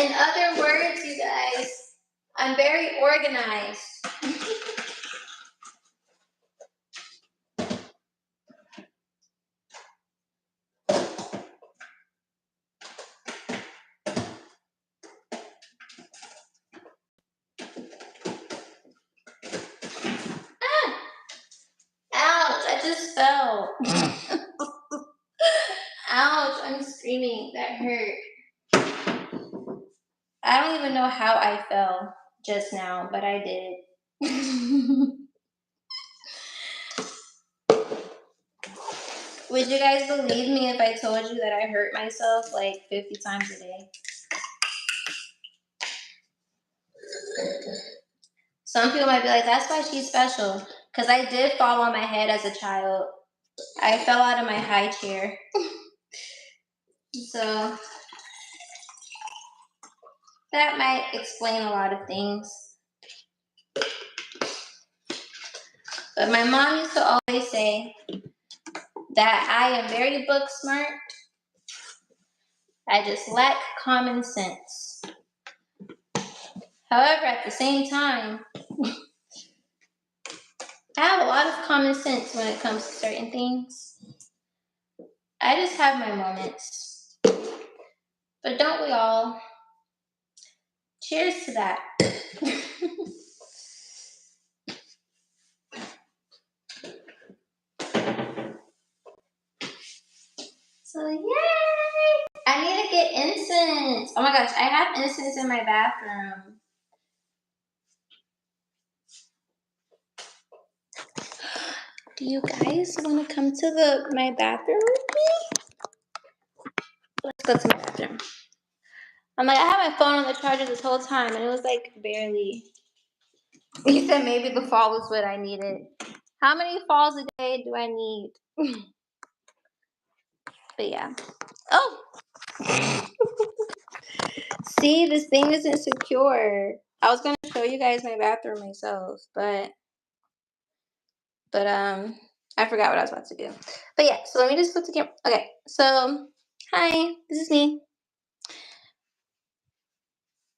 Speaker 1: In other words, you guys, I'm very organized. Ouch, I just fell. Ouch, I'm screaming. That hurt. I don't even know how I fell just now, but I did. Would you guys believe me if I told you that I hurt myself like 50 times a day? Some people might be like, that's why she's special. Because I did fall on my head as a child. I fell out of my high chair. So that might explain a lot of things. But my mom used to always say that I am very book smart. I just lack common sense. However, at the same time, I have a lot of common sense when it comes to certain things. I just have my moments. But don't we all? Cheers to that. So yay! I need to get incense. Oh my gosh, I have incense in my bathroom. Do you guys want to come to my bathroom with me? Let's go to my bathroom. I'm like, I had my phone on the charger this whole time, and it was like barely. You said maybe the fall was what I needed. How many falls a day do I need? But yeah. Oh! See, this thing isn't secure. I was going to show you guys my bathroom myself, but I forgot what I was about to do. But yeah, so let me just put the camera. Okay, so hi, this is me.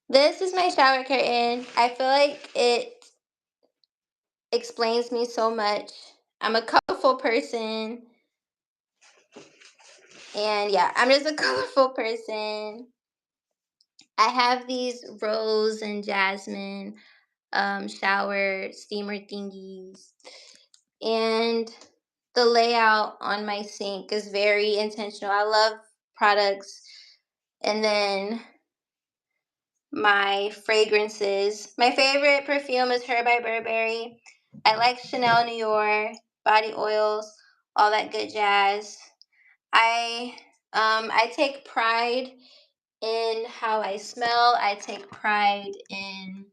Speaker 1: This is my shower curtain. I feel like it explains me so much. I'm a colorful person. And yeah, I'm just a colorful person. I have these rose and jasmine shower steamer thingies. And the layout on my sink is very intentional. I love products. And then my fragrances. My favorite perfume is Her by Burberry. I like Chanel New York, body oils, all that good jazz. I take pride in how I smell. I take pride in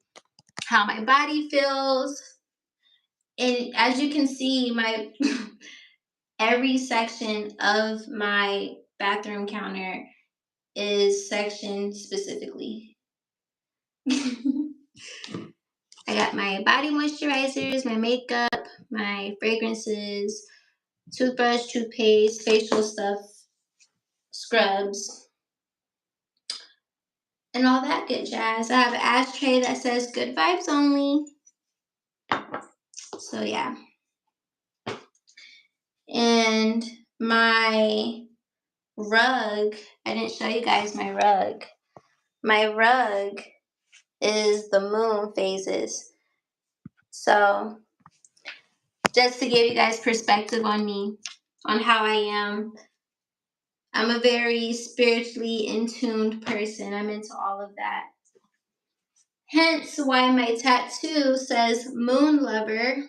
Speaker 1: how my body feels. And as you can see, my every section of my bathroom counter is sectioned specifically. I got my body moisturizers, my makeup, my fragrances, toothbrush, toothpaste, facial stuff, scrubs, and all that good jazz. I have an ashtray that says good vibes only. So yeah. And my rug, I didn't show you guys my rug. My rug is the moon phases. So just to give you guys perspective on me, on how I am, I'm a very spiritually in tuned person. I'm into all of that. Hence why my tattoo says moon lover.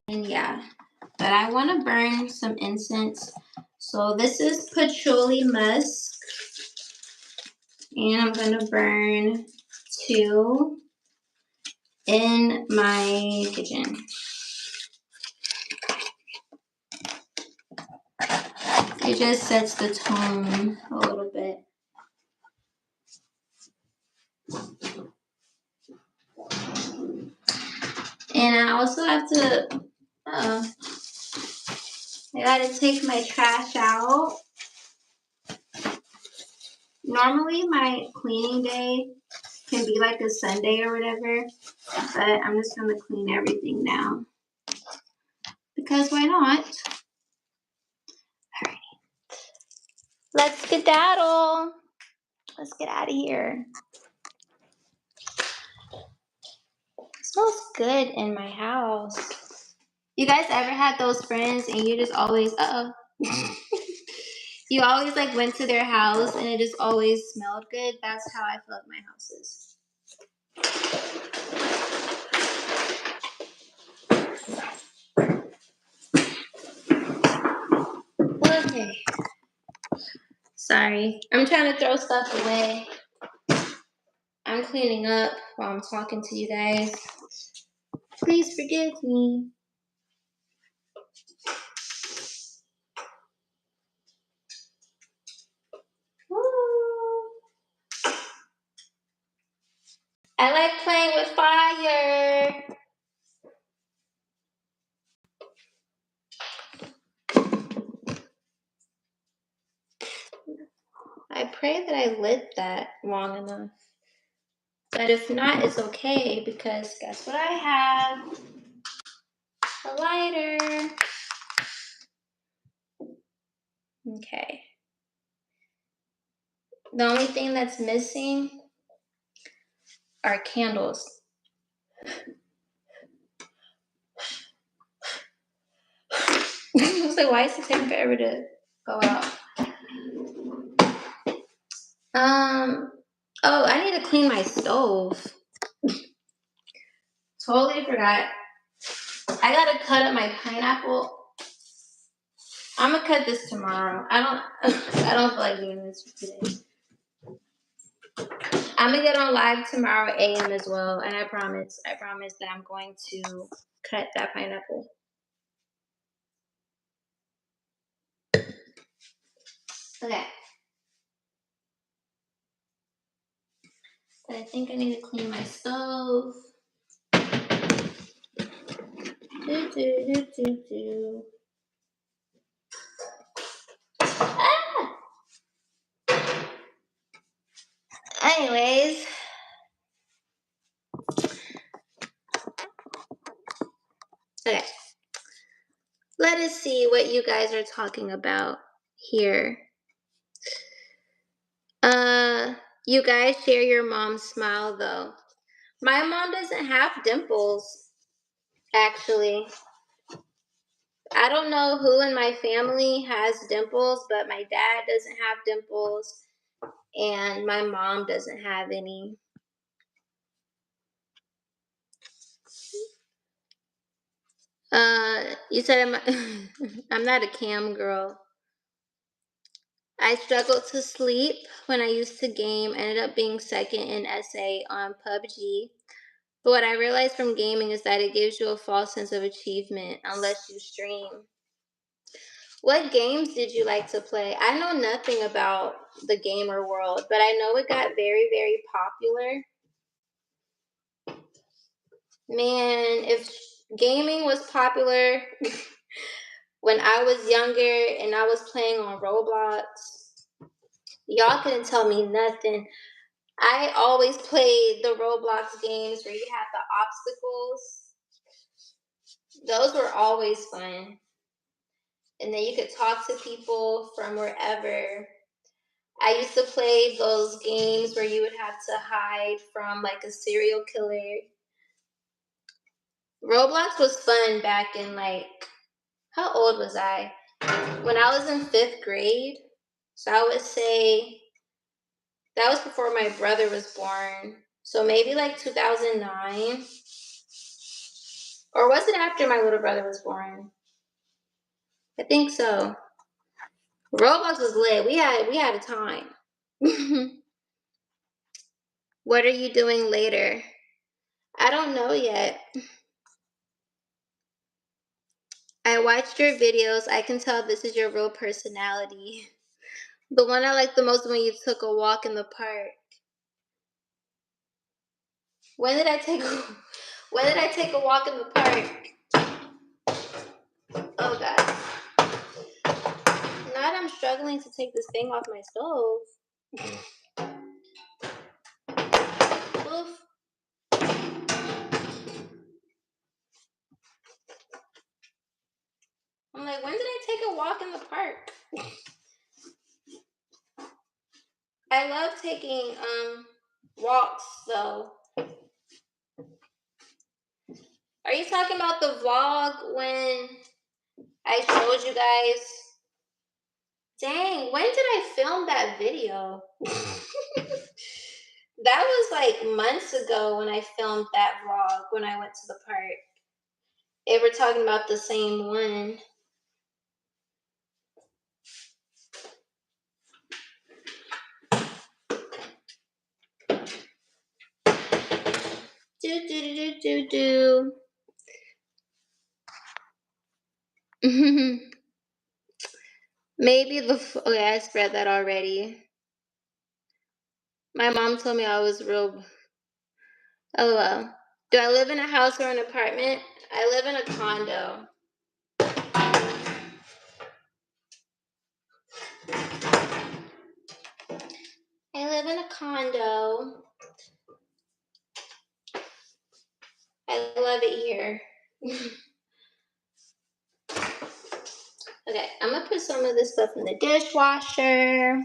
Speaker 1: And yeah, but I want to burn some incense. So this is patchouli musk. And I'm going to burn 2 in my kitchen. It just sets the tone a little bit. And I also have to, I I gotta take my trash out. Normally my cleaning day can be like a Sunday or whatever, but I'm just gonna clean everything now. Because why not? Alrighty. Let's skedaddle. Let's get out of here. It smells good in my house. You guys ever had those friends and you just always, you always like went to their house and it just always smelled good? That's how I feel like my house is. Okay. Sorry. I'm trying to throw stuff away. I'm cleaning up while I'm talking to you guys. Please forgive me. Woo. I like playing with fire. I pray that I lit that long enough. But if not, it's okay because guess what I have? A lighter. Okay. The only thing that's missing are candles. I was like, why is it taking forever to go out? Oh, I need to clean my stove. Totally forgot. I gotta cut up my pineapple. I'm gonna cut this tomorrow. I don't feel like doing this today. I'm gonna get on live tomorrow AM as well, and I promise that I'm going to cut that pineapple. Okay. But I think I need to clean my stove. Ah! Anyways. Okay. Let us see what you guys are talking about here. You guys share your mom's smile though. My mom doesn't have dimples, actually. I don't know who in my family has dimples, but my dad doesn't have dimples, and my mom doesn't have any. You said I'm not a cam girl. I struggled to sleep when I used to game, ended up being second in SA on PUBG. But what I realized from gaming is that it gives you a false sense of achievement unless you stream. What games did you like to play? I know nothing about the gamer world, but I know it got very, very popular. Man, if gaming was popular when I was younger and I was playing on Roblox, y'all couldn't tell me nothing. I always played the Roblox games where you had the obstacles. Those were always fun. And then you could talk to people from wherever. I used to play those games where you would have to hide from like a serial killer. Roblox was fun back in like, how old was I? When I was in 5th grade. So I would say that was before my brother was born. So maybe like 2009. Or was it after my little brother was born? I think so. Roblox was lit. We had a time. What are you doing later? I don't know yet. I watched your videos. I can tell this is your real personality. The one I liked the most when you took a walk in the park. When did I take a walk in the park? Oh God. struggling to take this thing off my stove. Oof. I'm like, when did I take a walk in the park? I love taking walks though. Are you talking about the vlog when I showed you guys? Dang, when did I film that video? That was like months ago when I filmed that vlog when I went to the park. If we're talking about the same one. Do do do do do do. Maybe okay, I spread that already. My mom told me I was real. Oh well. Do I live in a house or an apartment? I live in a condo. I live in a condo. I love it here. Okay, I'm gonna put some of this stuff in the dishwasher.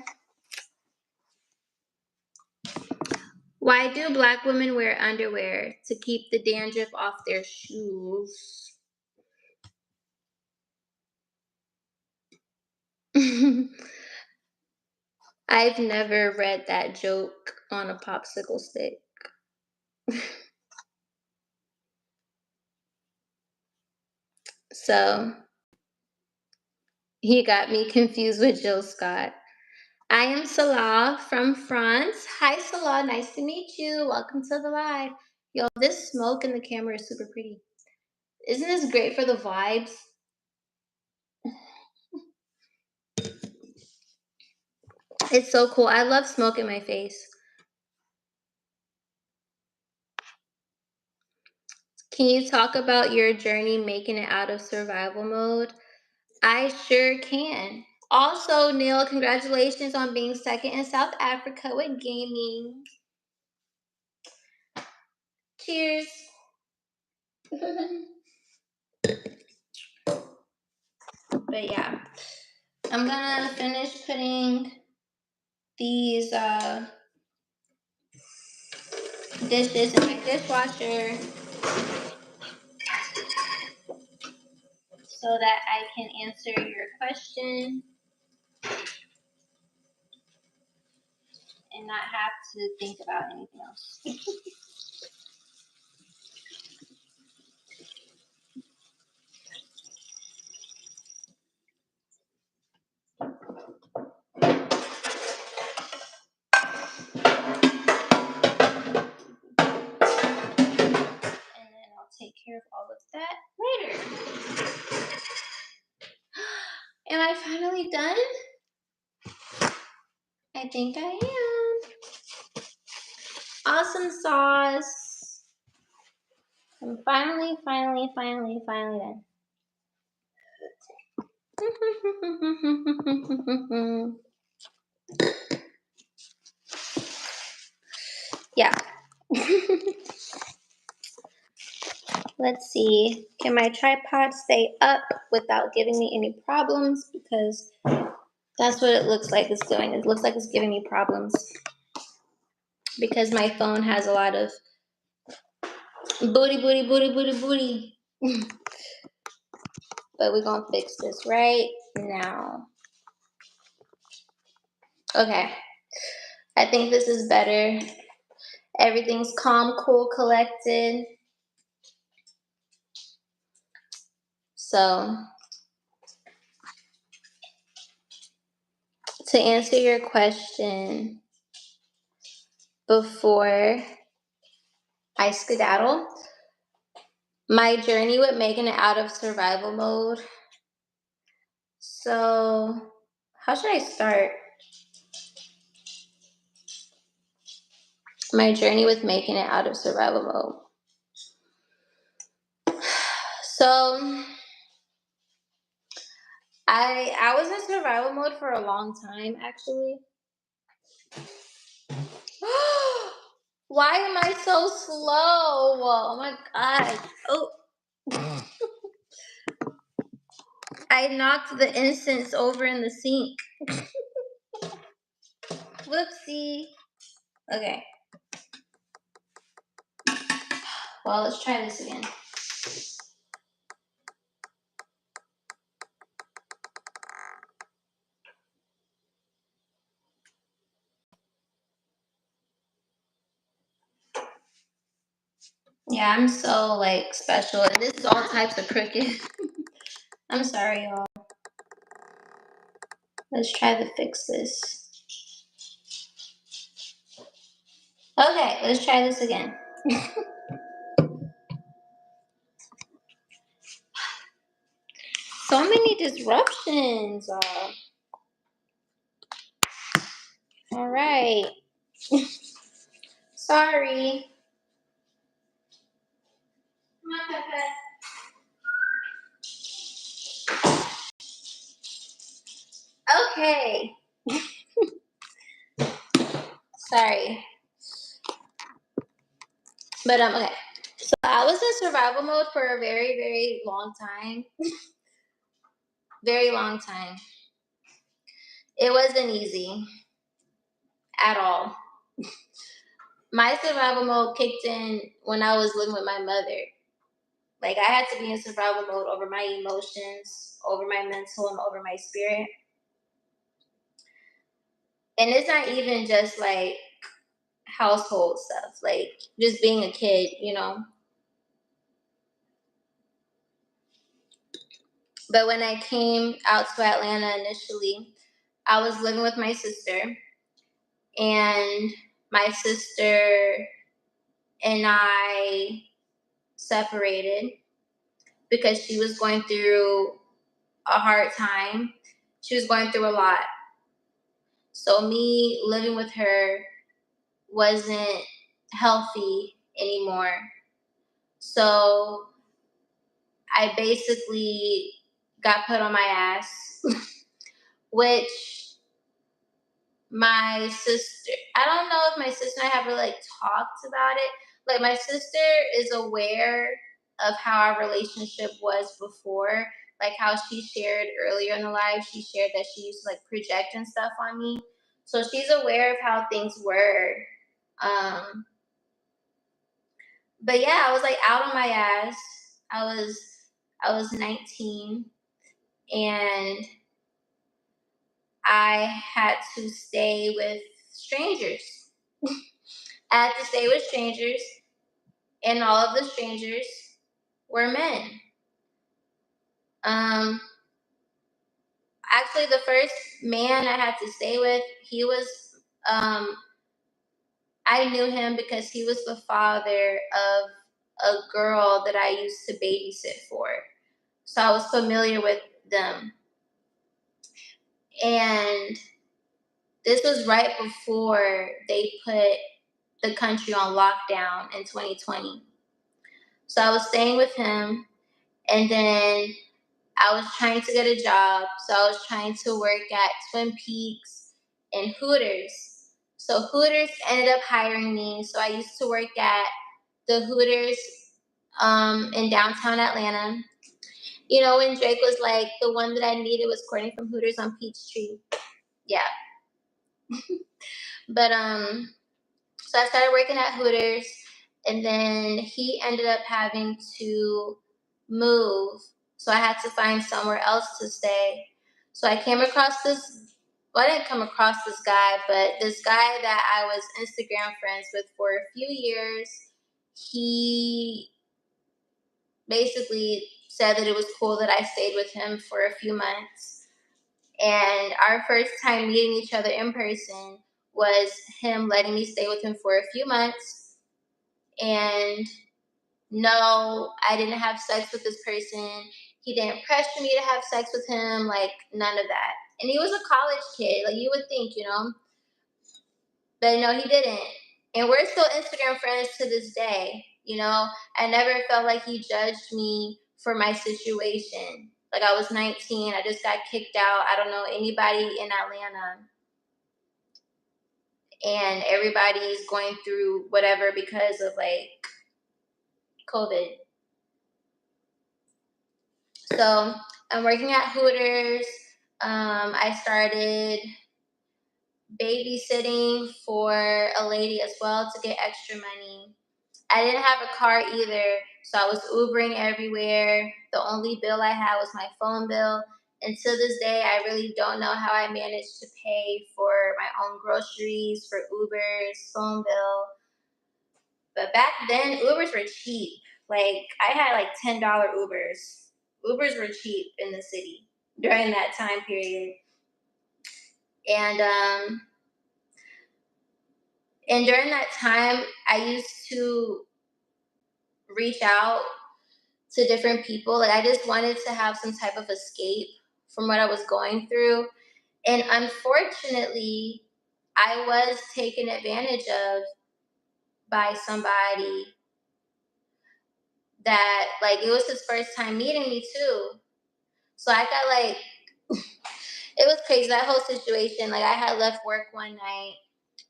Speaker 1: Why do black women wear underwear? To keep the dandruff off their shoes. I've never read that joke on a popsicle stick. So he got me confused with Jill Scott. I am Salah from France. Hi Salah, nice to meet you. Welcome to the live. Yo, this smoke in the camera is super pretty. Isn't this great for the vibes? It's so cool. I love smoke in my face. Can you talk about your journey making it out of survival mode? I sure can. Also, Neil, congratulations on being second in South Africa with gaming. Cheers. But yeah, I'm gonna finish putting these dishes in my dishwasher so that I can answer your question and not have to think about anything else. And then I'll take care of all of that later. Am I finally done? I think I am. Awesome sauce. I'm finally done. Yeah. Let's see. Can my tripod stay up without giving me any problems? Because that's what it looks like it's doing. It looks like it's giving me problems. Because my phone has a lot of booty. But we're gonna fix this right now. Okay. I think this is better. Everything's calm, cool, collected. So, to answer your question before I skedaddle, my journey with making it out of survival mode. So, how should I start? My journey with making it out of survival mode. So, I was in survival mode for a long time, actually. Why am I so slow? Oh my god. Oh, I knocked the incense over in the sink. Whoopsie. Okay, well, let's try this again. Yeah, I'm so like special, and this is all types of crooked. I'm sorry, y'all. Let's try to fix this. Okay, let's try this again. So many disruptions. All right. Sorry. Come on, Peppa. Okay. Sorry. But okay. So I was in survival mode for a very, very long time. Very long time. It wasn't easy at all. My survival mode kicked in when I was living with my mother. Like I had to be in survival mode over my emotions, over my mental, and over my spirit. And it's not even just like household stuff, like just being a kid, you know. But when I came out to Atlanta initially, I was living with my sister, and my sister and I separated because she was going through a hard time. She was going through a lot. So me living with her wasn't healthy anymore. So I basically got put on my ass, which my sister, I don't know if my sister and I have really like talked about it. Like my sister is aware of how our relationship was before, like how she shared earlier in the life. She shared that she used to like project and stuff on me. So she's aware of how things were. Um, but yeah, I was like out on my ass. I was I was 19, and I had to stay with strangers. I had to stay with strangers, and all of the strangers were men. Um, Actually, the first man I had to stay with, he was, um, I knew him because he was the father of a girl that I used to babysit for. So I was familiar with them. And this was right before they put the country on lockdown in 2020. So I was staying with him, and then I was trying to get a job. So I was trying to work at Twin Peaks and Hooters. So Hooters ended up hiring me. So I used to work at the Hooters in downtown Atlanta. You know, when Drake was like, the one that I needed was Courtney from Hooters on Peachtree. Yeah. But so I started working at Hooters, and then he ended up having to move. So I had to find somewhere else to stay. So I came across this, well, I didn't come across this guy, but this guy that I was Instagram friends with for a few years, he basically said that it was cool that I stayed with him for a few months. And our first time meeting each other in person was him letting me stay with him for a few months. And no, I didn't have sex with this person. He didn't pressure me to have sex with him, like none of that. And he was a college kid, like you would think, you know. But no, he didn't. And we're still Instagram friends to this day. You know, I never felt like he judged me for my situation. Like I was 19, I just got kicked out. I don't know anybody in Atlanta, and everybody's going through whatever because of like COVID. So I'm working at Hooters. I started babysitting for a lady as well to get extra money. I didn't have a car either, so I was Ubering everywhere. The only bill I had was my phone bill. And to this day, I really don't know how I managed to pay for my own groceries, for Uber's phone bill. But back then, Ubers were cheap. Like I had like $10 Ubers. Ubers were cheap in the city during that time period. And and during that time, I used to reach out to different people. Like I just wanted to have some type of escape from what I was going through. And unfortunately, I was taken advantage of by somebody that like it was his first time meeting me too. So I got like it was crazy that whole situation. Like I had left work one night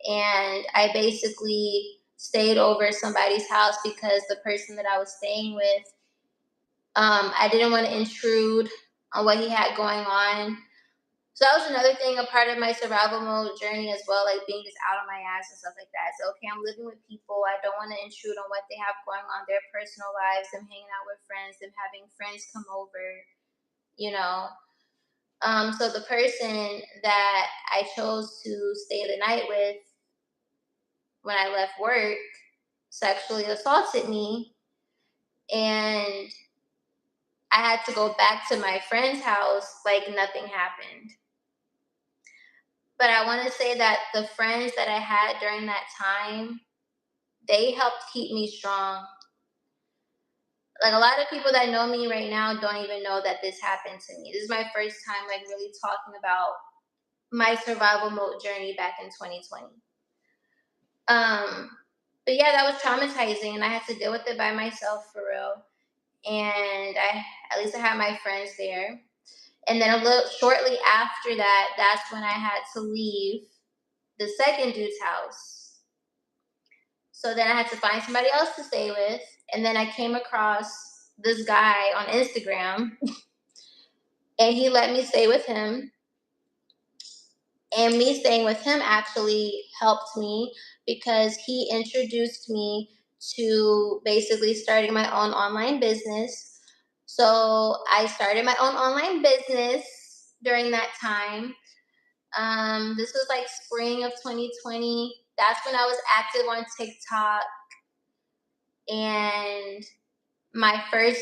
Speaker 1: and I basically stayed over somebody's house because the person that I was staying with, I didn't want to intrude on what he had going on. So that was another thing, a part of my survival mode journey as well, like being just out on my ass and stuff like that. So okay, I'm living with people. I don't want to intrude on what they have going on, their personal lives, them hanging out with friends, them having friends come over, you know. So the person that I chose to stay the night with when I left work sexually assaulted me, and I had to go back to my friend's house like nothing happened. But I want to say that the friends that I had during that time, they helped keep me strong. Like a lot of people that know me right now don't even know that this happened to me. This is my first time like really talking about my survival mode journey back in 2020. Um, but yeah, that was traumatizing, and I had to deal with it by myself for real. And I at least I had my friends there. And then a little shortly after that, that's when I had to leave the second dude's house. So then I had to find somebody else to stay with. And then I came across this guy on Instagram and he let me stay with him. And me staying with him actually helped me because he introduced me to basically starting my own online business. So I started my own online business during that time. This was like spring of 2020. That's when I was active on TikTok. And my first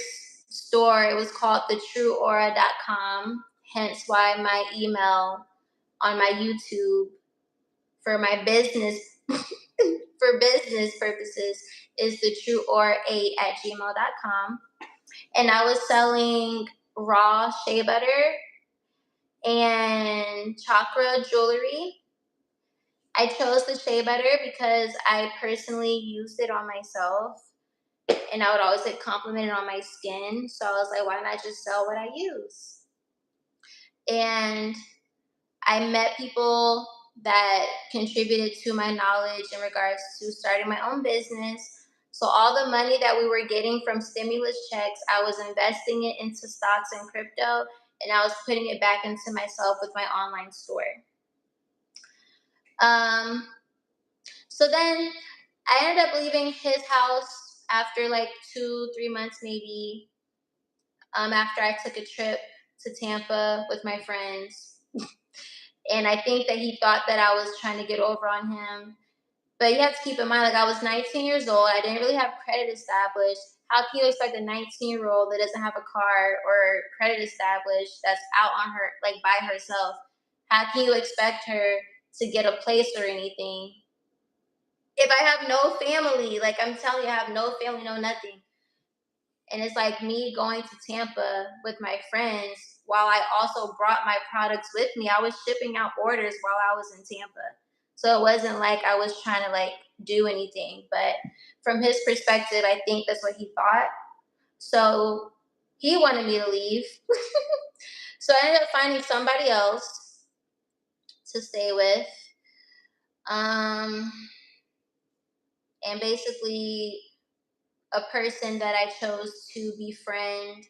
Speaker 1: store, it was called thetrueaura.com, hence why my email on my YouTube for my business for business purposes is thetrueaura8@gmail.com. And I was selling raw shea butter and chakra jewelry. I chose the shea butter because I personally used it on myself and I would always get complimented on my skin. So I was like, why not just sell what I use? And I met people that contributed to my knowledge in regards to starting my own business. So all the money that we were getting from stimulus checks, I was investing it into stocks and crypto, and I was putting it back into myself with my online store. Um, so then I ended up leaving his house after like 2, 3 months maybe. After I took a trip to Tampa with my friends. And I think that he thought that I was trying to get over on him. But you have to keep in mind, like I was 19 years old. I didn't really have credit established. How can you expect a 19-year-old that doesn't have a car or credit established that's out on her, like by herself? How can you expect her to get a place or anything? If I have no family, like I'm telling you, I have no family, no nothing. And it's like me going to Tampa with my friends while I also brought my products with me. I was shipping out orders while I was in Tampa. So it wasn't like I was trying to like do anything. But from his perspective, I think that's what he thought. So he wanted me to leave. So I ended up finding somebody else to stay with. Um, and basically, a person that I chose to befriend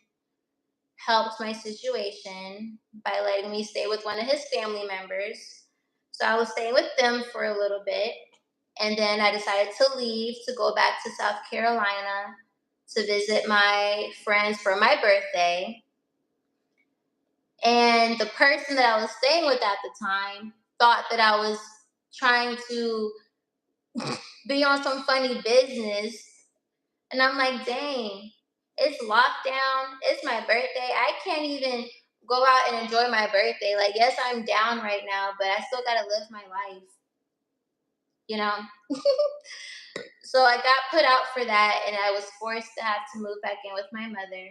Speaker 1: helped my situation by letting me stay with one of his family members. So I was staying with them for a little bit. And then I decided to leave to go back to South Carolina to visit my friends for my birthday. And the person that I was staying with at the time thought that I was trying to be on some funny business. And I'm like, dang, it's lockdown. It's my birthday. I can't even go out and enjoy my birthday. Like, yes, I'm down right now, but I still got to live my life, you know? So I got put out for that, and I was forced to have to move back in with my mother.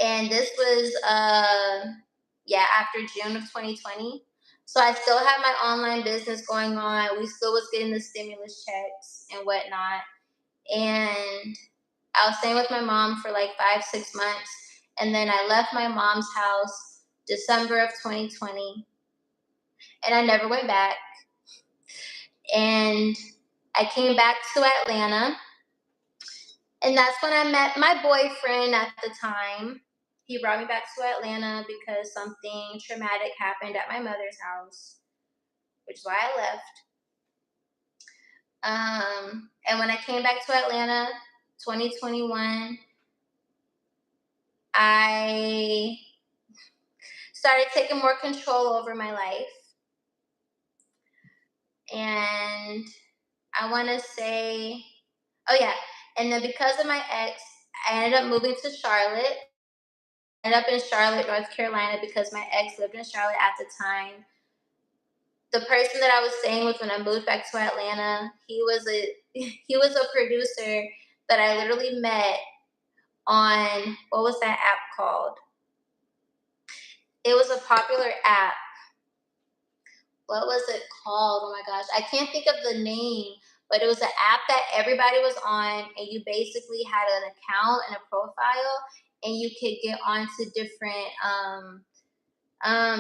Speaker 1: And this was, yeah, after June of 2020. So I still had my online business going on. We still was getting the stimulus checks and whatnot. And I was staying with my mom for like 5, 6 months. And then I left my mom's house December of 2020. And I never went back. And I came back to Atlanta. And that's when I met my boyfriend at the time. He brought me back to Atlanta because something traumatic happened at my mother's house, which is why I left. And when I came back to Atlanta, 2021, I started taking more control over my life. And I want to say, oh yeah, and then because of my ex, I ended up moving to Charlotte. I ended up in Charlotte, North Carolina, because my ex lived in Charlotte at the time. The person that I was staying with when I moved back to Atlanta, he was a producer that I literally met on, what was that app called? It was a popular app. What was it called? Oh my gosh, I can't think of the name, but it was an app that everybody was on, and you basically had an account and a profile, and you could get onto different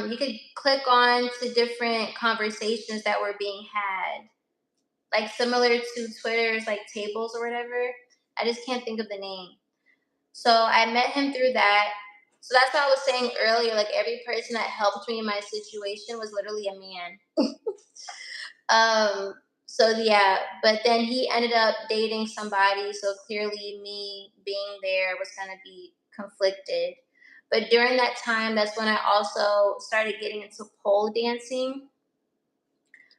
Speaker 1: you could click on to different conversations that were being had, like similar to Twitter's like tables or whatever. I just can't think of the name. So I met him through that. So that's what I was saying earlier. Like every person that helped me in my situation was literally a man. um, so yeah, but then he ended up dating somebody. So clearly, me being there was gonna be conflicted. But during that time, that's when I also started getting into pole dancing.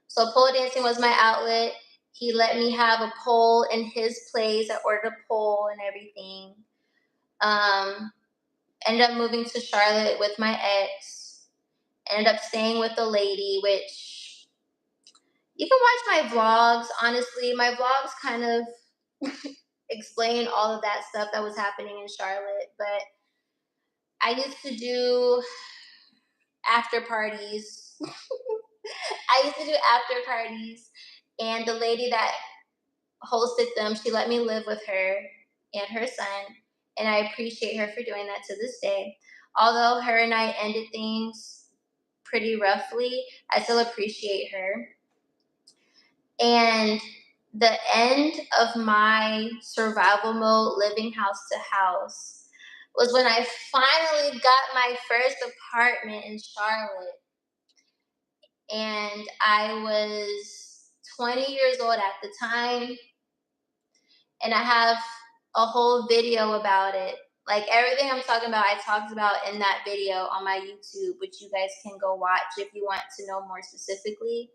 Speaker 1: So pole dancing was my outlet. He let me have a pole in his place. I ordered a pole and everything. Um, Ended up moving to Charlotte with my ex. Ended up staying with a lady, which you can watch my vlogs. Honestly, my vlogs kind of explain all of that stuff that was happening in Charlotte. But I used to do after parties. I used to do after parties, and the lady that hosted them, she let me live with her and her son, and I appreciate her for doing that to this day. Although her and I ended things pretty roughly, I still appreciate her. And the end of my survival mode, living house to house, was when I finally got my first apartment in Charlotte. And I was 20 years old at the time, and I have a whole video about it. Like everything I'm talking about, I talked about in that video on my YouTube, which you guys can go watch if you want to know more specifically.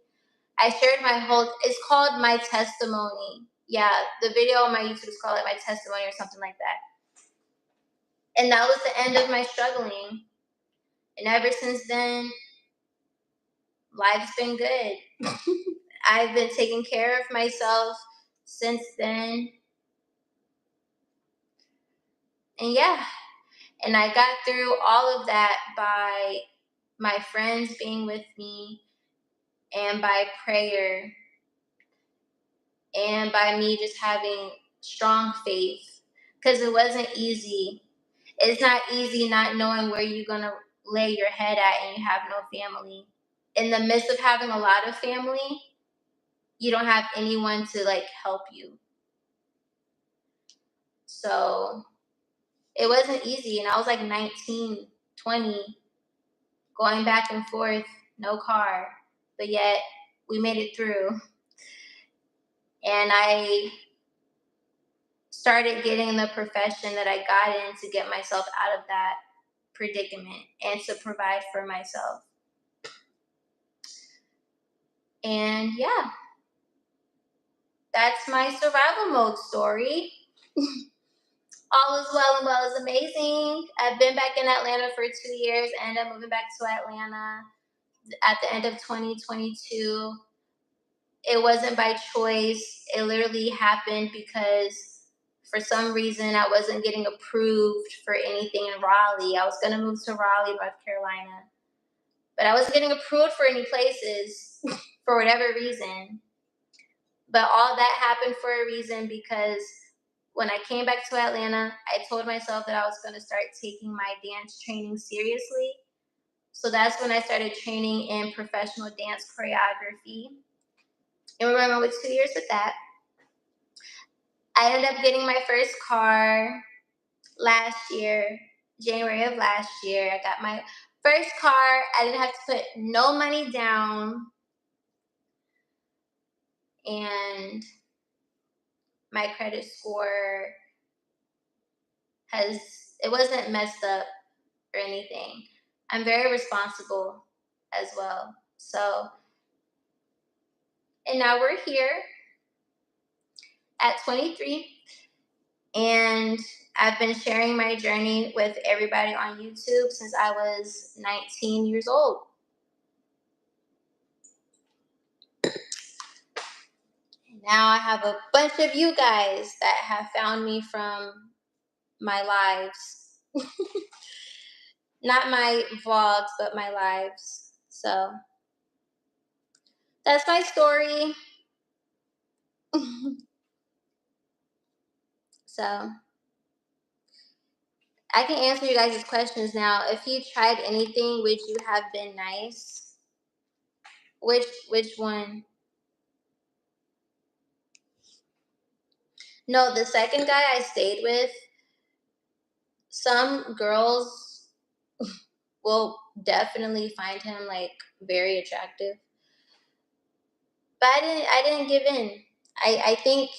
Speaker 1: I shared my whole, it's called My Testimony. Yeah, the video on my YouTube is called like My Testimony or something like that. And that was the end of my struggling. And ever since then, life's been good. I've been taking care of myself since then. And yeah, and I got through all of that by my friends being with me, and by prayer, and by me just having strong faith, because it wasn't easy. It's not easy not knowing where you're gonna lay your head at and you have no family. In the midst of having a lot of family, you don't have anyone to like help you. So it wasn't easy. And I was like 19, 20, going back and forth, no car. But yet we made it through. And I started getting the profession that I got in to get myself out of that predicament and to provide for myself. And yeah, that's my survival mode story. All is well and well is amazing. I've been back in Atlanta for 2 years and I'm moving back to Atlanta at the end of 2022. It wasn't by choice. It literally happened because for some reason I wasn't getting approved for anything in Raleigh. I was going to move to Raleigh, North Carolina, but I wasn't getting approved for any places for whatever reason. But all that happened for a reason because when I came back to Atlanta, I told myself that I was going to start taking my dance training seriously. So that's when I started training in professional dance choreography. And we're going with 2 years with that. I ended up getting my first car last year, January of last year. I got my first car. I didn't have to put no money down. And my credit score it wasn't messed up or anything. I'm very responsible as well. So, and now we're here at 23, and I've been sharing my journey with everybody on YouTube since I was 19 years old. Now I have a bunch of you guys that have found me from my lives. Not my vlogs, but my lives. So that's my story. So I can answer you guys' questions now. If you tried anything, would you have been nice? Which one? No, the second guy I stayed with, some girls will definitely find him like very attractive. But I didn't give in. I think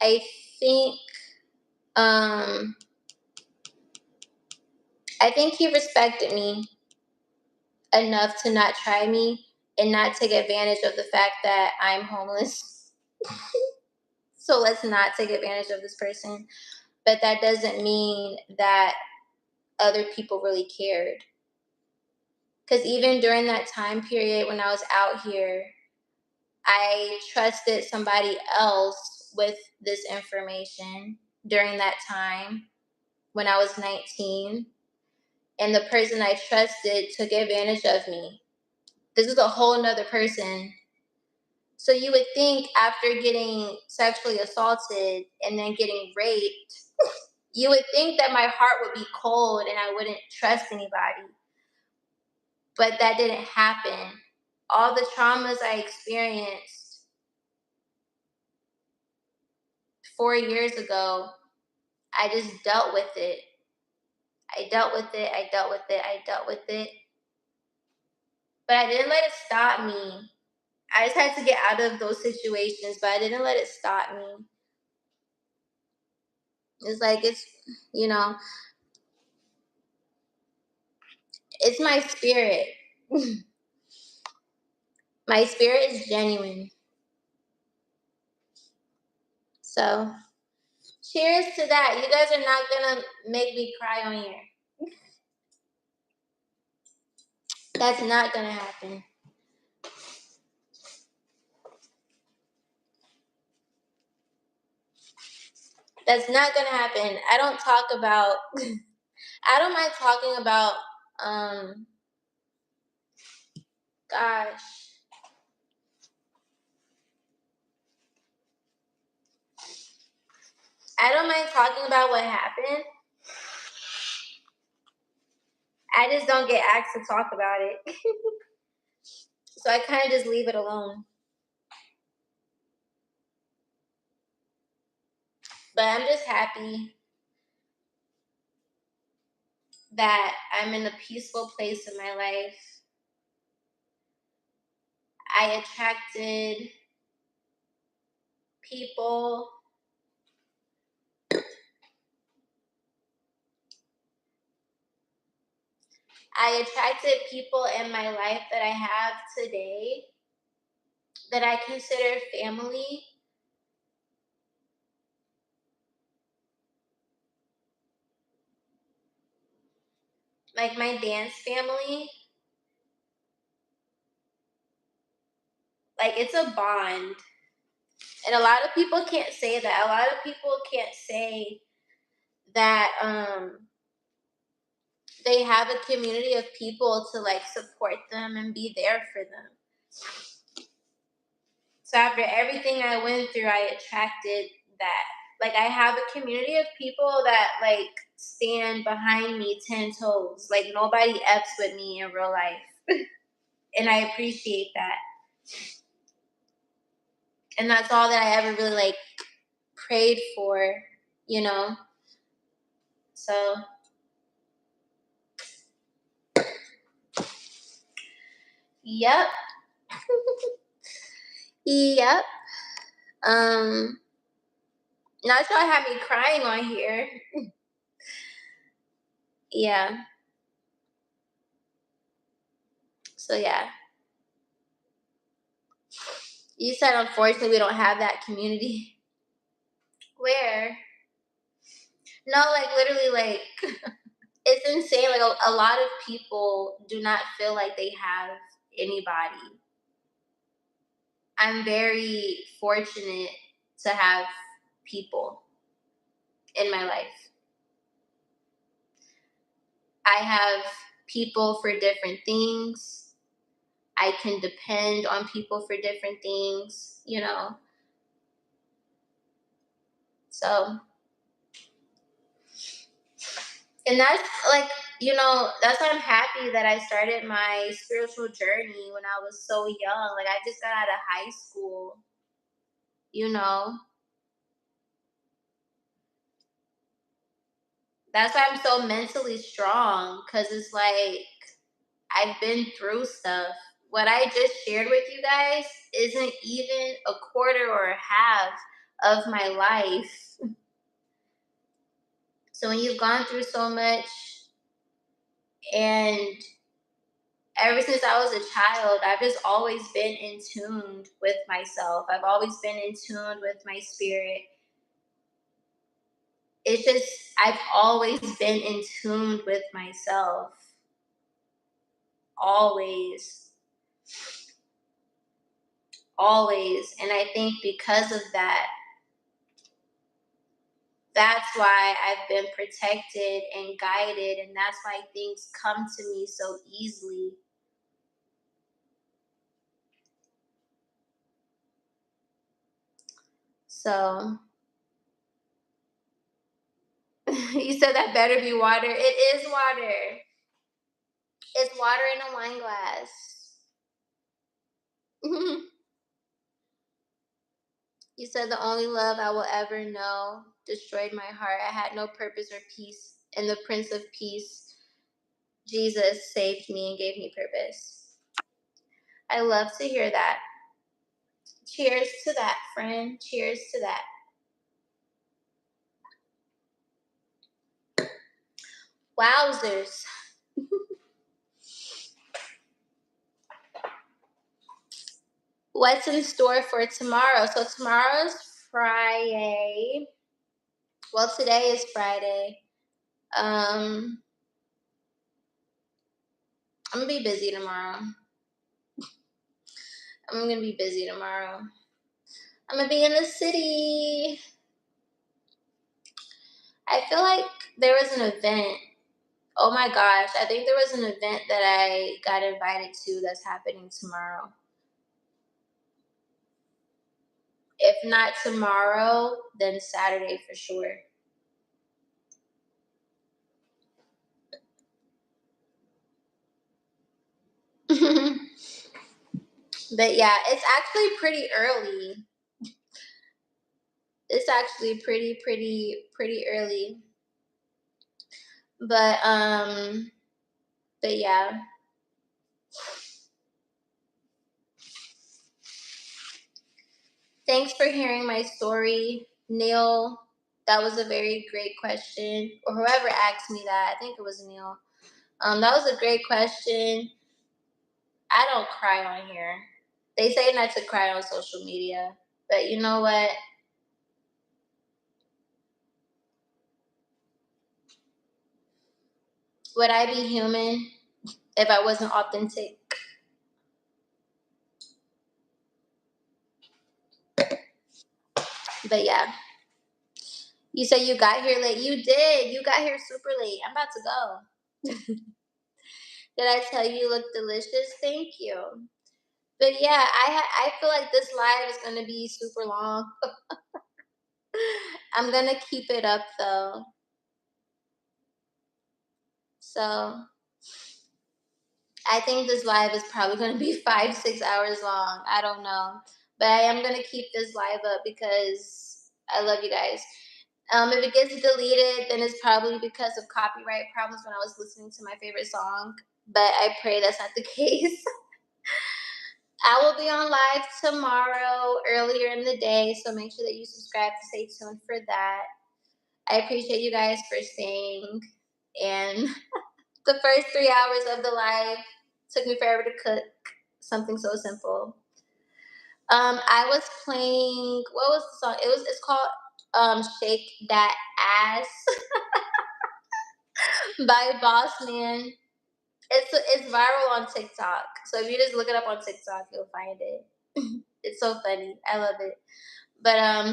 Speaker 1: I think um I think he respected me enough to not try me and not take advantage of the fact that I'm homeless. So let's not take advantage of this person. But that doesn't mean that other people really cared. Because even during that time period when I was out here, I trusted somebody else with this information during that time when I was 19. And the person I trusted took advantage of me. This is a whole nother person. So you would think after getting sexually assaulted and then getting raped, you would think that my heart would be cold and I wouldn't trust anybody. But that didn't happen. All the traumas I experienced 4 years ago, I just dealt with it. I dealt with it. I dealt with it. I dealt with it. But I didn't let it stop me. I just had to get out of those situations, but I didn't let it stop me. It's like you know, it's my spirit. My spirit is genuine. So, cheers to that. You guys are not gonna make me cry on here. That's not gonna happen. That's not gonna happen. I don't talk about I don't mind talking about gosh. I don't mind talking about what happened, I just don't get asked to talk about it. So I kind of just leave it alone. But I'm just happy that I'm in a peaceful place in my life. I attracted people. I attracted people in my life that I have today that I consider family. Like my dance family. Like it's a bond. And a lot of people can't say that. A lot of people can't say that they have a community of people to like support them and be there for them. So after everything I went through, I attracted that. Like I have a community of people that like stand behind me 10 toes. Like nobody F's with me in real life. And I appreciate that. And that's all that I ever really like prayed for, you know? So yep. Yep. Um Not sure I had me crying on here. Yeah. So yeah. You said unfortunately we don't have that community. Where? No, like literally like it's insane. Like a lot of people do not feel like they have anybody. I'm very fortunate to have people in my life. I have people for different things. I can depend on people for different things, you know. So, and that's like, you know, that's why I'm happy that I started my spiritual journey when I was so young. Like, I just got out of high school, you know. That's why I'm so mentally strong because it's like I've been through stuff. What I just shared with you guys isn't even a quarter or a half of my life. So when you've gone through so much, and ever since I was a child, I've just always been in tune with myself. I've always been in tune with my spirit. It's just, I've always been in tune with myself. Always. Always. And I think because of that, that's why I've been protected and guided. And that's why things come to me so easily. So, you said that better be water. It is water. It's water in a wine glass. You said the only love I will ever know destroyed my heart. I had no purpose or peace, and the Prince of Peace, Jesus, saved me and gave me purpose. I love to hear that. Cheers to that, friend. Cheers to that. Wowzers. What's in store for tomorrow? So tomorrow's Friday. Well, today is Friday. Um, I'm gonna be busy tomorrow. I'm gonna be busy tomorrow. I'm gonna be in the city. I feel like there was an event. Oh my gosh, I think there was an event that I got invited to that's happening tomorrow. If not tomorrow, then Saturday for sure. But yeah, it's actually pretty early. It's actually pretty early. But but yeah. Thanks for hearing my story, Neil. That was a very great question. Or whoever asked me that, I think it was Neil. That was a great question. I don't cry on here. They say not to cry on social media, but you know what? Would I be human if I wasn't authentic? But yeah, you said you got here late. You did. You got here super late. I'm about to go. Did I tell you you look delicious? Thank you. But yeah, I feel like this live is gonna be super long. I'm gonna keep it up though. So I think this live is probably gonna be 5, 6 hours long. I don't know. But I am gonna keep this live up because I love you guys. If it gets deleted, then it's probably because of copyright problems when I was listening to my favorite song. But I pray that's not the case. I will be on live tomorrow earlier in the day, so make sure that you subscribe to stay tuned for that. I appreciate you guys for staying. And the first 3 hours of the live took me forever to cook something so simple. I was playing, what was the song? It's called Shake That Ass by Boss Man. It's viral on TikTok. So if you just look it up on TikTok, you'll find it. It's so funny. I love it. But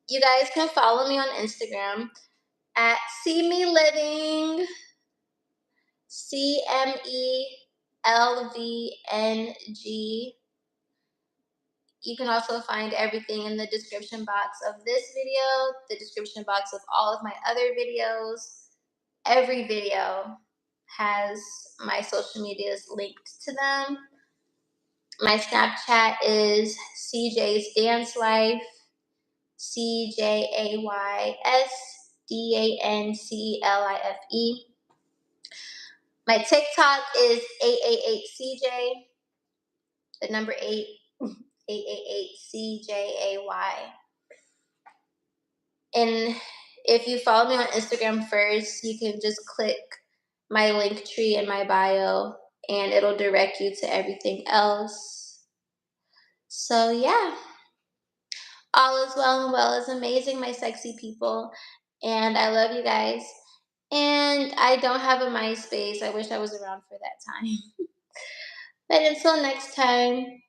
Speaker 1: you guys can follow me on Instagram at See Me Living, CMELVNG. You can also find everything in the description box of this video, the description box of all of my other videos. Every video has my social medias linked to them. My Snapchat is CJ's Dance Life, CJAYSDANCELIFE. My TikTok is 888CJ, the number 8, 888CJAY. And if you follow me on Instagram first, you can just click my link tree in my bio and it'll direct you to everything else. So, yeah, all is well and well is amazing, my sexy people. And I love you guys. And I don't have a MySpace. I wish I was around for that time. But until next time,